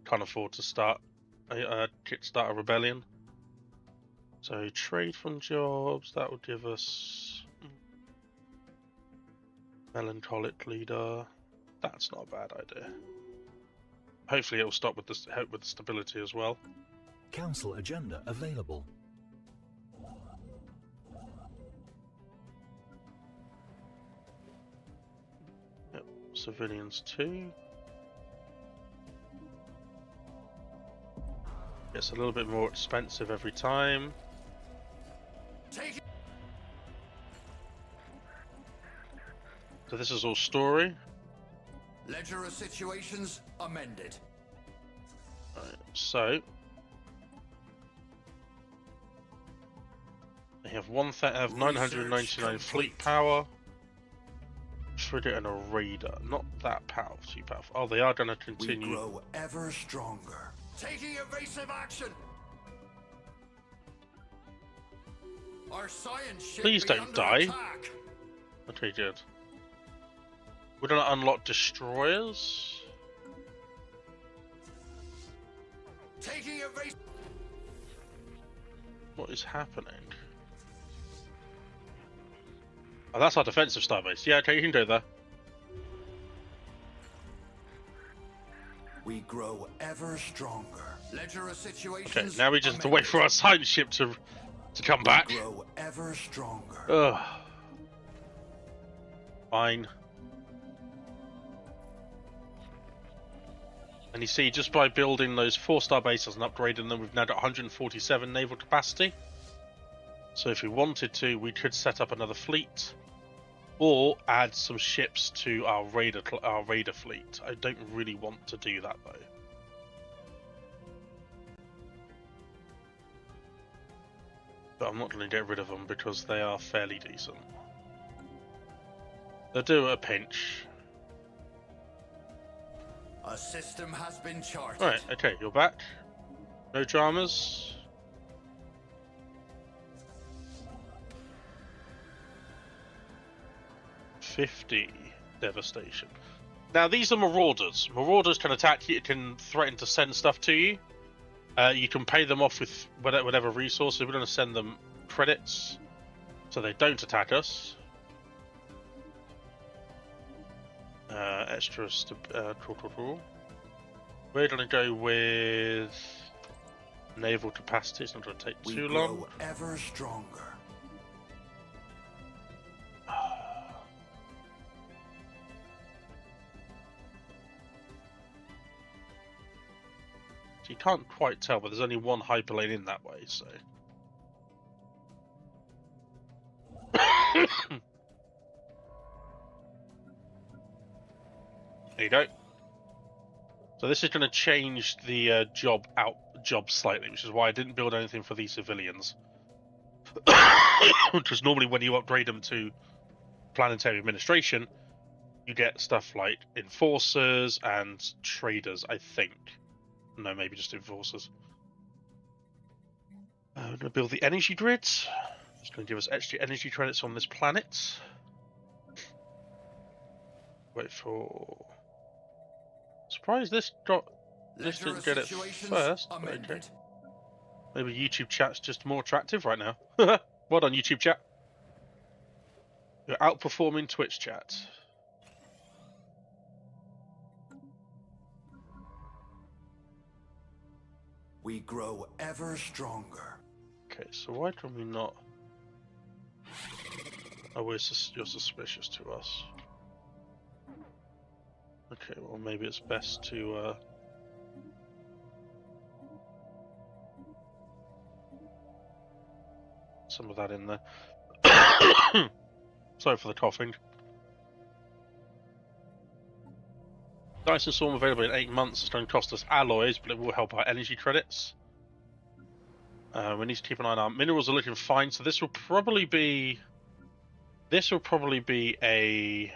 Can't afford to start kickstart a rebellion. So trade from jobs, that would give us melancholic leader. That's not a bad idea. Hopefully it will stop with this, help with stability as well.
Council agenda available.
Yep. Civilians too. It's a little bit more expensive every time. So this is all story.
Ledger of situations amended.
Right, so they have 999 fleet power, frigate and a raider. Not that powerful, too powerful. Oh, they are going to continue.
We grow ever stronger. Taking evasive action. Our science ship
Please
be
don't
under
die.
attack.
Okay, good. We're going to unlock destroyers.
Taking evasive.
What is happening? Oh, that's our defensive starbase. Yeah, okay, you can go there.
We grow ever stronger. Ledger of situations.
Okay, now we just have to wait for our science ship to come back.
We grow ever stronger.
Ugh. Fine. And you see, just by building those 4-star bases and upgrading them, we've now got 147 naval capacity. So if we wanted to, we could set up another fleet, or add some ships to our raider fleet. I don't really want to do that though. But I'm not going to get rid of them because they are fairly decent. They'll do a pinch.
A system has been charted.
Alright, okay, you're back. No dramas. $50 devastation. Now these are marauders. Marauders can attack you, can threaten to send stuff to you. You can pay them off with whatever resources. We're going to send them credits so they don't attack us. Cool. We're going to go with naval capacity. It's not going to take too long.
We grow ever stronger.
So you can't quite tell, but there's only one hyperlane in that way, so. There you go. So this is going to change the job slightly, which is why I didn't build anything for these civilians. Because normally when you upgrade them to planetary administration, you get stuff like enforcers and traders, I think. No, maybe just enforcers. We're going to build the energy grids. It's going to give us extra energy credits on this planet. Wait for... Surprised this didn't get it first. Okay. Maybe YouTube chat's just more attractive right now. Well done, YouTube chat. You're outperforming Twitch chat.
We grow ever stronger.
Okay, so why can we not... Oh, you're suspicious to us. Okay, well maybe it's best to... some of that in there. Sorry for the coughing. Dyson Storm available in 8 months. It's going to cost us alloys, but it will help our energy credits. We need to keep an eye on our minerals. Are looking fine, so this will probably be. This will probably be a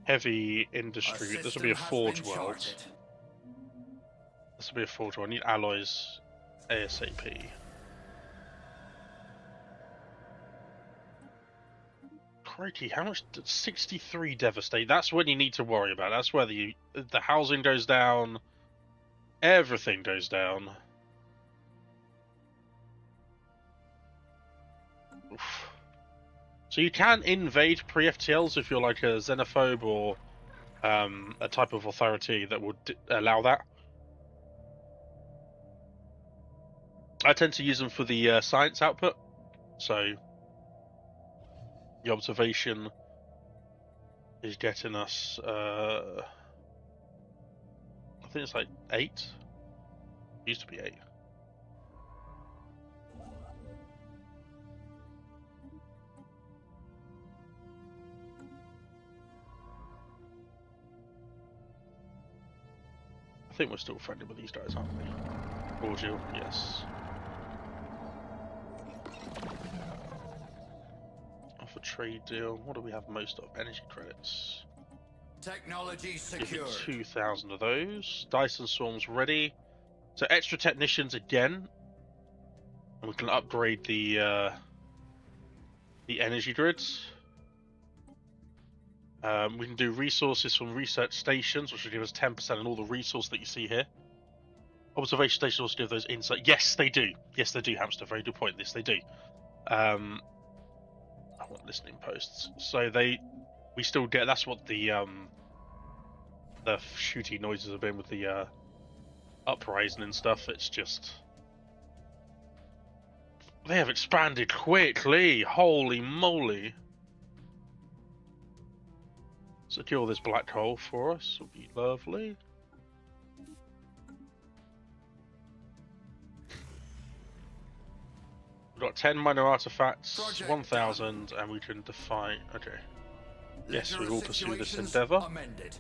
heavy industry. This will be a forge world. This will be a forge world. I need alloys ASAP. Crikey, how much? 63 devastate. That's when you need to worry about. That's where the housing goes down. Everything goes down. Oof. So you can invade pre-FTLs if you're like a xenophobe or a type of authority that would allow that. I tend to use them for the science output. So the observation is getting us, I think it's like 8. It used to be 8. I think we're still friendly with these guys, aren't we? Cordial, yes. Offer trade deal. What do we have most of? Energy credits.
Technology
Give me
secured.
2,000 of those. Dyson Swarms ready. So extra technicians again. And we can upgrade the energy grids. We can do resources from research stations, which will give us 10% on all the resource that you see here. Observation stations also give those insight. Yes, they do. Yes, they do, Hamster. Very good point. Yes, they do. I want listening posts. So we still get. That's what the shooty noises have been with the uprising and stuff. It's just they have expanded quickly. Holy moly! Secure this black hole for us would be lovely. We've got 10 minor artifacts,
Project
1,000, and we can define. Okay. Yes, we
Literal
will pursue this
situations
endeavour.
amended.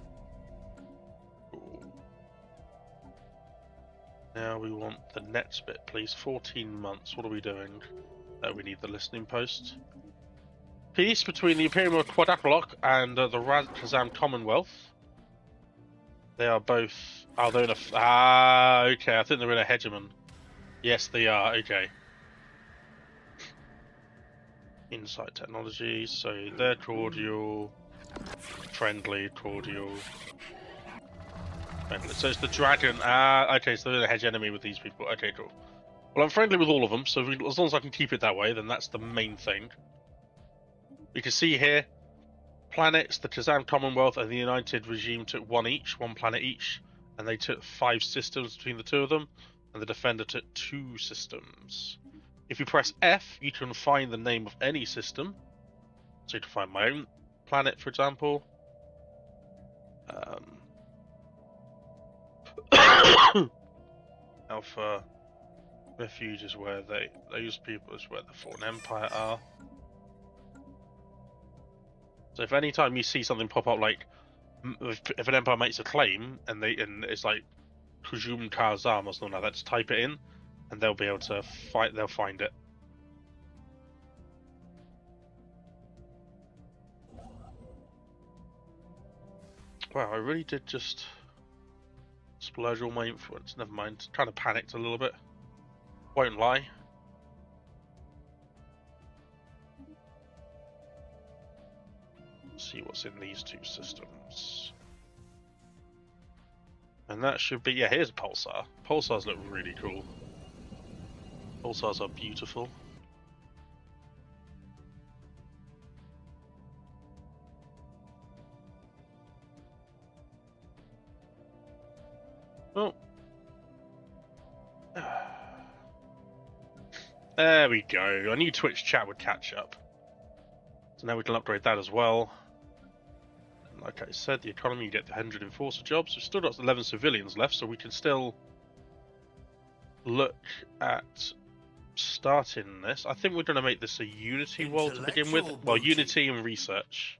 Now we want the next bit, please. 14 months. What are we doing? We need the listening post. Peace between the Imperial Quadrilock and the Kazam Commonwealth. They are both. Oh, they're in a. Okay. I think they're in a hegemon. Yes, they are. Okay. Insight technology. So they're cordial, friendly, cordial. Friendly. So it's the dragon. Okay. So they're the hedge enemy with these people. Okay, cool. Well, I'm friendly with all of them. So as long as I can keep it that way, then that's the main thing. You can see here, planets, the Kazam Commonwealth and the United Regime took one planet each, and they took 5 systems between the two of them, and the Defender took 2 systems. If you press F, you can find the name of any system. So you can find my own planet, for example. Alpha Refuge is where those people is where the Fallen Empire are. So if any time you see something pop up like if an empire makes a claim and it's like Kujum Kazam or something like that, just type it in and they'll be able to fight. They'll find it. Wow, I really did just. Splurge all my influence. Never mind. Kind of panicked a little bit. Won't lie. See what's in these two systems. And that should be, yeah, here's a pulsar. Pulsars look really cool. Pulsars are beautiful. Oh. There we go. I knew Twitch chat would catch up. So now we can upgrade that as well. And like I said, the economy, you get the 100 enforcer jobs. We've still got 11 civilians left, so we can still look at starting this. I think we're going to make this a Unity world to begin with. Well, Unity and research.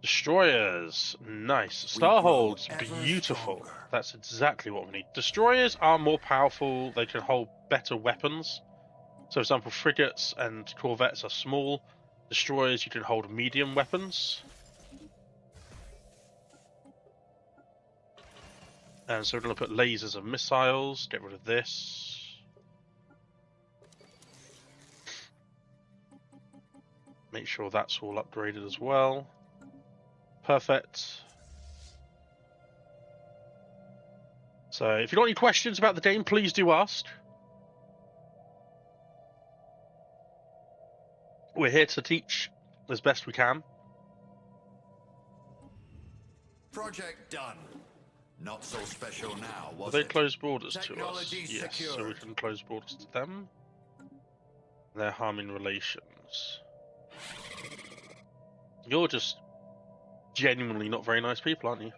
Destroyers, nice. Starholds, beautiful. That's exactly what we need. Destroyers are more powerful. They can hold better weapons. So, for example, frigates and corvettes are small. Destroyers, you can hold medium weapons. And so we're going to put lasers and missiles. Get rid of this. Make sure that's all upgraded as well. Perfect. So, if you've got any questions about the game, please do ask. We're here to teach as best we can.
Project done. Not so special now, was
They
it?
close borders to us.
Technology
Yes, so we
secured.
can close borders to them. They're harming relations. You're just genuinely not very nice people, aren't you?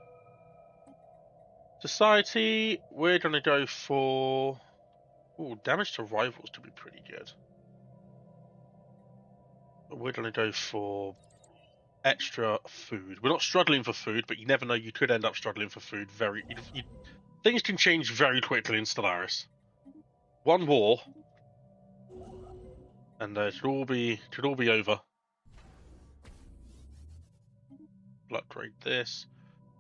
Society, we're going to go for... Ooh, damage to rivals to be pretty good. We're going to go for extra food. We're not struggling for food, but you never know, you could end up struggling for food very... things can change very quickly in Stellaris. One war, and it could all be over. We'll upgrade this.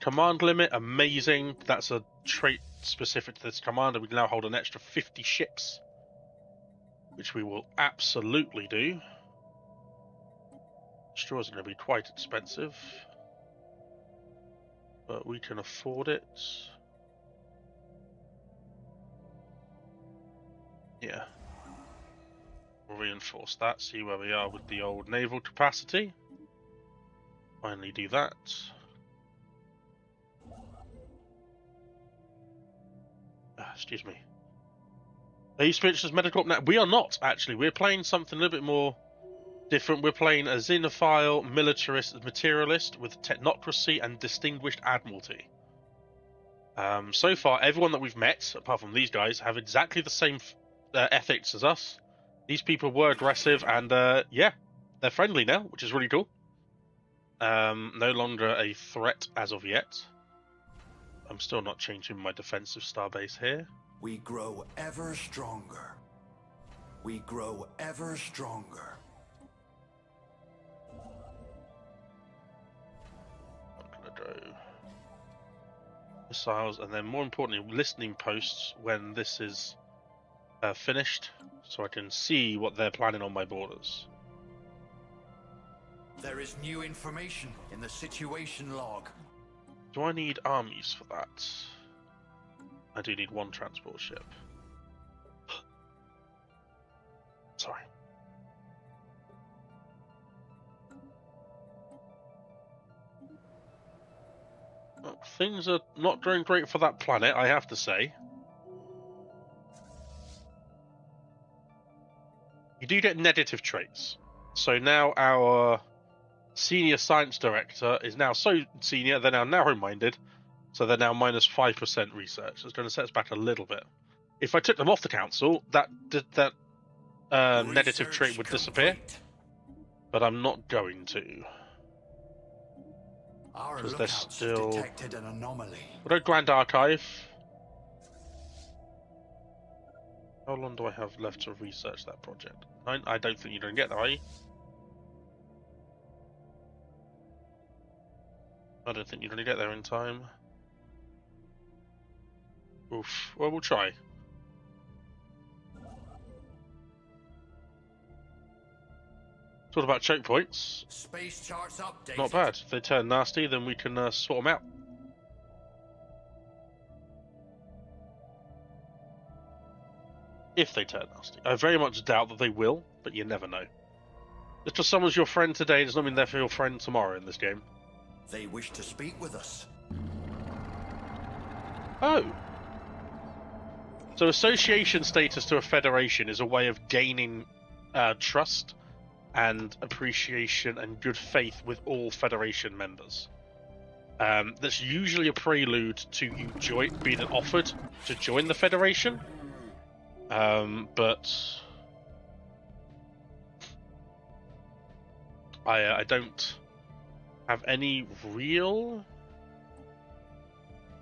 Command limit, amazing. That's a trait specific to this commander. We can now hold an extra 50 ships, which we will absolutely do. Destroyers are going to be quite expensive, but we can afford it. Yeah. We'll reinforce that, see where we are with the old naval capacity. Finally do that. Excuse me. Are you Spiritualist Medical? Now, we are not, actually. We're playing something a little bit more different. We're playing a xenophile, militarist, materialist with technocracy and distinguished admiralty. So far, everyone that we've met, apart from these guys, have exactly the same ethics as us. These people were aggressive, and yeah, they're friendly now, which is really cool. No longer a threat as of yet. I'm still not changing my defensive starbase here.
We grow ever stronger. We grow ever stronger.
I'm gonna go missiles, and then more importantly, listening posts when this is finished, so I can see what they're planning on my borders.
There is new information in the situation log.
Do I need armies for that? I do need one transport ship. Sorry. Well, things are not going great for that planet, I have to say. You do get negative traits. So now our senior science director is now so senior, they're now narrow-minded, so they're now minus 5% research. It's going to set us back a little bit. If I took them off the council, that negative trait would disappear,
complete.
but I'm not going to.
Our
'Cause they're
lookouts
still-
detected an anomaly.
We'll go Grand Archive. How long do I have left to research that project? 9? I don't think you're going to get there, are you? I don't think you're going to get there in time. Oof. Well, we'll try. What about choke points?
Space charts updated.
Not bad. If they turn nasty, then we can sort them out. If they turn nasty. I very much doubt that they will, but you never know. Just because someone's your friend today does not mean they're your friend tomorrow in this game.
They wish to speak with us.
Oh. So association status to a federation is a way of gaining trust and appreciation and good faith with all Federation members. That's usually a prelude to you being offered to join the Federation. But I don't have any real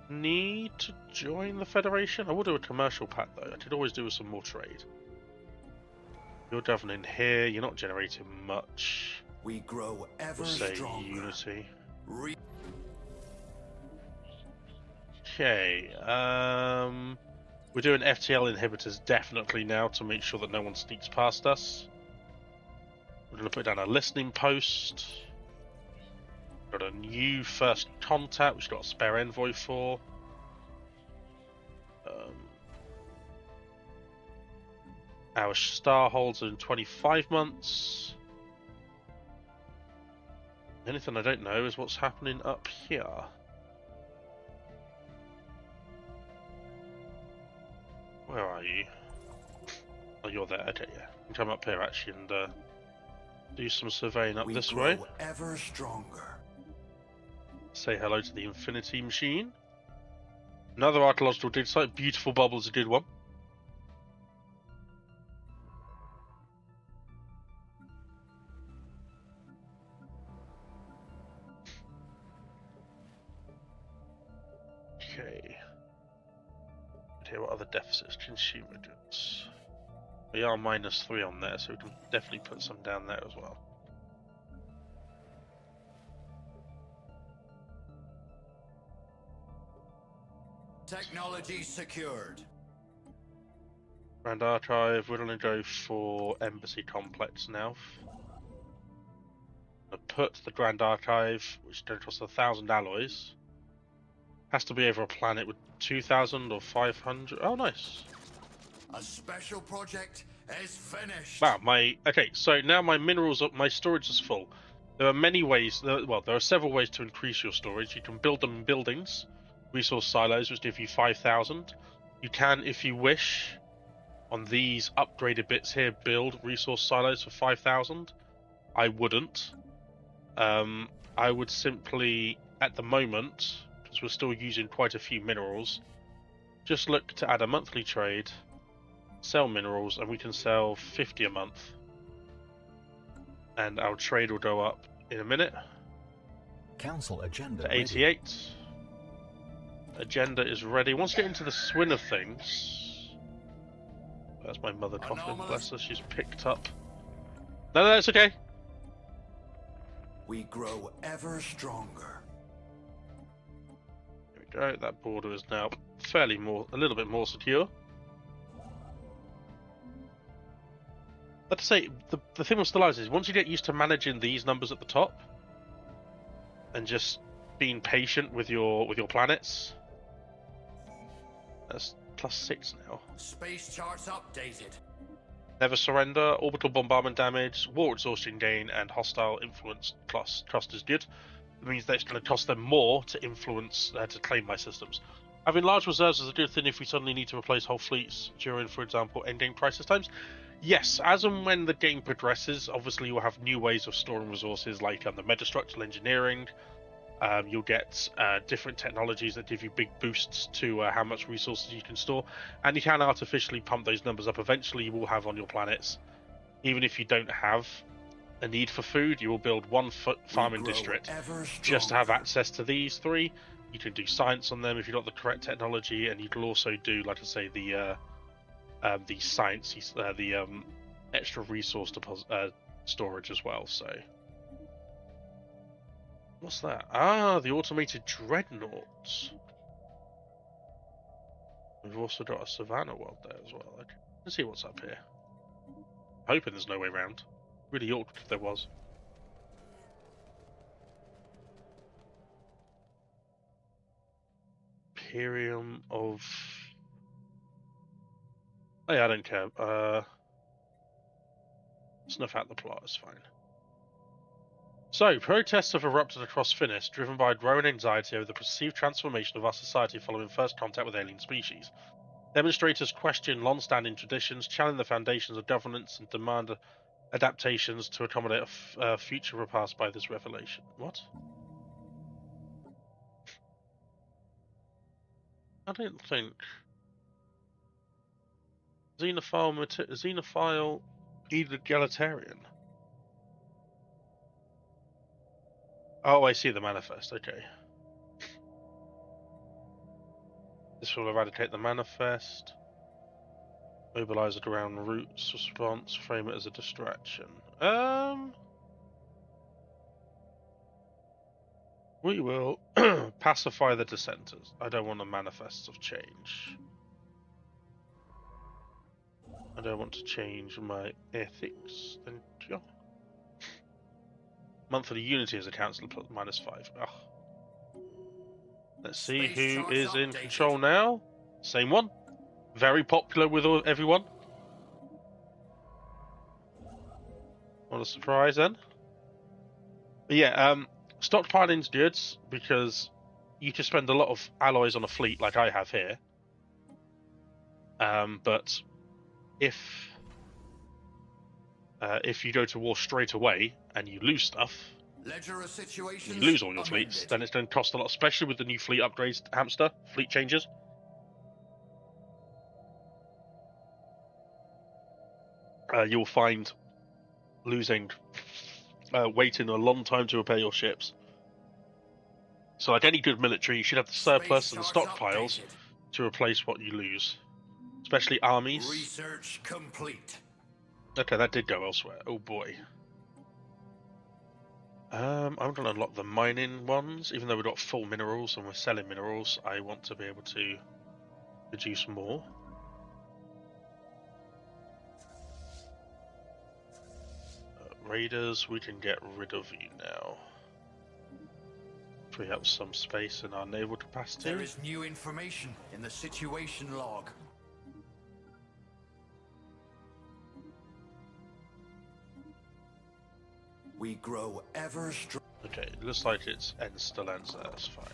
need to join the Federation. I will do a commercial pack though. I could always do with some more trade. You're diving in here. You're not generating much.
We grow ever
We'll say
stronger.
Unity. Okay. We're doing FTL inhibitors definitely now to make sure that no one sneaks past us. We're going to put down a listening post. Got a new first contact, which got a spare envoy for. Our star holds in 25 months. Anything I don't know is what's happening up here. Where are you? Oh, you're there. Okay, yeah. You can come up here actually and do some surveying up this way.
Ever stronger.
Say hello to the Infinity Machine. Another archaeological dig site. Beautiful bubbles, a good one. Okay. Okay, what other deficits? Consumer goods. We are -3 on there, so we can definitely put some down there as well.
Technology secured.
Grand Archive, we're going to go for Embassy Complex now. I'm going to put the Grand Archive, which is going to cost 1,000 alloys. Has to be over a planet with 2,000 or 500. Oh, nice.
A special project is finished.
Wow, okay, so now my minerals, my storage is full. There are many ways, well, there are several ways to increase your storage. You can build them in buildings, resource silos, which give you 5,000. You can, if you wish, on these upgraded bits here, build resource silos for 5,000. I wouldn't. I would simply, at the moment, because we're still using quite a few minerals, just look to add a monthly trade, sell minerals, and we can sell 50 a month. And our trade will go up in a minute.
Council agenda
To 88. Agenda is ready. Once you get into the swing of things, that's my mother coughing. Bless her, she's picked up. No, it's okay.
We grow ever stronger.
There we go. That border is now a little bit more secure. But to say, the thing with Stellaris is once you get used to managing these numbers at the top and just being patient with your planets, that's +6 now.
Space charts updated.
Never surrender, orbital bombardment damage, war exhaustion gain, and hostile influence plus cost is good. It means that it's going to cost them more to influence, to claim my systems. Having large reserves is a good thing if we suddenly need to replace whole fleets during, for example, endgame crisis times. Yes, as and when the game progresses, obviously you'll have new ways of storing resources, like the metastructural engineering. You'll get different technologies that give you big boosts to how much resources you can store, and you can artificially pump those numbers up. Eventually you will have on your planets, even if you don't have a need for food, you will build one farming district just to have access to these three. You can do science on them if you've got the correct technology, and you can also do, like I say, the science, the extra resource storage as well. So What's that? Ah, the automated dreadnoughts. We've also got a Savannah world there as well. Okay. Let's see what's up here. Hoping there's no way round. Really awkward if there was. Imperium of... Oh yeah, I don't care. Snuff out the plot, it's fine. So, protests have erupted across Finis, driven by growing anxiety over the perceived transformation of our society following first contact with alien species. Demonstrators question long-standing traditions, challenge the foundations of governance, and demand adaptations to accommodate a future repassed by this revelation. What? I don't think... Xenophile egalitarian. Oh, I see the manifest, okay. This will eradicate the manifest. Mobilize it around roots response, frame it as a distraction. We will pacify the dissenters. I don't want a manifest of change. I don't want to change my ethics. Thank you. Monthly unity as a council plus -5. Ugh. Let's see who is in control now. Same one. Very popular with everyone. What a surprise then. But yeah, stockpiling's good because you can spend a lot of alloys on a fleet like I have here. But if you go to war straight away and you lose stuff, you lose all your fleets, then it's going to cost a lot, especially with the new fleet upgrades, Hamster, fleet changes. You'll find waiting a long time to repair your ships. So like any good military, you should have the surplus and the stockpiles to replace what you lose. Especially armies.
Research complete.
Okay, that did go elsewhere. Oh boy. I'm going to unlock the mining ones. Even though we've got full minerals and we're selling minerals, I want to be able to produce more. Raiders, we can get rid of you now. Free up some space in our naval capacity.
There is new information in the situation log. We grow ever stronger.
Okay, it looks like it's Stellaris, that's fine.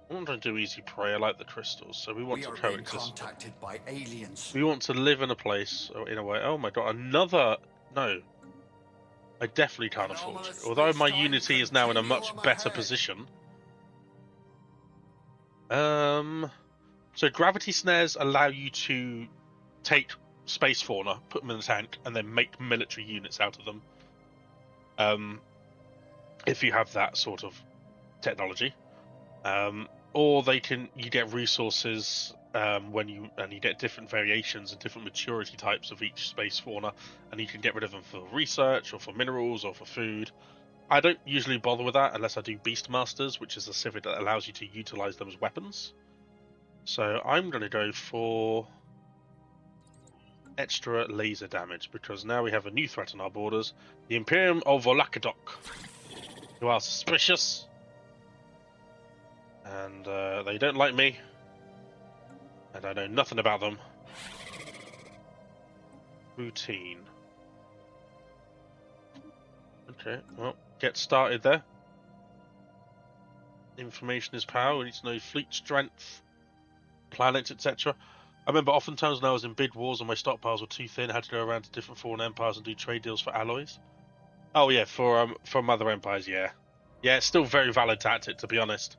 I want to do easy prey, I like the crystals, so we want to coexist.
Contacted by aliens.
We want to live in a place, or in a way, oh my god, another, no. I definitely can't afford to. Although my unity is now in a much better position. So gravity snares allow you to take space fauna, put them in the tank, and then make military units out of them. If you have that sort of technology. Or you get resources you get different variations and different maturity types of each space fauna, and you can get rid of them for research or for minerals or for food. I don't usually bother with that unless I do Beastmasters, which is a civic that allows you to utilize them as weapons. So I'm going to go for extra laser damage because now we have a new threat on our borders, the Imperium of Volakadok, who are suspicious. And they don't like me. And I know nothing about them. Routine. Okay, well, get started there. Information is power. We need to know fleet strength, planets, etc. I remember oftentimes when I was in bid wars and my stockpiles were too thin, I had to go around to different foreign empires and do trade deals for alloys. Oh yeah, for other empires, yeah. Yeah, it's still a very valid tactic, to be honest.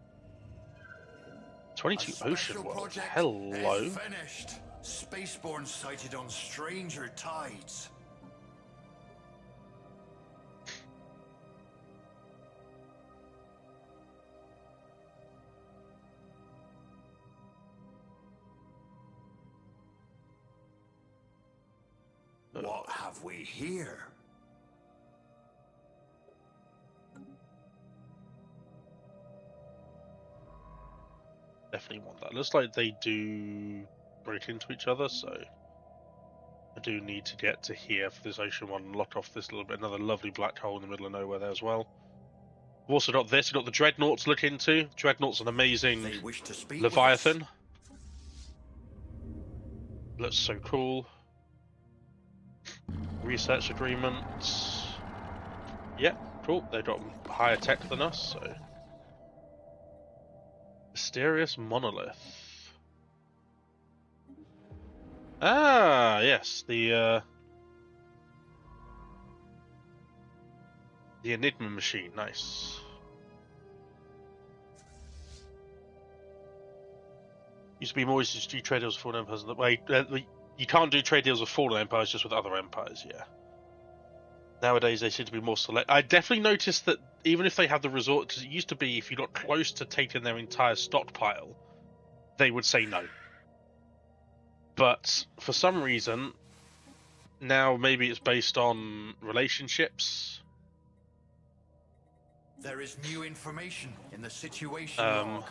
22 ocean world. Hello.
Finished. Spaceborne sighted on stranger tides. What have we here?
Definitely want that. Looks like they do break into each other, so I do need to get to here for this ocean one and lock off this little bit. Another lovely black hole in the middle of nowhere there as well. We've also got this. We've got the Dreadnought to look into. Dreadnought's an amazing
They wish to speak
Leviathan. Looks so cool. Research agreements. Yeah, cool. They've got higher tech than us, so. Mysterious monolith. Ah, yes, the Enigma machine. Nice. Used to be more easy to do trade deals with fallen empires. Wait, you can't do trade deals with fallen empires, just with other empires. Yeah. Nowadays, they seem to be more select. I definitely noticed that even if they have the resort, because it used to be if you got close to taking their entire stockpile, they would say no. But for some reason, now maybe it's based on relationships.
There is new information in the situation log.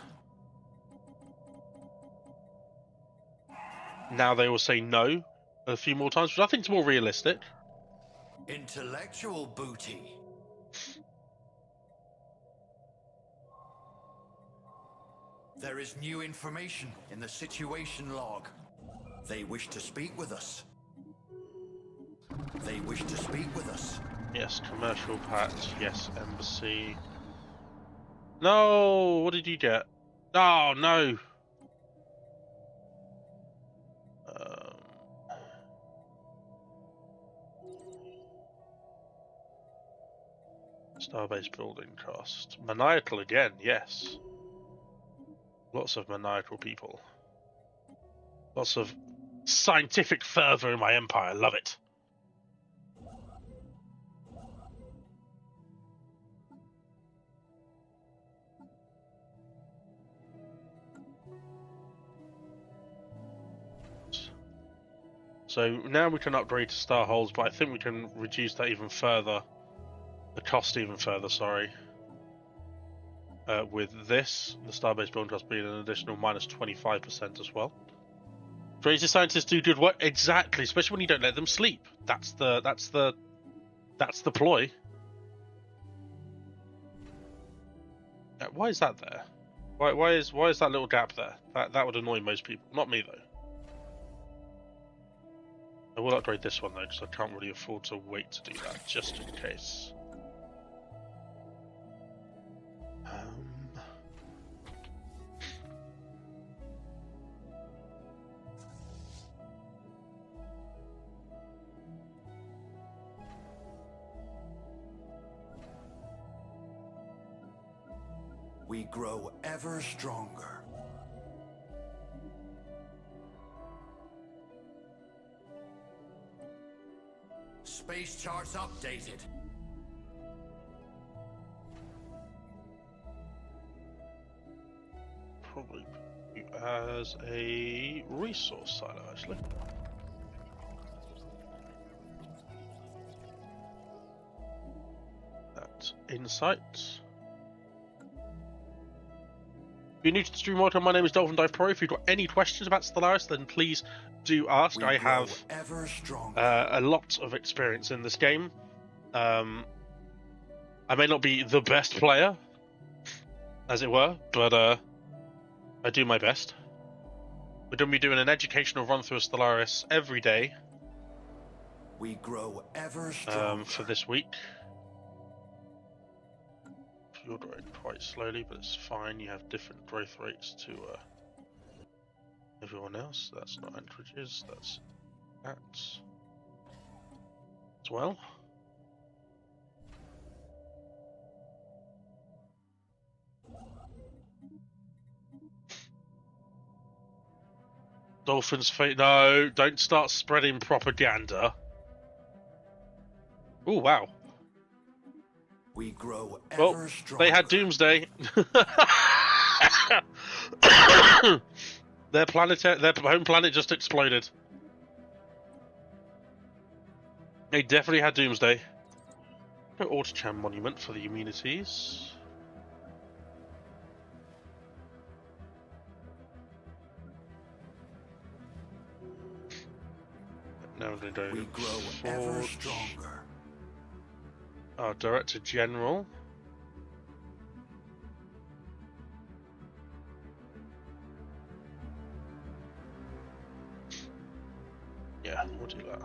Now they will say no a few more times, which I think is more realistic.
Intellectual booty. There is new information in the situation log. They wish to speak with us. They wish to speak with us.
Yes, commercial patch. Yes, embassy. No, what did you get? Oh, no. Starbase building cost. Maniacal again, yes. Lots of maniacal people. Lots of scientific fervor in my empire. Love it. So now we can upgrade to star holes, but I think we can reduce that even further. The cost even further, sorry. With this, the starbase building cost being an additional minus 25% as well. Crazy scientists do good work, exactly, especially when you don't let them sleep. That's the ploy. Why is that there? Why is that little gap there? That would annoy most people. Not me though. I will upgrade this one though, because I can't really afford to wait to do that, just in case.
We grow ever stronger. Space charts updated.
Probably as a resource silo, actually. That's insight. If you're new to the stream, welcome. My name is Dolphin Dive Pro. If you've got any questions about Stellaris, then please do ask. I have a lot of experience in this game. I may not be the best player, as it were, but I do my best. We're going to be doing an educational run through of Stellaris every day.
We grow ever stronger.
For this week. You're growing quite slowly, but it's fine. You have different growth rates to everyone else. That's not anchorages, that's that as well. Dolphins fate. No, don't start spreading propaganda. Oh wow.
We grow ever stronger.
They had Doomsday. their home planet just exploded. They definitely had Doomsday. No Autochan Monument for the immunities. Now we're going to
We
go
grow ever stronger.
Our Director General. Yeah, we'll do that.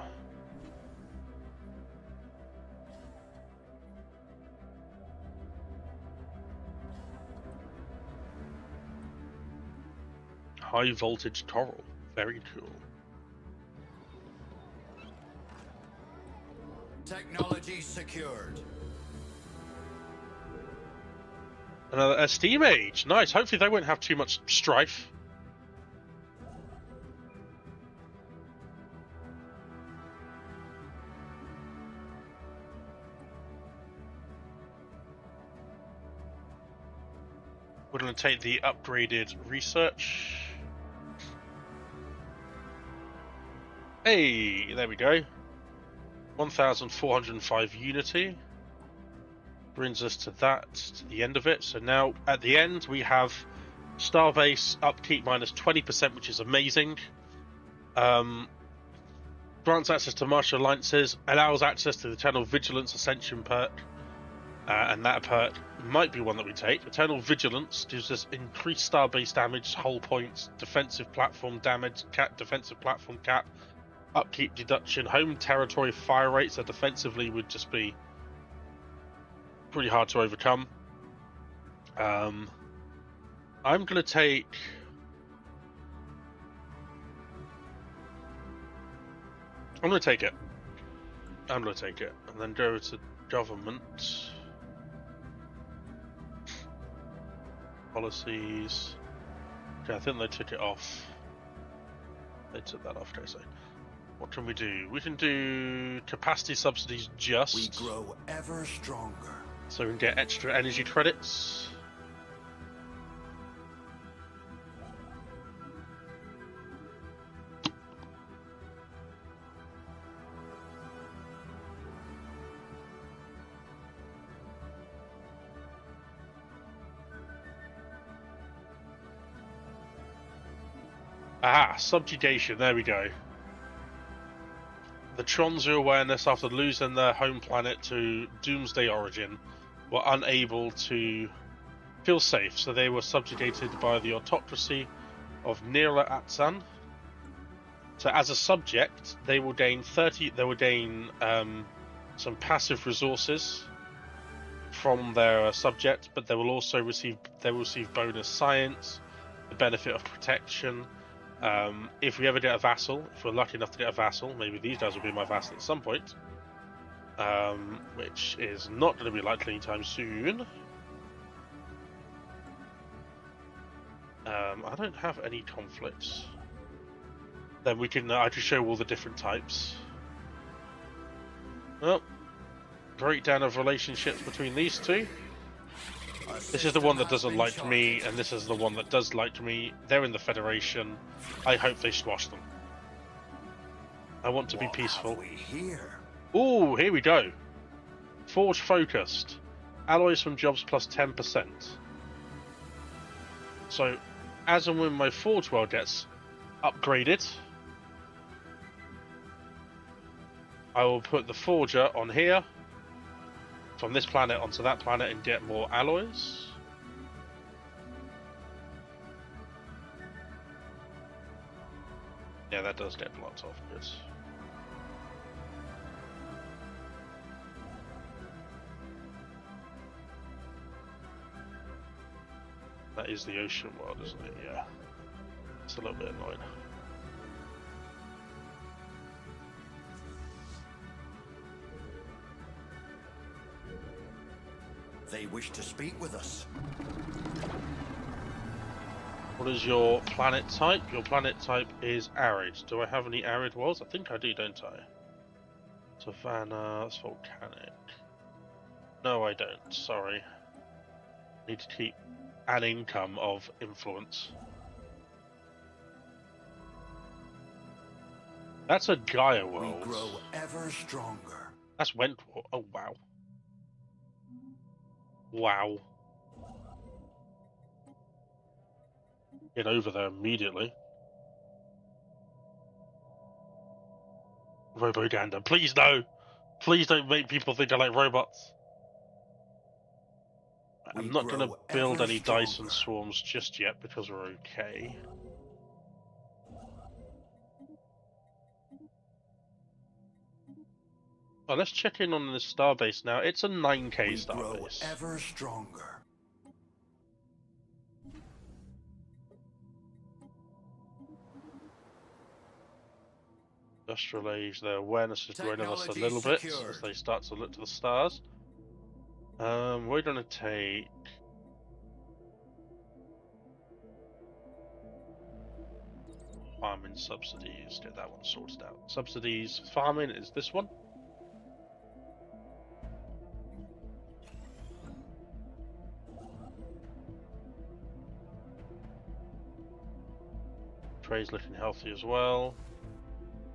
High voltage coral. Very cool.
Technology secured.
Another Steam Age. Nice. Hopefully they won't have too much strife. We're going to take the upgraded research. Hey, there we go. 1,405 unity. Brings us to that, to the end of it. So now, at the end, we have Starbase upkeep minus 20%, which is amazing. Grants access to martial alliances, allows access to the Eternal Vigilance Ascension perk. And that perk might be one that we take. Eternal Vigilance gives us increased Starbase damage, hull points, defensive platform damage, defensive platform cap, upkeep deduction, home territory fire rate, so defensively would just be pretty hard to overcome. I'm going to take... I'm going to take it. I'm going to take it. And then go to government. Policies. Okay, I think they took it off. They took that off, okay, so what can we do? We can do capacity subsidies just.
We grow ever stronger.
So we can get extra energy credits. Aha, subjugation, there we go. The Tronzu awareness, after losing their home planet to Doomsday Origin, were unable to feel safe, so they were subjugated by the autocracy of Nira Atsan. So as a subject, they will gain some passive resources from their subject, but they will also receive bonus science, the benefit of protection. If we ever get a vassal, if we're lucky enough to get a vassal, maybe these guys will be my vassal at some point, which is not going to be likely anytime soon. I don't have any conflicts. Then we can I can show all the different types. Well, breakdown of relationships between these two. This is the one that doesn't like me, and this is the one that does like me. They're in the Federation. I hope they squash them. I want to be peaceful. Ooh, here we go. Forge focused. Alloys from jobs plus 10%. So, as and when my Forge world gets upgraded, I will put the Forger on here, from this planet onto that planet, and get more alloys. Yeah, that does get blocked off, good. That is the ocean world, isn't it? Yeah. It's a little bit annoying.
They wish to speak with us.
What is your planet type? Your planet type is arid. Do I have any arid worlds? I think I do, don't I? Savannah, that's volcanic. No, I don't. Sorry. Need to keep an income of influence. That's a Gaia
We
world.
grow ever stronger.
That's Wentworth. Oh, wow. Wow. Get over there immediately. Roboganda. Please no! Please don't make people think I like robots. I'm not going to build any Dyson swarms just yet because we're okay. Oh, let's check in on this starbase now. It's a 9K
We
starbase.
grow ever stronger.
Industrial age, their awareness is growing us a little bit as they start to look to the stars. We're going to take... farming subsidies, get that one sorted out. Subsidies, farming is this one. Trade's looking healthy as well.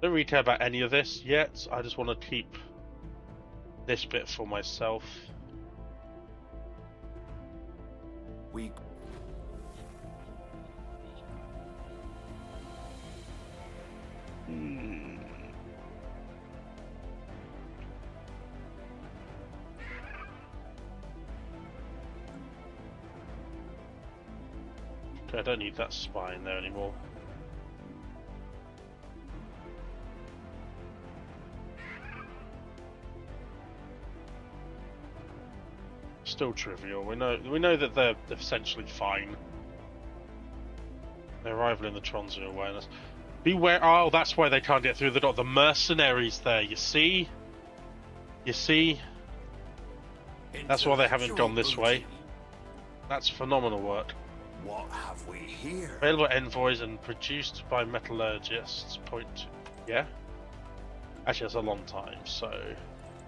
Don't really care about any of this yet. I just want to keep this bit for myself.
We
Okay, I don't need that spine there anymore. Still trivial. We know that they're essentially fine. Their arrival in the Tron's awareness. Beware! Oh, that's why they can't get through the door. The mercenaries there. You see? You see? That's why they haven't gone this way. That's phenomenal work.
What have we here?
Available envoys and produced by metallurgists. Yeah? Actually, that's a long time, so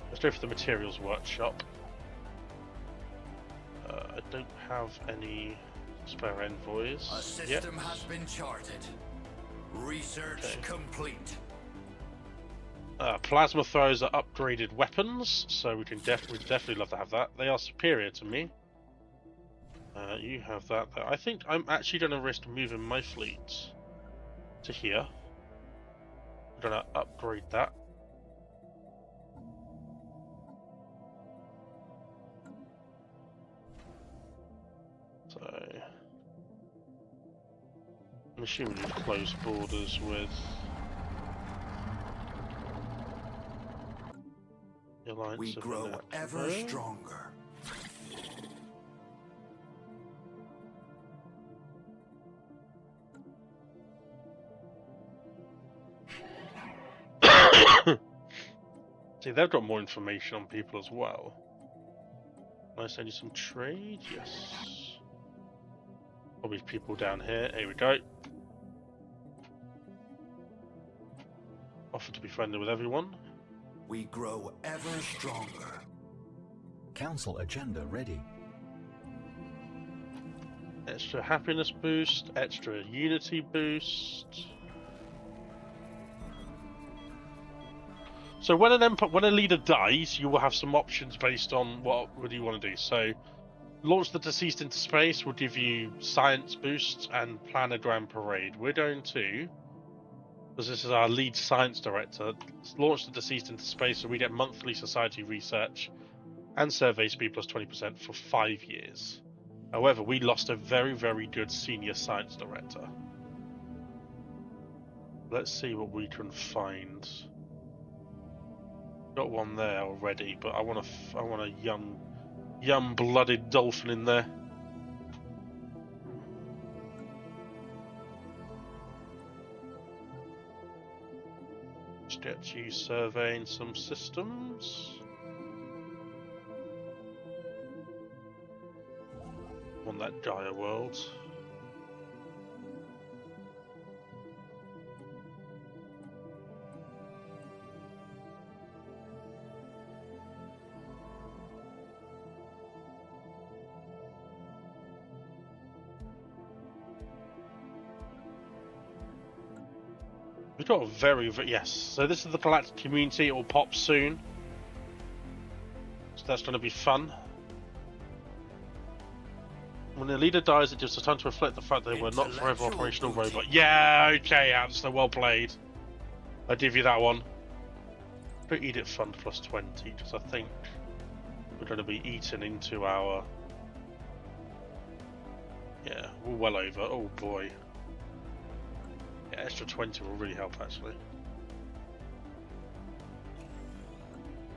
let's go for the materials workshop. I don't have any spare envoys.
A system has been charted. Research complete.
Plasma throws are upgraded weapons, so we can definitely love to have that. They are superior to me. You have that. I think I'm actually going to risk moving my fleet to here. I'm going to upgrade that. So I'm assuming you've closed borders with the Alliance.
We grow ever stronger.
See, they've got more information on people as well. Can I send you some trade? Yes. Probably people down here. Here we go. Offer to be friendly with everyone.
We grow ever stronger.
Council agenda ready.
Extra happiness boost, extra unity boost. So when a leader dies, you will have some options based on what do you want to do. So, launch the deceased into space will give you science boosts and plan a grand parade. We're going to, because this is our lead science director, launch the deceased into space so we get monthly society research and survey speed plus 20% for 5 years. However, we lost a very, very good senior science director. Let's see what we can find. Got one there already, but I want a young blooded dolphin in there. Let's get you surveying some systems. On that Gaia world. We've got a very, yes. So this is the galactic community. It will pop soon. So that's going to be fun. When the leader dies, it gives us time to reflect the fact they were not forever operational robot. Yeah, okay, Amster, well played. I'll give you that one. Put Edit Fund plus 20, because I think we're going to be eaten into our... Yeah, we're well over. Oh boy. Yeah, extra 20 will really help, actually.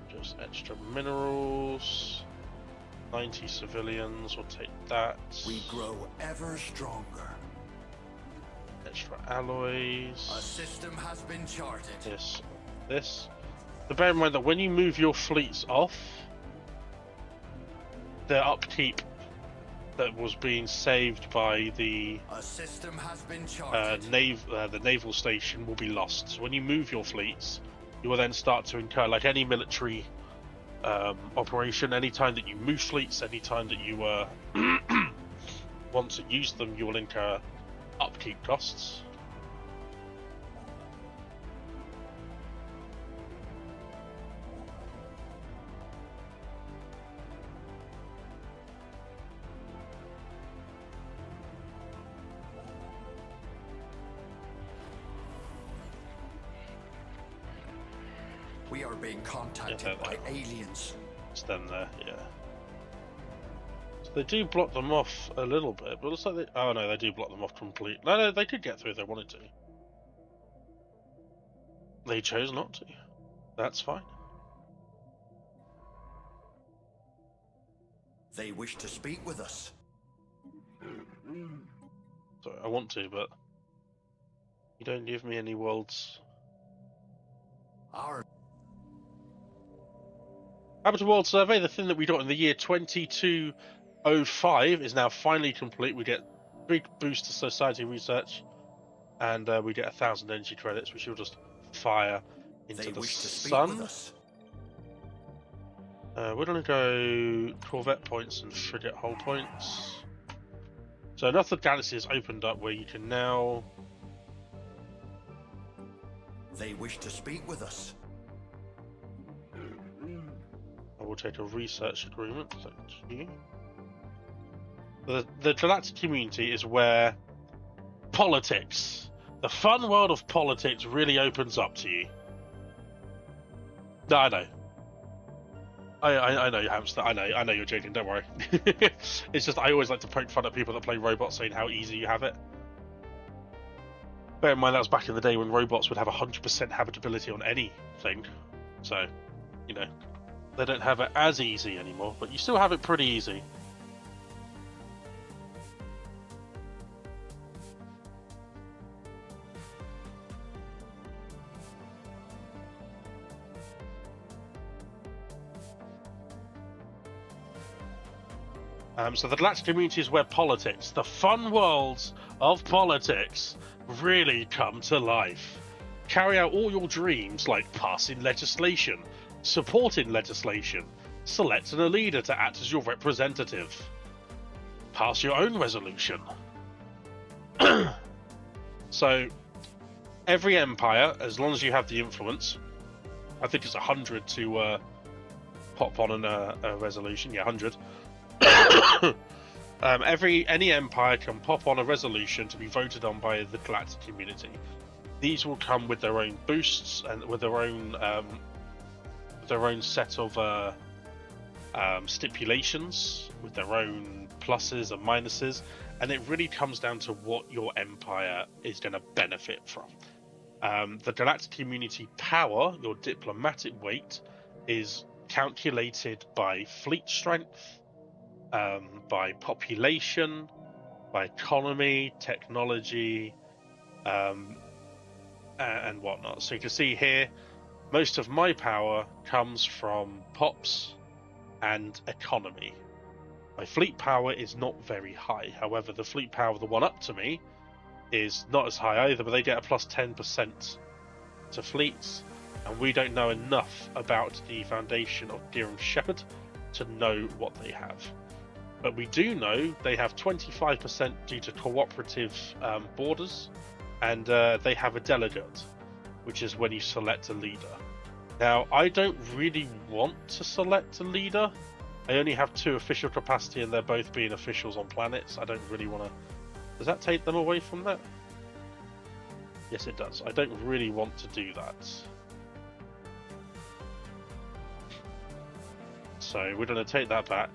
Just extra minerals. 90 civilians, we'll take that.
We grow ever stronger.
Extra alloys.
A system has been charted.
Yes, this. But bear in mind that when you move your fleets off, the upkeep that was being saved by the
system has been charted.
the naval station will be lost. So when you move your fleets, you will then start to incur, like any military operation, anytime that you move fleets, anytime that you want to use them, you will incur upkeep costs.
We are being contacted by aliens.
It's them there, yeah. So they do block them off a little bit, but it looks like they... Oh no, they do block them off completely. No, they could get through if they wanted to. They chose not to. That's fine.
They wish to speak with us.
Sorry, I want to, but... You don't give me any worlds.
Our
Habitable World Survey, the thing that we got in the year 2205, is now finally complete. We get big boost to society research, and we get 1,000 energy credits, which you'll just fire into the sun. We're going to go Corvette points and frigate hull points. So another galaxy has opened up where you can now...
They wish to speak with us.
I will take a research agreement. Thank you. The galactic community is where politics, the fun world of politics, really opens up to you. No, I know. I know, Hamster. I know you're joking. Don't worry. It's just I always like to poke fun at people that play robots, saying how easy you have it. Bear in mind that was back in the day when robots would have 100% habitability on anything. So, you know, they don't have it as easy anymore, but you still have it pretty easy. So the galactic community is where politics, the fun worlds of politics, really come to life. Carry out all your dreams like passing legislation, supporting legislation, selecting a leader to act as your representative. Pass your own resolution. So, every empire, as long as you have the influence, I think it's 100 to pop on a resolution, yeah, 100. Any empire can pop on a resolution to be voted on by the galactic community. These will come with their own boosts and with their own set of stipulations, with their own pluses and minuses, and it really comes down to what your empire is going to benefit from. The galactic community power, your diplomatic weight, is calculated by fleet strength, by population, by economy, technology, and whatnot. So you can see here, most of my power comes from pops and economy. My fleet power is not very high. However, the fleet power of the one up to me is not as high either, but they get a plus 10% to fleets, and we don't know enough about the foundation of Deerham Shepherd to know what they have. But we do know they have 25% due to cooperative borders, and they have a delegate. which is when you select a leader. Now, I don't really want to select a leader. I only have 2 official capacity, and they're both being officials on planets. I don't really want to... Does that take them away from that? Yes, it does. I don't really want to do that. So we're going to take that back.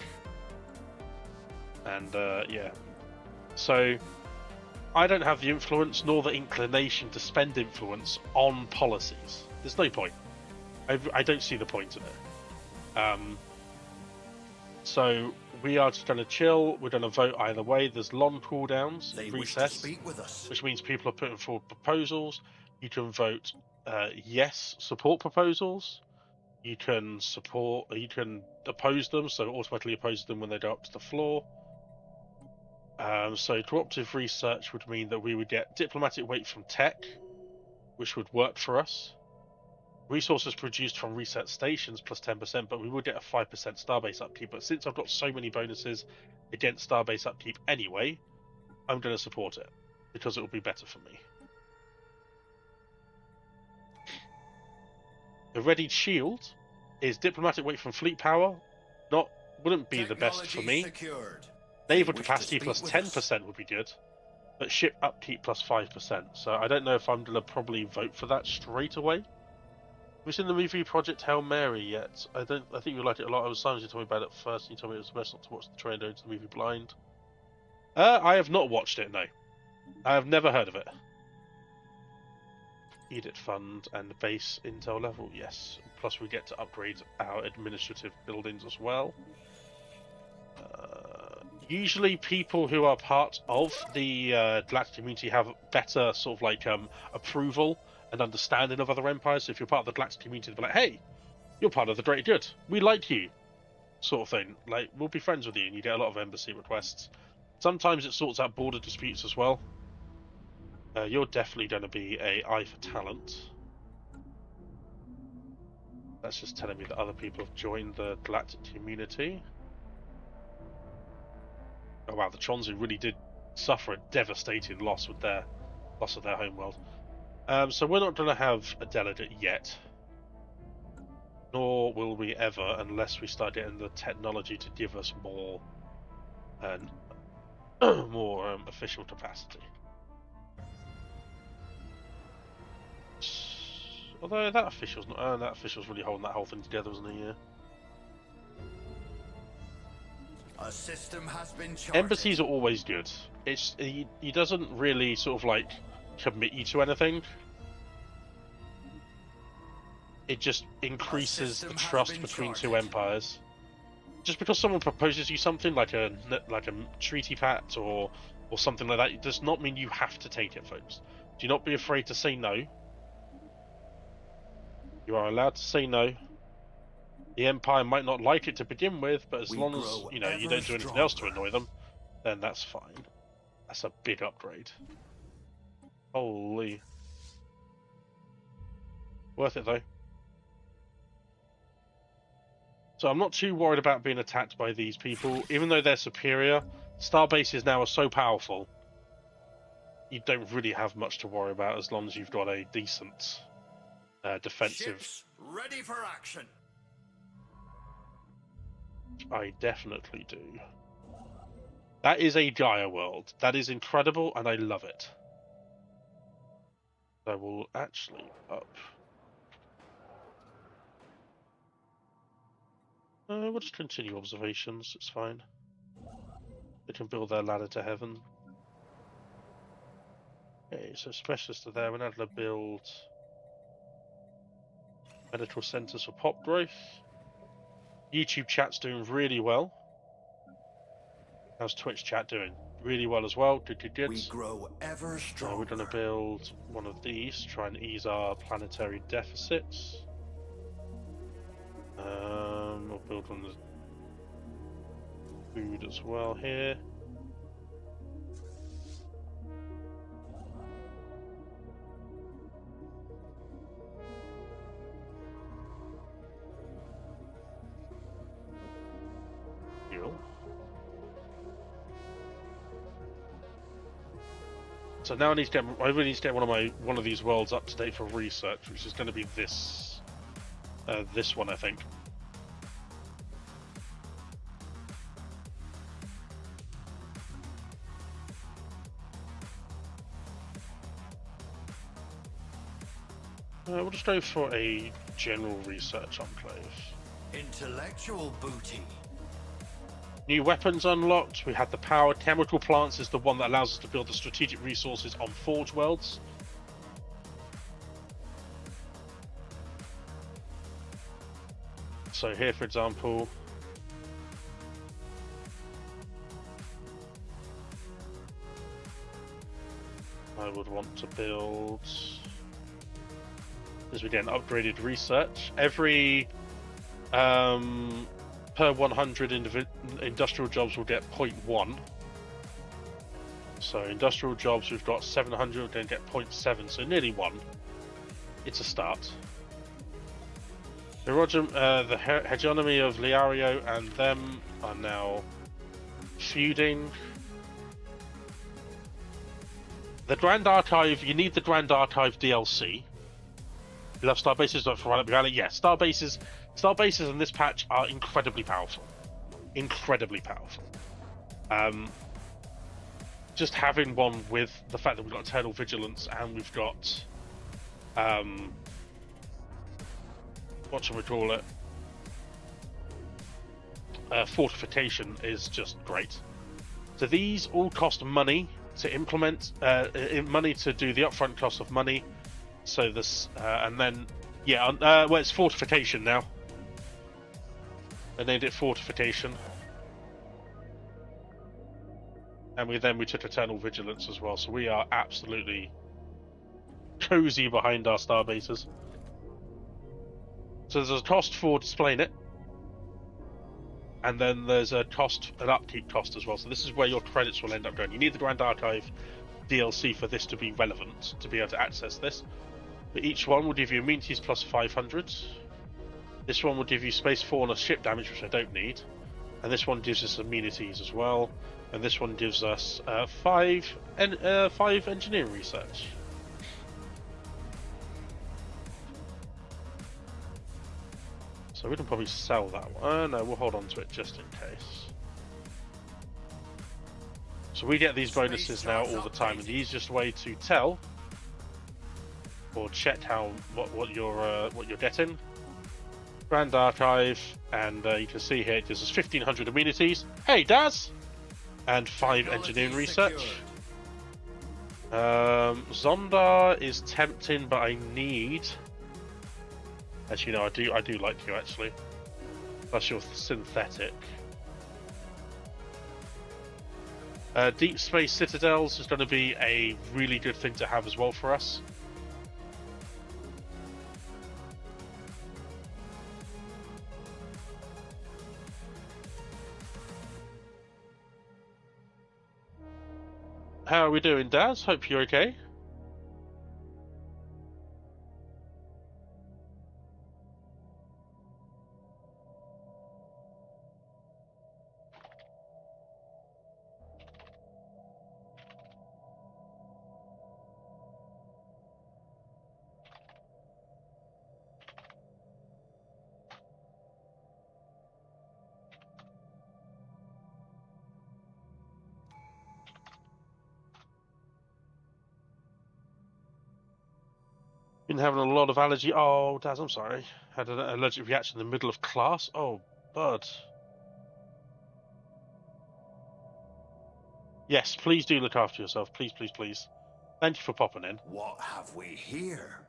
And, yeah. So, I don't have the influence nor the inclination to spend influence on policies. There's no point. I don't see the point in it. So we are just going to chill. We're going to vote either way. There's long cooldowns, recess, which means people are putting forward proposals. You can vote yes, support proposals. You can oppose them, so automatically oppose them when they go up to the floor. So cooperative research would mean that we would get diplomatic weight from tech, which would work for us. Resources produced from reset stations plus 10%, but we would get a 5% starbase upkeep. But since I've got so many bonuses against starbase upkeep anyway, I'm going to support it because it will be better for me. The readied shield is diplomatic weight from fleet power. Wouldn't be the best for me. Naval capacity plus 10% would be good, but ship upkeep plus 5%. So I don't know if I'm going to probably vote for that straight away. Have you seen the movie Project Hail Mary yet? I think you like it a lot. I was silent. You told me about it first, and you told me it was best not to watch the trailer into the movie blind. I have not watched it, no. I have never heard of it. Edit fund and base intel level, yes. Plus we get to upgrade our administrative buildings as well. Usually people who are part of the Galactic community have better sort of like approval and understanding of other empires. So if you're part of the Galactic community, they'll be like, hey, you're part of the greater good. We like you. Sort of thing. Like, we'll be friends with you, and you get a lot of embassy requests. Sometimes it sorts out border disputes as well. You're definitely going to be a eye for talent. That's just telling me that other people have joined the Galactic community. Oh wow, the Tronzu really did suffer a devastating loss with their loss of their homeworld. So we're not going to have a delegate yet, nor will we ever unless we start getting the technology to give us more and more official capacity. Although that official's not, that official's really holding that whole thing together, isn't he? Yeah.
A system has been charted.
Embassies are always good. He doesn't really sort of like commit you to anything. It just increases the trust between two empires. Just because someone proposes you something like a treaty pact or something like that, it does not mean you have to take it, folks. Do not be afraid to say no. You are allowed to say no. The Empire might not like it to begin with, but as long as you don't do anything else to annoy them, then that's fine. That's a big upgrade. Holy. Worth it though. So I'm not too worried about being attacked by these people. Even though they're superior, starbases now are so powerful, you don't really have much to worry about as long as you've got a decent defensive...
Ships ready for action.
I definitely do. That is a Gaia world. That is incredible, and I love it. I will actually up... we'll just continue observations, it's fine. They can build their ladder to heaven. Okay, so specialists are there. We're now going to build medical centers for pop growth. YouTube chat's doing really well. How's Twitch chat doing? Really well as well. Good, good, good.
We grow ever stronger.
We're going to build one of these, try and ease our planetary deficits. We'll build one of food as well here. So now I really need to get one of these worlds up to date for research, which is going to be this one, I think. We'll just go for a general research enclave.
Intellectual booty.
New weapons unlocked. We have the power. Chemical plants is the one that allows us to build the strategic resources on Forge worlds. So here, for example, I would want to build, as we get an upgraded research, every per 100 industrial jobs will get 0.1. So industrial jobs, we've got 700, we're going to get 0.7, so nearly 1. It's a start. The hegemony of Liario and them are now feuding. The Grand Archive, you need the Grand Archive DLC. You love Starbases, not for reality. Yes, Starbases in this patch are incredibly powerful. Incredibly powerful. Just having one with the fact that we've got Eternal Vigilance and we've got what shall we call it? Fortification is just great. So these all cost money to implement, money to do the upfront cost of money. So this, and then, yeah, well, it's fortification now. They named it fortification. And we took Eternal Vigilance as well. So we are absolutely cozy behind our star bases. So there's a cost for displaying it, and then there's an upkeep cost as well. So this is where your credits will end up going. You need the Grand Archive DLC for this to be relevant, to be able to access this. But each one will give you immunities plus 500. This one will give you space fauna ship damage, which I don't need. And this one gives us immunities as well. And this one gives us 5 engineering research. So we can probably sell that one. No, we'll hold on to it just in case. So we get these bonuses now all the time, and the easiest way to tell or check what you're getting. Grand Archive, and you can see here it gives us 1500 amenities. Hey, Daz, and 5 engineering research. Zondar is tempting, but I need. Actually, no, I do like you actually. Plus, you're synthetic. Deep Space Citadels is going to be a really good thing to have as well for us. How are we doing, Daz? Hope you're okay. Been having a lot of allergy. Oh, Daz, I'm sorry. Had an allergic reaction in the middle of class. Oh, bud. Yes, please do look after yourself. Please, please, please. Thank you for popping in.
What have we here?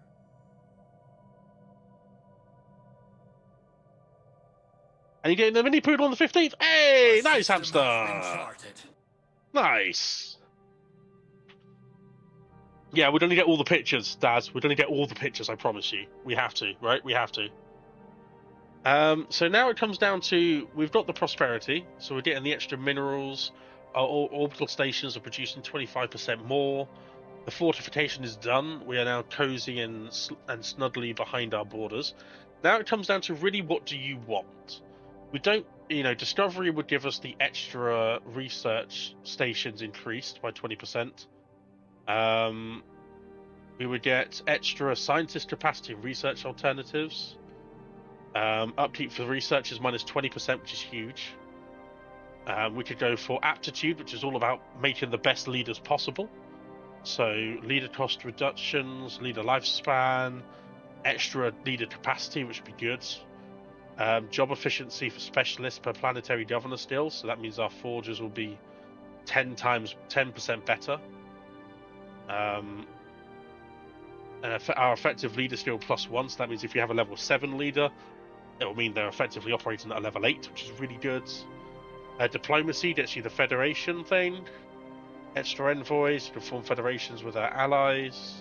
And you're getting the mini poodle on the 15th? Hey, nice
System has been
hamster.
charted.
Nice. Yeah, we're going to get all the pictures, Daz. We're going to get all the pictures, I promise you. We have to, right? We have to. So now it comes down to, we've got the prosperity, so we're getting the extra minerals. Our orbital stations are producing 25% more. The fortification is done. We are now cozy and snugly behind our borders. Now it comes down to really, what do you want? We don't, Discovery would give us the extra research stations increased by 20%. We would get extra scientist capacity and research alternatives. Upkeep for research is minus 20%, which is huge. We could go for aptitude, which is all about making the best leaders possible. So leader cost reductions, leader lifespan, extra leader capacity, which would be good. Job efficiency for specialists per planetary governor skill, so that means our forgers will be 10% better. Our effective leader skill +1, so that means if you have a level 7 leader, it will mean they're effectively operating at a level 8, which is really good. Diplomacy gets you the Federation thing. Extra envoys, you can form federations with our allies.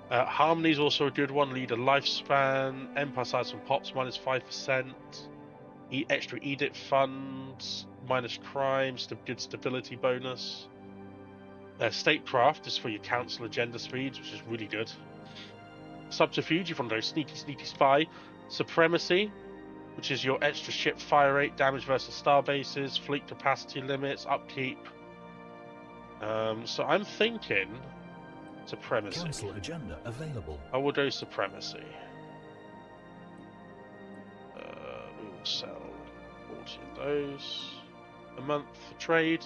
Harmony is also a good one. Leader lifespan, empire size from pops minus 5%. Extra edict funds, minus crime, good stability bonus. Statecraft is for your council agenda speeds, which is really good. Subterfuge, if you want to go sneaky spy. Supremacy, which is your extra ship fire rate, damage versus star bases, fleet capacity limits, upkeep. So I'm thinking supremacy.
Council agenda available.
I will do supremacy. We will sell 40 of those a month for trade.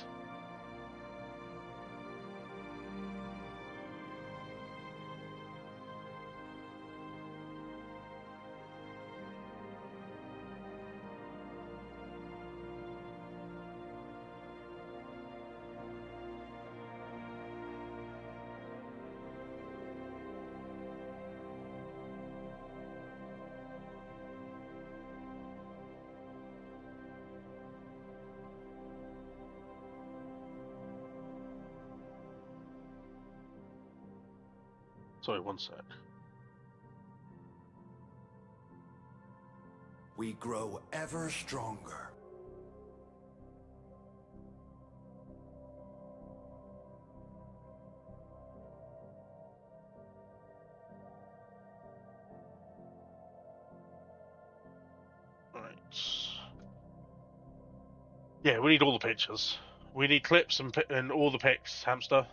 Sorry, one sec.
We grow ever stronger.
Right. Yeah, we need all the pictures. We need clips and all the pics, hamster.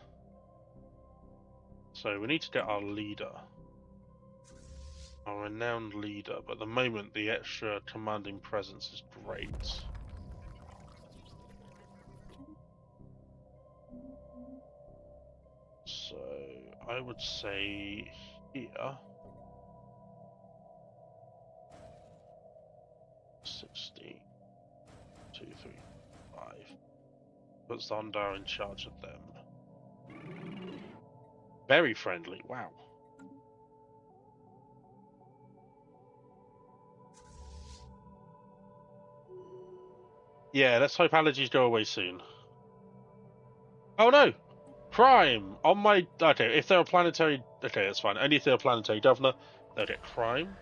So we need to get our leader. Our renowned leader, but at the moment the extra commanding presence is great. So I would say here 60, 2, 3, 5. Put Zondar in charge of them. Very friendly, wow. Yeah, let's hope allergies go away soon. Oh no! Crime! On my... Okay, if they're a planetary... Okay, that's fine. Only if they're a planetary governor, they'll get crime.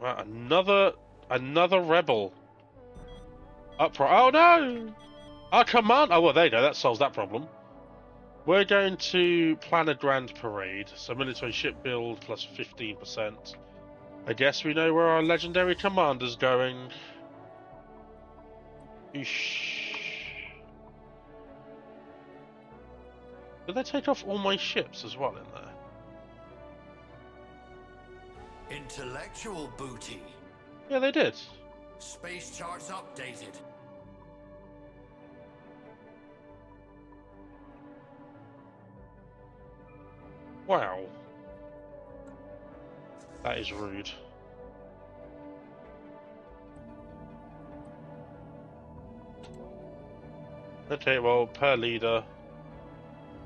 Well, another rebel. Oh no! Our command... Oh, well, there you go. That solves that problem. We're going to plan a grand parade. So military ship build plus 15%. I guess we know where our legendary commander's going. Eesh. Did they take off all my ships as well in there?
Intellectual booty.
Yeah, they did.
Space charts updated.
Wow. That is rude. Okay, well, per leader,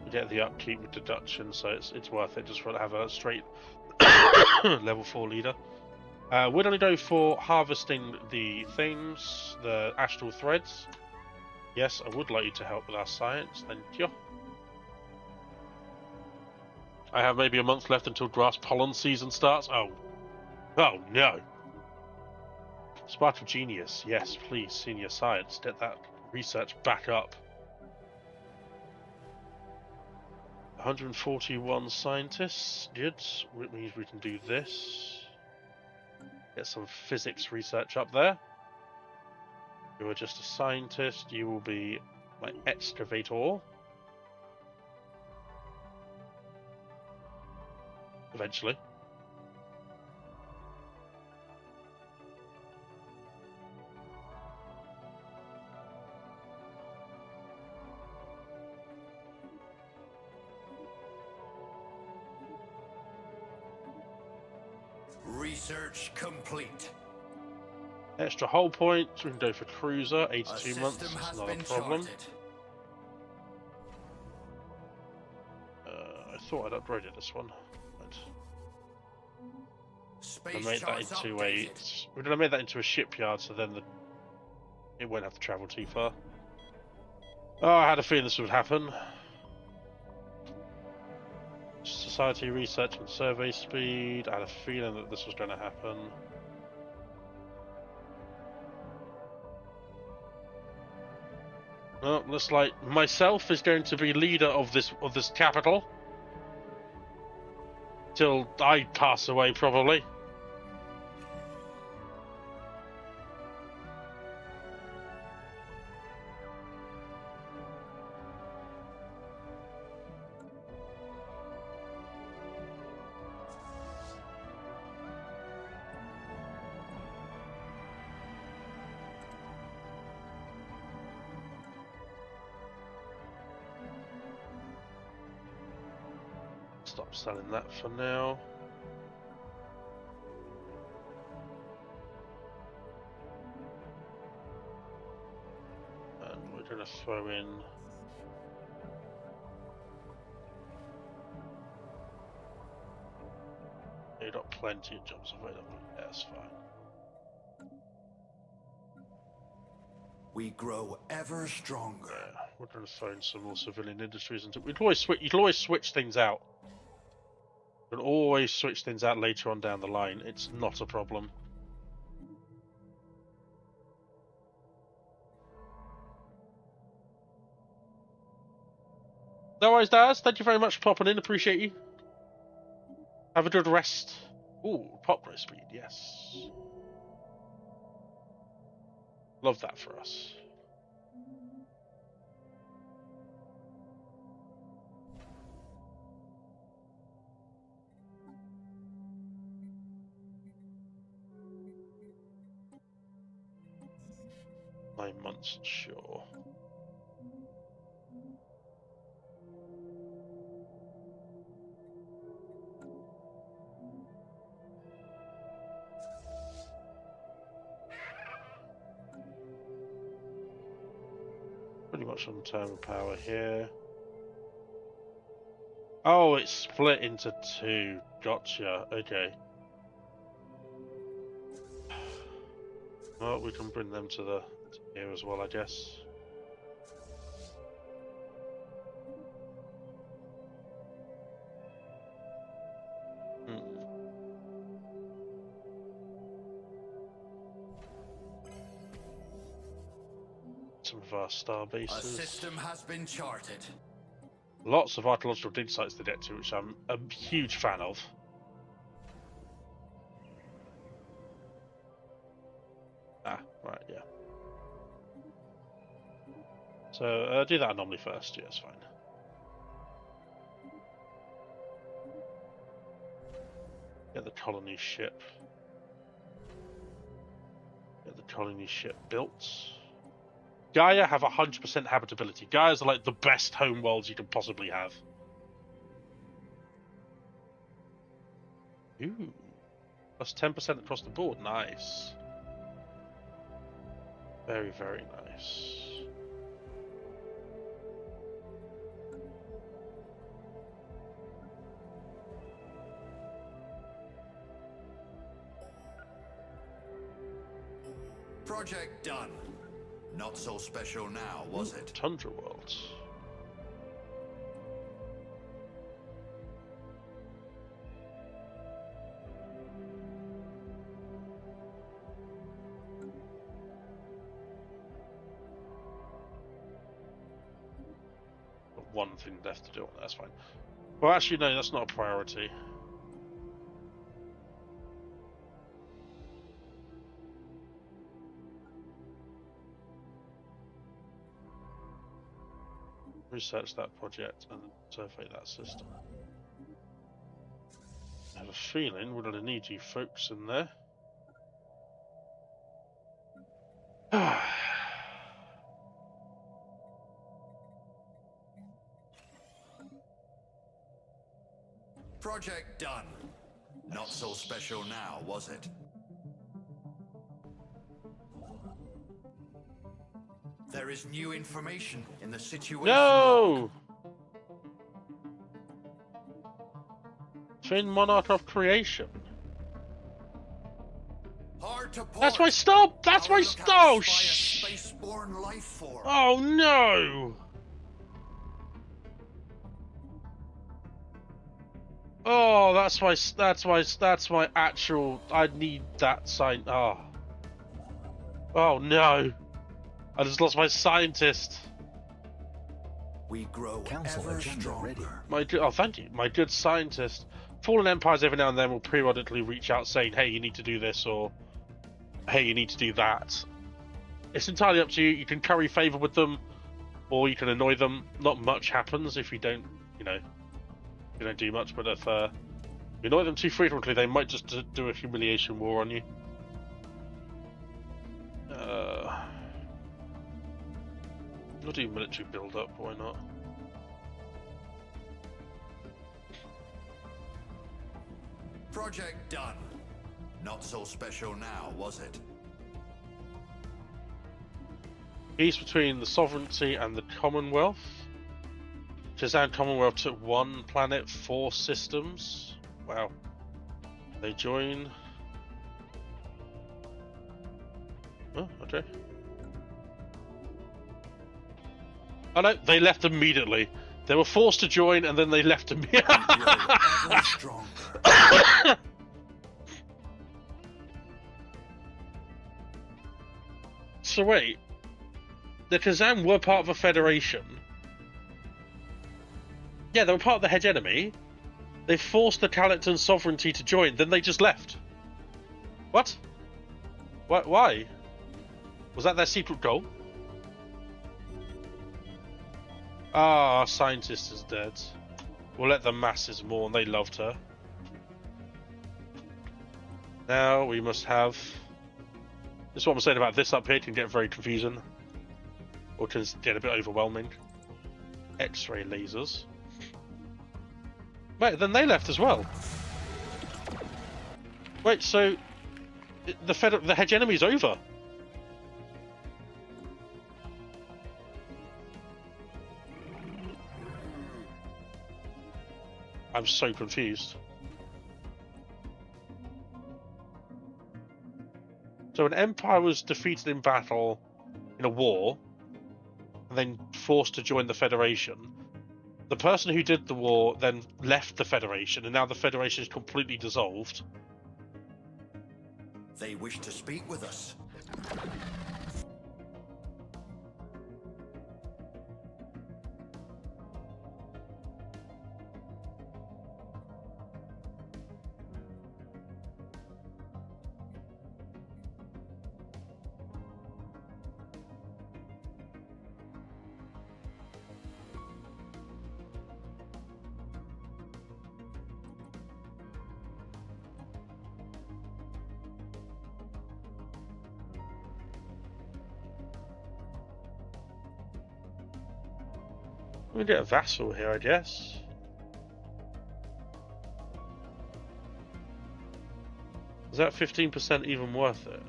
we get the upkeep with deduction, so it's worth it just for to have a straight level 4 leader. We're going to go for harvesting the things, the astral threads. Yes, I would like you to help with our science, thank you. I have maybe a month left until grass pollen season starts. Oh no. Spark of Genius, yes, please, senior science, get that research back up. 141 scientists, good, which means we can do this. Get some physics research up there. You are just a scientist. You will be my excavator. Eventually.
Research complete.
Extra hull points. We can go for cruiser.
A
82 months.
system
That's
has
not a
been
problem.
charted.
I thought I'd upgraded this one. Right. I
Space
made that
charts
into
updated.
we're gonna make that into a shipyard, so then it won't have to travel too far. Oh, I had a feeling this would happen. Society research and survey speed. I had a feeling that this was going to happen. Well, looks like myself is going to be leader of this capital till I pass away, probably. Stop selling that for now. And we're going to throw in you've got plenty of jobs available. Yeah, that's fine.
We grow ever stronger.
Yeah, we're going to throw in some more civilian industries into. You can always switch things out. You can always switch things out later on down the line. It's not a problem. No worries, Daz. Thank you very much for popping in. Appreciate you. Have a good rest. Ooh, pop growth speed, yes. Love that for us. Nine months, sure. Pretty much on thermal power here. Oh, it's split into two. Gotcha. Okay. Well, we can bring them to here as well, I guess. Some of our star bases.
A system has been charted.
Lots of archaeological dig sites to get to, which I'm a huge fan of. Ah, right, yeah. So, do that anomaly first. Yeah, it's fine. Get the colony ship. Get the colony ship built. Gaia have 100% habitability. Gaia's are like the best home worlds you can possibly have. Ooh. Plus 10% across the board. Nice. Very, very nice.
Project done. Not so special now, was it?
Tundra worlds. Got one thing left to do on that, that's fine. Well, actually, no, that's not a priority. Research that project and survey that system. I have a feeling we're going to need you folks in there.
Project done. Not so special now, was it? There is new information in the situation.
No! Twin Monarch of Creation.
Hard to port.
That's my stop! That's
Our
my
lookouts
stop!
spy a
Shh!
spaceborne life form.
Oh no! Oh, that's my actual. I need that sign. Oh. Oh no! I just lost my scientist.
We grow
Council
ever
agenda ready.
stronger.
Oh, thank you, my good scientist. Fallen empires every now and then will periodically reach out saying, "Hey, you need to do this," or "Hey, you need to do that." It's entirely up to you. You can curry favor with them, or you can annoy them. Not much happens if you don't, you don't do much. But if you annoy them too frequently, they might just do a humiliation war on you. We'll do military build-up. Why not?
Project done. Not so special now, was it?
Peace between the sovereignty and the Commonwealth. Shazam Commonwealth took 1 planet, 4 systems. Wow. They join. Oh, okay. Oh no, they left immediately. They were forced to join and then they left immediately.
Ever stronger.
So wait. The Kazam were part of a federation. Yeah, they were part of the hegemony. They forced the Calaton sovereignty to join, then they just left. What? Why? Was that their secret goal? Ah, our scientist is dead. We'll let the masses mourn, they loved her. Now we must have... This is what I'm saying about this up here, it can get very confusing. Or can get a bit overwhelming. X-ray lasers. Wait, then they left as well. Wait, so... The hegemony's over. I'm so confused. So an empire was defeated in battle in a war, and then forced to join the Federation. The person who did the war then left the Federation, and now the Federation is completely dissolved.
They wish to speak with us.
We get a vassal here, I guess. Is that 15% even worth it?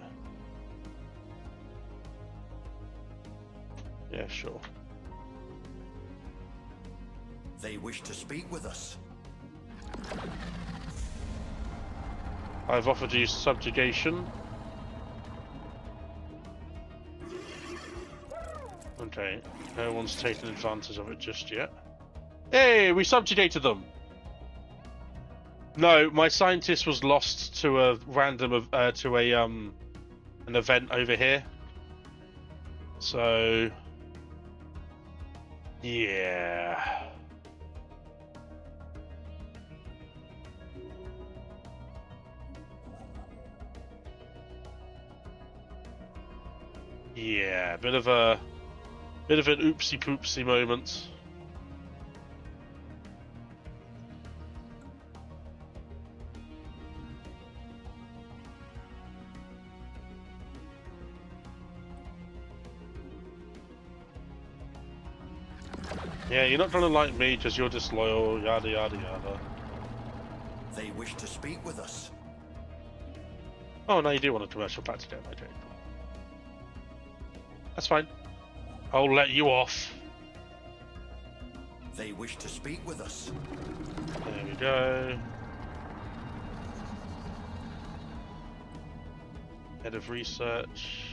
Yeah, sure.
They wish to speak with us.
I've offered you subjugation. Okay, no one's taken advantage of it just yet. Hey, we subjugated them! No, my scientist was lost to a random an event over here. So yeah. Yeah, bit of an oopsie poopsie moment. Yeah, you're not gonna like me because you're disloyal, yada yada yada.
They wish to speak with us.
Oh, no, you do want a commercial pack today, okay. That's fine. I'll let you off.
They wish to speak with us.
There we go. Head of research.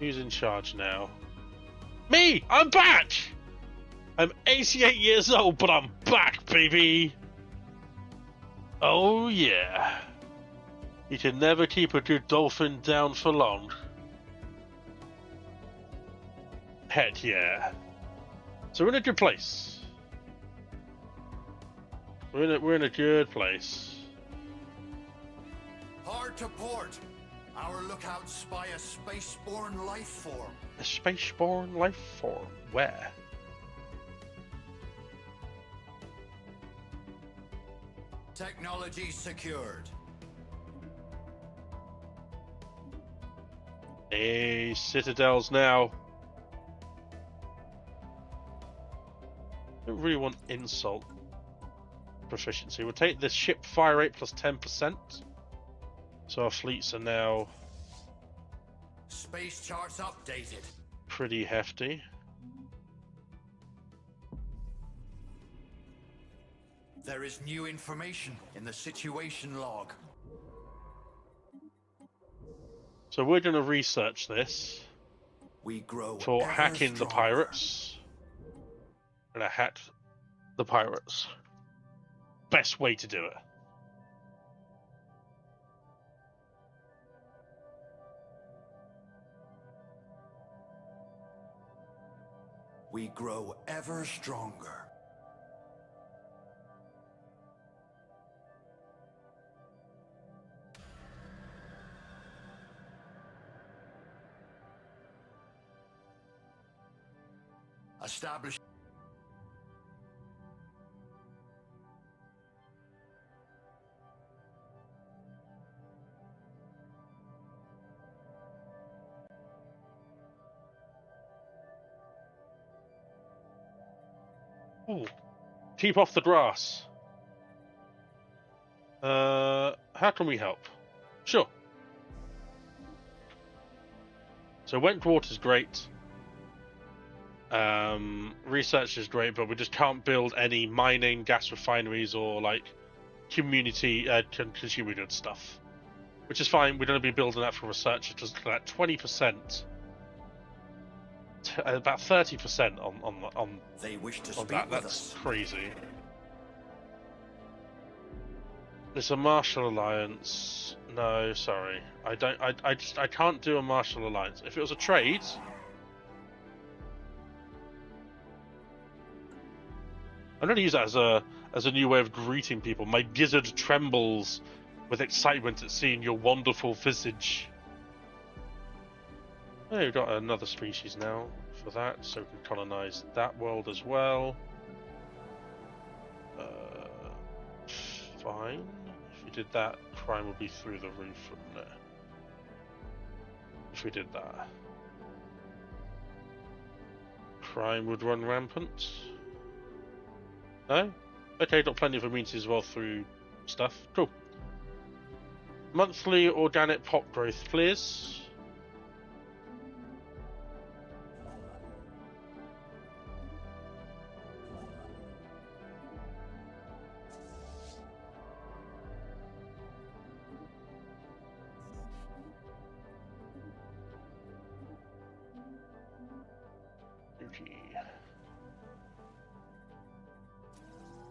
Who's in charge now? Me! I'm back! I'm 88 years old, but I'm back, baby! Oh, yeah. You can never keep a good dolphin down for long. Heck yeah. So we're in a good place. We're in a good place.
Hard to port. Our lookouts spy a spaceborne life form.
A spaceborne life form? Where?
Technology secured.
Hey, citadels now. I don't really want insult proficiency. We'll take the ship fire rate plus 10%. So our fleets are now
Space charts updated.
pretty hefty.
There is new information in the situation log.
So we're going to research this
We grow
for
ever
hacking the
stronger.
pirates. We're going to hack the pirates. Best way to do it.
We grow ever stronger. Establish.
Ooh. Keep off the grass. How can we help? Sure. So Wentwater's great. Research is great, but we just can't build any mining, gas refineries, or like community consumer goods stuff. Which is fine. We're going to be building that for research. It's just like 20%, about 30% on
They wish to
on
speak
that.
with
That's
us.
crazy. It's a martial alliance. No, sorry. I don't. I can't do a martial alliance. If it was a trade, I'm going to use that as a new way of greeting people. My gizzard trembles with excitement at seeing your wonderful visage. Oh, we've got another species now for that, so we can colonize that world as well. Fine. If we did that, crime would be through the roof, wouldn't it? If we did that. Crime would run rampant. No? Okay, got plenty of immunity as well through stuff. Cool. Monthly organic pop growth, please.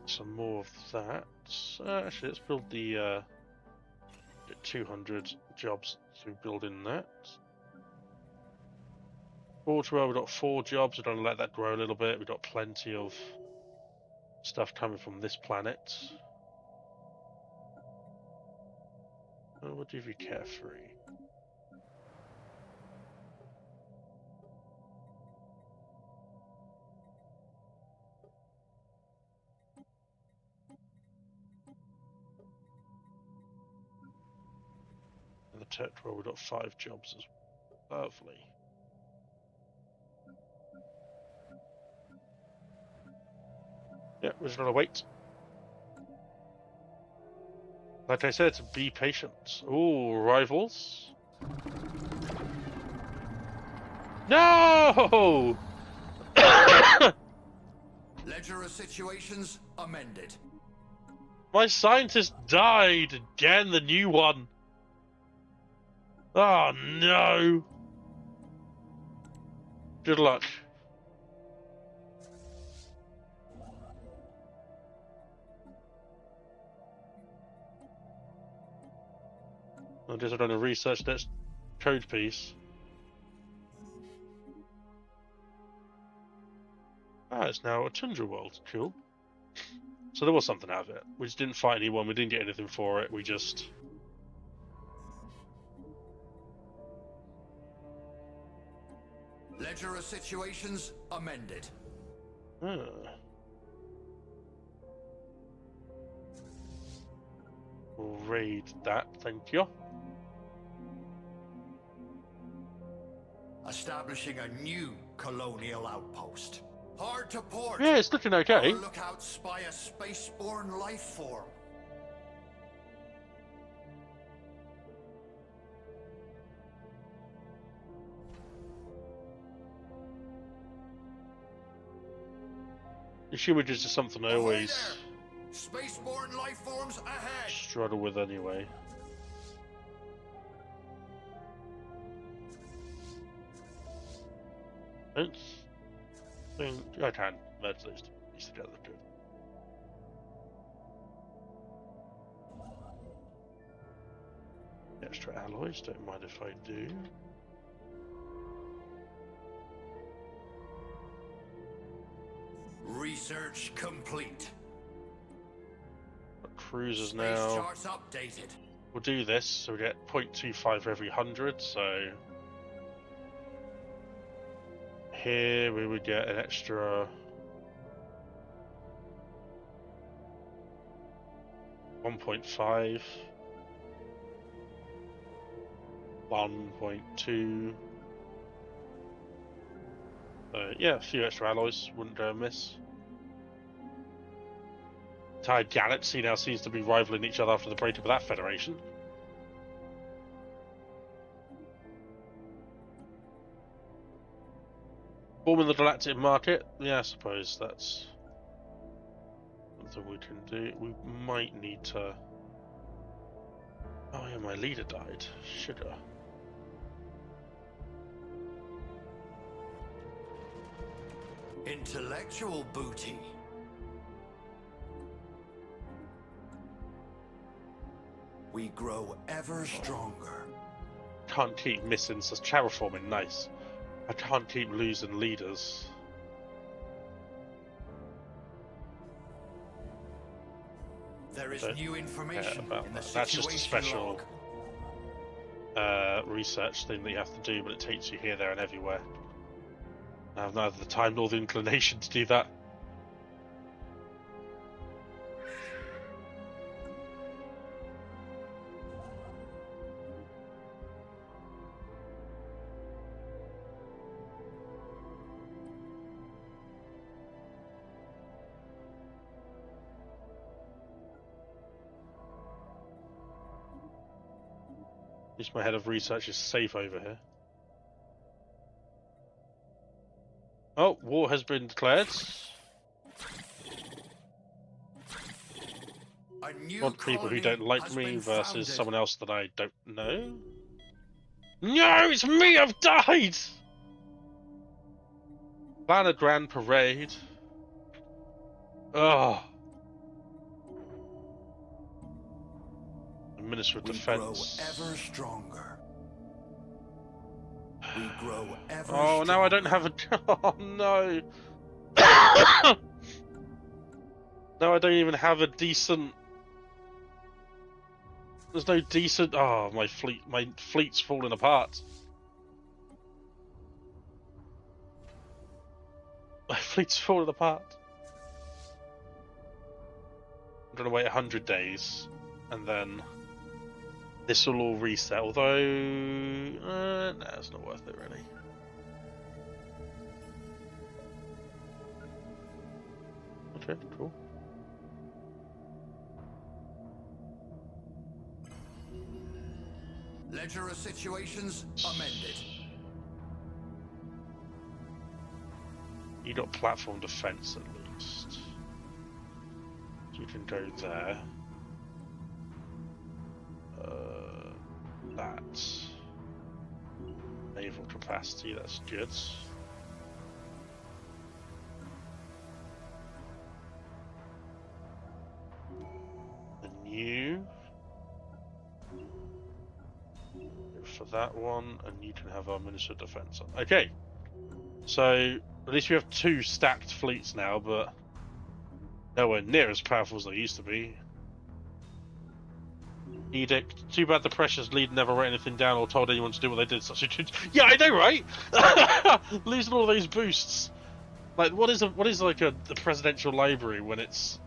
Some more of that. Actually, let's build the 200 jobs through building that. Portugal, we've got 4 jobs. We're going to let that grow a little bit. We've got plenty of stuff coming from this planet. We'll do if you carefree. And the tech world, we've got 5 jobs as well. Lovely. Yeah, we're just gonna wait. Like I said, be patient. Ooh, rivals. No!
Ledger of situations amended.
My scientist died again, the new one. Oh no. Good luck. I'm just trying to research this code piece. Ah, it's now a tundra world. Cool. So there was something out of it. We just didn't fight anyone. We didn't get anything for it. We just...
Ledger of situations amended.
Ah. We'll raid that, thank you.
Establishing a new colonial outpost. Hard to port.
Yeah, it's looking okay.
Our lookouts spy a spaceborne life form.
Humidors is something I always
Spaceborne life forms ahead.
struggle with anyway. Don't think I can merge those two pieces together. Good. Extra alloys, don't mind if I do.
Research complete.
Cruisers
Space
now.
charts updated.
We'll do this, so we get 0.25 for every 100, so... Here we would get an extra... 1.5... 1.2... yeah, a few extra alloys wouldn't go amiss. Entire galaxy now seems to be rivaling each other after the breakup of that federation. Forming the galactic market, yeah, I suppose that's something we can do. We might need to... Oh yeah, my leader died. Sugar.
Intellectual booty. We grow ever stronger.
Can't keep missing such terraforming, nice. I can't keep losing leaders.
There is
Don't
new information
about
in the
that. That's just a
situation
special
log.
research thing that you have to do, but it takes you here, there, and everywhere. I have neither the time nor the inclination to do that. At least my head of research is safe over here. Oh, war has been declared.
A new
Want people who don't
colony
like
has
me
been
versus
founded.
someone else that I don't know. No, it's me! I've died! Plan a grand parade. Ugh. The Minister of
We
Defense.
grow ever stronger. We grow ever
Oh,
stronger.
now I don't have a... Oh, no. Now I don't even have a decent... There's no decent... Oh, my fleet's falling apart. My fleet's falling apart. I'm gonna wait 100 days, and then this will all reset. Although, no, it's not worth it really. Okay, cool.
Ledger of situations amended.
You got platform defense at least. You can go there. That. Naval capacity, that's good. The new. For that one, and you can have our Minister of Defense on. Okay. So, at least we have 2 stacked fleets now, but nowhere near as powerful as they used to be. Edict. Too bad the Precious Lead never wrote anything down or told anyone to do what they did. Such a good. Yeah, I know, right? Losing all those boosts. Like, what is like the presidential library when it's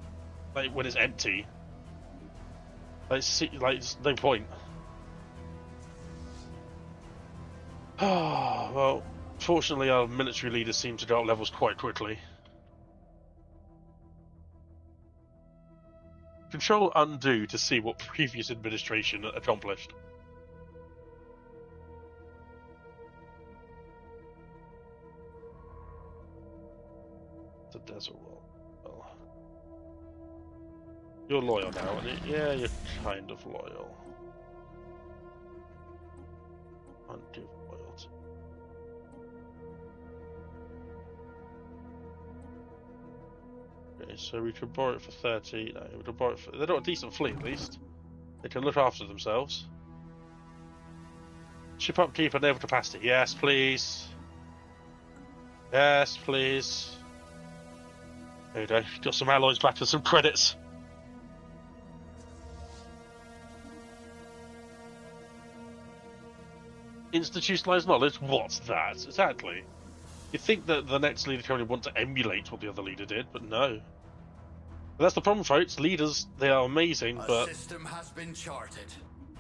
empty? Like, it's no point. Well, fortunately, our military leaders seem to go up levels quite quickly. Control undo to see what previous administration accomplished. The desert world. Well, you're loyal now, aren't you? Yeah, you're kind of loyal. Undo loyalty. Okay, so we could borrow it for 30. No, we could borrow it for. They've got a decent fleet at least. They can look after themselves. Ship upkeep and naval capacity. Yes, please. Yes, please. There you go. Got some alloys back and some credits. Institutionalized knowledge? What's that? Exactly. You'd think that the next leader can only want to emulate what the other leader did, but no. But that's the problem, folks. Leaders, they are amazing, but
A system has been charted.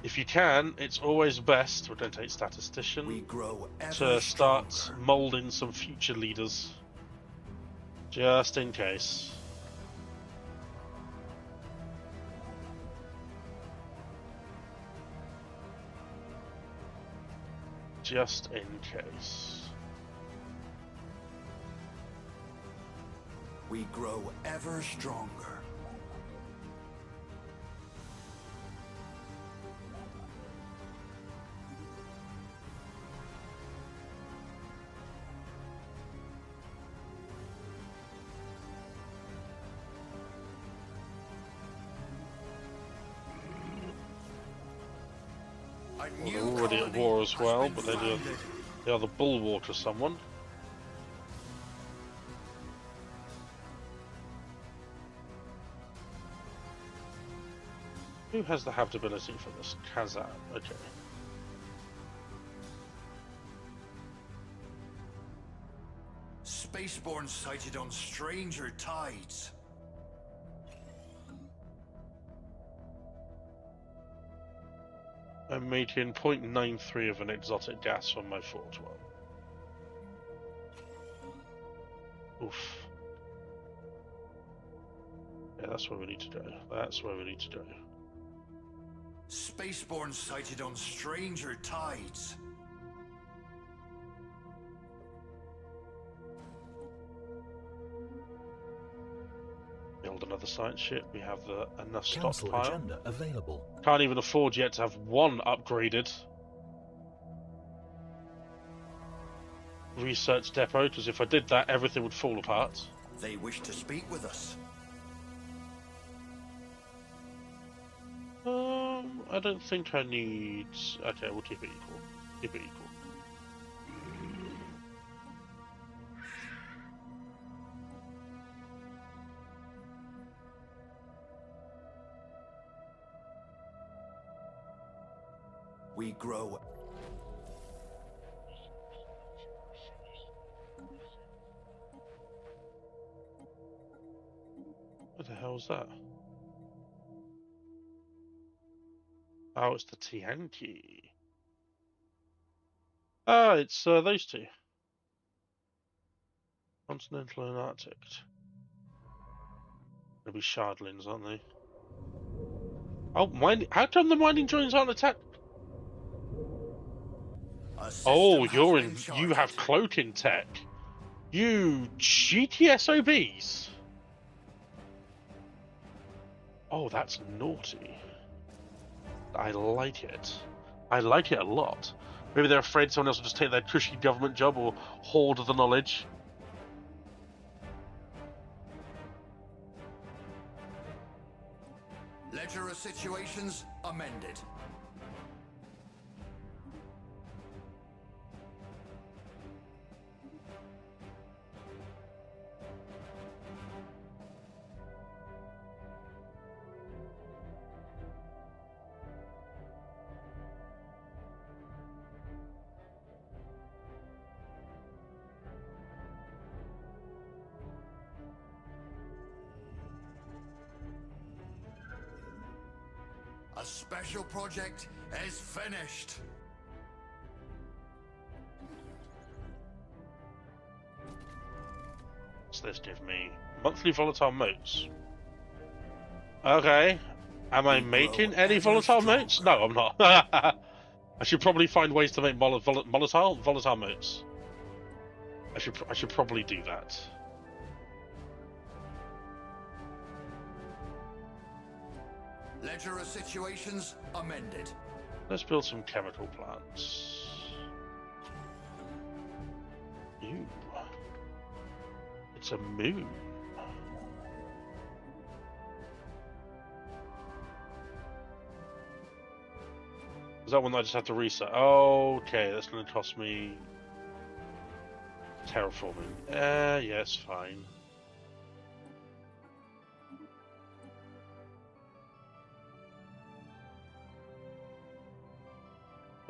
if you can, it's always best, don't take statistician,
We grow ever
to start
stronger.
moulding some future leaders. Just in case. Just in case.
We grow ever stronger.
Well, they're already at war as well, but they are the bulwark of someone. Who has the habitability for this? Kazan. Okay.
Spaceborne sighted on stranger tides.
I'm making 0.93 of an exotic gas from my fort. Well. Oof. Yeah, that's where we need to go. That's where we need to go.
Spaceborne sighted on stranger tides.
Build another science ship. We have enough
Council
stockpile.
agenda available.
Can't even afford yet to have one upgraded research depot, because if I did that, everything would fall apart.
They wish to speak with us.
I don't think I need. Okay, we'll keep it equal. Keep it equal.
We grow.
What the hell is that? Oh, it's the Tianqi. Ah, it's those two. Continental and Arctic. Maybe shardlings, aren't they? Oh, how come the mining joints aren't attacked? Oh, you have cloaking tech. You cheeky SOBs. Oh, that's naughty. I like it. I like it a lot. Maybe they're afraid someone else will just take their cushy government job or hoard the knowledge.
Ledger of situations amended. A special project is finished.
What's this give me? Monthly volatile motes. Okay. Am I making any volatile motes? No, I'm not. I should probably find ways to make volatile motes. I should probably do that.
Ledger of situations amended.
Let's build some chemical plants. Ew. It's a moon. Is that one that I just have to reset? Okay, that's going to cost me terraforming. Yeah, it's fine.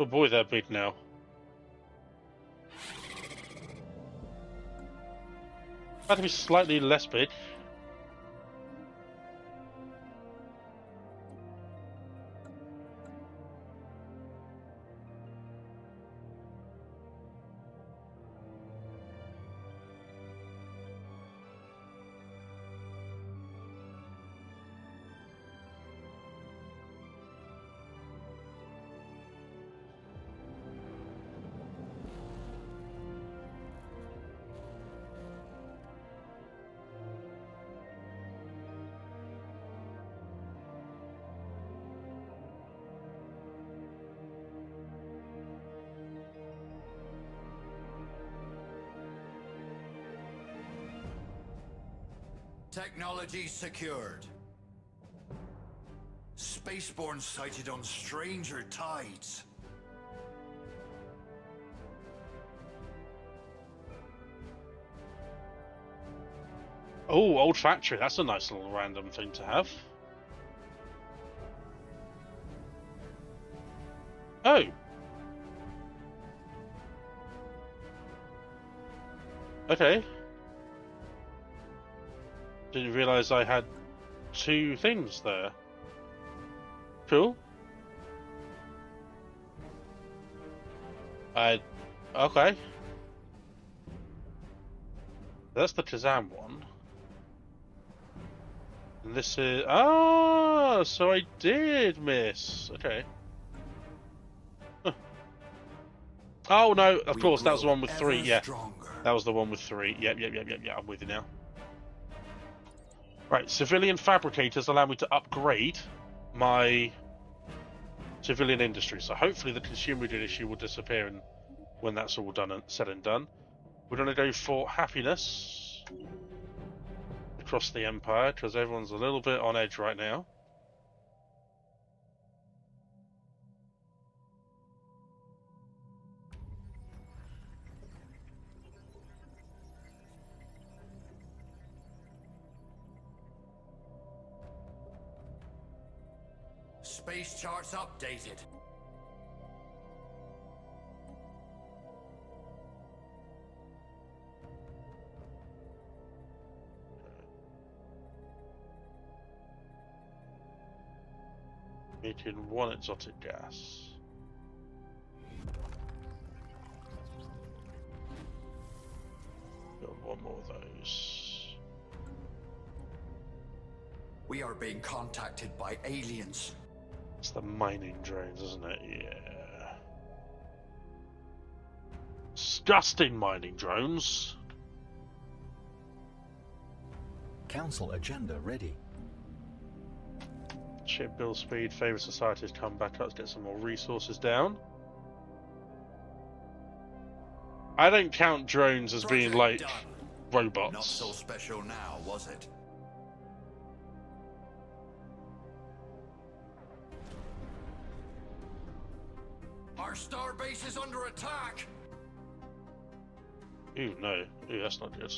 Oh boy, they're big now. Had to be slightly less big.
Technology secured. Spaceborne sighted on stranger tides.
Oh, old factory. That's a nice little random thing to have. Oh. Okay. Didn't realize I had two things there. Cool. Okay. That's the Kazam one. And this is... Oh, so I did miss. Okay. Huh. Oh, no, of course, that was the one with 3, yeah. That was the one with 3. Yep, I'm with you now. Right, civilian fabricators allow me to upgrade my civilian industry. So hopefully the consumer good issue will disappear and when that's all done and said and done. We're going to go for happiness across the empire because everyone's a little bit on edge right now.
Space charts updated.
Making 1 exotic gas. Got 1 more of those.
We are being contacted by aliens.
It's the mining drones, isn't it? Yeah. Disgusting mining drones.
Council agenda ready.
Ship build speed, favourite societies come back up. Let's get some more resources down. I don't count drones as being like
Done.
robots.
Not so special now, was it? Our starbase is under attack!
Ooh, no. Ooh, that's not good.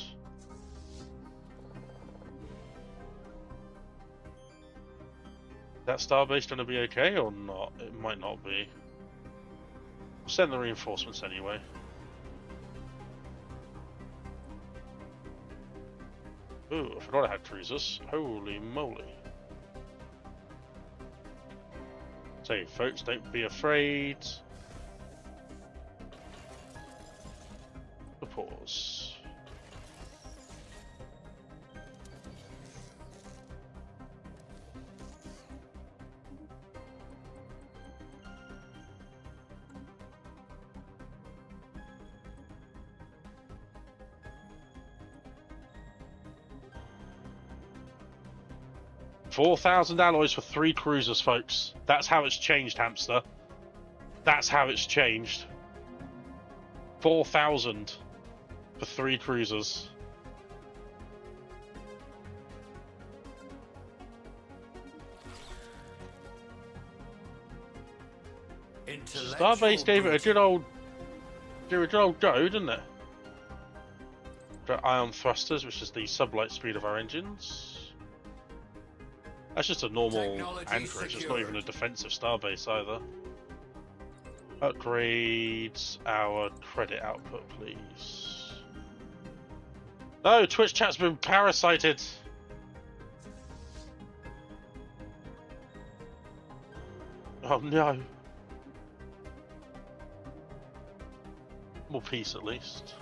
That starbase going to be okay or not? It might not be. Send the reinforcements anyway. Ooh, I forgot I had cruisers. Holy moly. So, folks, don't be afraid. The pause. $4,000 alloys for 3 cruisers, folks. That's how it's changed, Hamster. That's how it's changed. 4,000 for 3 cruisers. Starbase gave it a good old go, didn't it? Got ion thrusters, which is the sublight speed of our engines. That's just a normal anchorage, it's not even a defensive starbase either. Upgrades our credit output, please. No, Twitch chat's been parasited. Oh no. More peace at least.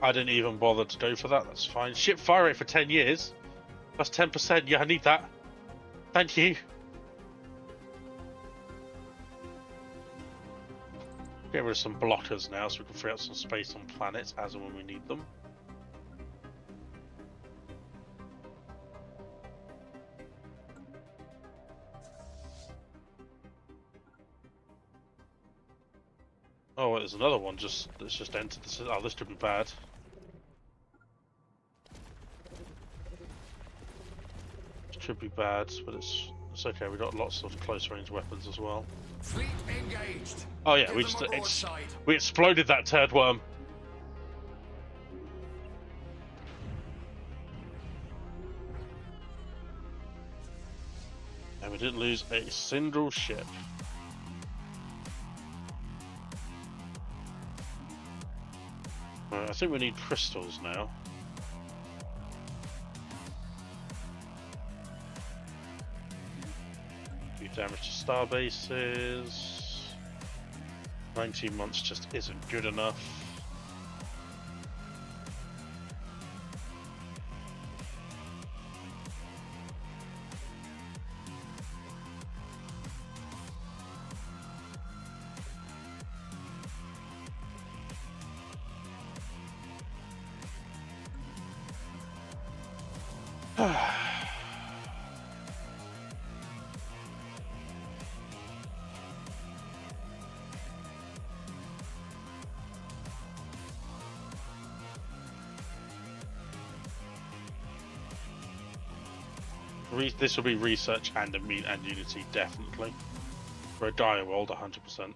I didn't even bother to go for that, that's fine. Ship fire rate for 10 years. That's 10%, yeah, I need that. Thank you. Get rid of some blockers now so we can free up some space on planets as and when we need them. Oh, wait, there's another one that's just entered. Oh, this could be bad. This could be bad, but it's okay. We've got lots of close-range weapons as well.
Fleet engaged.
Oh yeah,
Give
we
them
just
a broadside.
we exploded that turd worm. And we didn't lose a single ship. Right, I think we need crystals now. Do damage to star bases. 19 months just isn't good enough. This will be research and Unity, definitely. For a dire world, 100%.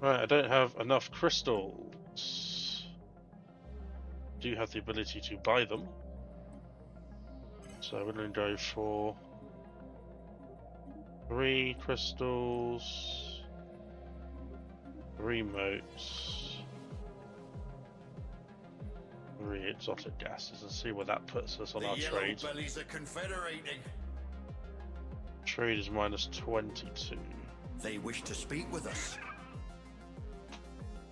Right, I don't have enough crystals. Do have the ability to buy them. So we're going to go for 3 crystals, 3 motes, 3 exotic gases, and see where that puts us on our trade.
The bellies are confederating.
Trade is -22.
They wish to speak with us.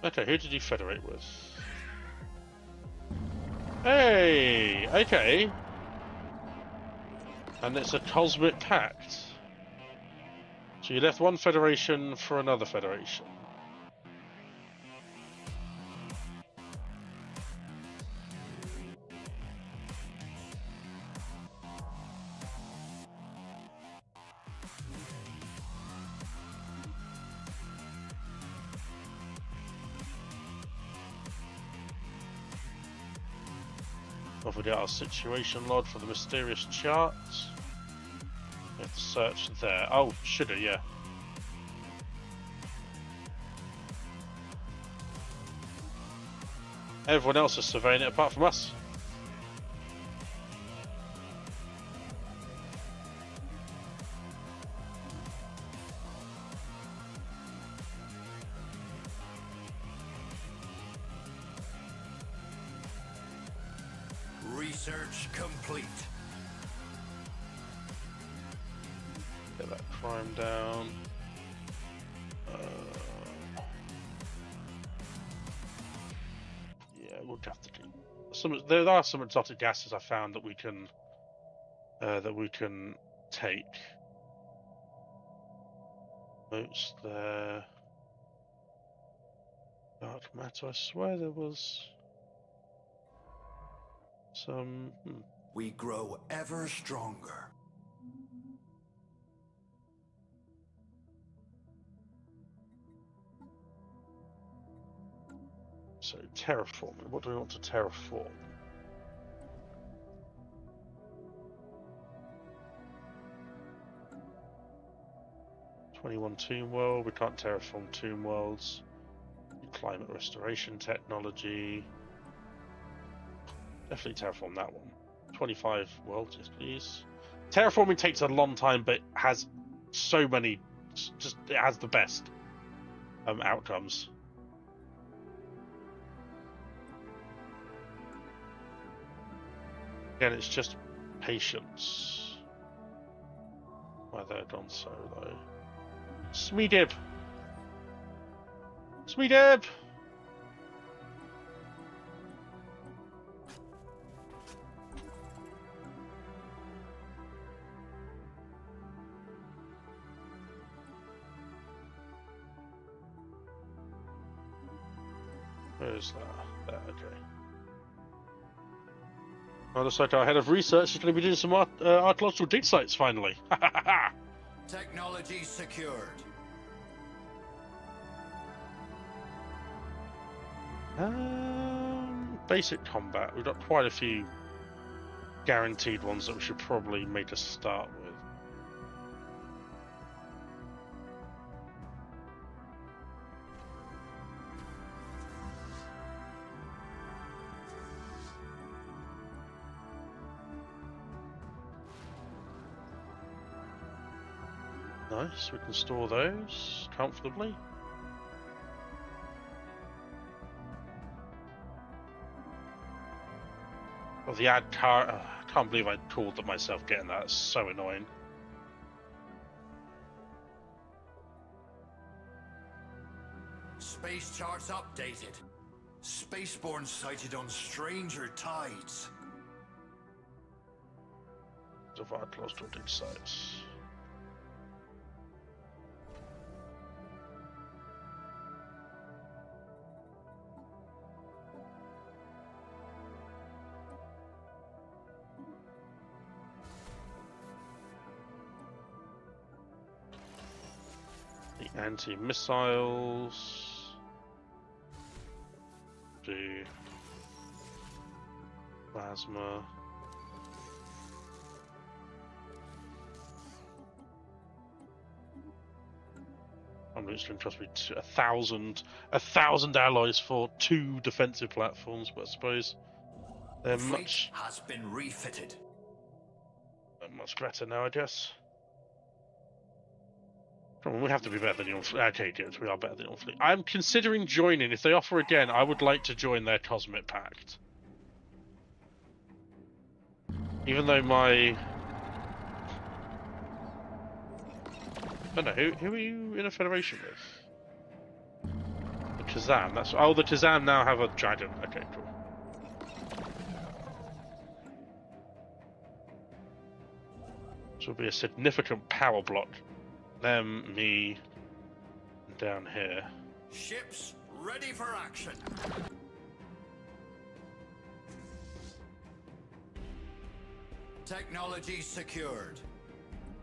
Okay, who did you federate with? Hey! Okay. And it's a cosmic pact. So you left one federation for another federation. Off we get our situation log for the mysterious chart. We have to search there. Oh, should have, yeah. Everyone else is surveying it apart from us.
Research complete.
Get that crime down. Yeah, we'll have to do some. There are some exotic gases I found that we can take. Notes there. Dark matter. I swear there was some.
We grow ever stronger.
So terraforming. What do we want to terraform? '21 Tomb World. We can't terraform Tomb Worlds. Climate restoration technology. Definitely terraform that one. 25 worlds, yes please. Terraforming takes a long time, but has so many. Just it has the best outcomes. Again, it's just patience. Why they're gone so low. Smeedib! Smeedib! Where is that? There, okay. Well, looks like our head of research is going to be doing some archaeological dig sites finally.
Technology secured.
Basic combat. We've got quite a few guaranteed ones that we should probably make a start with. Nice, we can store those comfortably. Oh, the ad car. I can't believe I called it myself getting that. It's so annoying.
Space charts updated. Spaceborne sighted on stranger tides.
Of archaeological dig sites. Anti-missiles. Do plasma. I'm literally trust me, 1,000 alloys for 2 defensive platforms, but I suppose they're much
has been refitted.
Much better now, I guess. We have to be better than your fleet. Okay, good. We are better than your fleet. I'm considering joining. If they offer again, I would like to join their Cosmic Pact. Even though my... I don't know, who are you in a federation with? The Kazan. That's the Kazan now have a dragon. Okay, cool. This will be a significant power block. Them, me, and down here.
Ships ready for action. Technology secured.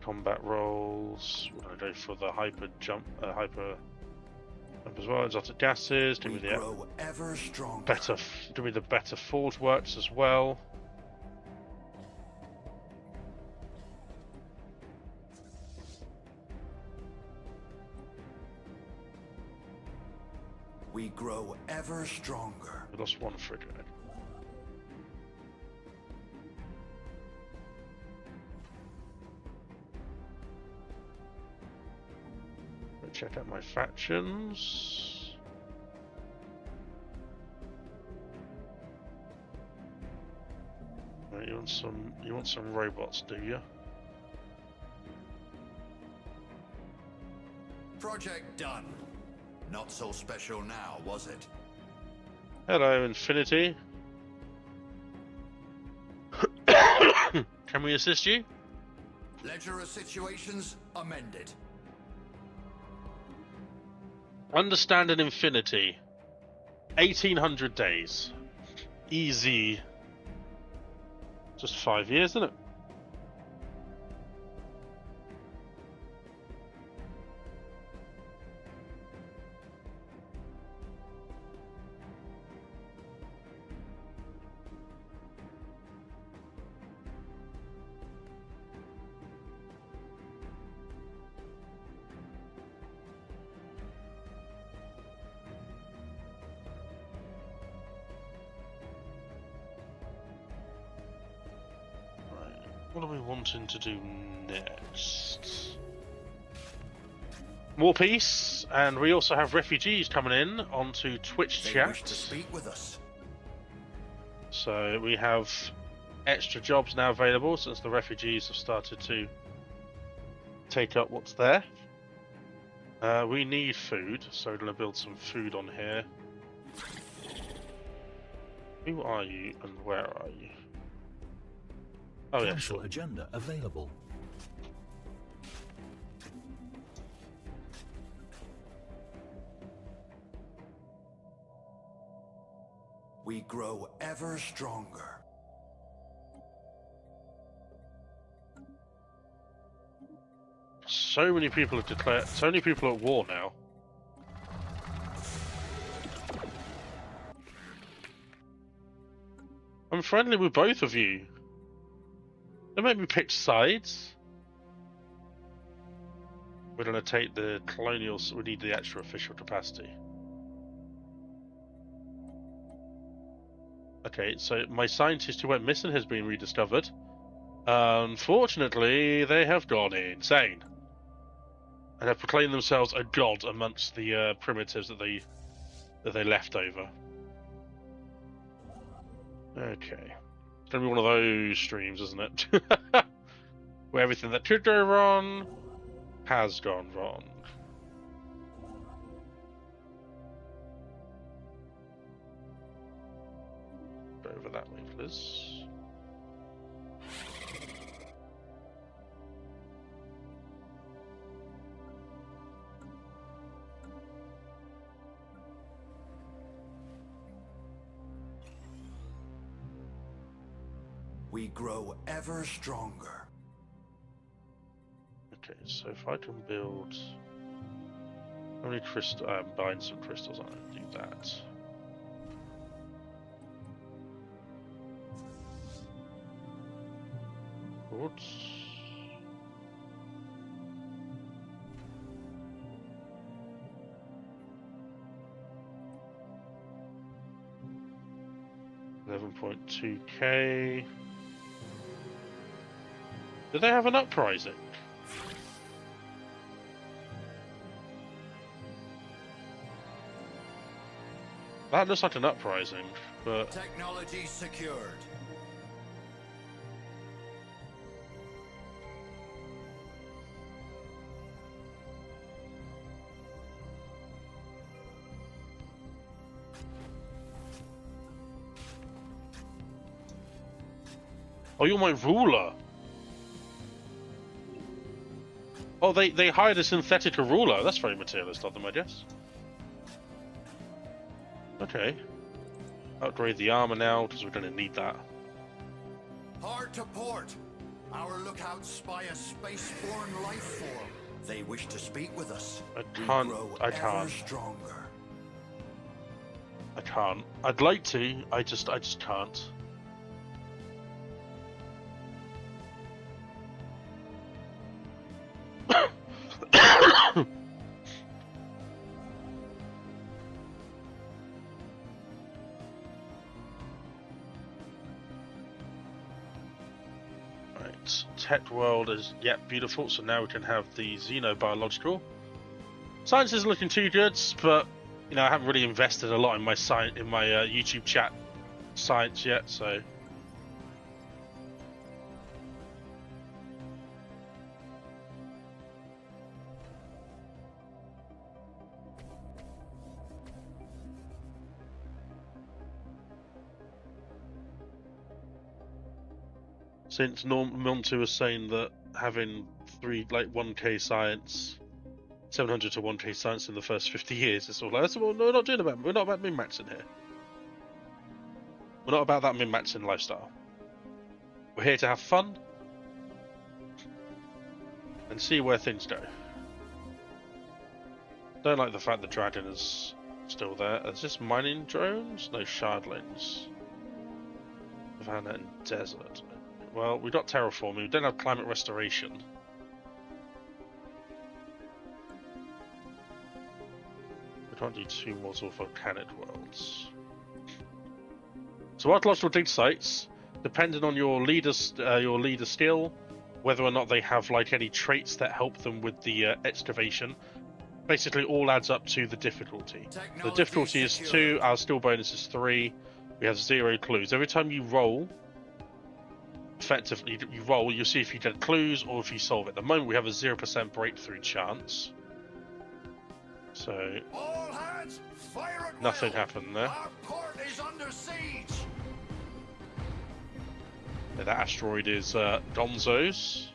Combat rolls. We're going to go for the hyper jump as well. Exotic gases. Do
We
we the
grow ever stronger.
better? Do we the better forge works as well?
We grow ever stronger.
We lost one frigate. Check out my factions. Right, you want some robots, do you?
Project done. Not so special now, was it?
Hello, Infinity. Can we assist you?
Ledger of situations amended.
Understand an Infinity. 1800 days. Easy. Just 5 years, isn't it? What are we wanting to do next? More peace, and we also have refugees coming in onto Twitch
They
chat.
wish to speak with us.
So we have extra jobs now available since the refugees have started to take up what's there. We need food, so we're going to build some food on here. Who are you and where are you? Oh yeah,
Council
sure.
agenda available.
We grow ever stronger.
So many people have declared. So many people are at war now. I'm friendly with both of you. Don't make me pick sides. We're going to take the colonials. We need the extra official capacity. Okay, so my scientist who went missing has been rediscovered. Unfortunately, they have gone insane and have proclaimed themselves a god amongst the primitives that they left over. Okay, it's gonna be one of those streams, isn't it? Where everything that could go wrong has gone wrong. Go over that way, please.
We grow ever stronger.
Okay, so if I can build... How many crystal... bind some crystals, I'm going to do that. Oops. $11.2k. Do they have an uprising? That looks like an uprising, but...
Technology secured.
Oh, you're my ruler. Oh, they hired a synthetic ruler. That's very materialist of them, I guess. Okay. Upgrade the armor now, because we're going to need that.
Hard to port. Our lookouts spy a spaceborne life form. They wish to speak with us.
I can't. I can't.
Stronger.
I can't. I'd like to. I just can't. Right, tech world is beautiful. So now we can have the xenobiological. Science isn't looking too good, but you know I haven't really invested a lot in my YouTube chat science yet, so. Since Montu was saying that having 1K science, 700 to 1K science in the first 50 years, it's all like, well, no, we're not doing about. We're not about min-maxing here. We're not about that min-maxing lifestyle. We're here to have fun and see where things go. Don't like the fact the dragon is still there. Is this mining drones? No, shardlings. Savannah and desert. Well, we got terraforming. We don't have climate restoration. We can't do 2 more volcanic worlds. So archaeological dig sites, depending on your leader skill, whether or not they have any traits that help them with the excavation, basically all adds up to the difficulty. The difficulty is 2, our skill bonus is 3. We have 0 clues. Every time you roll, effectively you roll, you'll see if you get clues or if you solve it. At the moment we have a 0% breakthrough chance. So
all hands, fire at
nothing
will.
happened there.
Our port is under siege.
Yeah, that asteroid is Gonzo's.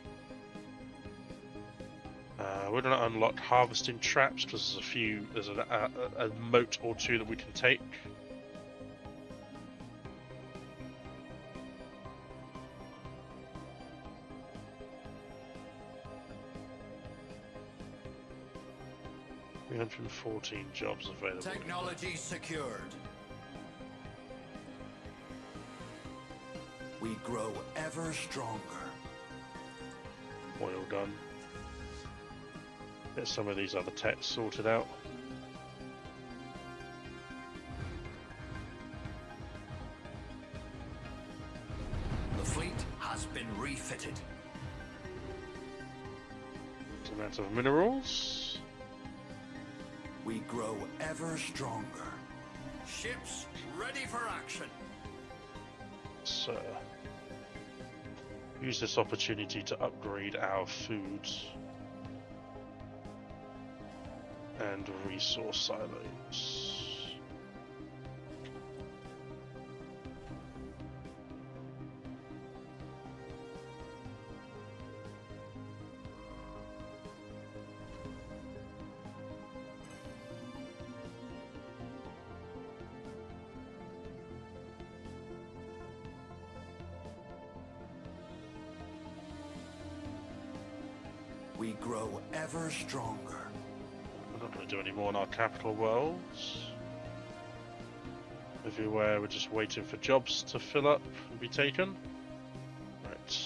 We're going to unlock harvesting traps because there's a moat or 2 that we can take. $314 jobs available.
Technology secured. We grow ever stronger.
Oil done. Get some of these other techs sorted out.
The fleet has been refitted.
Amount of minerals.
We grow ever stronger. Ships ready for action.
So, use this opportunity to upgrade our foods and resource silos.
We grow ever stronger.
We're not going to do any more in our capital worlds. Everywhere we're just waiting for jobs to fill up and be taken. Right.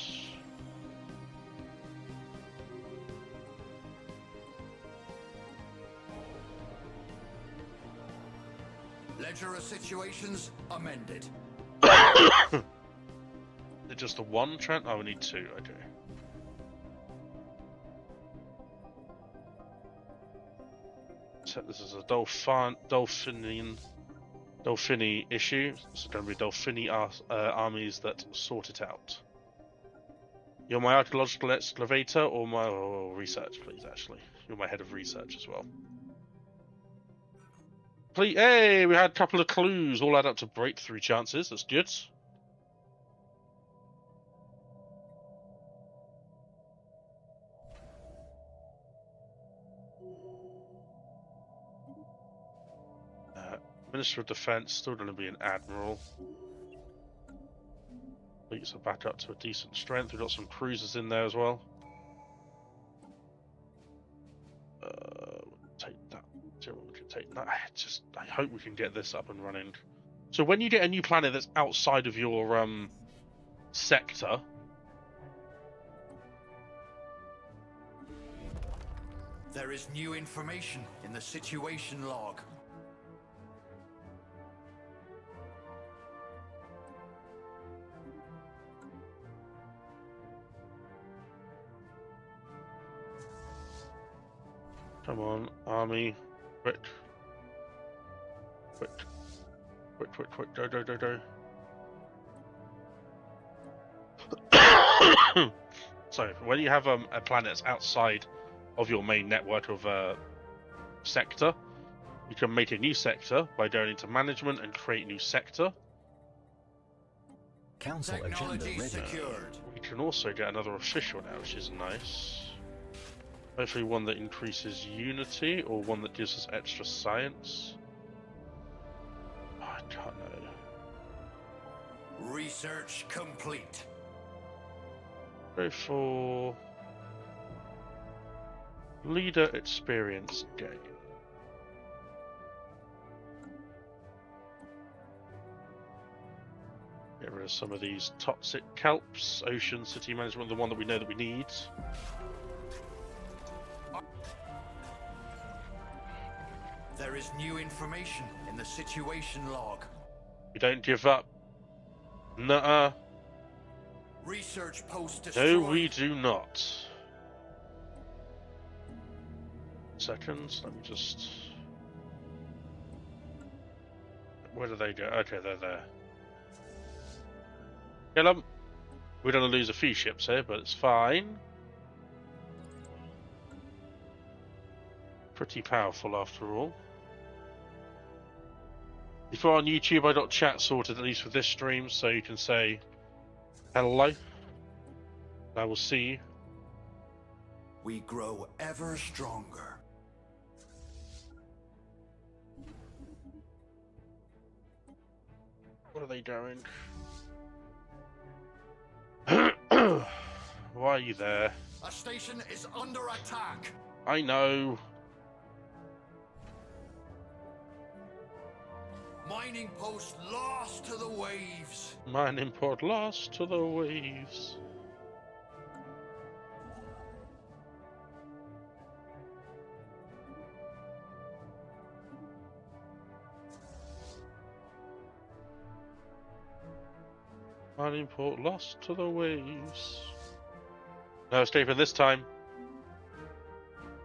Ledger of situations amended.
Is it just the 1 Trent? Oh, we need 2, okay. This is a Dolphini issue. It's going to be Dolphini armies that sort it out. You're my archaeological excavator or my research, please, actually. You're my head of research as well. Please, hey, we had a couple of clues, all add up to breakthrough chances. That's good. Minister of Defense, still going to be an admiral. Fleets are back up to a decent strength. We've got some cruisers in there as well. Take that. We can take that. I hope we can get this up and running. So when you get a new planet that's outside of your sector,
There is new information in the situation log.
come on, army, quick, go. So when you have a planet that's outside of your main network of sector, you can make a new sector by going into management and create new sector.
Council agenda
Technology
ready.
secured.
We can also get another official now, which is nice. Hopefully one that increases unity, or one that gives us extra science. Oh, I can't know.
Research complete.
Go for leader experience gain. Get rid of some of these toxic kelps. Ocean city management, the one that we know that we need.
There is new information in the situation log.
We don't give up. Nuh-uh.
Research post destroyed.
No, we do not. Seconds, let me just... Where do they go? Okay, they're there. Kill them. We're going to lose a few ships here, but it's fine. Pretty powerful after all. If you're on YouTube, I got chat sorted, at least for this stream, so you can say hello. I will see you.
We grow ever stronger.
What are they doing? Why are you there?
A station is under attack.
I know.
Mining post lost to the waves.
Mining port lost to the waves. Mining port lost to the waves. No escaping this time.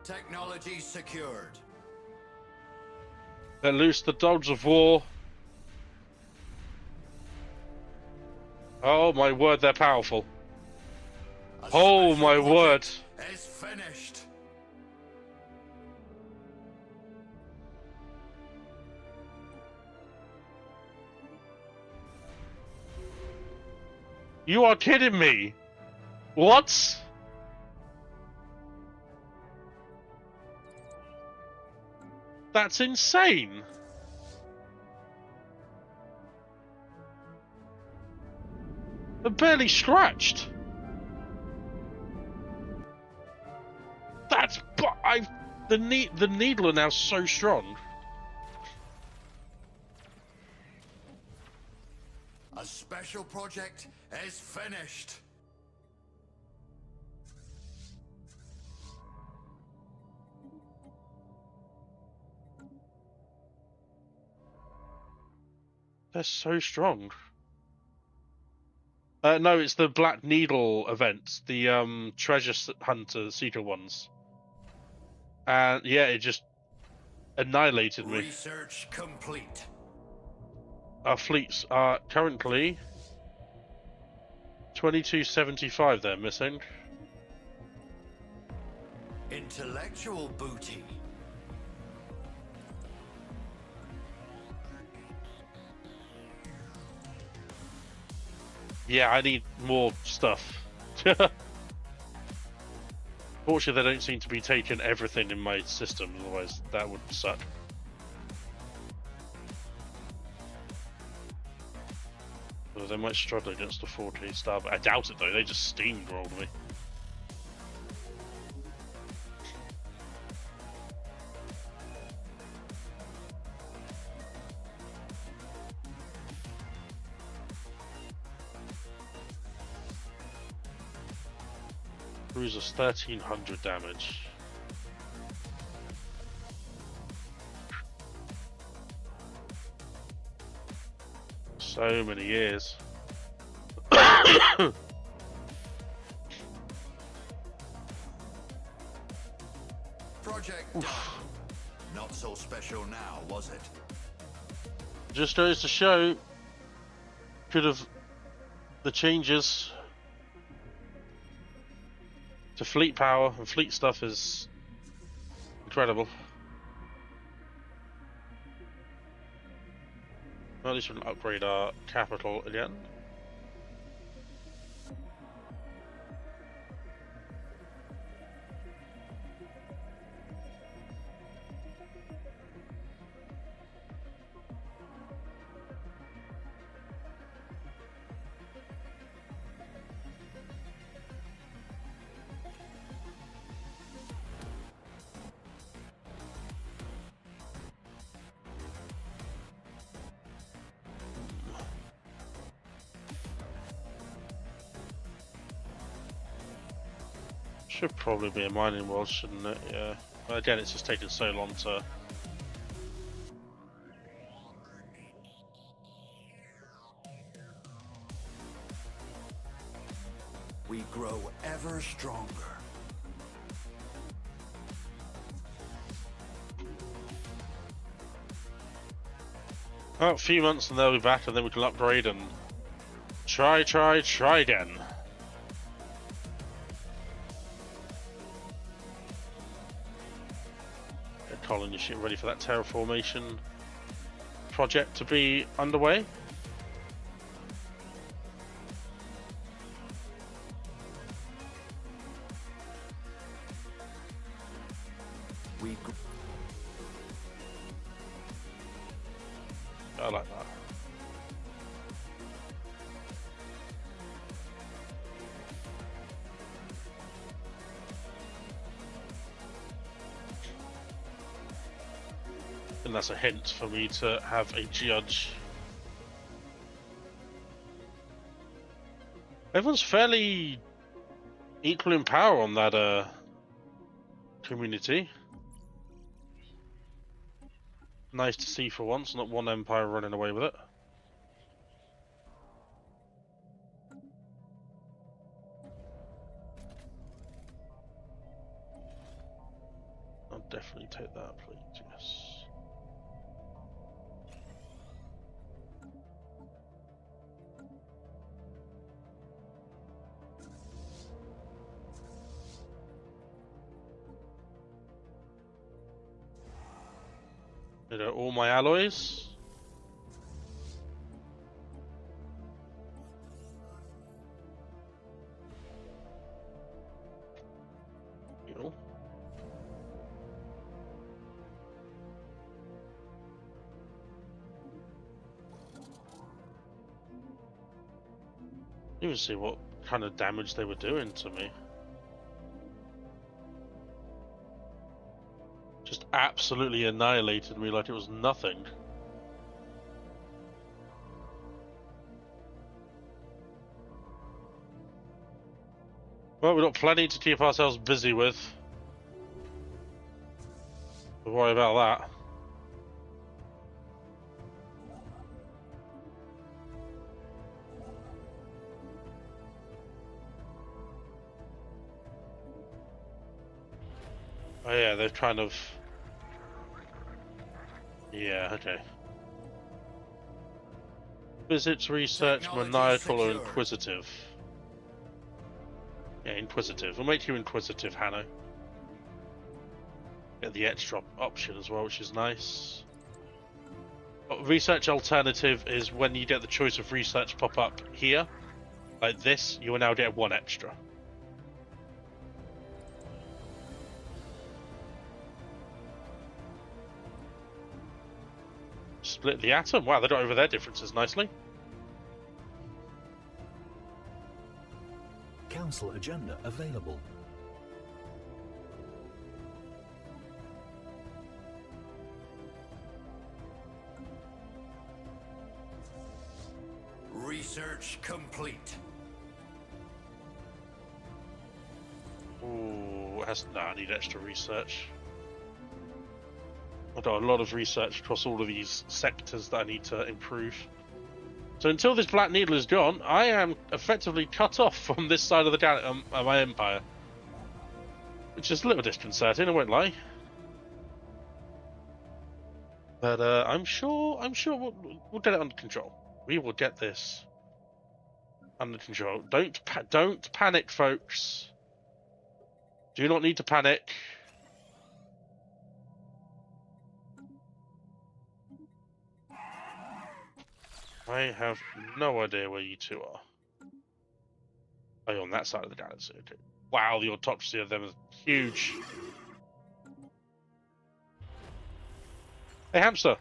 Technology secured.
Let loose the dogs of war. Oh my word, they're powerful.
A
Oh
special
my word.
project is finished.
You are kidding me. What? That's insane. They're barely scratched. That's the needle are now so strong.
A special project is finished.
They're so strong. No, it's the Black Needle event, the treasure hunter seeker ones. And yeah, it just annihilated me.
Research complete.
Our fleets are currently 2275. They're missing.
Intellectual booty.
Yeah, I need more stuff. Fortunately, they don't seem to be taking everything in my system, otherwise that would suck. Well, they might struggle against a 4K star, but I doubt it though. They just steamrolled me. Cruiser's 1300 damage. So many years.
Project done. Not so special now, was it?
Just goes to show, could have the changes to fleet power and fleet stuff is incredible. Well, at least we can upgrade our capital again. Should probably be a mining world, shouldn't it? Yeah. But again, it's just taken so long to...
We grow ever stronger.
Well, a few months and they'll be back, and then we can upgrade and try again. Get colony ship ready for that terraformation project to be underway. I like that. And that's a hint for me to have a judge. Everyone's fairly equal in power on that community. Nice to see for once, not one empire running away with it. I'll definitely take that, please, yes. There are all my alloys. Cool. Even see what kind of damage they were doing to me. Just absolutely annihilated me like it was nothing. Well, we've got plenty to keep ourselves busy with. Don't worry about that. Oh yeah, they've kind of... Yeah, okay. Visits, research,
Technology
maniacal, or
secure.
inquisitive? Yeah, inquisitive. We'll make you inquisitive, Hanno. Get the extra option as well, which is nice. Research alternative is when you get the choice of research pop up here, like this, you will now get one extra. Split the atom. Wow, they got over their differences nicely.
Council agenda available.
Research complete.
Ooh, I need extra research. I've got a lot of research across all of these sectors that I need to improve. So until this Black Needle is gone, I am effectively cut off from this side of the my empire. Which is a little disconcerting, I won't lie. But I'm sure we'll get it under control. We will get this under control. Don't panic, folks. Do not need to panic. I have no idea where you two are. Oh, you're on that side of the galaxy. Okay. Wow, the autocracy of them is huge. Hey, hamster.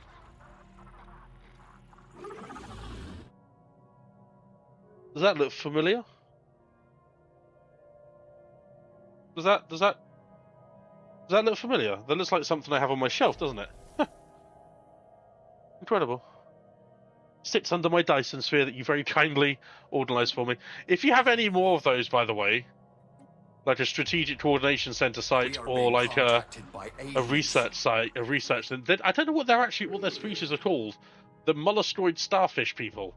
Does that look familiar? Does that look familiar? That looks like something I have on my shelf, doesn't it? Incredible. Sits under my Dyson sphere that you very kindly organised for me. If you have any more of those, by the way, like a strategic coordination center site or like a research site, then I don't know what their species are called. The molluscoid starfish people.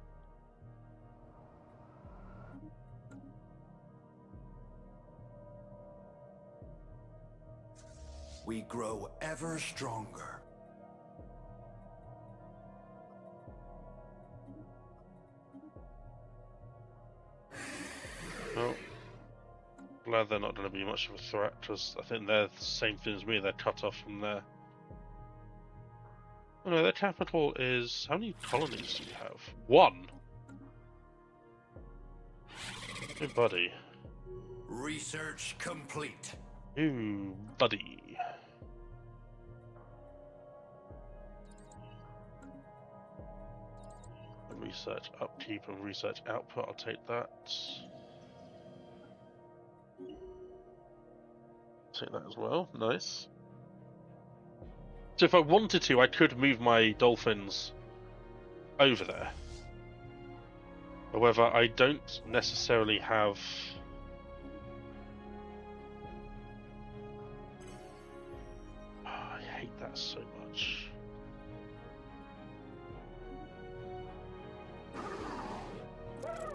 We grow ever stronger.
Well, glad they're not going to be much of a threat, because I think they're the same thing as me. They're cut off from there. Oh no, their capital is... How many colonies do you have? 1. Hey, buddy.
Research complete.
Ooh, buddy. Research upkeep and research output, I'll take that. Take that as well, nice. So if I wanted to, I could move my dolphins over there. However, I don't necessarily have... Oh, I hate that so much.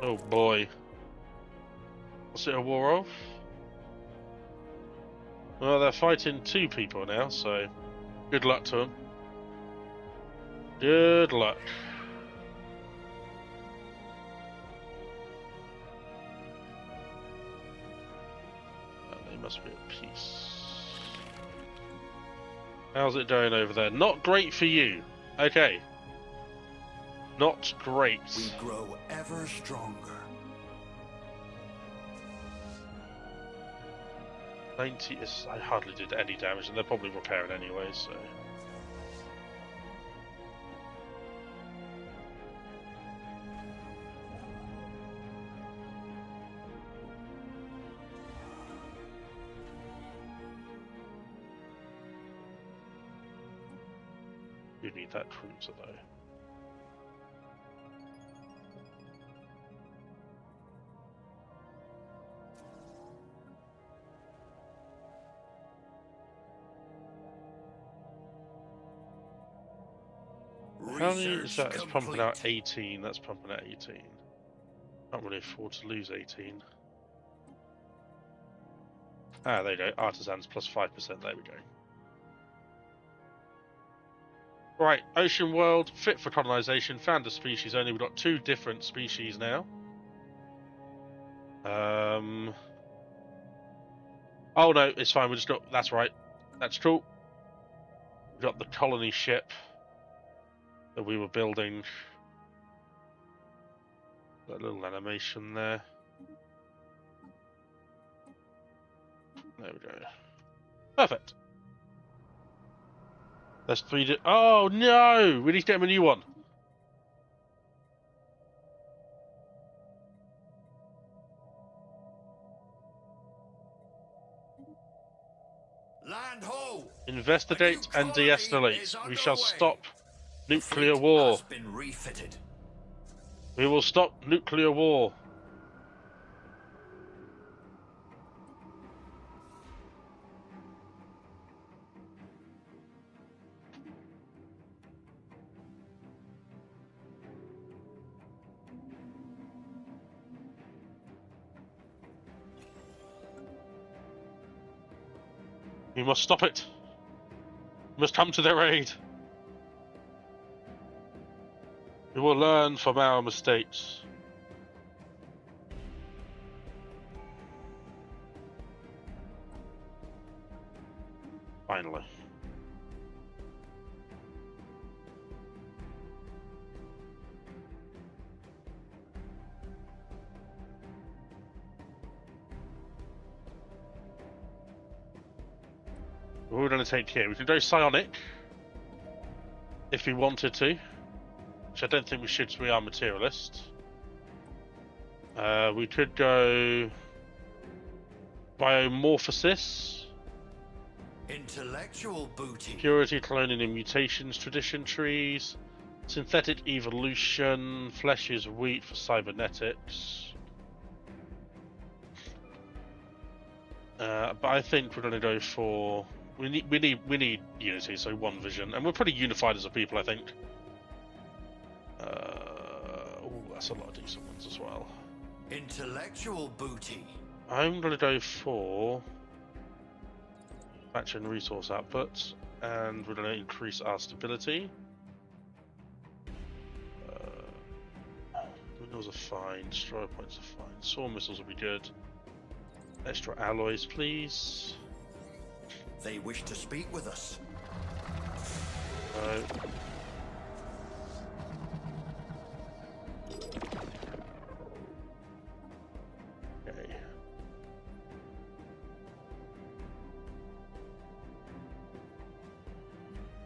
Oh boy. What's it a war of? Well, they're fighting 2 people now, so good luck to them. Good luck. They must be at peace. How's it going over there? Not great for you. Okay. Not great.
We grow ever stronger.
90 is... I hardly did any damage, and they're probably repairing anyway, so... You need that cruiser, though. How many is that? It's pumping out 18. That's pumping out 18. Can't really afford to lose 18. Ah, there you go. Artisans plus 5%. There we go. Right, ocean world, fit for colonization. Found a species only. We've got 2 different species now. Oh no, it's fine. We just got. That's right. That's cool. We've got the colony ship that we were building. Got a little animation there. There we go. Perfect. There's 3. Oh no! We need to get him a new one. Investigate
A new
and
colony
de-escalate.
is
We shall
underway.
stop
The
nuclear
fleet
war.
has been refitted.
We will stop nuclear war. We must stop it. We must come to their aid. We will learn from our mistakes. Finally. What are we going to take here? We can go psionic if we wanted to, which I don't think we should, so we are materialist. We could go biomorphosis,
Intellectual booty.
purity, cloning and mutations, tradition trees, synthetic evolution, flesh is wheat for cybernetics. But I think we're going to go for we need unity, so one vision, and we're pretty unified as a people, I think. Oh, that's a lot of decent ones as well.
Intellectual booty.
I'm going to go for batch and resource output, and we're going to increase our stability. Minerals are fine, destroyer points are fine, saw missiles will be good. Extra alloys, please.
They wish to speak with us.
No. Okay.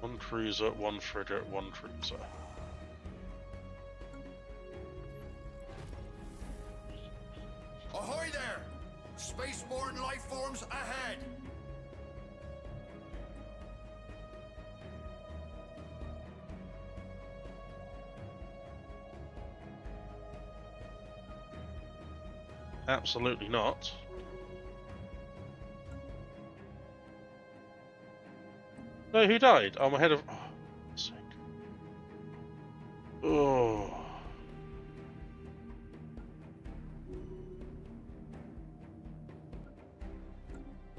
One cruiser, one frigate, one cruiser.
Ahoy there! Spaceborne life forms ahead!
Absolutely not. No, who died? Oh, my head of. Oh, sick. Oh.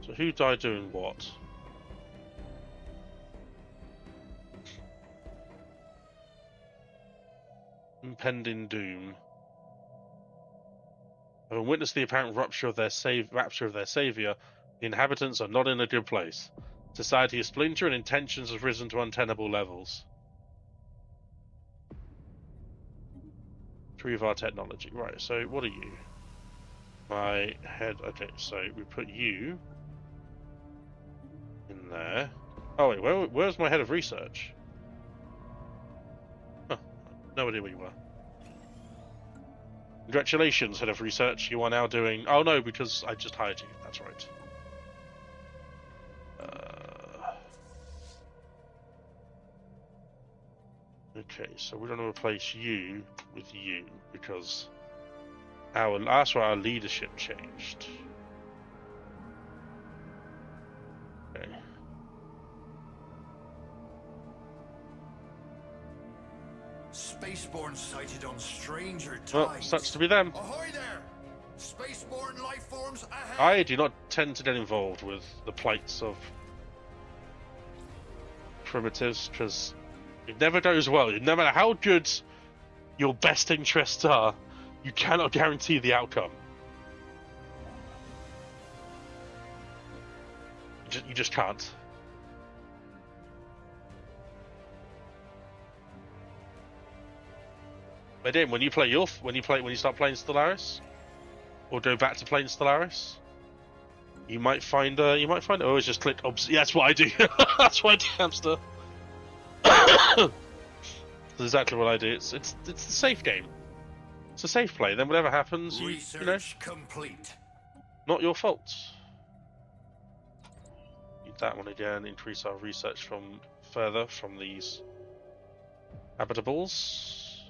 So who died doing what? Impending doom. Having witnessed the apparent rapture of their savior, the inhabitants are not in a good place. Society is splintered and tensions have risen to untenable levels. Improve our technology. Right, so what are you? My head. Okay, so we put you in there. Oh wait, where's my head of research? Huh, no idea where you were. Congratulations, head of research. You are now doing. Oh no, because I just hired you. That's right. Okay, so we're going to replace you with you because that's why our leadership changed. Okay.
Spaceborne sighted on stranger
Well,
tides.
sucks to be them.
Ahoy there! Spaceborne life forms ahead!
I do not tend to get involved with the plights of primitives because it never goes well. No matter how good your best interests are, you cannot guarantee the outcome. You just can't. But then, when you start playing Stellaris, or go back to playing Stellaris, you might find. Oh, it's just click. Yeah, that's what I do. That's what I do, hamster. That's exactly what I do. It's the safe game. It's a safe play. Then whatever happens,
Research complete.
not your fault. You that one again, increase our research from further from these habitables.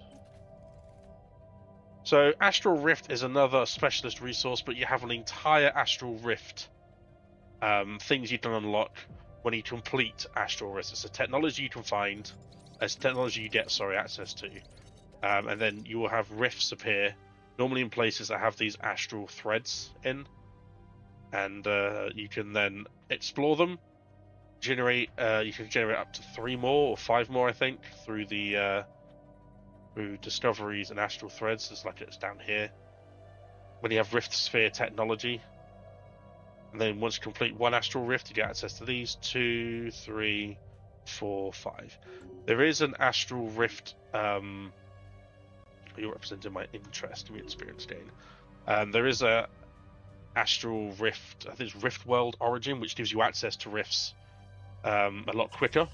So Astral Rift is another specialist resource, but you have an entire Astral Rift things you can unlock when you complete Astral Rift. It's a technology you can find, it's a technology you get, access to. And then you will have rifts appear, normally in places that have these astral threads in. And you can then explore them, generate, you can generate up to 3 more or 5 more, I think, through the through discoveries and astral threads. It's down here. When you have Rift Sphere technology, and then once you complete 1 astral rift, you get access to these 2, 3, 4, 5. There is an astral rift. You're representing my interest in the experience gain. There is a astral rift. I think it's Rift World Origin, which gives you access to rifts a lot quicker.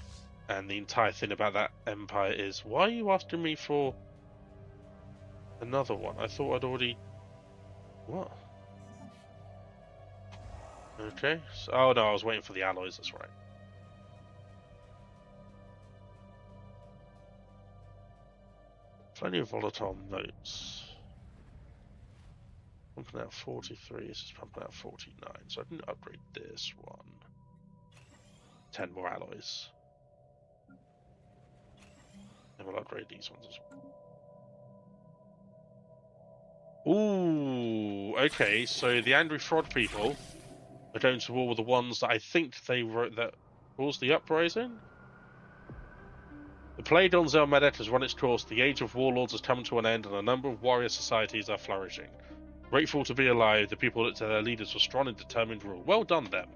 And the entire thing about that empire is, why are you asking me for another one? I thought I'd already... What? Okay. So, oh no, I was waiting for the alloys, that's right. Plenty of volatile notes. Pumping out 43, this is pumping out 49, so I can upgrade this one. 10 more alloys. And we'll upgrade these ones as well. Ooh, okay, so the Angry Fraud people are going to war with the ones that I think they wrote that caused the uprising? The plague on Zelmadet has run its course, the age of warlords has come to an end, and a number of warrior societies are flourishing. Grateful to be alive, the people look to their leaders for strong and determined rule. Well done, them.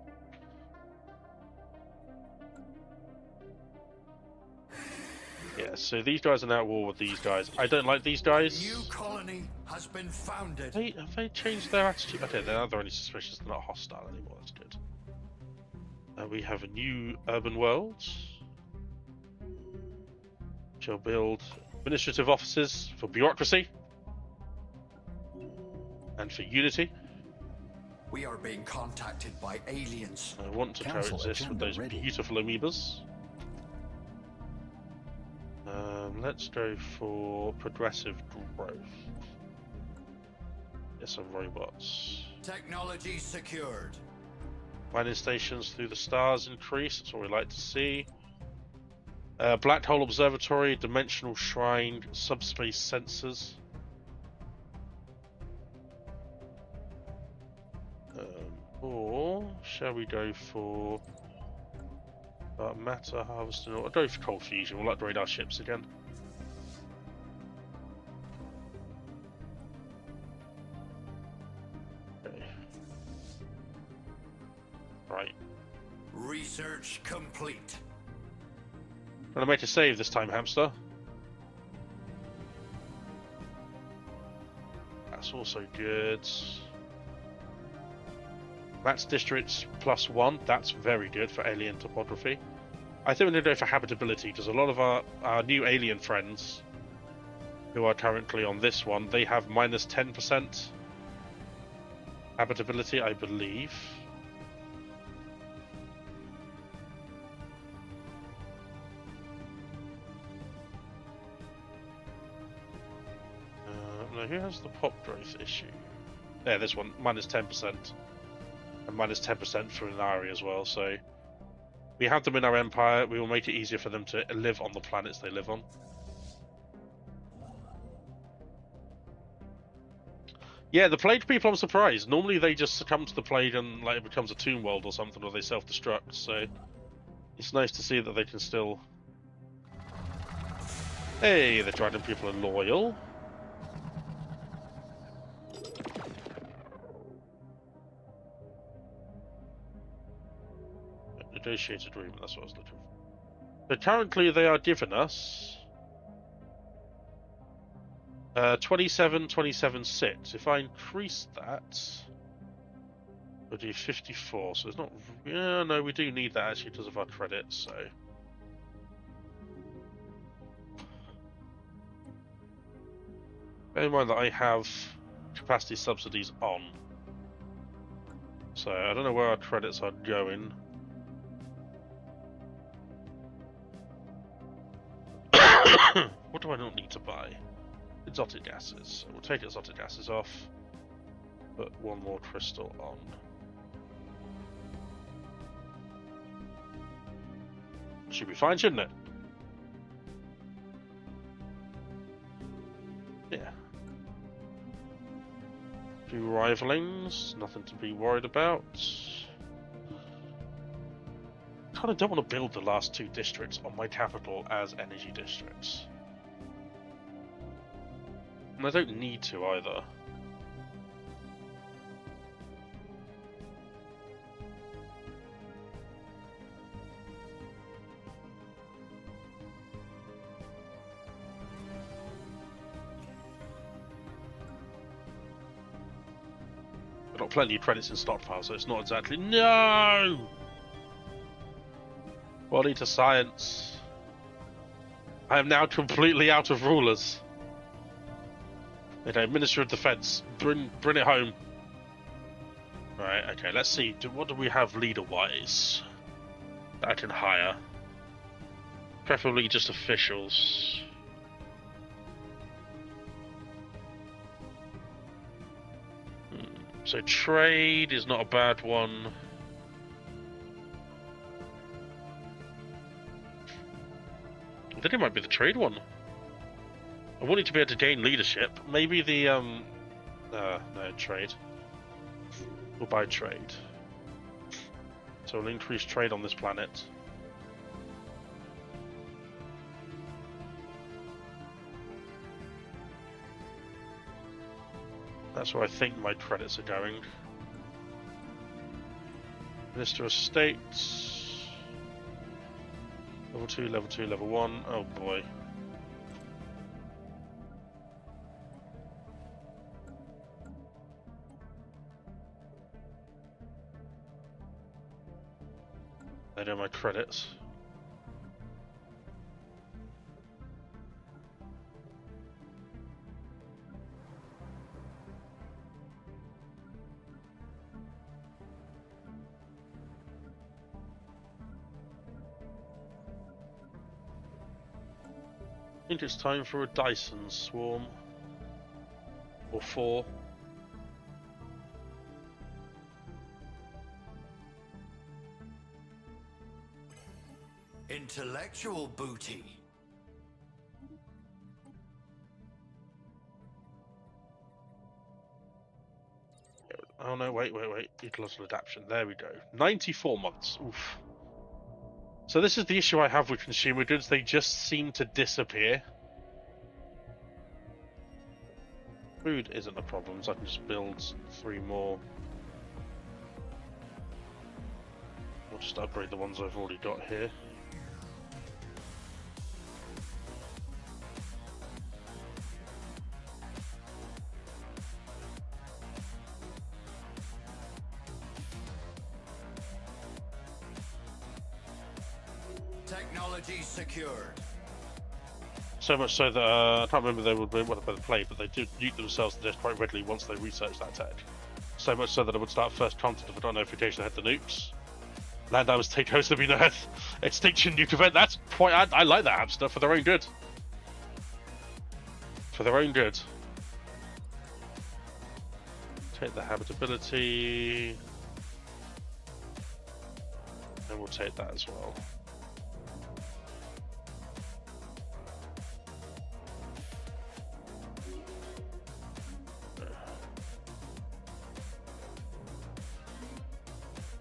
Yeah, so these guys are now at war with these guys. I don't like these guys.
A new colony has been founded.
Have they changed their attitude? Okay, they're not only suspicious, they're not hostile anymore. That's good. We have a new urban world. Shall build administrative offices for bureaucracy and for unity.
We are being contacted by aliens.
I want to coexist with those beautiful amoebas. Let's go for progressive growth. Get some robots.
Technology secured.
Mining stations through the stars increase. That's what we like to see. Black hole observatory, dimensional shrine, subspace sensors. Or shall we go for matter harvesting? I'll go for cold fusion. We'll upgrade our ships again. Okay. Right.
Research complete.
Gonna make a save this time, hamster. That's also good. That's districts +1. That's very good for alien topography. I think we're going to go for habitability because a lot of our new alien friends who are currently on this one, they have -10% habitability, I believe. No, who has the pop growth issue? Yeah, this one, -10%. And -10% for Inari as well, so we have them in our empire. We will make it easier for them to live on the planets they live on. Yeah, the plague people, I'm surprised. Normally they just succumb to the plague and like it becomes a tomb world or something, or they self-destruct, so it's nice to see that they can still... Hey, the dragon people are loyal. Negotiated agreement, that's what I was looking for. So currently they are giving us 27.6. If I increase that, we'll do 54. So it's not... Yeah, no, we do need that actually because of our credits, so... Bear in mind that I have capacity subsidies on. So I don't know where our credits are going. What do I not need to buy? Exotic gases. We'll take exotic gases off. Put one more crystal on. Should be fine, shouldn't it? Yeah. Few rivalings, nothing to be worried about. Kind of don't want to build the last two districts on my capital as energy districts. And I don't need to either. I've got plenty of credits in stockpile, so it's not exactly... No! Body to science. I am now completely out of rulers. Okay, Minister of Defense, bring it home. Right, okay, let's see. What do we have leader-wise that I can hire? Preferably just officials. So trade is not a bad one. I think it might be the trade one. I wanted to be able to gain leadership. Maybe the no, trade. We'll buy trade. So we'll increase trade on this planet. That's where I think my credits are going. Minister of State. Level 2, level 2, level 1. Oh boy. They know my credits. I think it's time for a Dyson swarm. Or 4.
Intellectual booty.
Oh no, wait. Ecological adaptation. There we go. 94 months. Oof. So this is the issue I have with consumer goods. They just seem to disappear. Food isn't a problem, so I can just build 3 more. We'll just upgrade the ones I've already got here.
Technology secured.
So much so that I can't remember they would be what they played, but they did nuke themselves to death quite regularly once they researched that tech. So much so that I would start first content if I got notification I had the nukes. Land I was take host of the Earth extinction nuke event. That's quite. I like that hamster for their own good. For their own good. Take the habitability, and we'll take that as well.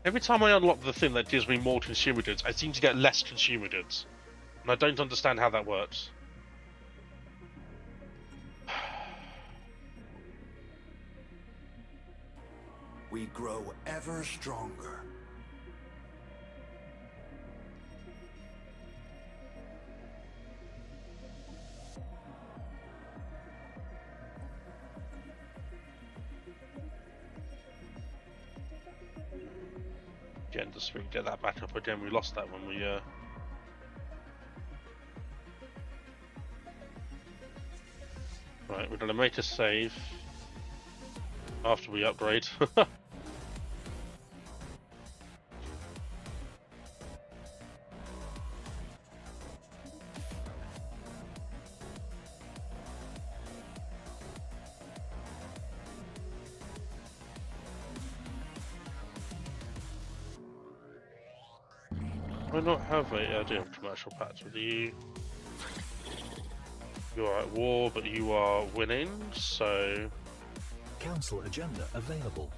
Every time I unlock the thing that gives me more consumer goods, I seem to get less consumer goods. And I don't understand how that works.
We grow ever stronger.
Gender speed, get that back up again. We lost that when we Right, we're gonna make a save after we upgrade. I not have a... I do have a commercial pact with you. You are at war, but you are winning, so...
Council agenda available.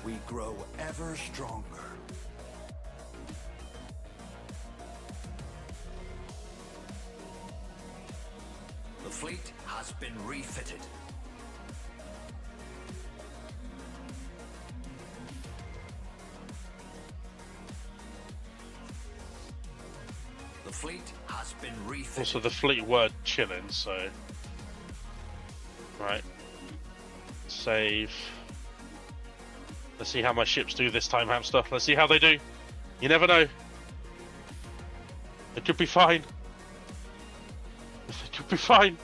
We grow ever stronger. The fleet has been refitted. The fleet has been refitted.
Also, the fleet were chilling, so... Right. Save. Let's see how my ships do this time, Hamster. Let's see how they do. You never know. It could be fine. It could be fine.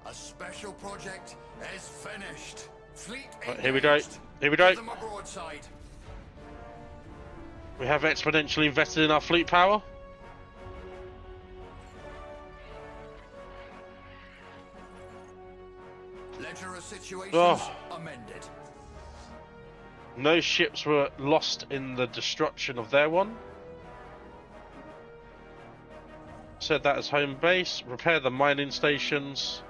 A special project is finished. Fleet
Right, here we go.
engaged.
Here we go.
Give them a broadside.
We have exponentially invested in our fleet power.
Ledger of situations
Oh.
amended.
No ships were lost in the destruction of their one. Set that as home base. Repair the mining stations.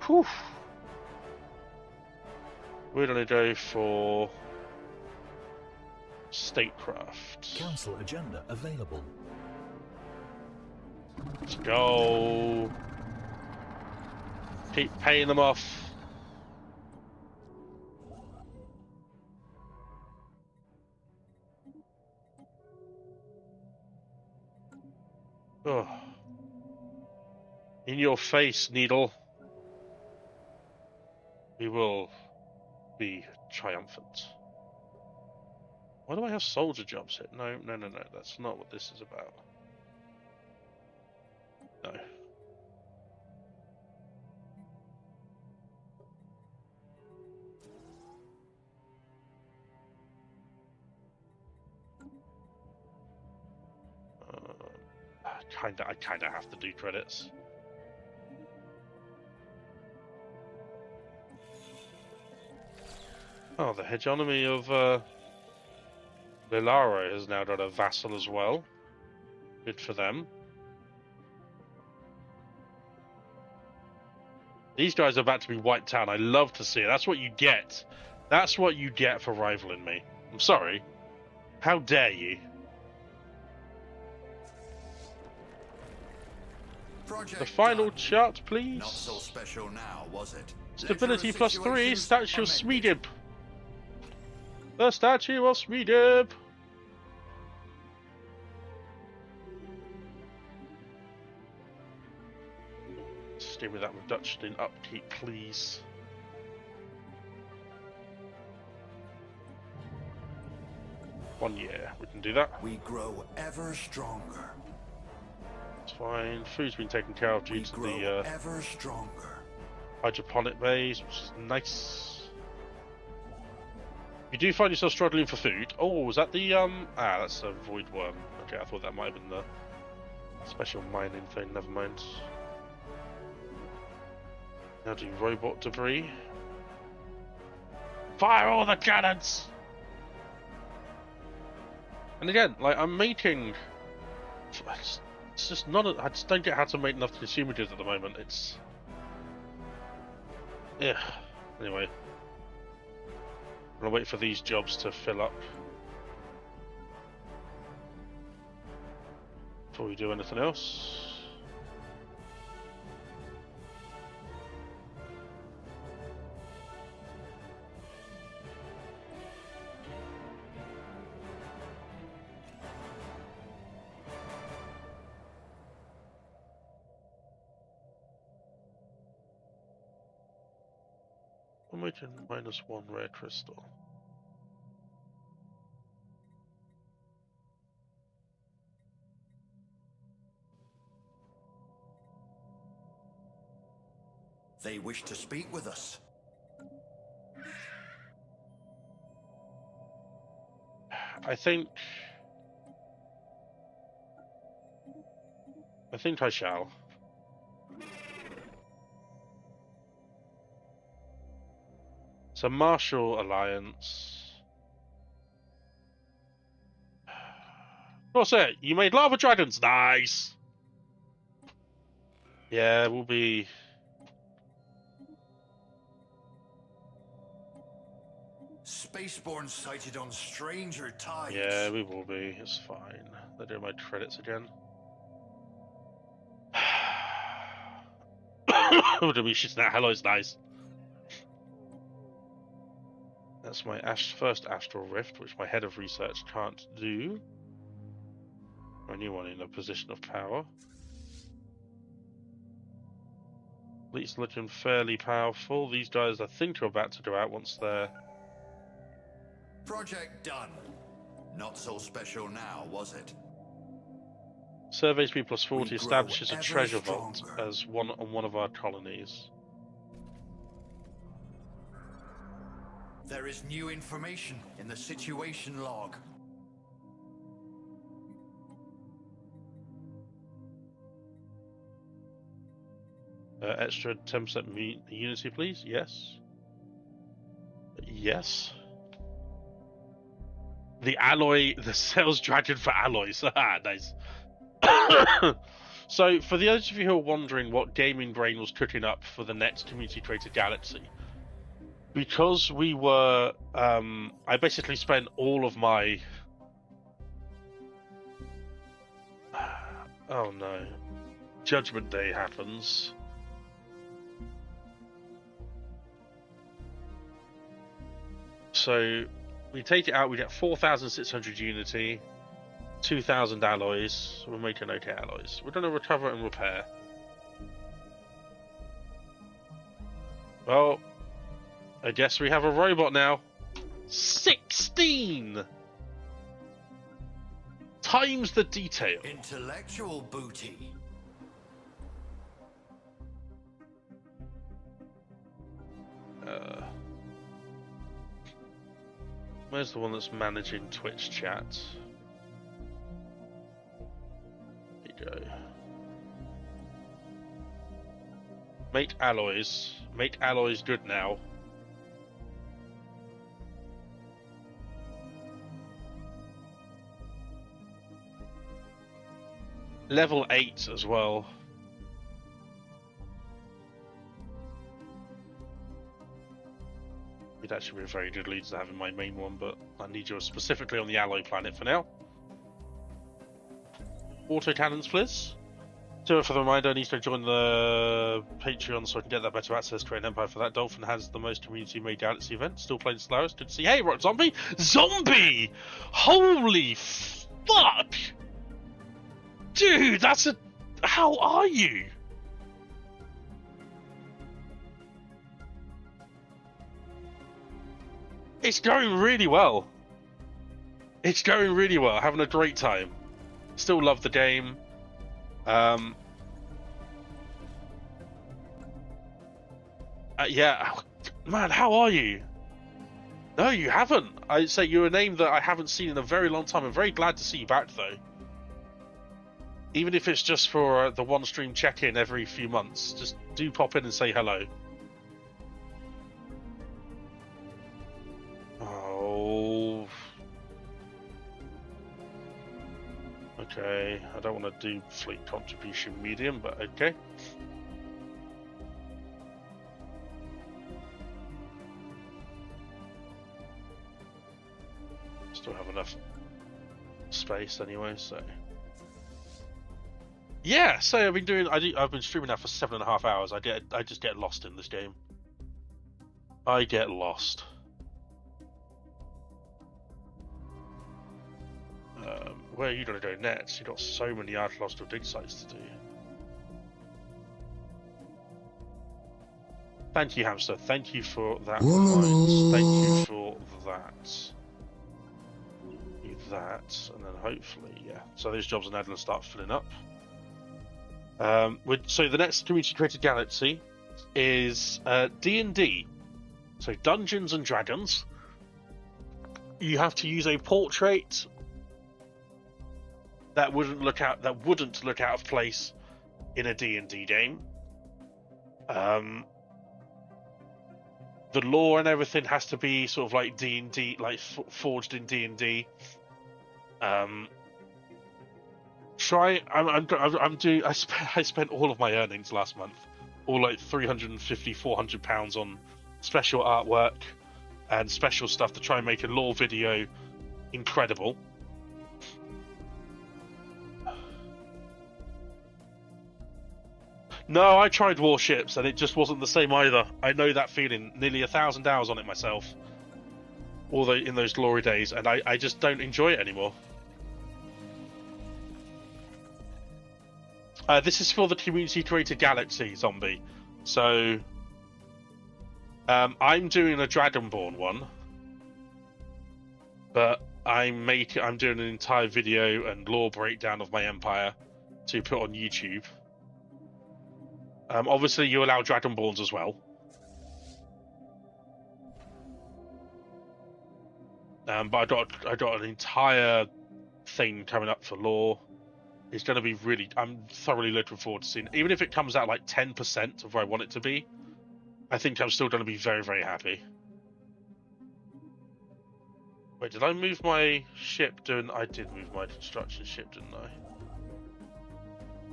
Whew. We're gonna go for statecraft.
Council agenda available.
Let's go. Keep paying them off. Oh. In your face, Needle. We will be triumphant. Why do I have soldier jobs here? No, no, no, no. That's not what this is about. No. I kinda have to do credits. Oh, the hegemony of Lilaro has now got a vassal as well. Good for them. These guys are about to be wiped out. I love to see it. That's what you get. That's what you get for rivaling me. I'm sorry. How dare you?
Project
The final
done.
chart, please.
Not so special now, was it?
Stability
Ledger of
+3,
situations
Statue of
amended.
Swedib. The Statue of Swedib. Stay with that reduction in upkeep, please. One year, we can do that.
We grow ever stronger.
It's fine. Food's been taken care of due
We
to
grow
the
ever stronger.
hydroponic base, which is nice. You do find yourself struggling for food. Oh, was that the that's a void worm. Okay, I thought that might have been the special mining thing. Never mind. Now do robot debris. Fire all the cannons! And again, like I'm making. It's just not. I just don't get how to make enough consumer goods at the moment. It's. Yeah. Anyway. I'm gonna wait for these jobs to fill up before we do anything else. Promoted -1 rare crystal.
They wish to speak with us.
I think I shall. So Martial Alliance. What's it? You made lava dragons. Nice. Yeah, we'll be.
Spaceborne sighted on stranger tides.
Yeah, we will be. It's fine. They're doing my credits again. Oh, to be shitting that. Hello's nice. That's my first astral rift, which my head of research can't do. Only one in a position of power. At least looking fairly powerful. These guys, I think, are about to go out once they're.
Project done. Not so special now, was it?
Surveys B +40
We grow
establishes a
ever
treasure vault
stronger.
as one of our colonies.
There is new information in the situation log.
Extra 10% unity, please. Yes. Yes. The alloy, the sales dragon for alloys. Nice. So, for those of you who are wondering what Gaming Brain was cooking up for the next community created galaxy, because we were, I basically spent all of my. Oh no. Judgment Day happens. So, we take it out, we get 4,600 unity, 2,000 alloys, so we're making okay alloys. We're going to recover and repair. Well, I guess we have a robot now. 16! Times the detail.
Intellectual booty.
Where's the one that's managing Twitch chat? There you go. Make alloys. Make alloys good now. Level 8 as well. It'd actually be a very good lead to have in my main one, but I need you specifically on the alloy planet for now. Autocannons, please. So for the reminder, I need to join the Patreon so I can get that better access to an Empire for that. Dolphin has the most community-made galaxy event. Still playing Stellaris. Good to see. Hey, Rock Zombie! Zombie! Holy fuck! Dude, that's a... How are you? It's going really well. It's going really well. Having a great time. Still love the game. Yeah. Man, how are you? No, you haven't. I'd say you're a name that I haven't seen in a very long time. I'm very glad to see you back, though. Even if it's just for the one stream check-in every few months, just do pop in and say hello. Oh. Okay, I don't want to do fleet contribution medium, but okay. Still have enough space anyway, so... Yeah, so I've been streaming now for 7.5 hours. I just get lost in this game. I get lost. Where are you gonna go next? You've got so many archaeological dig sites to do. Thank you, Hamster. Thank you for that. Right. Thank you for that. That, and then hopefully, yeah. So those jobs in Adler start filling up. So the next community-created galaxy is D&D. So Dungeons and Dragons. You have to use a portrait that wouldn't look out of place in a D&D game. The lore and everything has to be sort of like D&D, like forged in D&D. I spent all of my earnings last month, all like £350-400 on special artwork and special stuff to try and make a lore video incredible. No, I tried Warships and it just wasn't the same either. I know that feeling. Nearly 1,000 hours on it myself, although in those glory days, and I just don't enjoy it anymore. This is for the community-created galaxy, Zombie. So, I'm doing a Dragonborn one, but I'm doing an entire video and lore breakdown of my empire to put on YouTube. Obviously, you allow Dragonborns as well. But I got an entire thing coming up for lore. It's going to be really... I'm thoroughly looking forward to seeing it. Even if it comes out like 10% of where I want it to be, I think I'm still going to be very, very happy. Wait, did I move my ship? I did move my construction ship, didn't I?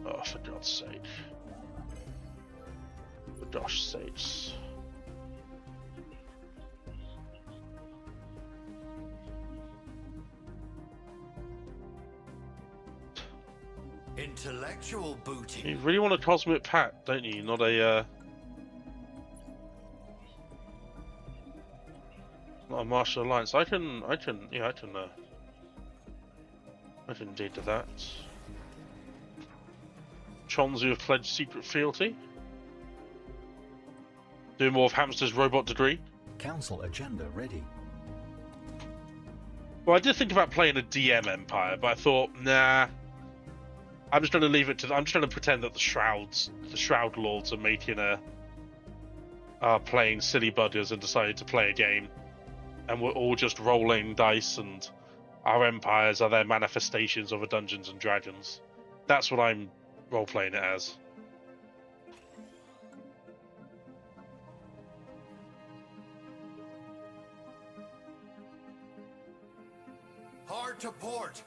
Oh, for God's sake. For gosh sakes.
Intellectual booty.
You really want a cosmic pack, don't you? Not a not a martial alliance. I can indeed do that. Chonzu have pledged secret fealty. Do more of Hamster's robot degree.
Council agenda ready.
Well, I did think about playing a DM empire, but I thought, nah. I'm just going to leave it to. I'm just going to pretend that the Shroud Lords are playing silly buggers and decided to play a game, and we're all just rolling dice, and our empires are their manifestations of a Dungeons and Dragons. That's what I'm role playing it as.
Hard to port.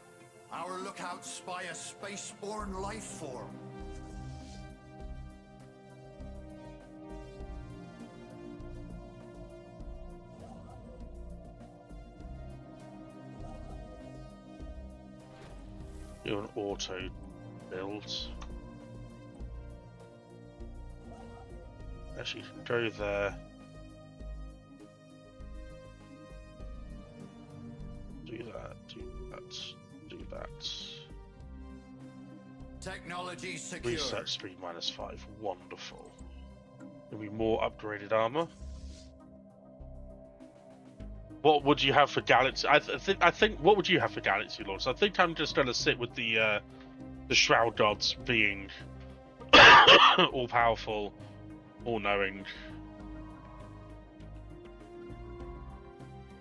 Our lookouts spy a spaceborne life form.
Do an auto build. Actually, you can go there. Do that. Do that. Do that.
Technology secure.
Research speed -5. Wonderful. There'll be more upgraded armor. What would you have for Galaxy? I think. What would you have for Galaxy Lords? I think I'm just going to sit with the Shroud Gods being all powerful, all knowing.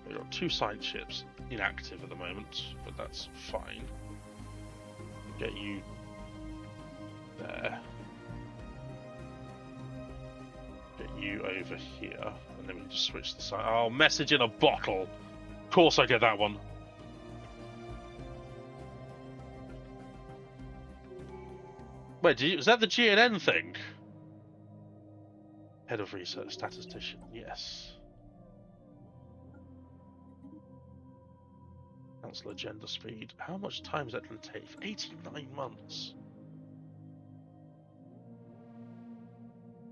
We've got 2 science ships inactive at the moment, but that's fine. Get you there. Get you over here, and then we can just switch the side. Oh, message in a bottle. Of course I get that one. Wait, is that the GNN thing? Head of research, statistician, yes. Council agenda speed. How much time is that going to take? 89 months.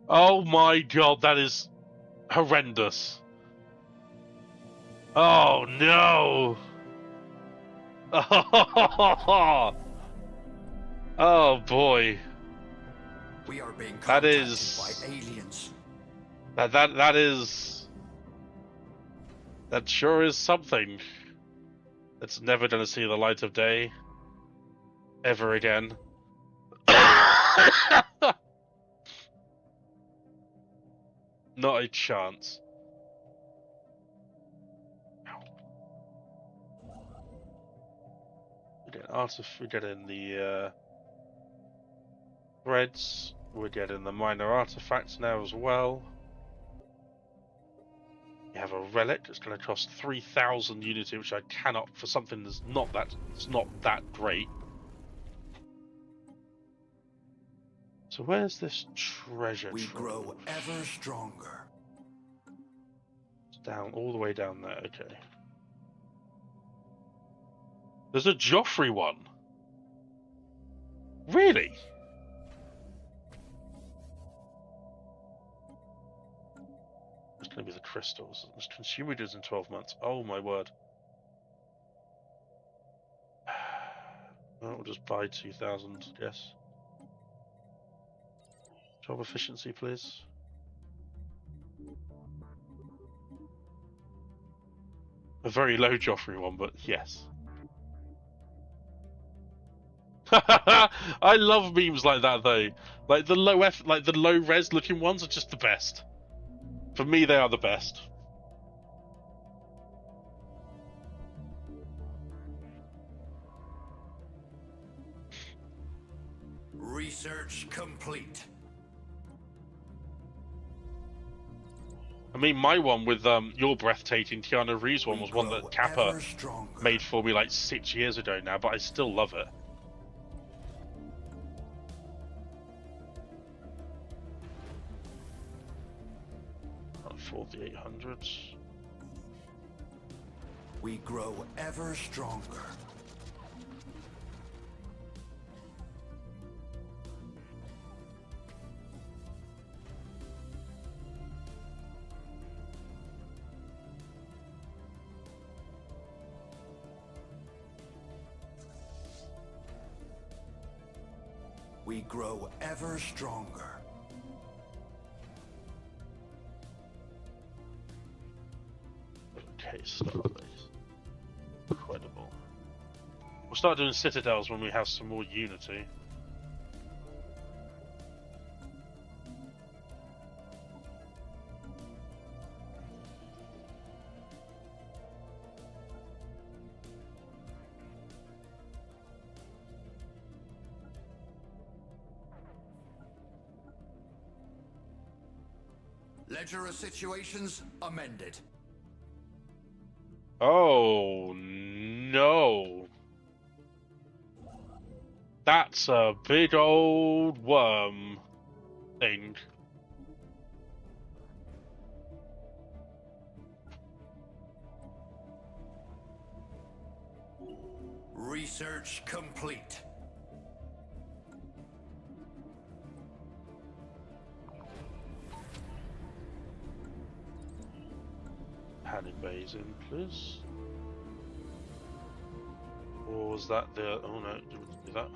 Oh my god, that is horrendous. Oh no! Oh boy.
We are being
That
contacted
is
by aliens.
That sure is something. That's never gonna see the light of day ever again. Not a chance. We're getting the threads. We're getting the minor artifacts now as well. You have a relic. It's going to cost 3,000 unity, which I cannot for something that's not that great. So where's this treasure?
We grow ever stronger.
It's down all the way down there. Okay. There's a Joffrey one. Really? It's going to be the crystals. It's consumed in 12 months. Oh my word. Well, we'll just buy 2,000, I guess. Job efficiency, please. A very low Joffrey one, but yes. I love memes like that though. Like the low res looking ones are just the best. For me, they are the best.
Research complete.
I mean, my one with your breathtaking Keanu Reeves one was one that Kappa made for me like 6 years ago now, but I still love it. For the 800s.
We grow ever stronger. We grow ever stronger.
Okay, Starbase. Incredible. We'll start doing citadels when we have some more unity.
Ledger of situations amended.
Oh no. That's a big old worm thing.
Research complete.
Panic bays in, please. Or was that the? Oh no, did we do that?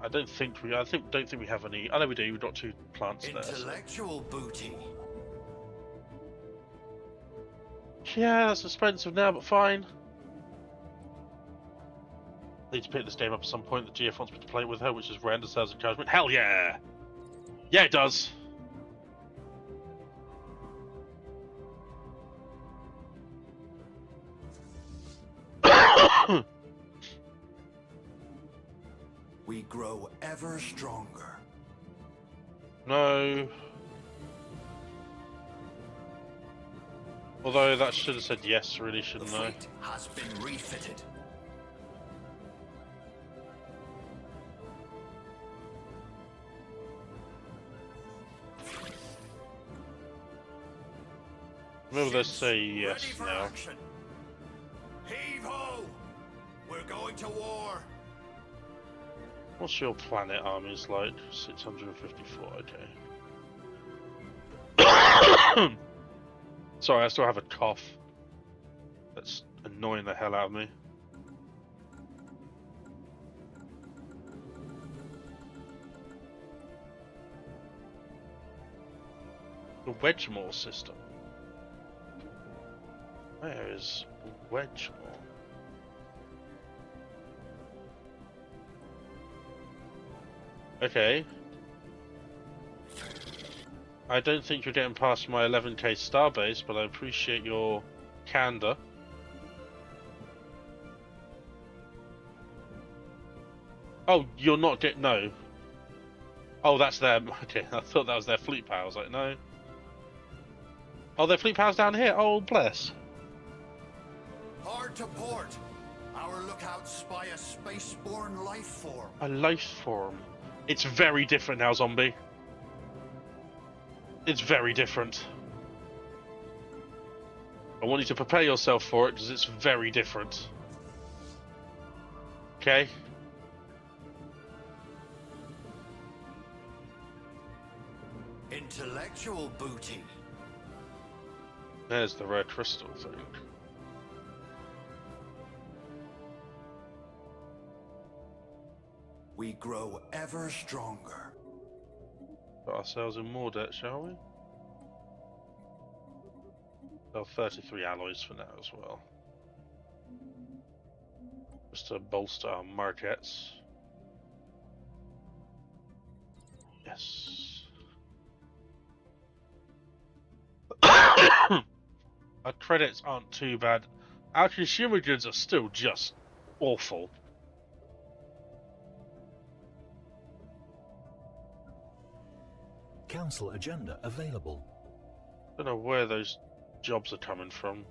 I don't think we have any. I know we do. We've got 2 plants there.
Intellectual booty.
Yeah, that's expensive now, but fine. Need to pick this game up at some point. The GF wants me to play with her, which is rare and deserves encouragement. Hell yeah! Yeah, it does.
We grow ever stronger.
No. Although that should have said yes, really, shouldn't I?
The fleet has been refitted.
Maybe let's say yes
Ready for
now.
action. Heave ho! We're going to war.
What's your planet armies like? 654, okay. Sorry, I still have a cough. That's annoying the hell out of me. The Wedgemore system. Where is Wedgemore? Okay. I don't think you're getting past my 11k starbase, but I appreciate your candor. Oh, you're not getting... No. Oh, that's them. Okay, I thought that was their fleet power. I was like, no. Oh, their fleet power's down here. Oh, bless.
Hard to port. Our lookouts spy a spaceborne life form.
A life form. It's very different now, zombie. It's very different. I want you to prepare yourself for it, because it's very different. Okay?
Intellectual booty.
There's the rare crystal thing.
We grow ever stronger.
Put ourselves in more debt, shall we? Sell 33 alloys for now as well. Just to bolster our markets. Yes. Our credits aren't too bad. Our consumer goods are still just awful.
Council agenda available.
Don't know where those jobs are coming from.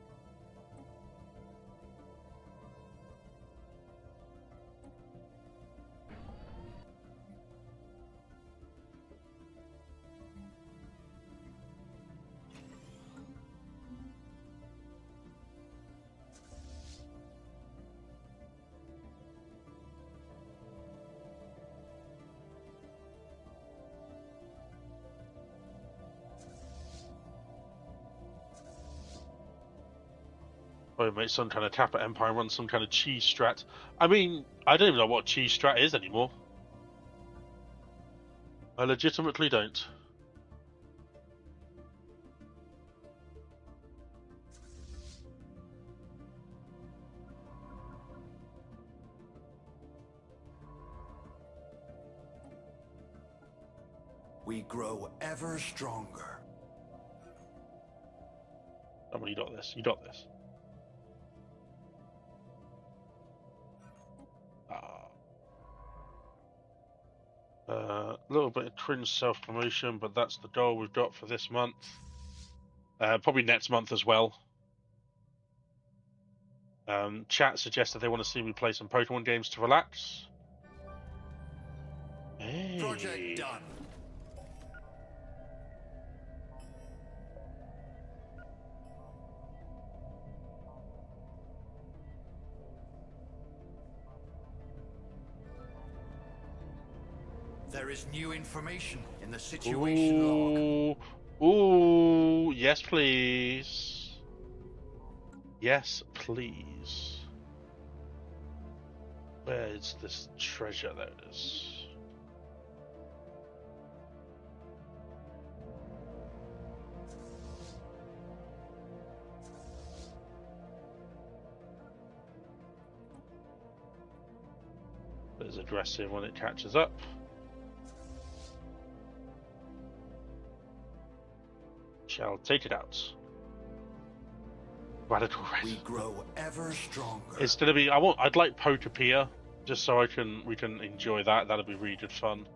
Oh, mate, some kind of Kappa Empire runs some kind of cheese strat. I mean, I don't even know what cheese strat is anymore. I legitimately don't.
We grow ever stronger.
Come on, you got this. You got this. A little bit of cringe self-promotion, but that's the goal we've got for this month. Probably next month as well. Chat suggested they want to see me play some Pokemon games to relax. Hey.
Project done. There is new information in the situation log.
Ooh, yes please. Yes please. Where is this treasure? There it is. It's aggressive when it catches up. Shall take it out. Radical red.
We grow ever stronger.
It's gonna be. I'd like Pokepia, just so we can enjoy that. That'll be really good fun.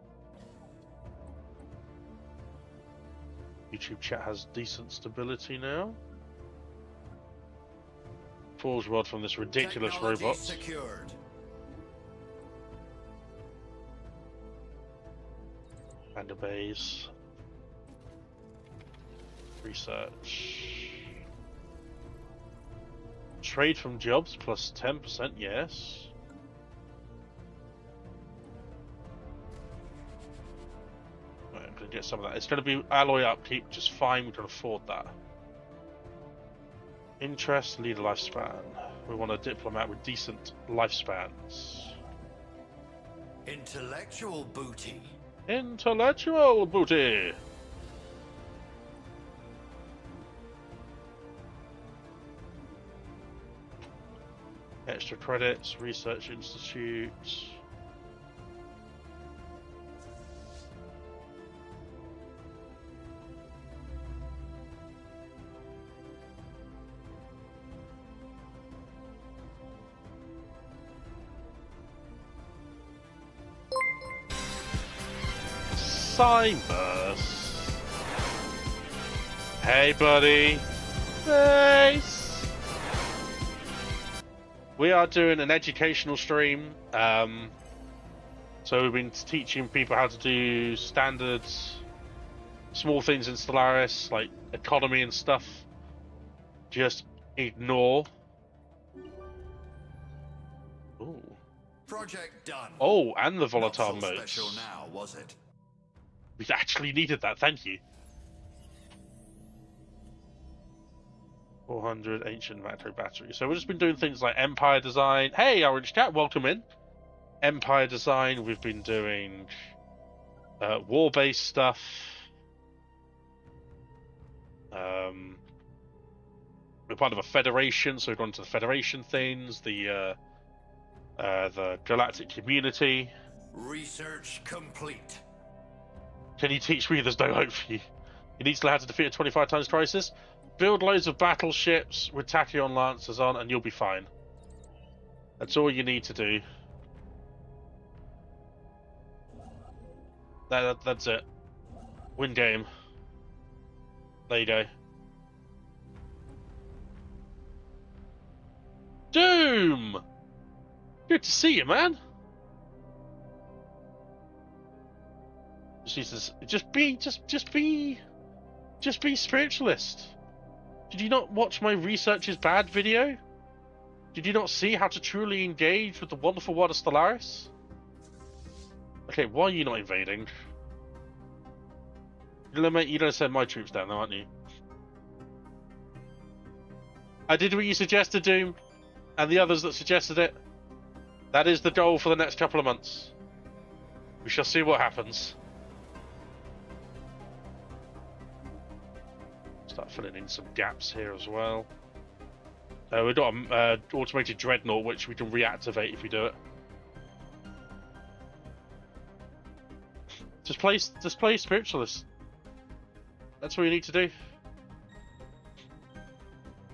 YouTube chat has decent stability now. Falls rod from this ridiculous
Technology
robot.
secured.
And a base. Research. Trade from jobs plus 10%, yes. Right, I'm gonna get some of that. It's gonna be alloy upkeep, just fine, we can afford that. Interest, lead a lifespan. We want a diplomat with decent lifespans.
Intellectual booty.
Intellectual booty! Extra credits, Research Institute. Simus. Hey, buddy. Nice. We are doing an educational stream. So we've been teaching people how to do standards, small things in Stellaris, like economy and stuff. Just ignore. Ooh.
Project done.
Oh, and the volatile
Not so
modes.
special now, was it?
We actually needed that, thank you. 400 ancient macro battery. So we've just been doing things like empire design. Hey, Orange Cat, welcome in. Empire design. We've been doing war-based stuff. We're part of a federation, so we've gone to the federation things. The galactic community.
Research complete.
Can you teach me there's no hope for you? You need to learn how to defeat a 25 times crisis. Build loads of battleships with Tachyon Lancers on, and you'll be fine. That's all you need to do. That's it. Win game. There you go. Doom! Good to see you, man. Jesus, just be spiritualist. Did you not watch my Research is Bad video? Did you not see how to truly engage with the wonderful world of Stellaris? Okay, why are you not invading? You're gonna send my troops down, though, aren't you? I did what you suggested, Doom, and the others that suggested it. That is the goal for the next couple of months. We shall see what happens. Start filling in some gaps here as well. We've got an automated dreadnought, which we can reactivate if we do it. Just play spiritualist. That's what you need to do.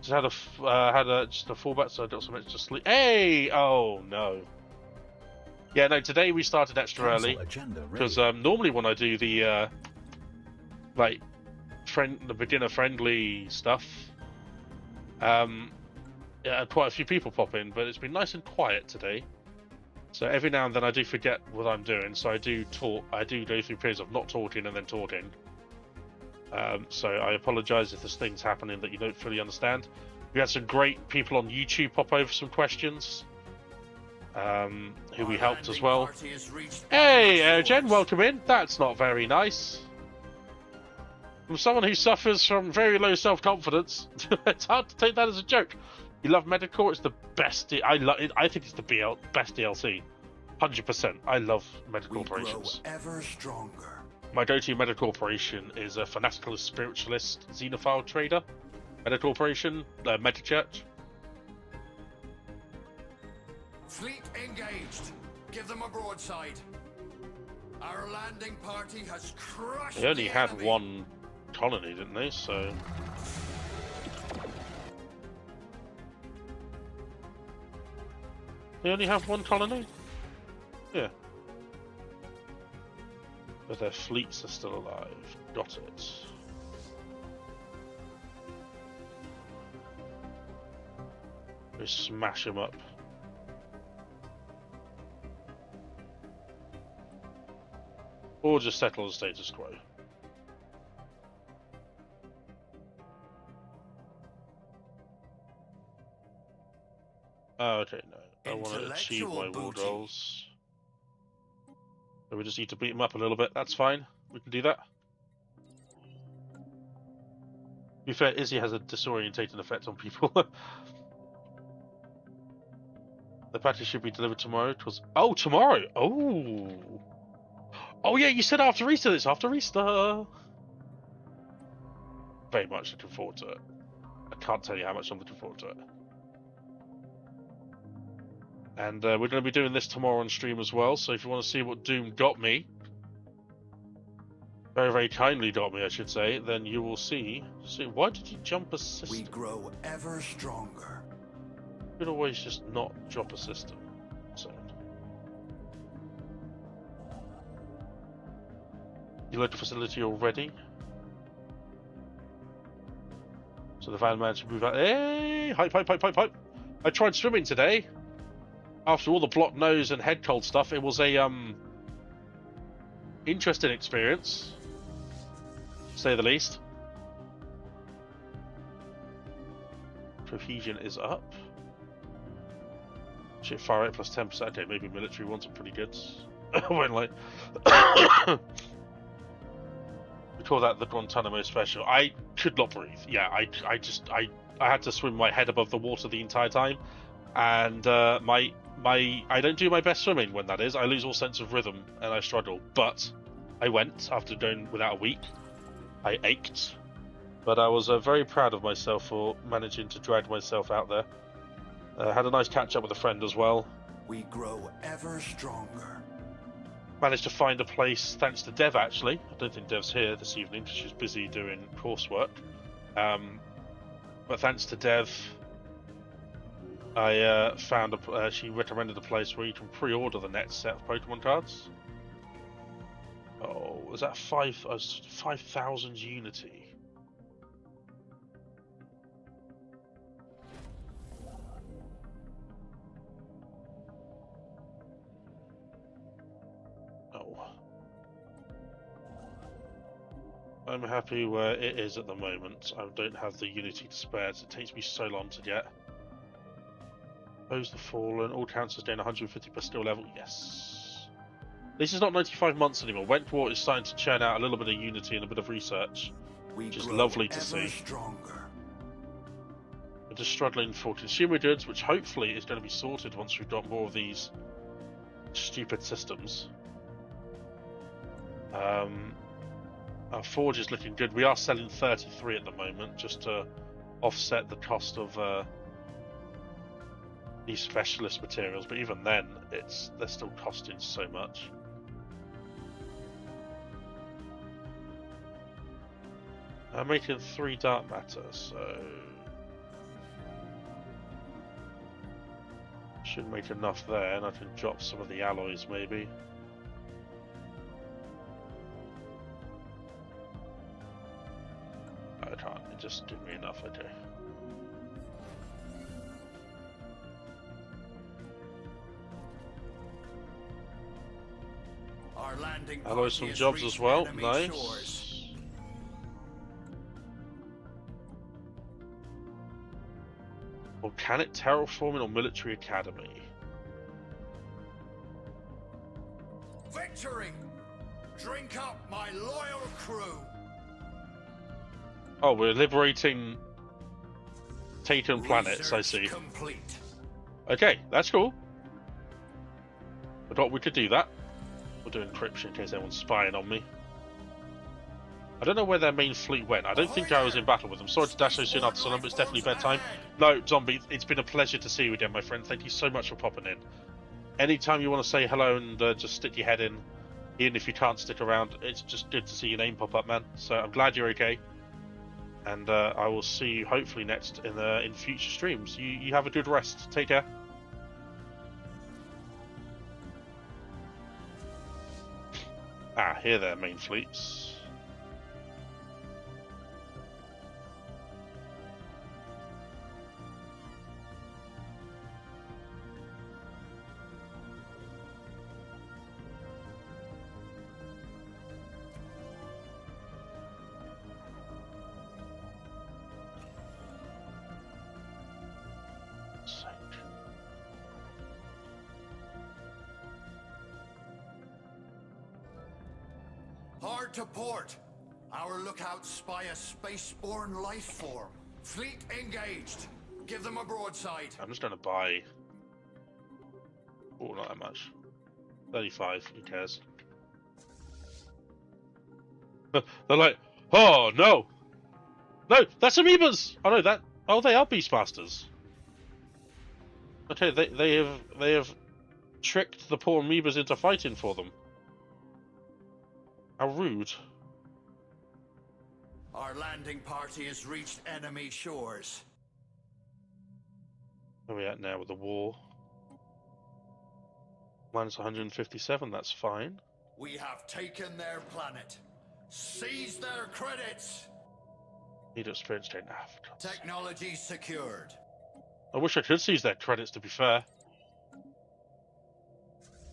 Just had just a fallback, so I got some extra sleep. Hey! Oh no. Yeah, no. Today we started extra early because normally when I do the the beginner friendly stuff, yeah, quite a few people pop in, but it's been nice and quiet today. So every now and then I do forget what I'm doing, so I do talk. I do go through periods of not talking and then talking. So I apologise if there's things happening that you don't fully understand. We had some great people on YouTube pop over some questions, who we helped as well. Hey, Jen, welcome in. That's not very nice. From someone who suffers from very low self-confidence, it's hard to take that as a joke. You love Medical? It's the best. I think it's the best DLC. 100%. I love Medical Operations.
Ever stronger.
My go-to Medical Corporation is a fanatical spiritualist xenophile trader. Medical Corporation, Meta-Church.
Fleet engaged. Give them a broadside. Our landing party has crushed.
They only
the
had
enemy.
one colony, didn't they? So they only have one colony? Yeah. But their fleets are still alive. Got it. We smash them up. Or just settle the status quo. Oh, okay, no. I want to achieve my war goals. So we just need to beat them up a little bit. That's fine. We can do that. To be fair, Izzy has a disorientating effect on people. The patch should be delivered tomorrow. Oh, tomorrow! Oh! Oh yeah, you said after Easter. It's after Easter! Very much looking forward to it. I can't tell you how much I'm looking forward to it. And we're going to be doing this tomorrow on stream as well, so if you want to see what Doom got me, very, very kindly got me, I should say, then you will see. Why did you jump a system?
We grow ever stronger.
You could always just not drop a system. So. You load the facility already? So the van man should move out. Hey! Hype, hype, hype, hype, hype! I tried swimming today. After all the blocked nose and head cold stuff, it was a interesting experience, to say the least. Cohesion is up. Shit, fire rate plus 10%. Okay, maybe military ones are pretty good. When like we call that the Guantanamo special. I could not breathe. Yeah, I had to swim my head above the water the entire time, and I don't do my best swimming when that is. I lose all sense of rhythm and I struggle. But I went after going without a week. I ached, but I was very proud of myself for managing to drag myself out there. Had a nice catch up with a friend as well.
We grow ever stronger.
Managed to find a place thanks to Dev actually. I don't think Dev's here this evening because she's busy doing coursework. But thanks to Dev, I found she recommended a place where you can pre-order the next set of Pokemon cards. Oh, was that 5,000 Unity? Oh. I'm happy where it is at the moment. I don't have the Unity to spare. It takes me so long to get. Oppose the Fallen. All councils gain 150 per skill level. Yes. This is not 95 months anymore. Wentworth is starting to churn out a little bit of Unity and a bit of research, which is lovely to see.
Stronger.
We're just struggling for consumer goods, which hopefully is going to be sorted once we've got more of these stupid systems. Our forge is looking good. We are selling 33 at the moment, just to offset the cost of these specialist materials. But even then, they're still costing so much. I'm making 3 dark matter, so should make enough there, and I can drop some of the alloys maybe. I can't, it just give me enough, okay.
Our landing
Alloys some
party
jobs
has
as well,
reached
nice.
enemy shores.
Volcanic terraforming or military academy?
Victory! Drink up, my loyal crew!
Oh, we're liberating taken planets, I see.
Complete.
Okay, that's cool. I thought we could do that. We'll do encryption in case anyone's spying on me. I don't know where their main fleet went. I don't think I was in battle with them. Sorry to dash so soon after Sunlight, but it's definitely bedtime. No, Zombie, it's been a pleasure to see you again, my friend. Thank you so much for popping in. Anytime you want to say hello and just stick your head in, even if you can't stick around, it's just good to see your name pop up, man. So I'm glad you're okay. And I will see you hopefully next in future streams. You have a good rest. Take care. Ah, here their main fleets.
Hard to port. Our lookouts spy a spaceborne life form. Fleet engaged. Give them a broadside.
I'm just going to buy... Oh, not that much. 35, who cares? They're like, oh, no! No, that's amoebas! Oh, no, oh, they are Beastmasters. Okay, they have tricked the poor amoebas into fighting for them. How rude.
Our landing party has reached enemy shores.
Where are we at now with the war? Minus 157, that's fine.
We have taken their planet. Seize their credits.
Need experience chain. Ah, for God's sake.
Technology secured.
I wish I could seize their credits, to be fair.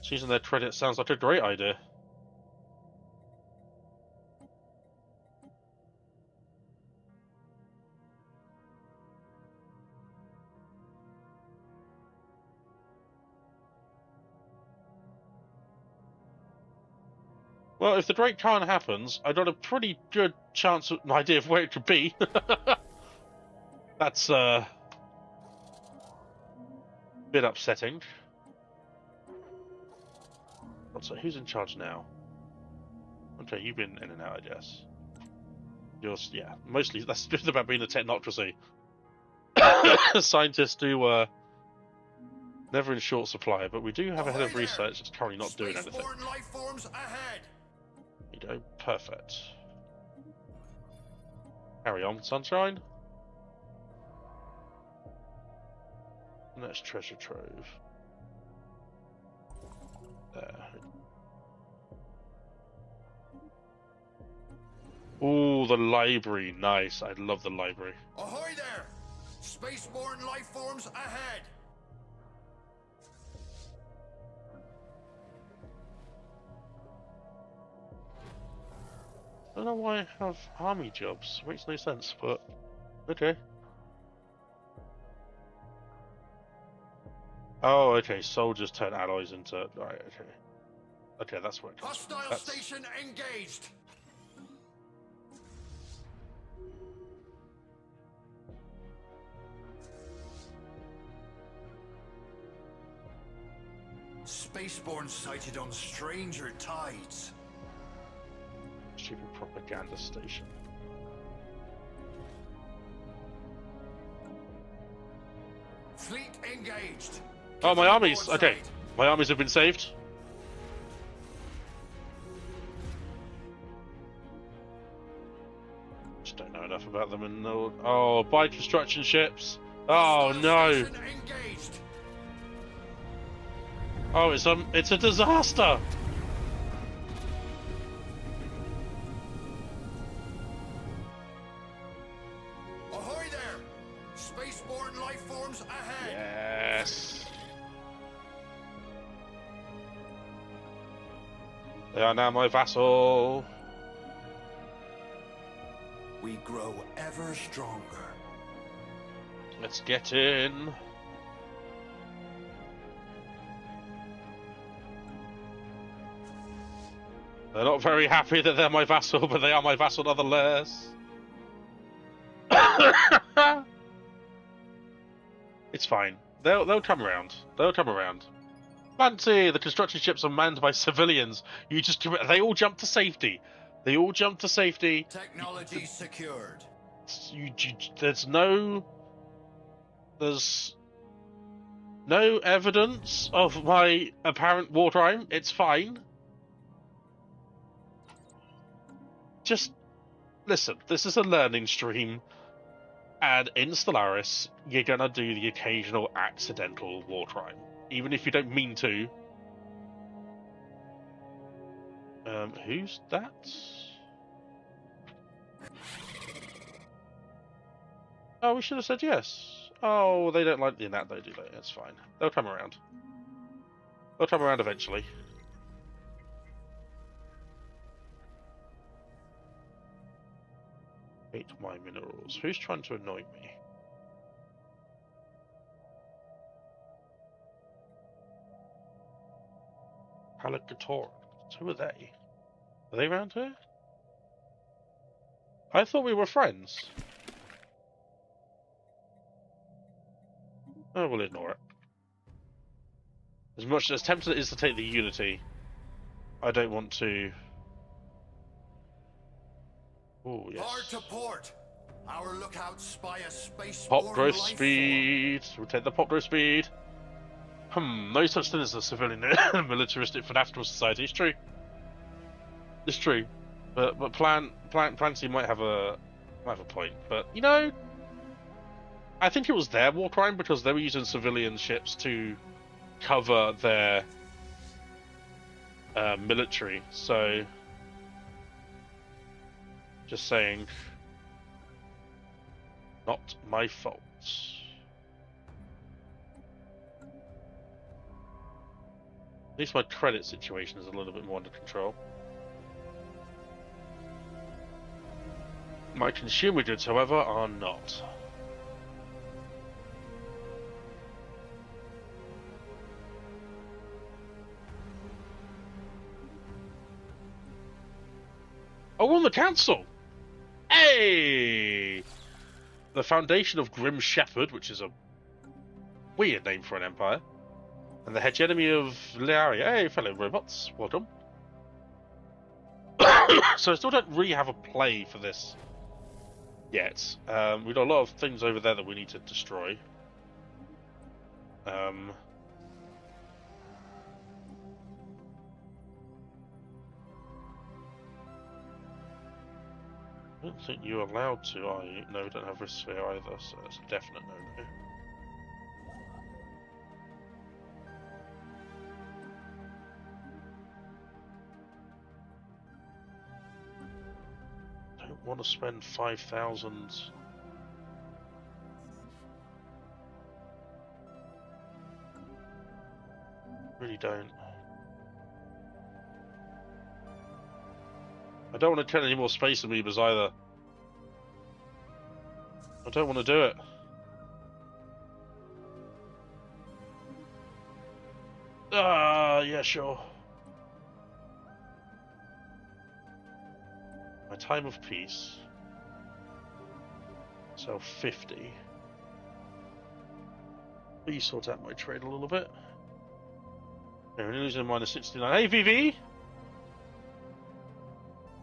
Seizing their credits sounds like a great idea. Well, if the Great Khan happens, I got a pretty good chance of an idea of where it could be. That's a bit upsetting. So who's in charge now? Okay, you've been in and out, I guess. Yeah, mostly that's just about being a technocracy. Scientists do never in short supply, but we do have a head of research that's currently not doing anything.
Spaceborne life forms ahead.
You go, perfect. Carry on, sunshine. And that's treasure trove. There. Ooh, the library, nice. I love the library.
Ahoy there! Spaceborne life forms ahead.
I don't know why I have army jobs. Makes no sense, but okay. Oh, okay. Soldiers turn alloys into. Right, okay. Okay, that's where it comes from.
Hostile station engaged. Spaceborne sighted on stranger tides.
Stupid propaganda station.
Fleet engaged.
Oh, my armies!
Board
Okay,
side.
my armies have been saved. Just don't know enough about them and know. Oh, buy construction ships. Oh
Hostile
no!
station engaged.
Oh, it's a disaster.
Ahoy there! Spaceborne life forms ahead.
Yes. They are now my vassal.
We grow ever stronger.
Let's get in. They're not very happy that they're my vassal, but they are my vassal nonetheless. It's fine. They'll come around. They'll come around. Fancy, the construction ships are manned by civilians. They all jump to safety. They all jump to safety.
Technology secured.
There's no evidence of my apparent war crime. It's fine. Just listen. This is a learning stream, and in Stellaris, you're gonna do the occasional accidental war crime, even if you don't mean to. Who's that? Oh, we should have said yes. Oh, they don't like the that though, do they? That's fine. They'll come around. They'll come around eventually. Hate my minerals. Who's trying to annoy me? Halakator. Who are they? Are they around here? I thought we were friends. Oh, we'll ignore it. As much as tempted it is to take the Unity, I don't want to. Oh, yes.
Hard to port. Our lookouts spy a space
Pop growth speed. We'll take the pop growth speed. No such thing as a civilian militaristic fanatical society. It's true. It's true. But Planty might have a point. But you know, I think it was their war crime because they were using civilian ships to cover their military. So, just saying, not my fault. At least my credit situation is a little bit more under control. My consumer goods, however, are not. Oh, we're on the council! Hey! The Foundation of Grim Shepherd, which is a weird name for an empire. And the hegemony of Stellaris. Hey, fellow robots, welcome. So I still don't really have a play for this yet. We've got a lot of things over there that we need to destroy. I don't think you're allowed to, are you? No, we don't have risk sphere either, so that's a definite no-no. Don't want to spend 5,000. Really don't. I don't want to kill any more space amoebas either. I don't want to do it. Yeah, sure. My time of peace. So 50. Please sort out my trade a little bit. Yeah, we're losing a minus 69. Hey, VV!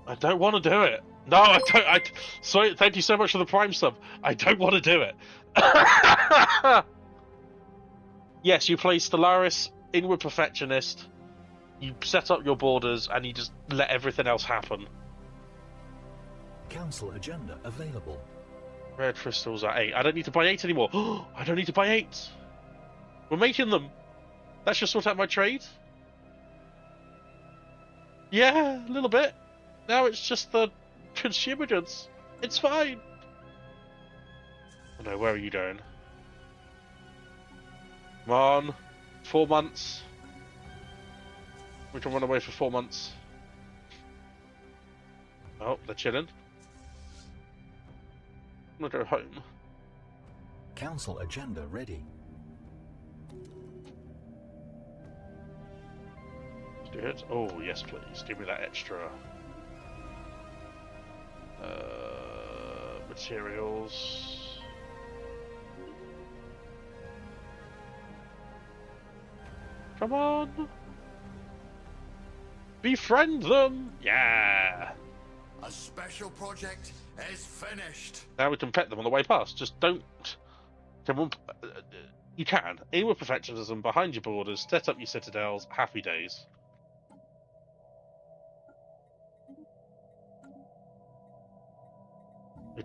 I don't want to do it. No, I don't. Sorry, thank you so much for the Prime sub. I don't want to do it. Yes, you play Stellaris, Inward Perfectionist. You set up your borders and you just let everything else happen.
Council agenda available.
Red crystals are 8. I don't need to buy 8 anymore. I don't need to buy 8. We're making them. That should sort out my trade. Yeah, a little bit. Now it's just the consumer goods. It's fine. Oh no, where are you going? Come on. 4 months. We can run away for 4 months. Oh, they're chilling. I'm gonna go home.
Council agenda ready.
Let's do it. Oh, yes, please. Give me that extra. Materials. Come on. Befriend them. Yeah.
A special project is finished.
Now we can pet them on the way past. Just don't. You can. Aim with perfectionism behind your borders. Set up your citadels. Happy days.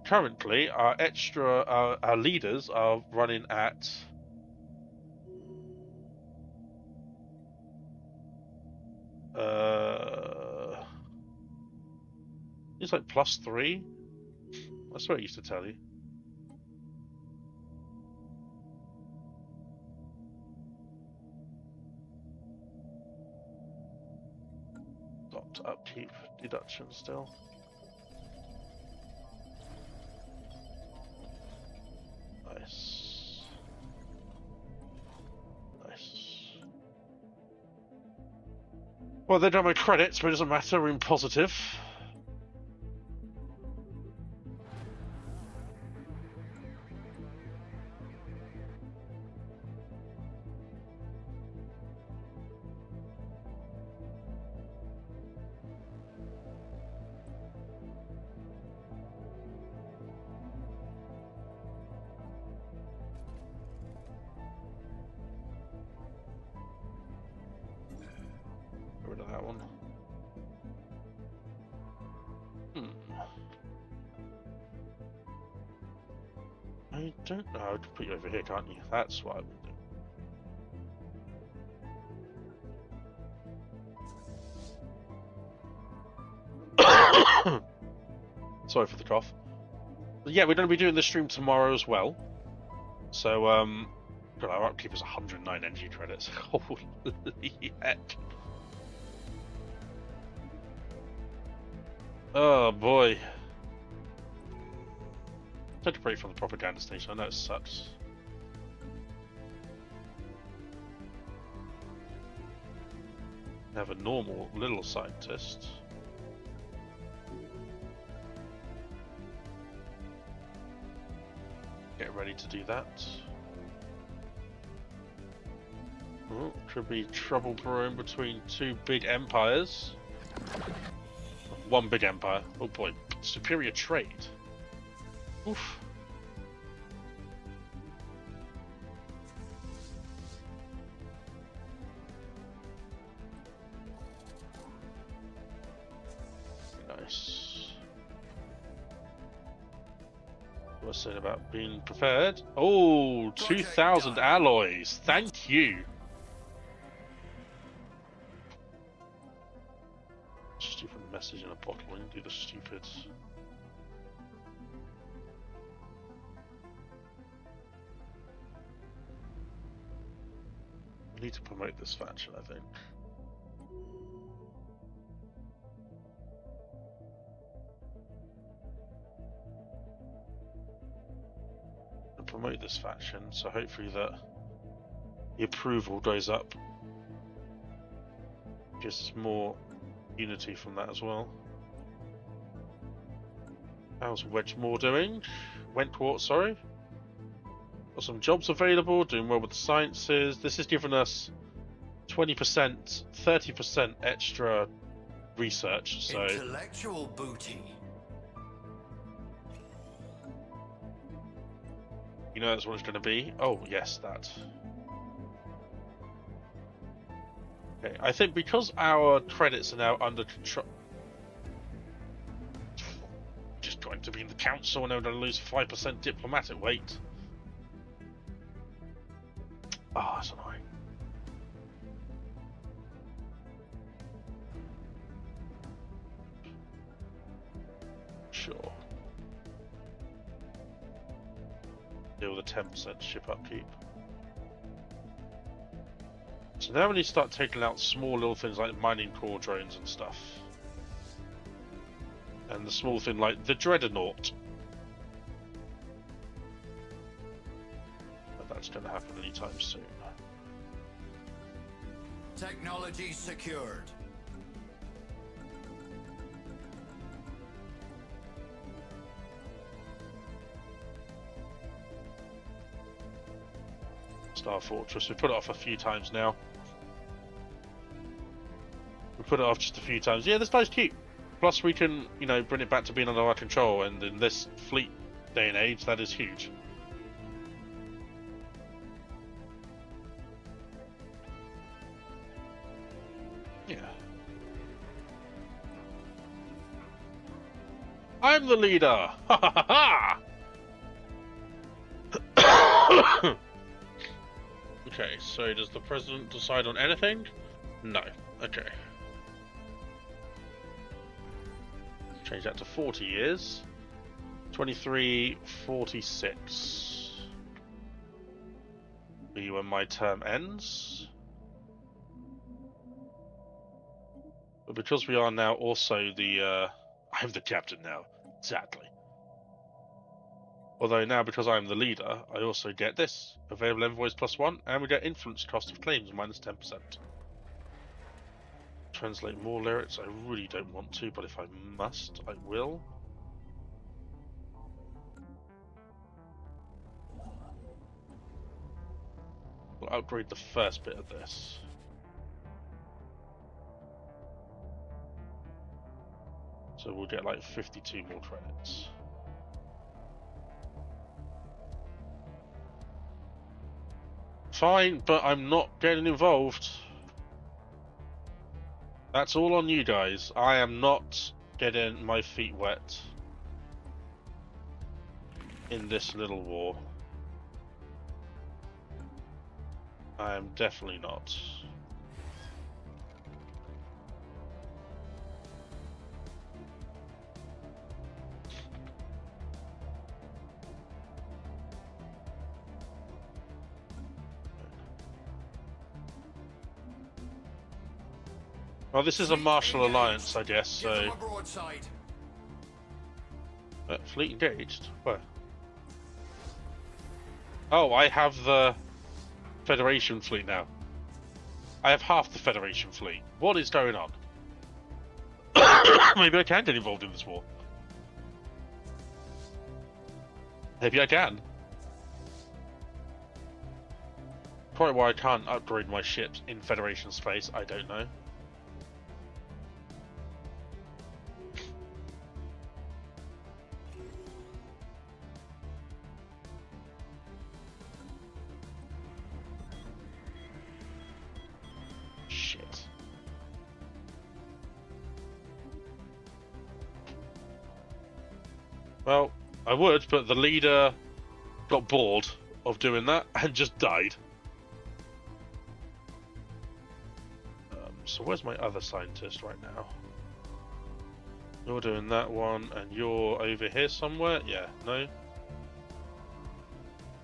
Currently, our leaders are running at it's like +3. That's what I used to tell you. Got upkeep deduction still. Nice. Nice. Well, they've done my credits, but it doesn't matter, we're in positive. one. I don't know. I can put you over here, can't you? That's what I would do. Sorry for the cough. But yeah, we're going to be doing this stream tomorrow as well. So, God, our upkeep is 109 energy credits. Holy heck. Oh boy. Take a break from the propaganda station. I know it sucks. Have a normal little scientist. Get ready to do that. Oh, could be trouble brewing between two big empires. One big empire. Oh boy, superior trade. Oof. Nice. What was saying about being prepared? Oh, 2,000 alloys. Thank you. Stupid message in a bottling. Do the stupid. I need to promote this faction, I think. And promote this faction, so hopefully that the approval goes up. Gives us more unity from that as well. How's Wedgemore doing? Wentworth, sorry. Got some jobs available, doing well with the sciences. This has given us 20%, 30% extra research, so...
Intellectual booty.
You know that's what it's going to be? Oh, yes, that. Okay, I think because our credits are now under control... Just going to be in the council and I'm going to lose 5% diplomatic weight. Oh, that's annoying. Sure. Deal with a 10% ship upkeep. So now we need to start taking out small little things like mining core drones and stuff. And the small thing like the Dreadnought. But that's going to happen anytime soon.
Technology secured.
Star Fortress. We put it off a few times now. We put it off just a few times. Yeah, this guy's cute. Plus we can, you know, bring it back to being under our control, and in this fleet day and age, that is huge. Yeah. I'm the leader! Ha ha ha ha! Okay, so does the president decide on anything? No. Okay. Change that to 40 years. 2346. Be when my term ends. But because we are now also the, I'm the captain now, sadly. Although now, because I'm the leader, I also get this. Available envoys +1, and we get influence cost of claims -10%. Translate more lyrics. I really don't want to, but if I must, I will. We'll upgrade the first bit of this. So we'll get like 52 more credits. Fine, but I'm not getting involved. That's all on you guys. I am not getting my feet wet in this little war. I am definitely not. Well, this is a martial alliance, I guess, so... fleet engaged? Where? Oh, I have the Federation fleet now. I have half the Federation fleet. What is going on? Maybe I can get involved in this war. Maybe I can. Probably why I can't upgrade my ships in Federation space, I don't know. Well, I would, but the leader got bored of doing that and just died. So where's my other scientist right now? You're doing that one, and you're over here somewhere? Yeah, no?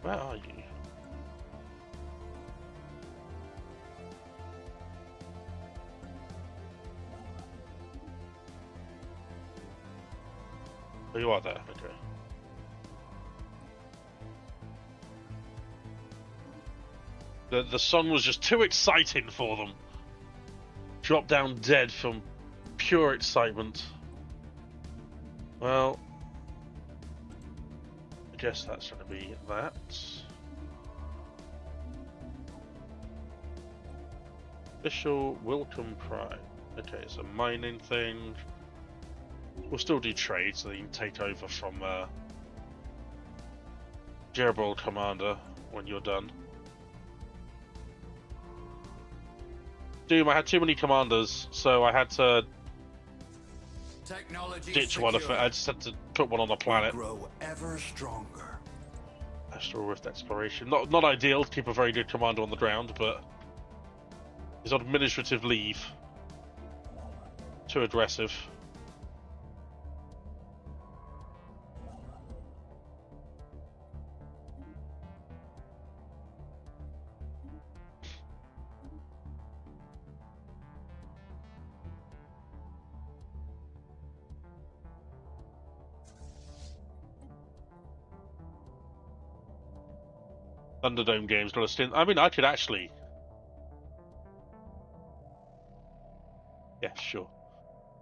Where are you? Oh, you are there, okay. The song was just too exciting for them. Dropped down dead from pure excitement. Well, I guess that's going to be that. Official Welcome Prime. Okay, it's a mining thing. We'll still do trade, so you can take over from Jeroboam Commander when you're done. Doom, I had too many commanders, so I had to ditch one of it. I just had to put one on the planet.
Grow ever stronger.
Astral Rift Exploration. Not ideal to keep a very good commander on the ground, but he's on administrative leave. Too aggressive. Thunderdome games got a stint. I mean, I could actually. Yeah, sure.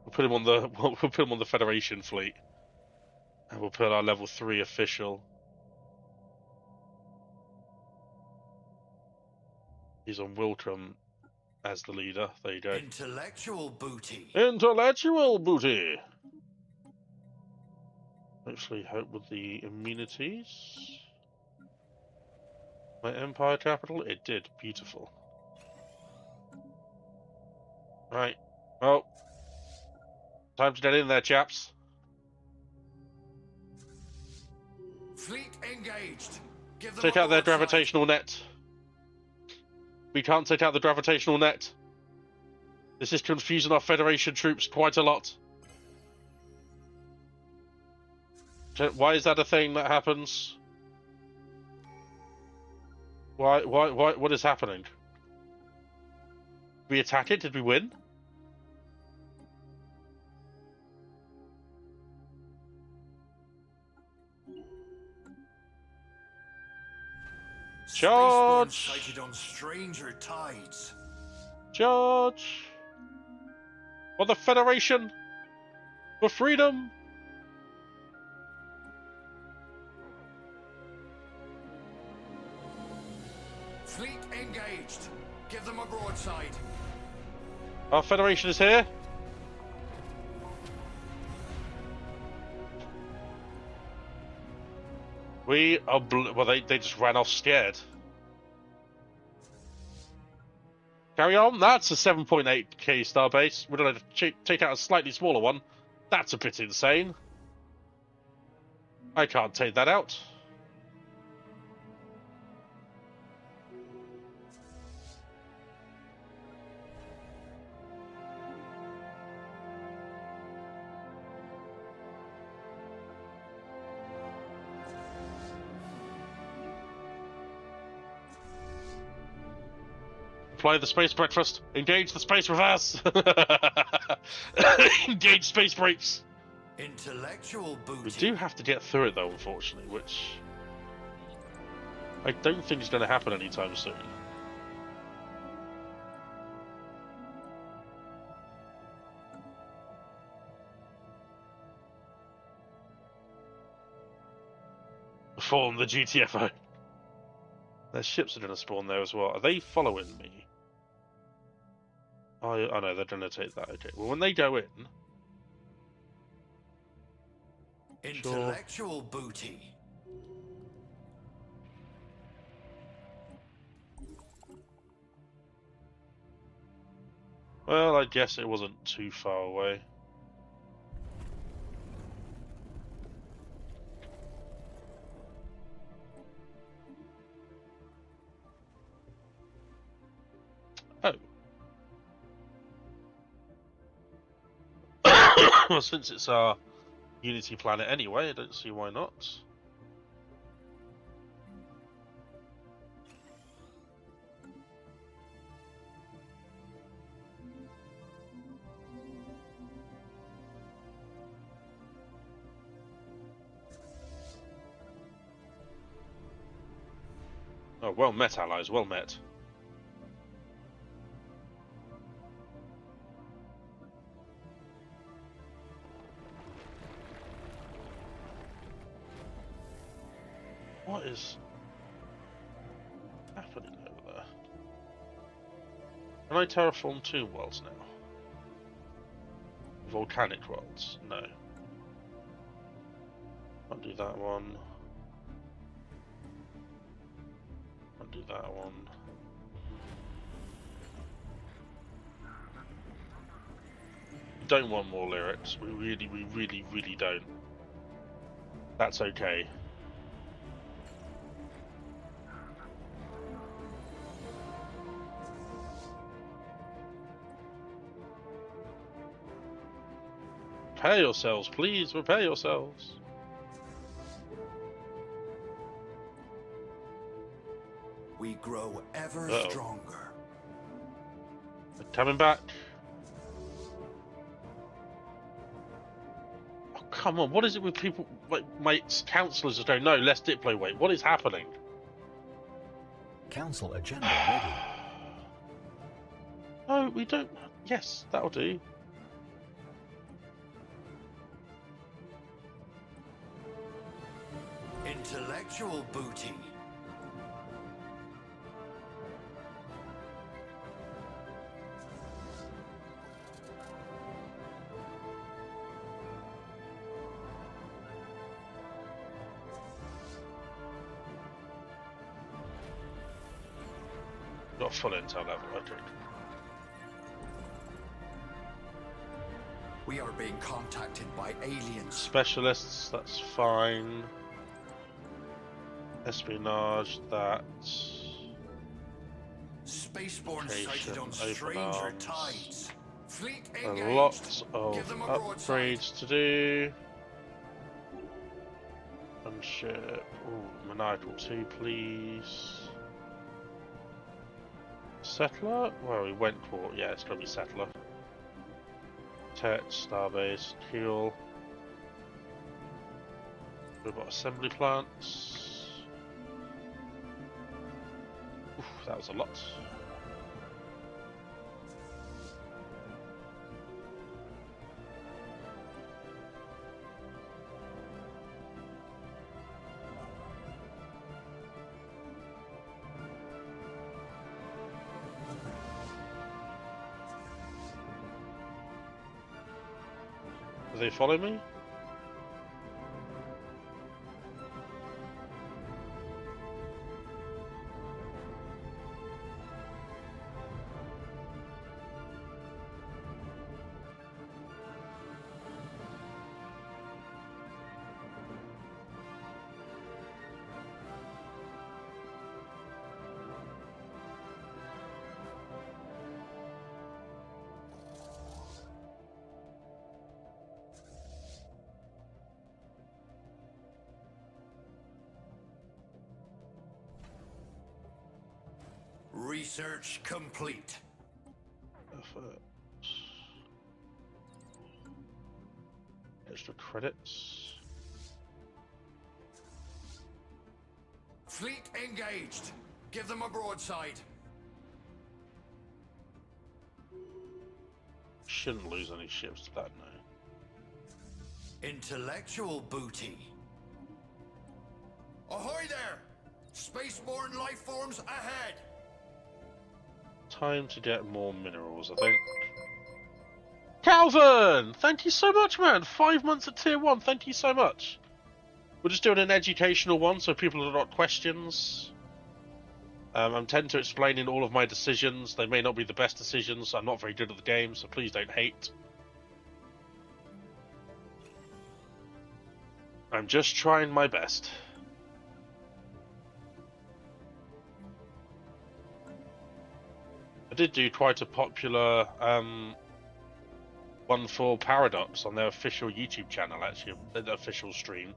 We'll put him on the we'll put him on the Federation fleet, and we'll put our level 3 official. He's on Wilcom as the leader. There you go.
Intellectual booty.
Intellectual booty. Actually, hope with the immunities. My Empire capital? It did. Beautiful. Right. Well, time to get in there, chaps.
Fleet engaged. Give them
Take out their gravitational net. We can't take out the gravitational net. This is confusing our Federation troops quite a lot. Why is that a thing that happens? Why, what is happening? Did we attack it? Did we win? Charge!
Sighted on stranger tides.
Charge! For the Federation! For freedom!
Fleet engaged. Give them a broadside.
Our Federation is here. We are well, they just ran off scared. Carry on. That's a 7.8k starbase. We're going to take out a slightly smaller one. That's a bit insane. I can't take that out. Apply the space breakfast. Engage the space reverse. Engage space brakes.
Intellectual booty.
We do have to get through it though, unfortunately, which I don't think is going to happen anytime soon. Form the GTFO. Their ships are going to spawn there as well. Are they following me? Oh no, they're going to take that. Okay. Well, when they go in...
Intellectual booty.
Well, I guess it wasn't too far away. Oh. Well, since it's our Unity planet anyway, I don't see why not. Oh, well met, allies, well met. What is happening over there? Can I terraform 2 worlds now? Volcanic worlds? No. Can't do that one. Can't do that one. Don't want more lyrics. We really don't. That's okay. Prepare yourselves, please. Prepare yourselves.
We grow ever stronger.
They're coming back. Oh, come on. What is it with people? Like, my councillors that don't know. Less Diplo wait. What is happening?
Council agenda ready.
Oh, we don't. Yes, that'll do.
Intellectual booty.
Got full intel level, okay.
We are being contacted by aliens.
Specialists, that's fine. Espionage, that's...
Spaceborne sighted on
Open
stranger
arms.
tides. Fleet
A
engaged.
lot of
Give them a broadside.
upgrades to do. Unship. Ooh, Maniacal 2, please. Settler? Well, we went for... Yeah, it's gonna be Settler. Tech, Starbase, Keel. We've got assembly plants. Oof, that was a lot. Do they follow me?
Research complete.
Extra credits.
Fleet engaged. Give them a broadside.
Shouldn't lose any ships to that, no.
Intellectual booty. Ahoy there! Spaceborne life forms ahead!
Time to get more minerals, I think. Calvin! Thank you so much, man! 5 months at tier 1, thank you so much. We're just doing an educational one so people have got questions. I'm tend to explaining all of my decisions. They may not be the best decisions. I'm not very good at the game, so please don't hate. I'm just trying my best. I did do quite a popular one for Paradox on their official YouTube channel, actually, the official stream.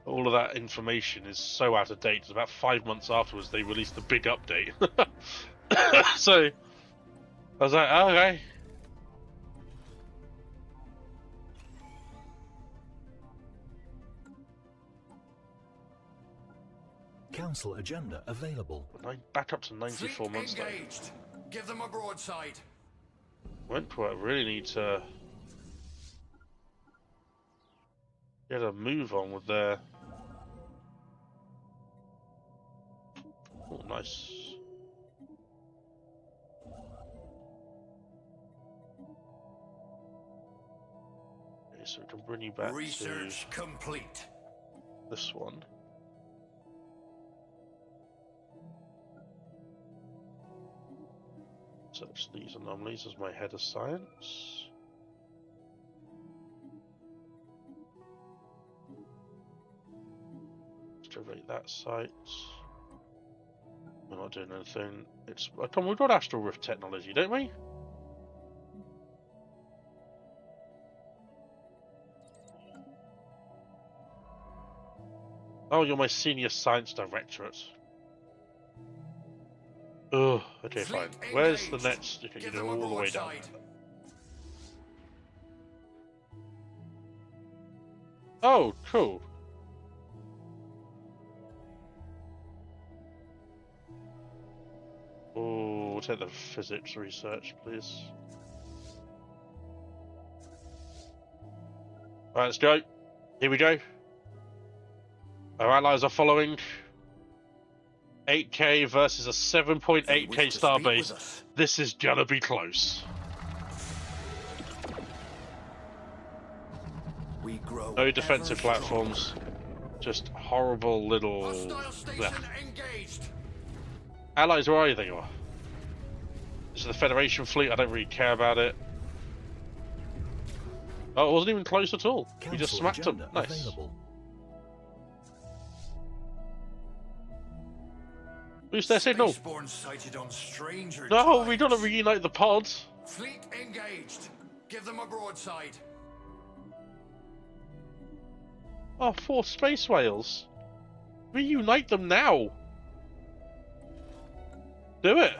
All of that information is so out of date. It's about 5 months afterwards they released the big update. So I was like, oh, okay.
Council agenda available.
Back up to 94
Fleet
months
engaged. Give them a broadside.
though. I really need to get a move on with their... Oh, nice. Okay, so we can bring you back
Research
to
complete.
this one. Search these anomalies as my head of science. Activate that site. We're not doing anything. It's come on, we've got astral rift technology, don't we? Oh, you're my senior science directorate. Oh, okay, fine. Where's the next? Okay, you go all the way down. Oh, cool. Oh, take the physics research, please. Alright, let's go. Here we go. Our allies are following. 8k versus a 7.8k starbase. This is gonna be close.
We grow
No defensive platforms. Just horrible little...
Hostile station engaged.
Allies, where are you? There you are. This is the Federation fleet. I don't really care about it. Oh, it wasn't even close at all. We just smacked them. Nice.
Available.
Boost their signal.
Spaceborne sighted on stranger
No,
tides.
we gotta reunite the pods.
Fleet engaged. Give them a broadside.
Oh, 4 space whales. Reunite them now. Do it.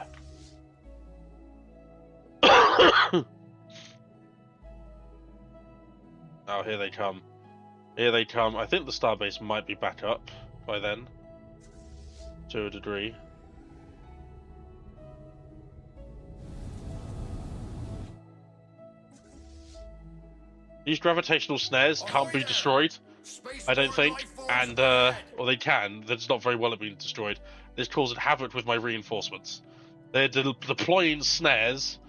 Oh, here they come. Here they come. I think the starbase might be back up by then. To a degree. These gravitational snares can't be destroyed, I don't think, and or they can. That's not very well at being destroyed. This causing havoc with my reinforcements. They're deploying snares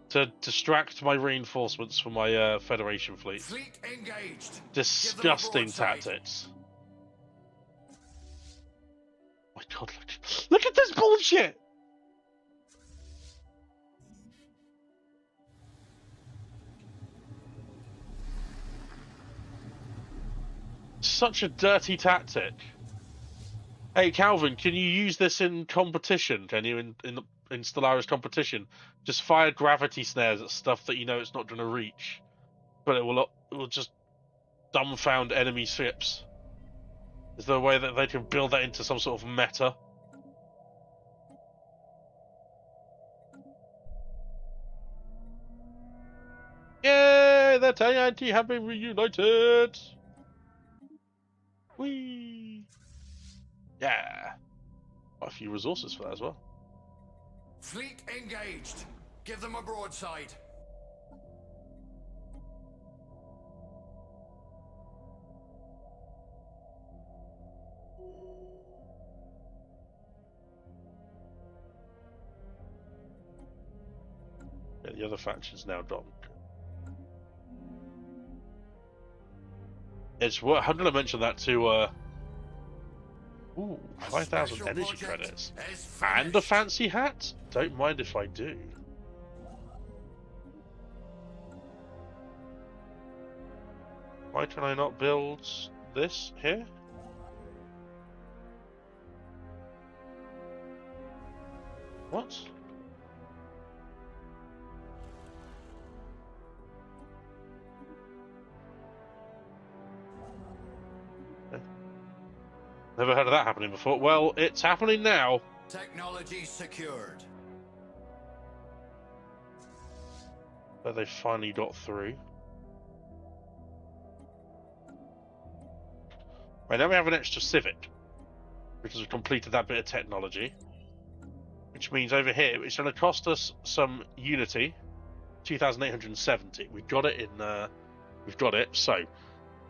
to distract my reinforcements from my Federation fleet.
Fleet engaged.
Disgusting tactics. My God, look at this bullshit! Such a dirty tactic. Hey Calvin, can you use this in competition? Can you in Stellaris competition? Just fire gravity snares at stuff that you know it's not going to reach, but it will just dumbfound enemy ships. Is there a way that they can build that into some sort of meta? it! AIT have been reunited! Whee! Yeah. Quite a few resources for that as well.
Fleet engaged. Give them a broadside.
Yeah, the other faction's now done. It's what? How did I mention that to? Ooh, 5,000 energy credits and a fancy hat. Don't mind if I do. Why can I not build this here? What? Never heard of that happening before. Well, it's happening now.
Technology secured.
But they finally got through. Right, now we have an extra civic, because we've completed that bit of technology. Which means over here, it's going to cost us some Unity, 2,870. We've got it in. We've got it. So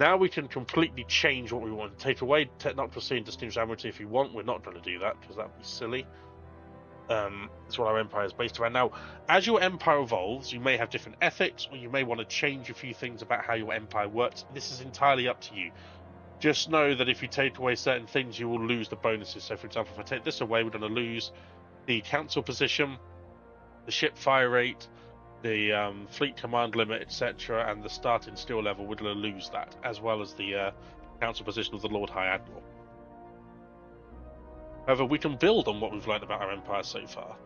now we can completely change what we want. Take away technocracy and distinguished admiralty if you want. We're not going to do that because that would be silly. That's what our empire is based around. Now, as your empire evolves, you may have different ethics, or you may want to change a few things about how your empire works. This is entirely up to you. Just know that if you take away certain things, you will lose the bonuses. So, for example, if I take this away, we're going to lose the council position, the ship fire rate, the fleet command limit, etc., and the starting skill level. We're going to lose that, as well as the council position of the Lord High Admiral. However, we can build on what we've learned about our empire so far.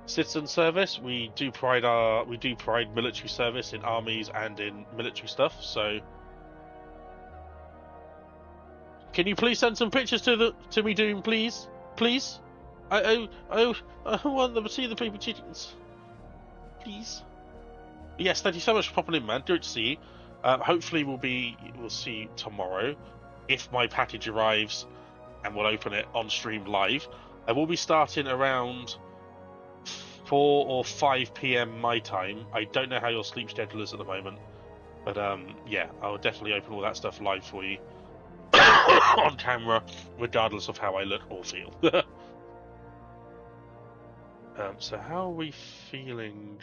Citizen service, we do pride military service in armies and in military stuff. So, can you please send some pictures to me, Doom, please? Please? I want them to see the paper chickens. Please. Yes, thank you so much for popping in, man. Good to see you. Hopefully we'll see you tomorrow if my package arrives, and we'll open it on stream live. I will be starting around 4 or 5 p.m. my time. I don't know how your sleep schedule is at the moment, but yeah, I'll definitely open all that stuff live for you on camera, regardless of how I look or feel. So how are we feeling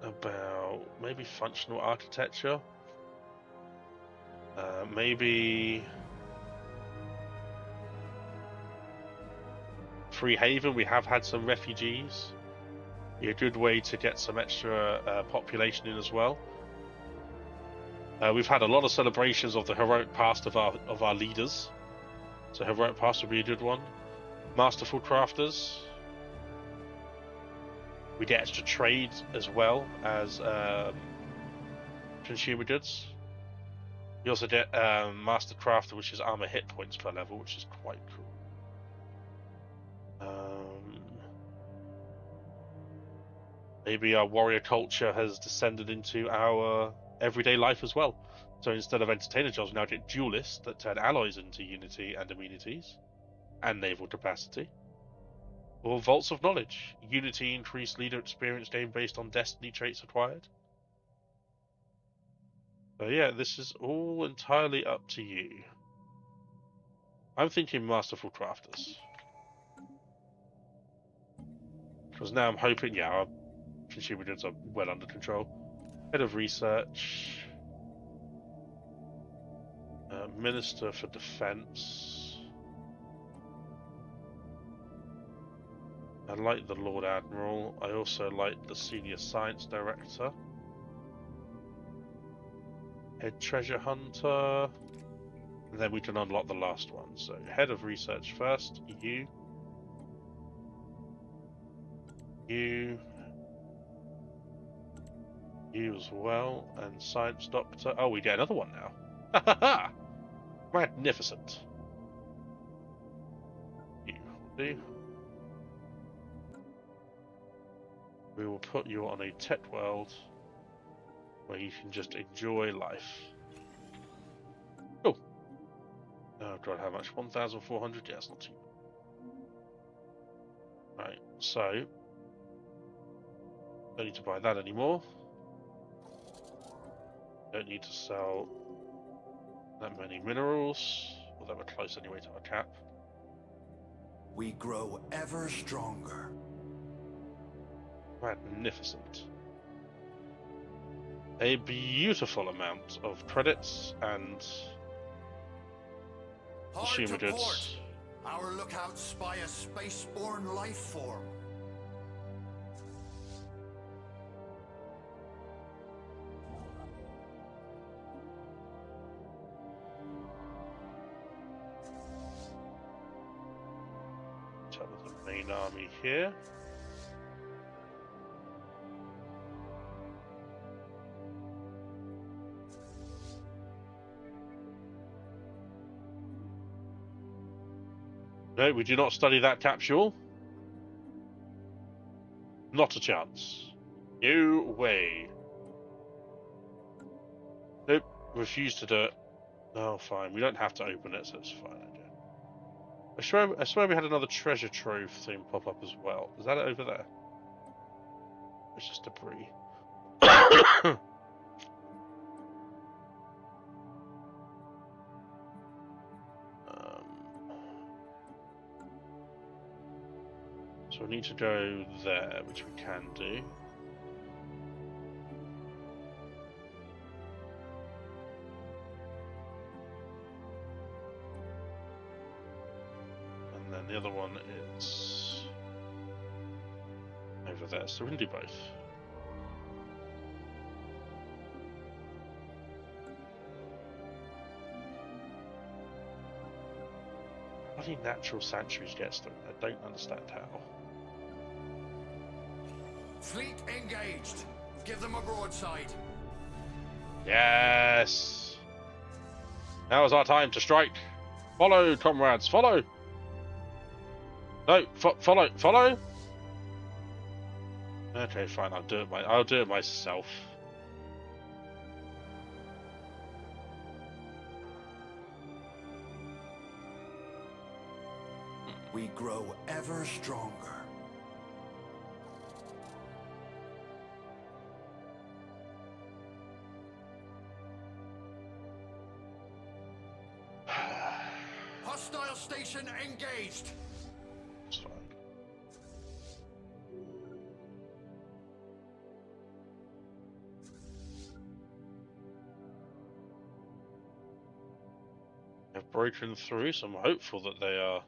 about maybe functional architecture? Maybe Free Haven. We have had some refugees. Be a good way to get some extra population in as well. We've had a lot of celebrations of the heroic past of our leaders. So heroic past would be a good one. Masterful crafters. We get extra trade as well as consumer goods. We also get Master Crafter, which is armor hit points per level, which is quite cool. Maybe our warrior culture has descended into our everyday life as well. So instead of entertainer jobs, we now get duelists that turn alloys into unity and immunities and naval capacity. Or vaults of knowledge. Unity increased leader experience gained based on destiny traits acquired. So yeah, this is all entirely up to you. I'm thinking Masterful Crafters. Because now I'm hoping, yeah, our consumer goods are well under control. Head of Research. Minister for Defense. I like the Lord Admiral. I also like the Senior Science Director. Head Treasure Hunter. And then we can unlock the last one. So, Head of Research first. You. You as well. And Science Doctor. Oh, we get another one now. Ha ha ha! Magnificent. You will do. We will put you on a tech world where you can just enjoy life. Cool. Oh god, how much? 1,400? Yeah, it's not too bad. Right, so don't need to buy that anymore. Don't need to sell that many minerals. Although we're close anyway to our cap.
We grow ever stronger.
Magnificent. A beautiful amount of credits and
Hard
consumer
to
goods.
port. Our lookouts spy a spaceborne life form.
Top of the main army here. No, we do not study that capsule. Not a chance. No way. Nope, refuse to do it. No, fine. We don't have to open it, so it's fine. I swear we had another treasure trove thing pop up as well. Is that it over there? It's just debris. So we need to go there, which we can do. And then the other one is over there, so we can do both. Bloody natural sanctuaries gets them. I don't understand how.
Fleet engaged. Give them a broadside.
Yes! Now is our time to strike. Follow, comrades, follow! No, follow! Okay, fine, I'll do it myself.
We grow ever stronger. Hostile station engaged.
It's fine. I've broken through, so I'm hopeful that they are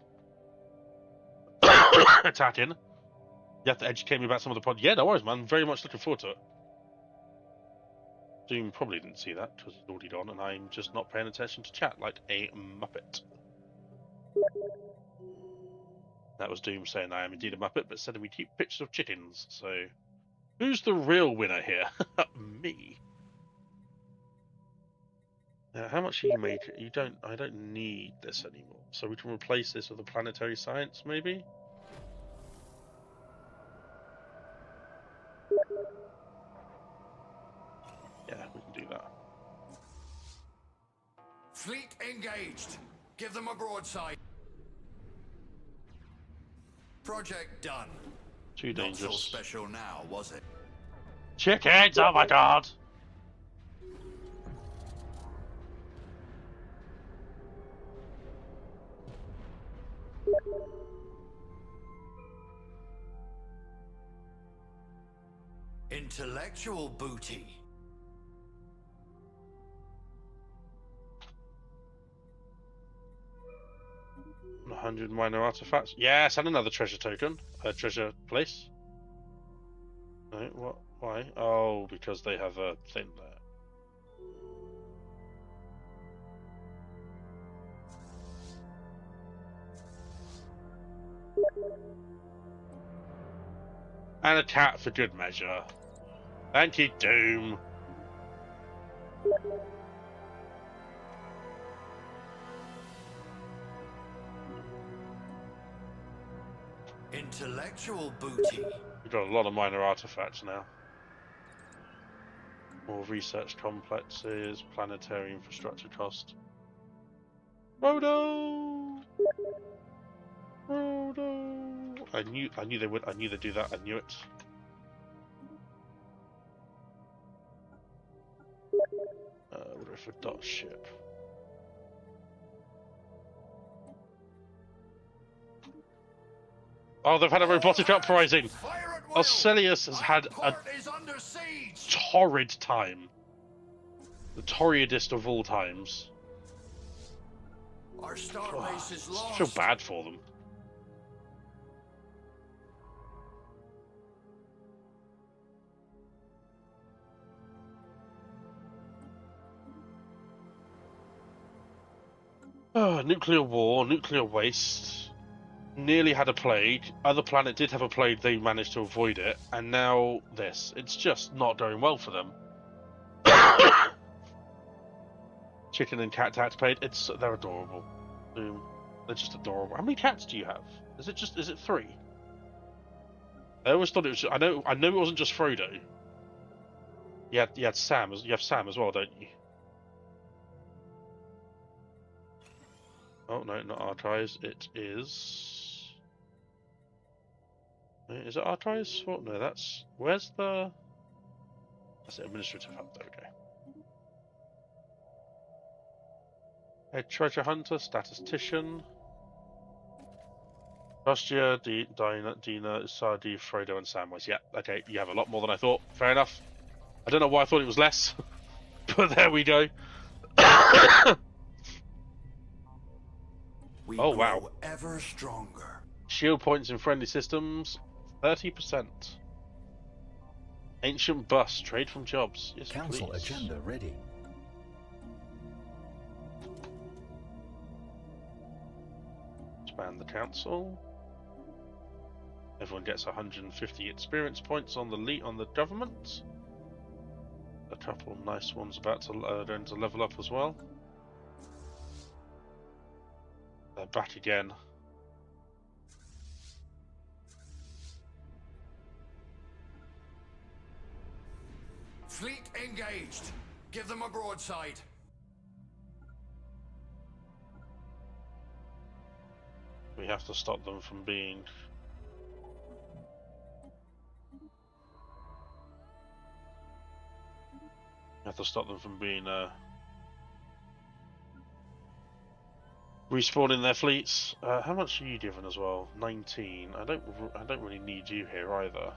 attacking. You have to educate me about some of the pod. Yeah, no worries, man. I'm very much looking forward to it. Doom probably didn't see that because it's already on, and I'm just not paying attention to chat like a muppet. That was Doom saying I am indeed a muppet, but sending me cute pictures of chickens. So, who's the real winner here? Me. How much are you making? You don't. I don't need this anymore. So we can replace this with a planetary science, maybe. Yeah, we can do that.
Fleet engaged. Give them a broadside. Project done.
Too dangerous.
Not so special now, was it?
Chickens! Oh my god!
Intellectual booty.
A 100 minor artifacts. Yes, and another treasure token. A treasure place. No, what? Why? Oh, because they have a thing there. And a cat for good measure. Thank you, Doom.
Intellectual booty.
We've got a lot of minor artifacts now. More research complexes, planetary infrastructure cost. Rodo! Rodo! I knew they would. I knew they'd do that. I knew it. What if a dot ship? Oh, they've had a robotic uprising. Stellaris has had a torrid time. The torridest of all times.
Our starbase is lost.
I feel bad for them. Nuclear war, nuclear waste. Nearly had a plague. Other planet did have a plague, they managed to avoid it. And now this. It's just not going well for them. Chicken and cat tax paid. They're adorable. They're just adorable. How many cats do you have? Is it 3? I always thought it was. I know it wasn't just Frodo. You had Sam. You have Sam as well, don't you? Oh no, not Archives. It is. Is it Archives? What? No, that's. Where's the? That's it. Administrative hub. There we go. Head treasure hunter, statistician. Rostia, Dina, Sardi, Frodo, and Samwise. Yeah, okay, you have a lot more than I thought. Fair enough. I don't know why I thought it was less, but there we go. Oh wow!
Ever stronger.
Shield points in friendly systems, 30%. Ancient bus, trade from jobs. Yes,
Council
please.
agenda ready.
Expand the council. Everyone gets 150 experience points on the government. A couple of nice ones about to going to level up as well. They're back again.
Fleet engaged. Give them a broadside.
We have to stop them from being. We have to stop them from being respawning their fleets. How much are you given as well? 19. I don't really need you here either.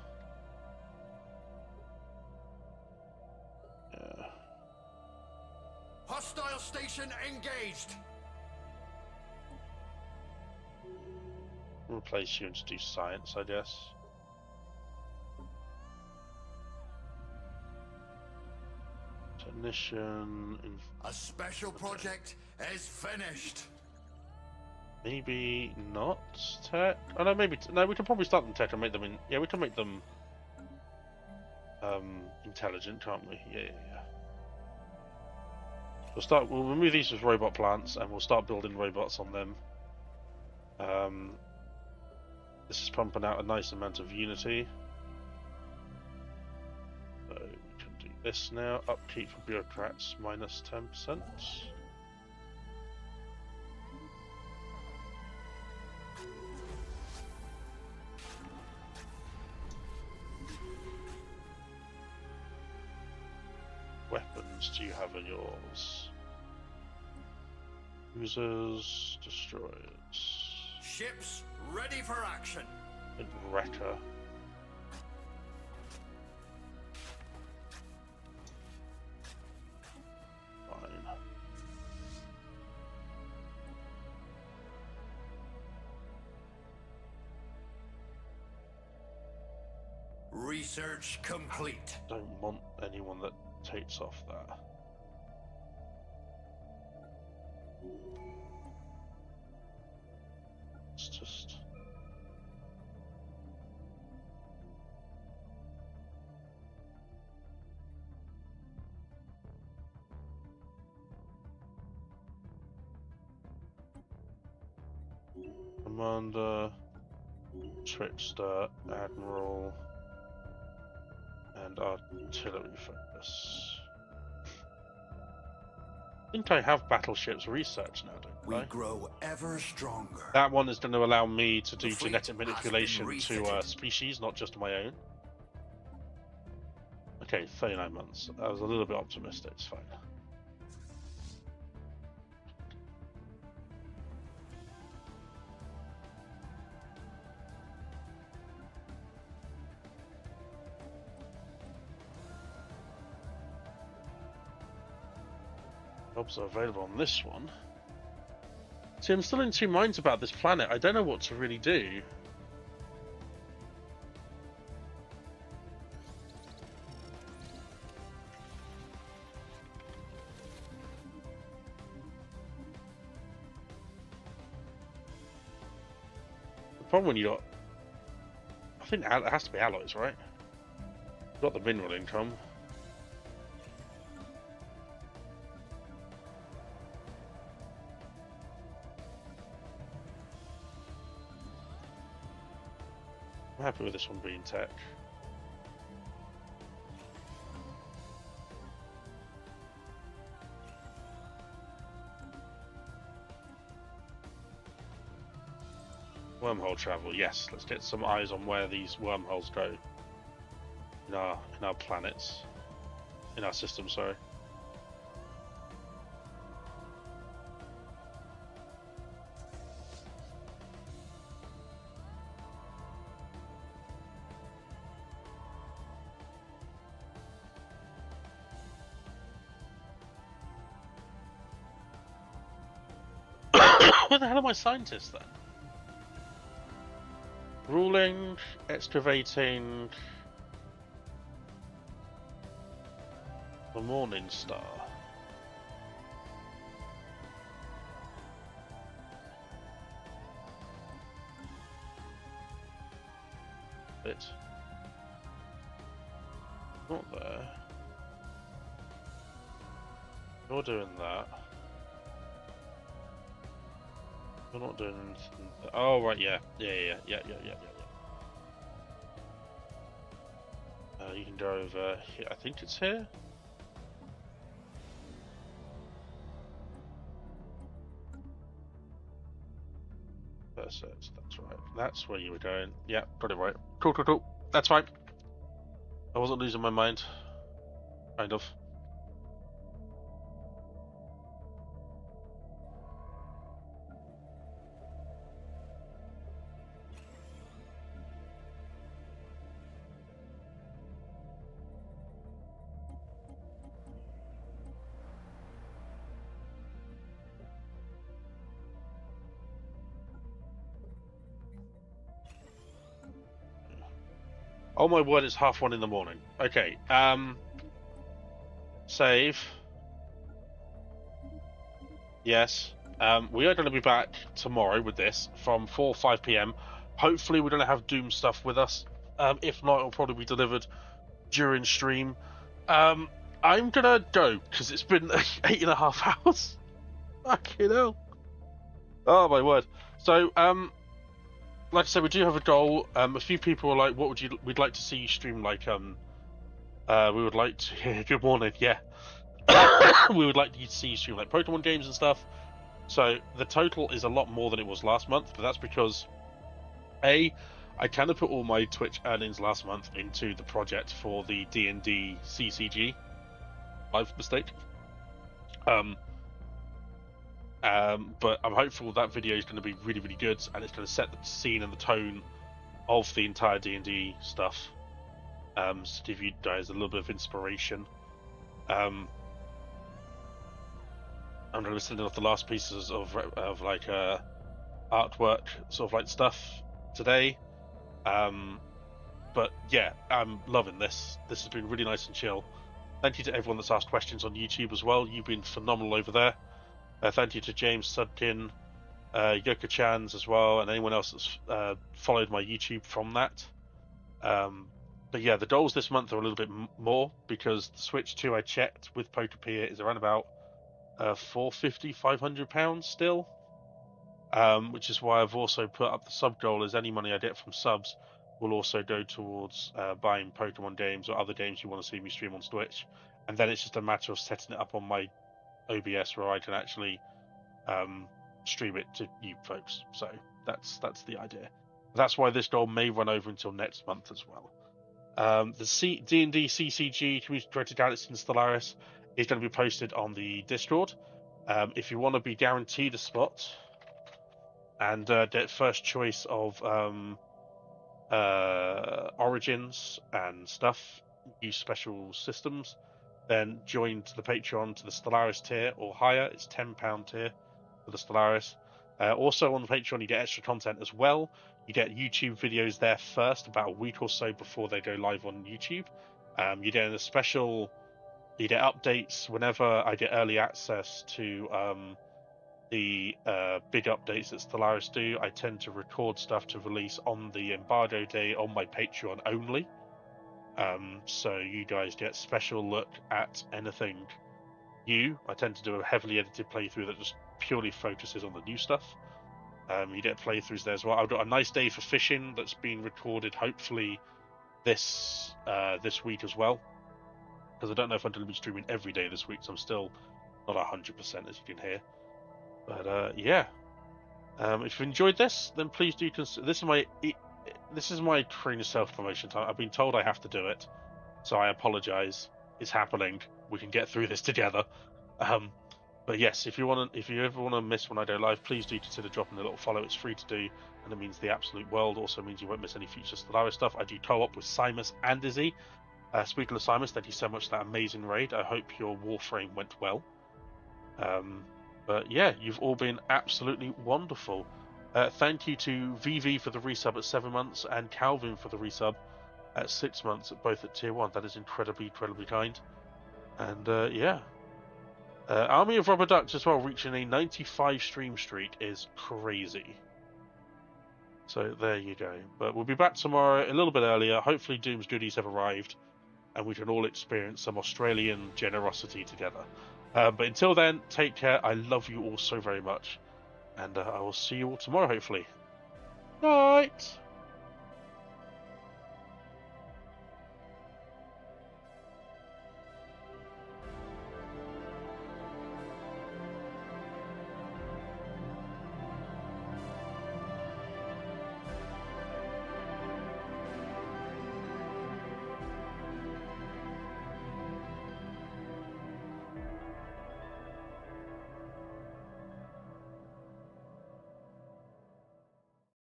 Yeah.
Hostile station engaged.
Replace you and just do science, I guess. Technician.
A special project is finished.
Maybe not tech. Oh no, maybe no. We can probably start them tech and make them in. Yeah, we can make them intelligent, can't we? Yeah. We'll remove these as robot plants, and we'll start building robots on them. This is pumping out a nice amount of unity. So we can do this now. Upkeep for bureaucrats minus 10%. Weapons do you have in yours? Users, destroyers.
Ships ready for action.
And wrecker. Fine.
Research complete.
Don't want anyone that takes off that. It's just. Commander, Trickster, Admiral. And artillery focus. I think I have battleships research now, don't
We
I?
grow ever stronger.
That one is going to allow me to do
The fleet
genetic
has been
manipulation to
refitted.
species, not just my own. Okay, 39 months. I was a little bit optimistic, it's fine. Jobs are available on this one. See, I'm still in two minds about this planet. I don't know what to really do. The problem when you got... I think it has to be alloys, right? Got the mineral income. I'm happy with this one being tech. Wormhole travel, yes. Let's get some eyes on where these wormholes go in our planets, in our system. Sorry. Where the hell are my scientists then? Ruling, excavating, the Morning Star. Bit. Not there. You're doing that. You're not doing anything. Oh right, yeah. Yeah. You can go over here. I think it's here. That's it. That's right. That's where you were going. Yeah, got it right. Cool. That's fine. I wasn't losing my mind. Kind of. Oh my word, it's 1:30 in the morning. Okay, save. Yes. We are going to be back tomorrow with this from 5 p.m. Hopefully we don't have Doom stuff with us. If not, it'll probably be delivered during stream. I'm gonna go, because it's been 8.5 hours. Fucking hell. Oh my word. So, like I said, we do have a goal. A few people are like, we'd like to see you stream like, we would like to, good morning, yeah. We would like to see you stream like Pokemon games and stuff. So the total is a lot more than it was last month, but that's because, I kind of put all my Twitch earnings last month into the project for the D&D CCG. My mistake. But I'm hopeful that video is going to be really, really good, and it's going to set the scene and the tone of the entire D&D stuff. To give you guys a little bit of inspiration. I'm going to be sending off the last pieces of like artwork, sort of like stuff today. But yeah, I'm loving this. This has been really nice and chill. Thank you to everyone that's asked questions on YouTube as well. You've been phenomenal over there. Thank you to James Sudkin, Yoko Chans as well, and anyone else that's followed my YouTube from that. But yeah, the goals this month are a little bit more, because the Switch 2 I checked with Pokepedia is around about £450-500 still, which is why I've also put up the sub goal as any money I get from subs will also go towards buying Pokemon games or other games you want to see me stream on Twitch, and then it's just a matter of setting it up on my OBS where I can actually stream it to you folks. So that's the idea. That's why this goal may run over until next month as well. The D&D CCG Community Created Galaxy in Stellaris is going to be posted on the Discord. If you want to be guaranteed a spot and get first choice of origins and stuff, use special systems, then join to the Patreon to the Stellaris tier or higher. It's £10 tier for the Stellaris. Also on the Patreon you get extra content as well. You get YouTube videos there first, about a week or so before they go live on YouTube. You get a special, you get updates whenever I get early access to the big updates that Stellaris do. I tend to record stuff to release on the embargo day on my Patreon only. So you guys get special look at anything new. I tend to do a heavily edited playthrough that just purely focuses on the new stuff. You get playthroughs there as well. I've got a nice day for fishing that's been recorded hopefully this week as well, because I don't know if I'm going to be streaming every day this week, so I'm still not 100% as you can hear. But yeah, if you enjoyed this, then please do consider. This is my trainer self-promotion time. I've been told I have to do it, so I apologise. It's happening. We can get through this together. But yes, if you ever want to miss when I go live, please do consider dropping a little follow. It's free to do, and it means the absolute world. Also means you won't miss any future Stellaris stuff. I do co-op with Simus and Izzy. Speaking of Simus, thank you so much for that amazing raid. I hope your Warframe went well. But yeah, you've all been absolutely wonderful. Thank you to VV for the resub at 7 months and Calvin for the resub at 6 months, both at tier 1. That is incredibly, incredibly kind. And yeah. Army of Rubber Ducks as well, reaching a 95 stream streak is crazy. So there you go. But we'll be back tomorrow a little bit earlier. Hopefully Doom's goodies have arrived and we can all experience some Australian generosity together. But until then, take care. I love you all so very much. And I will see you all tomorrow, hopefully. Night!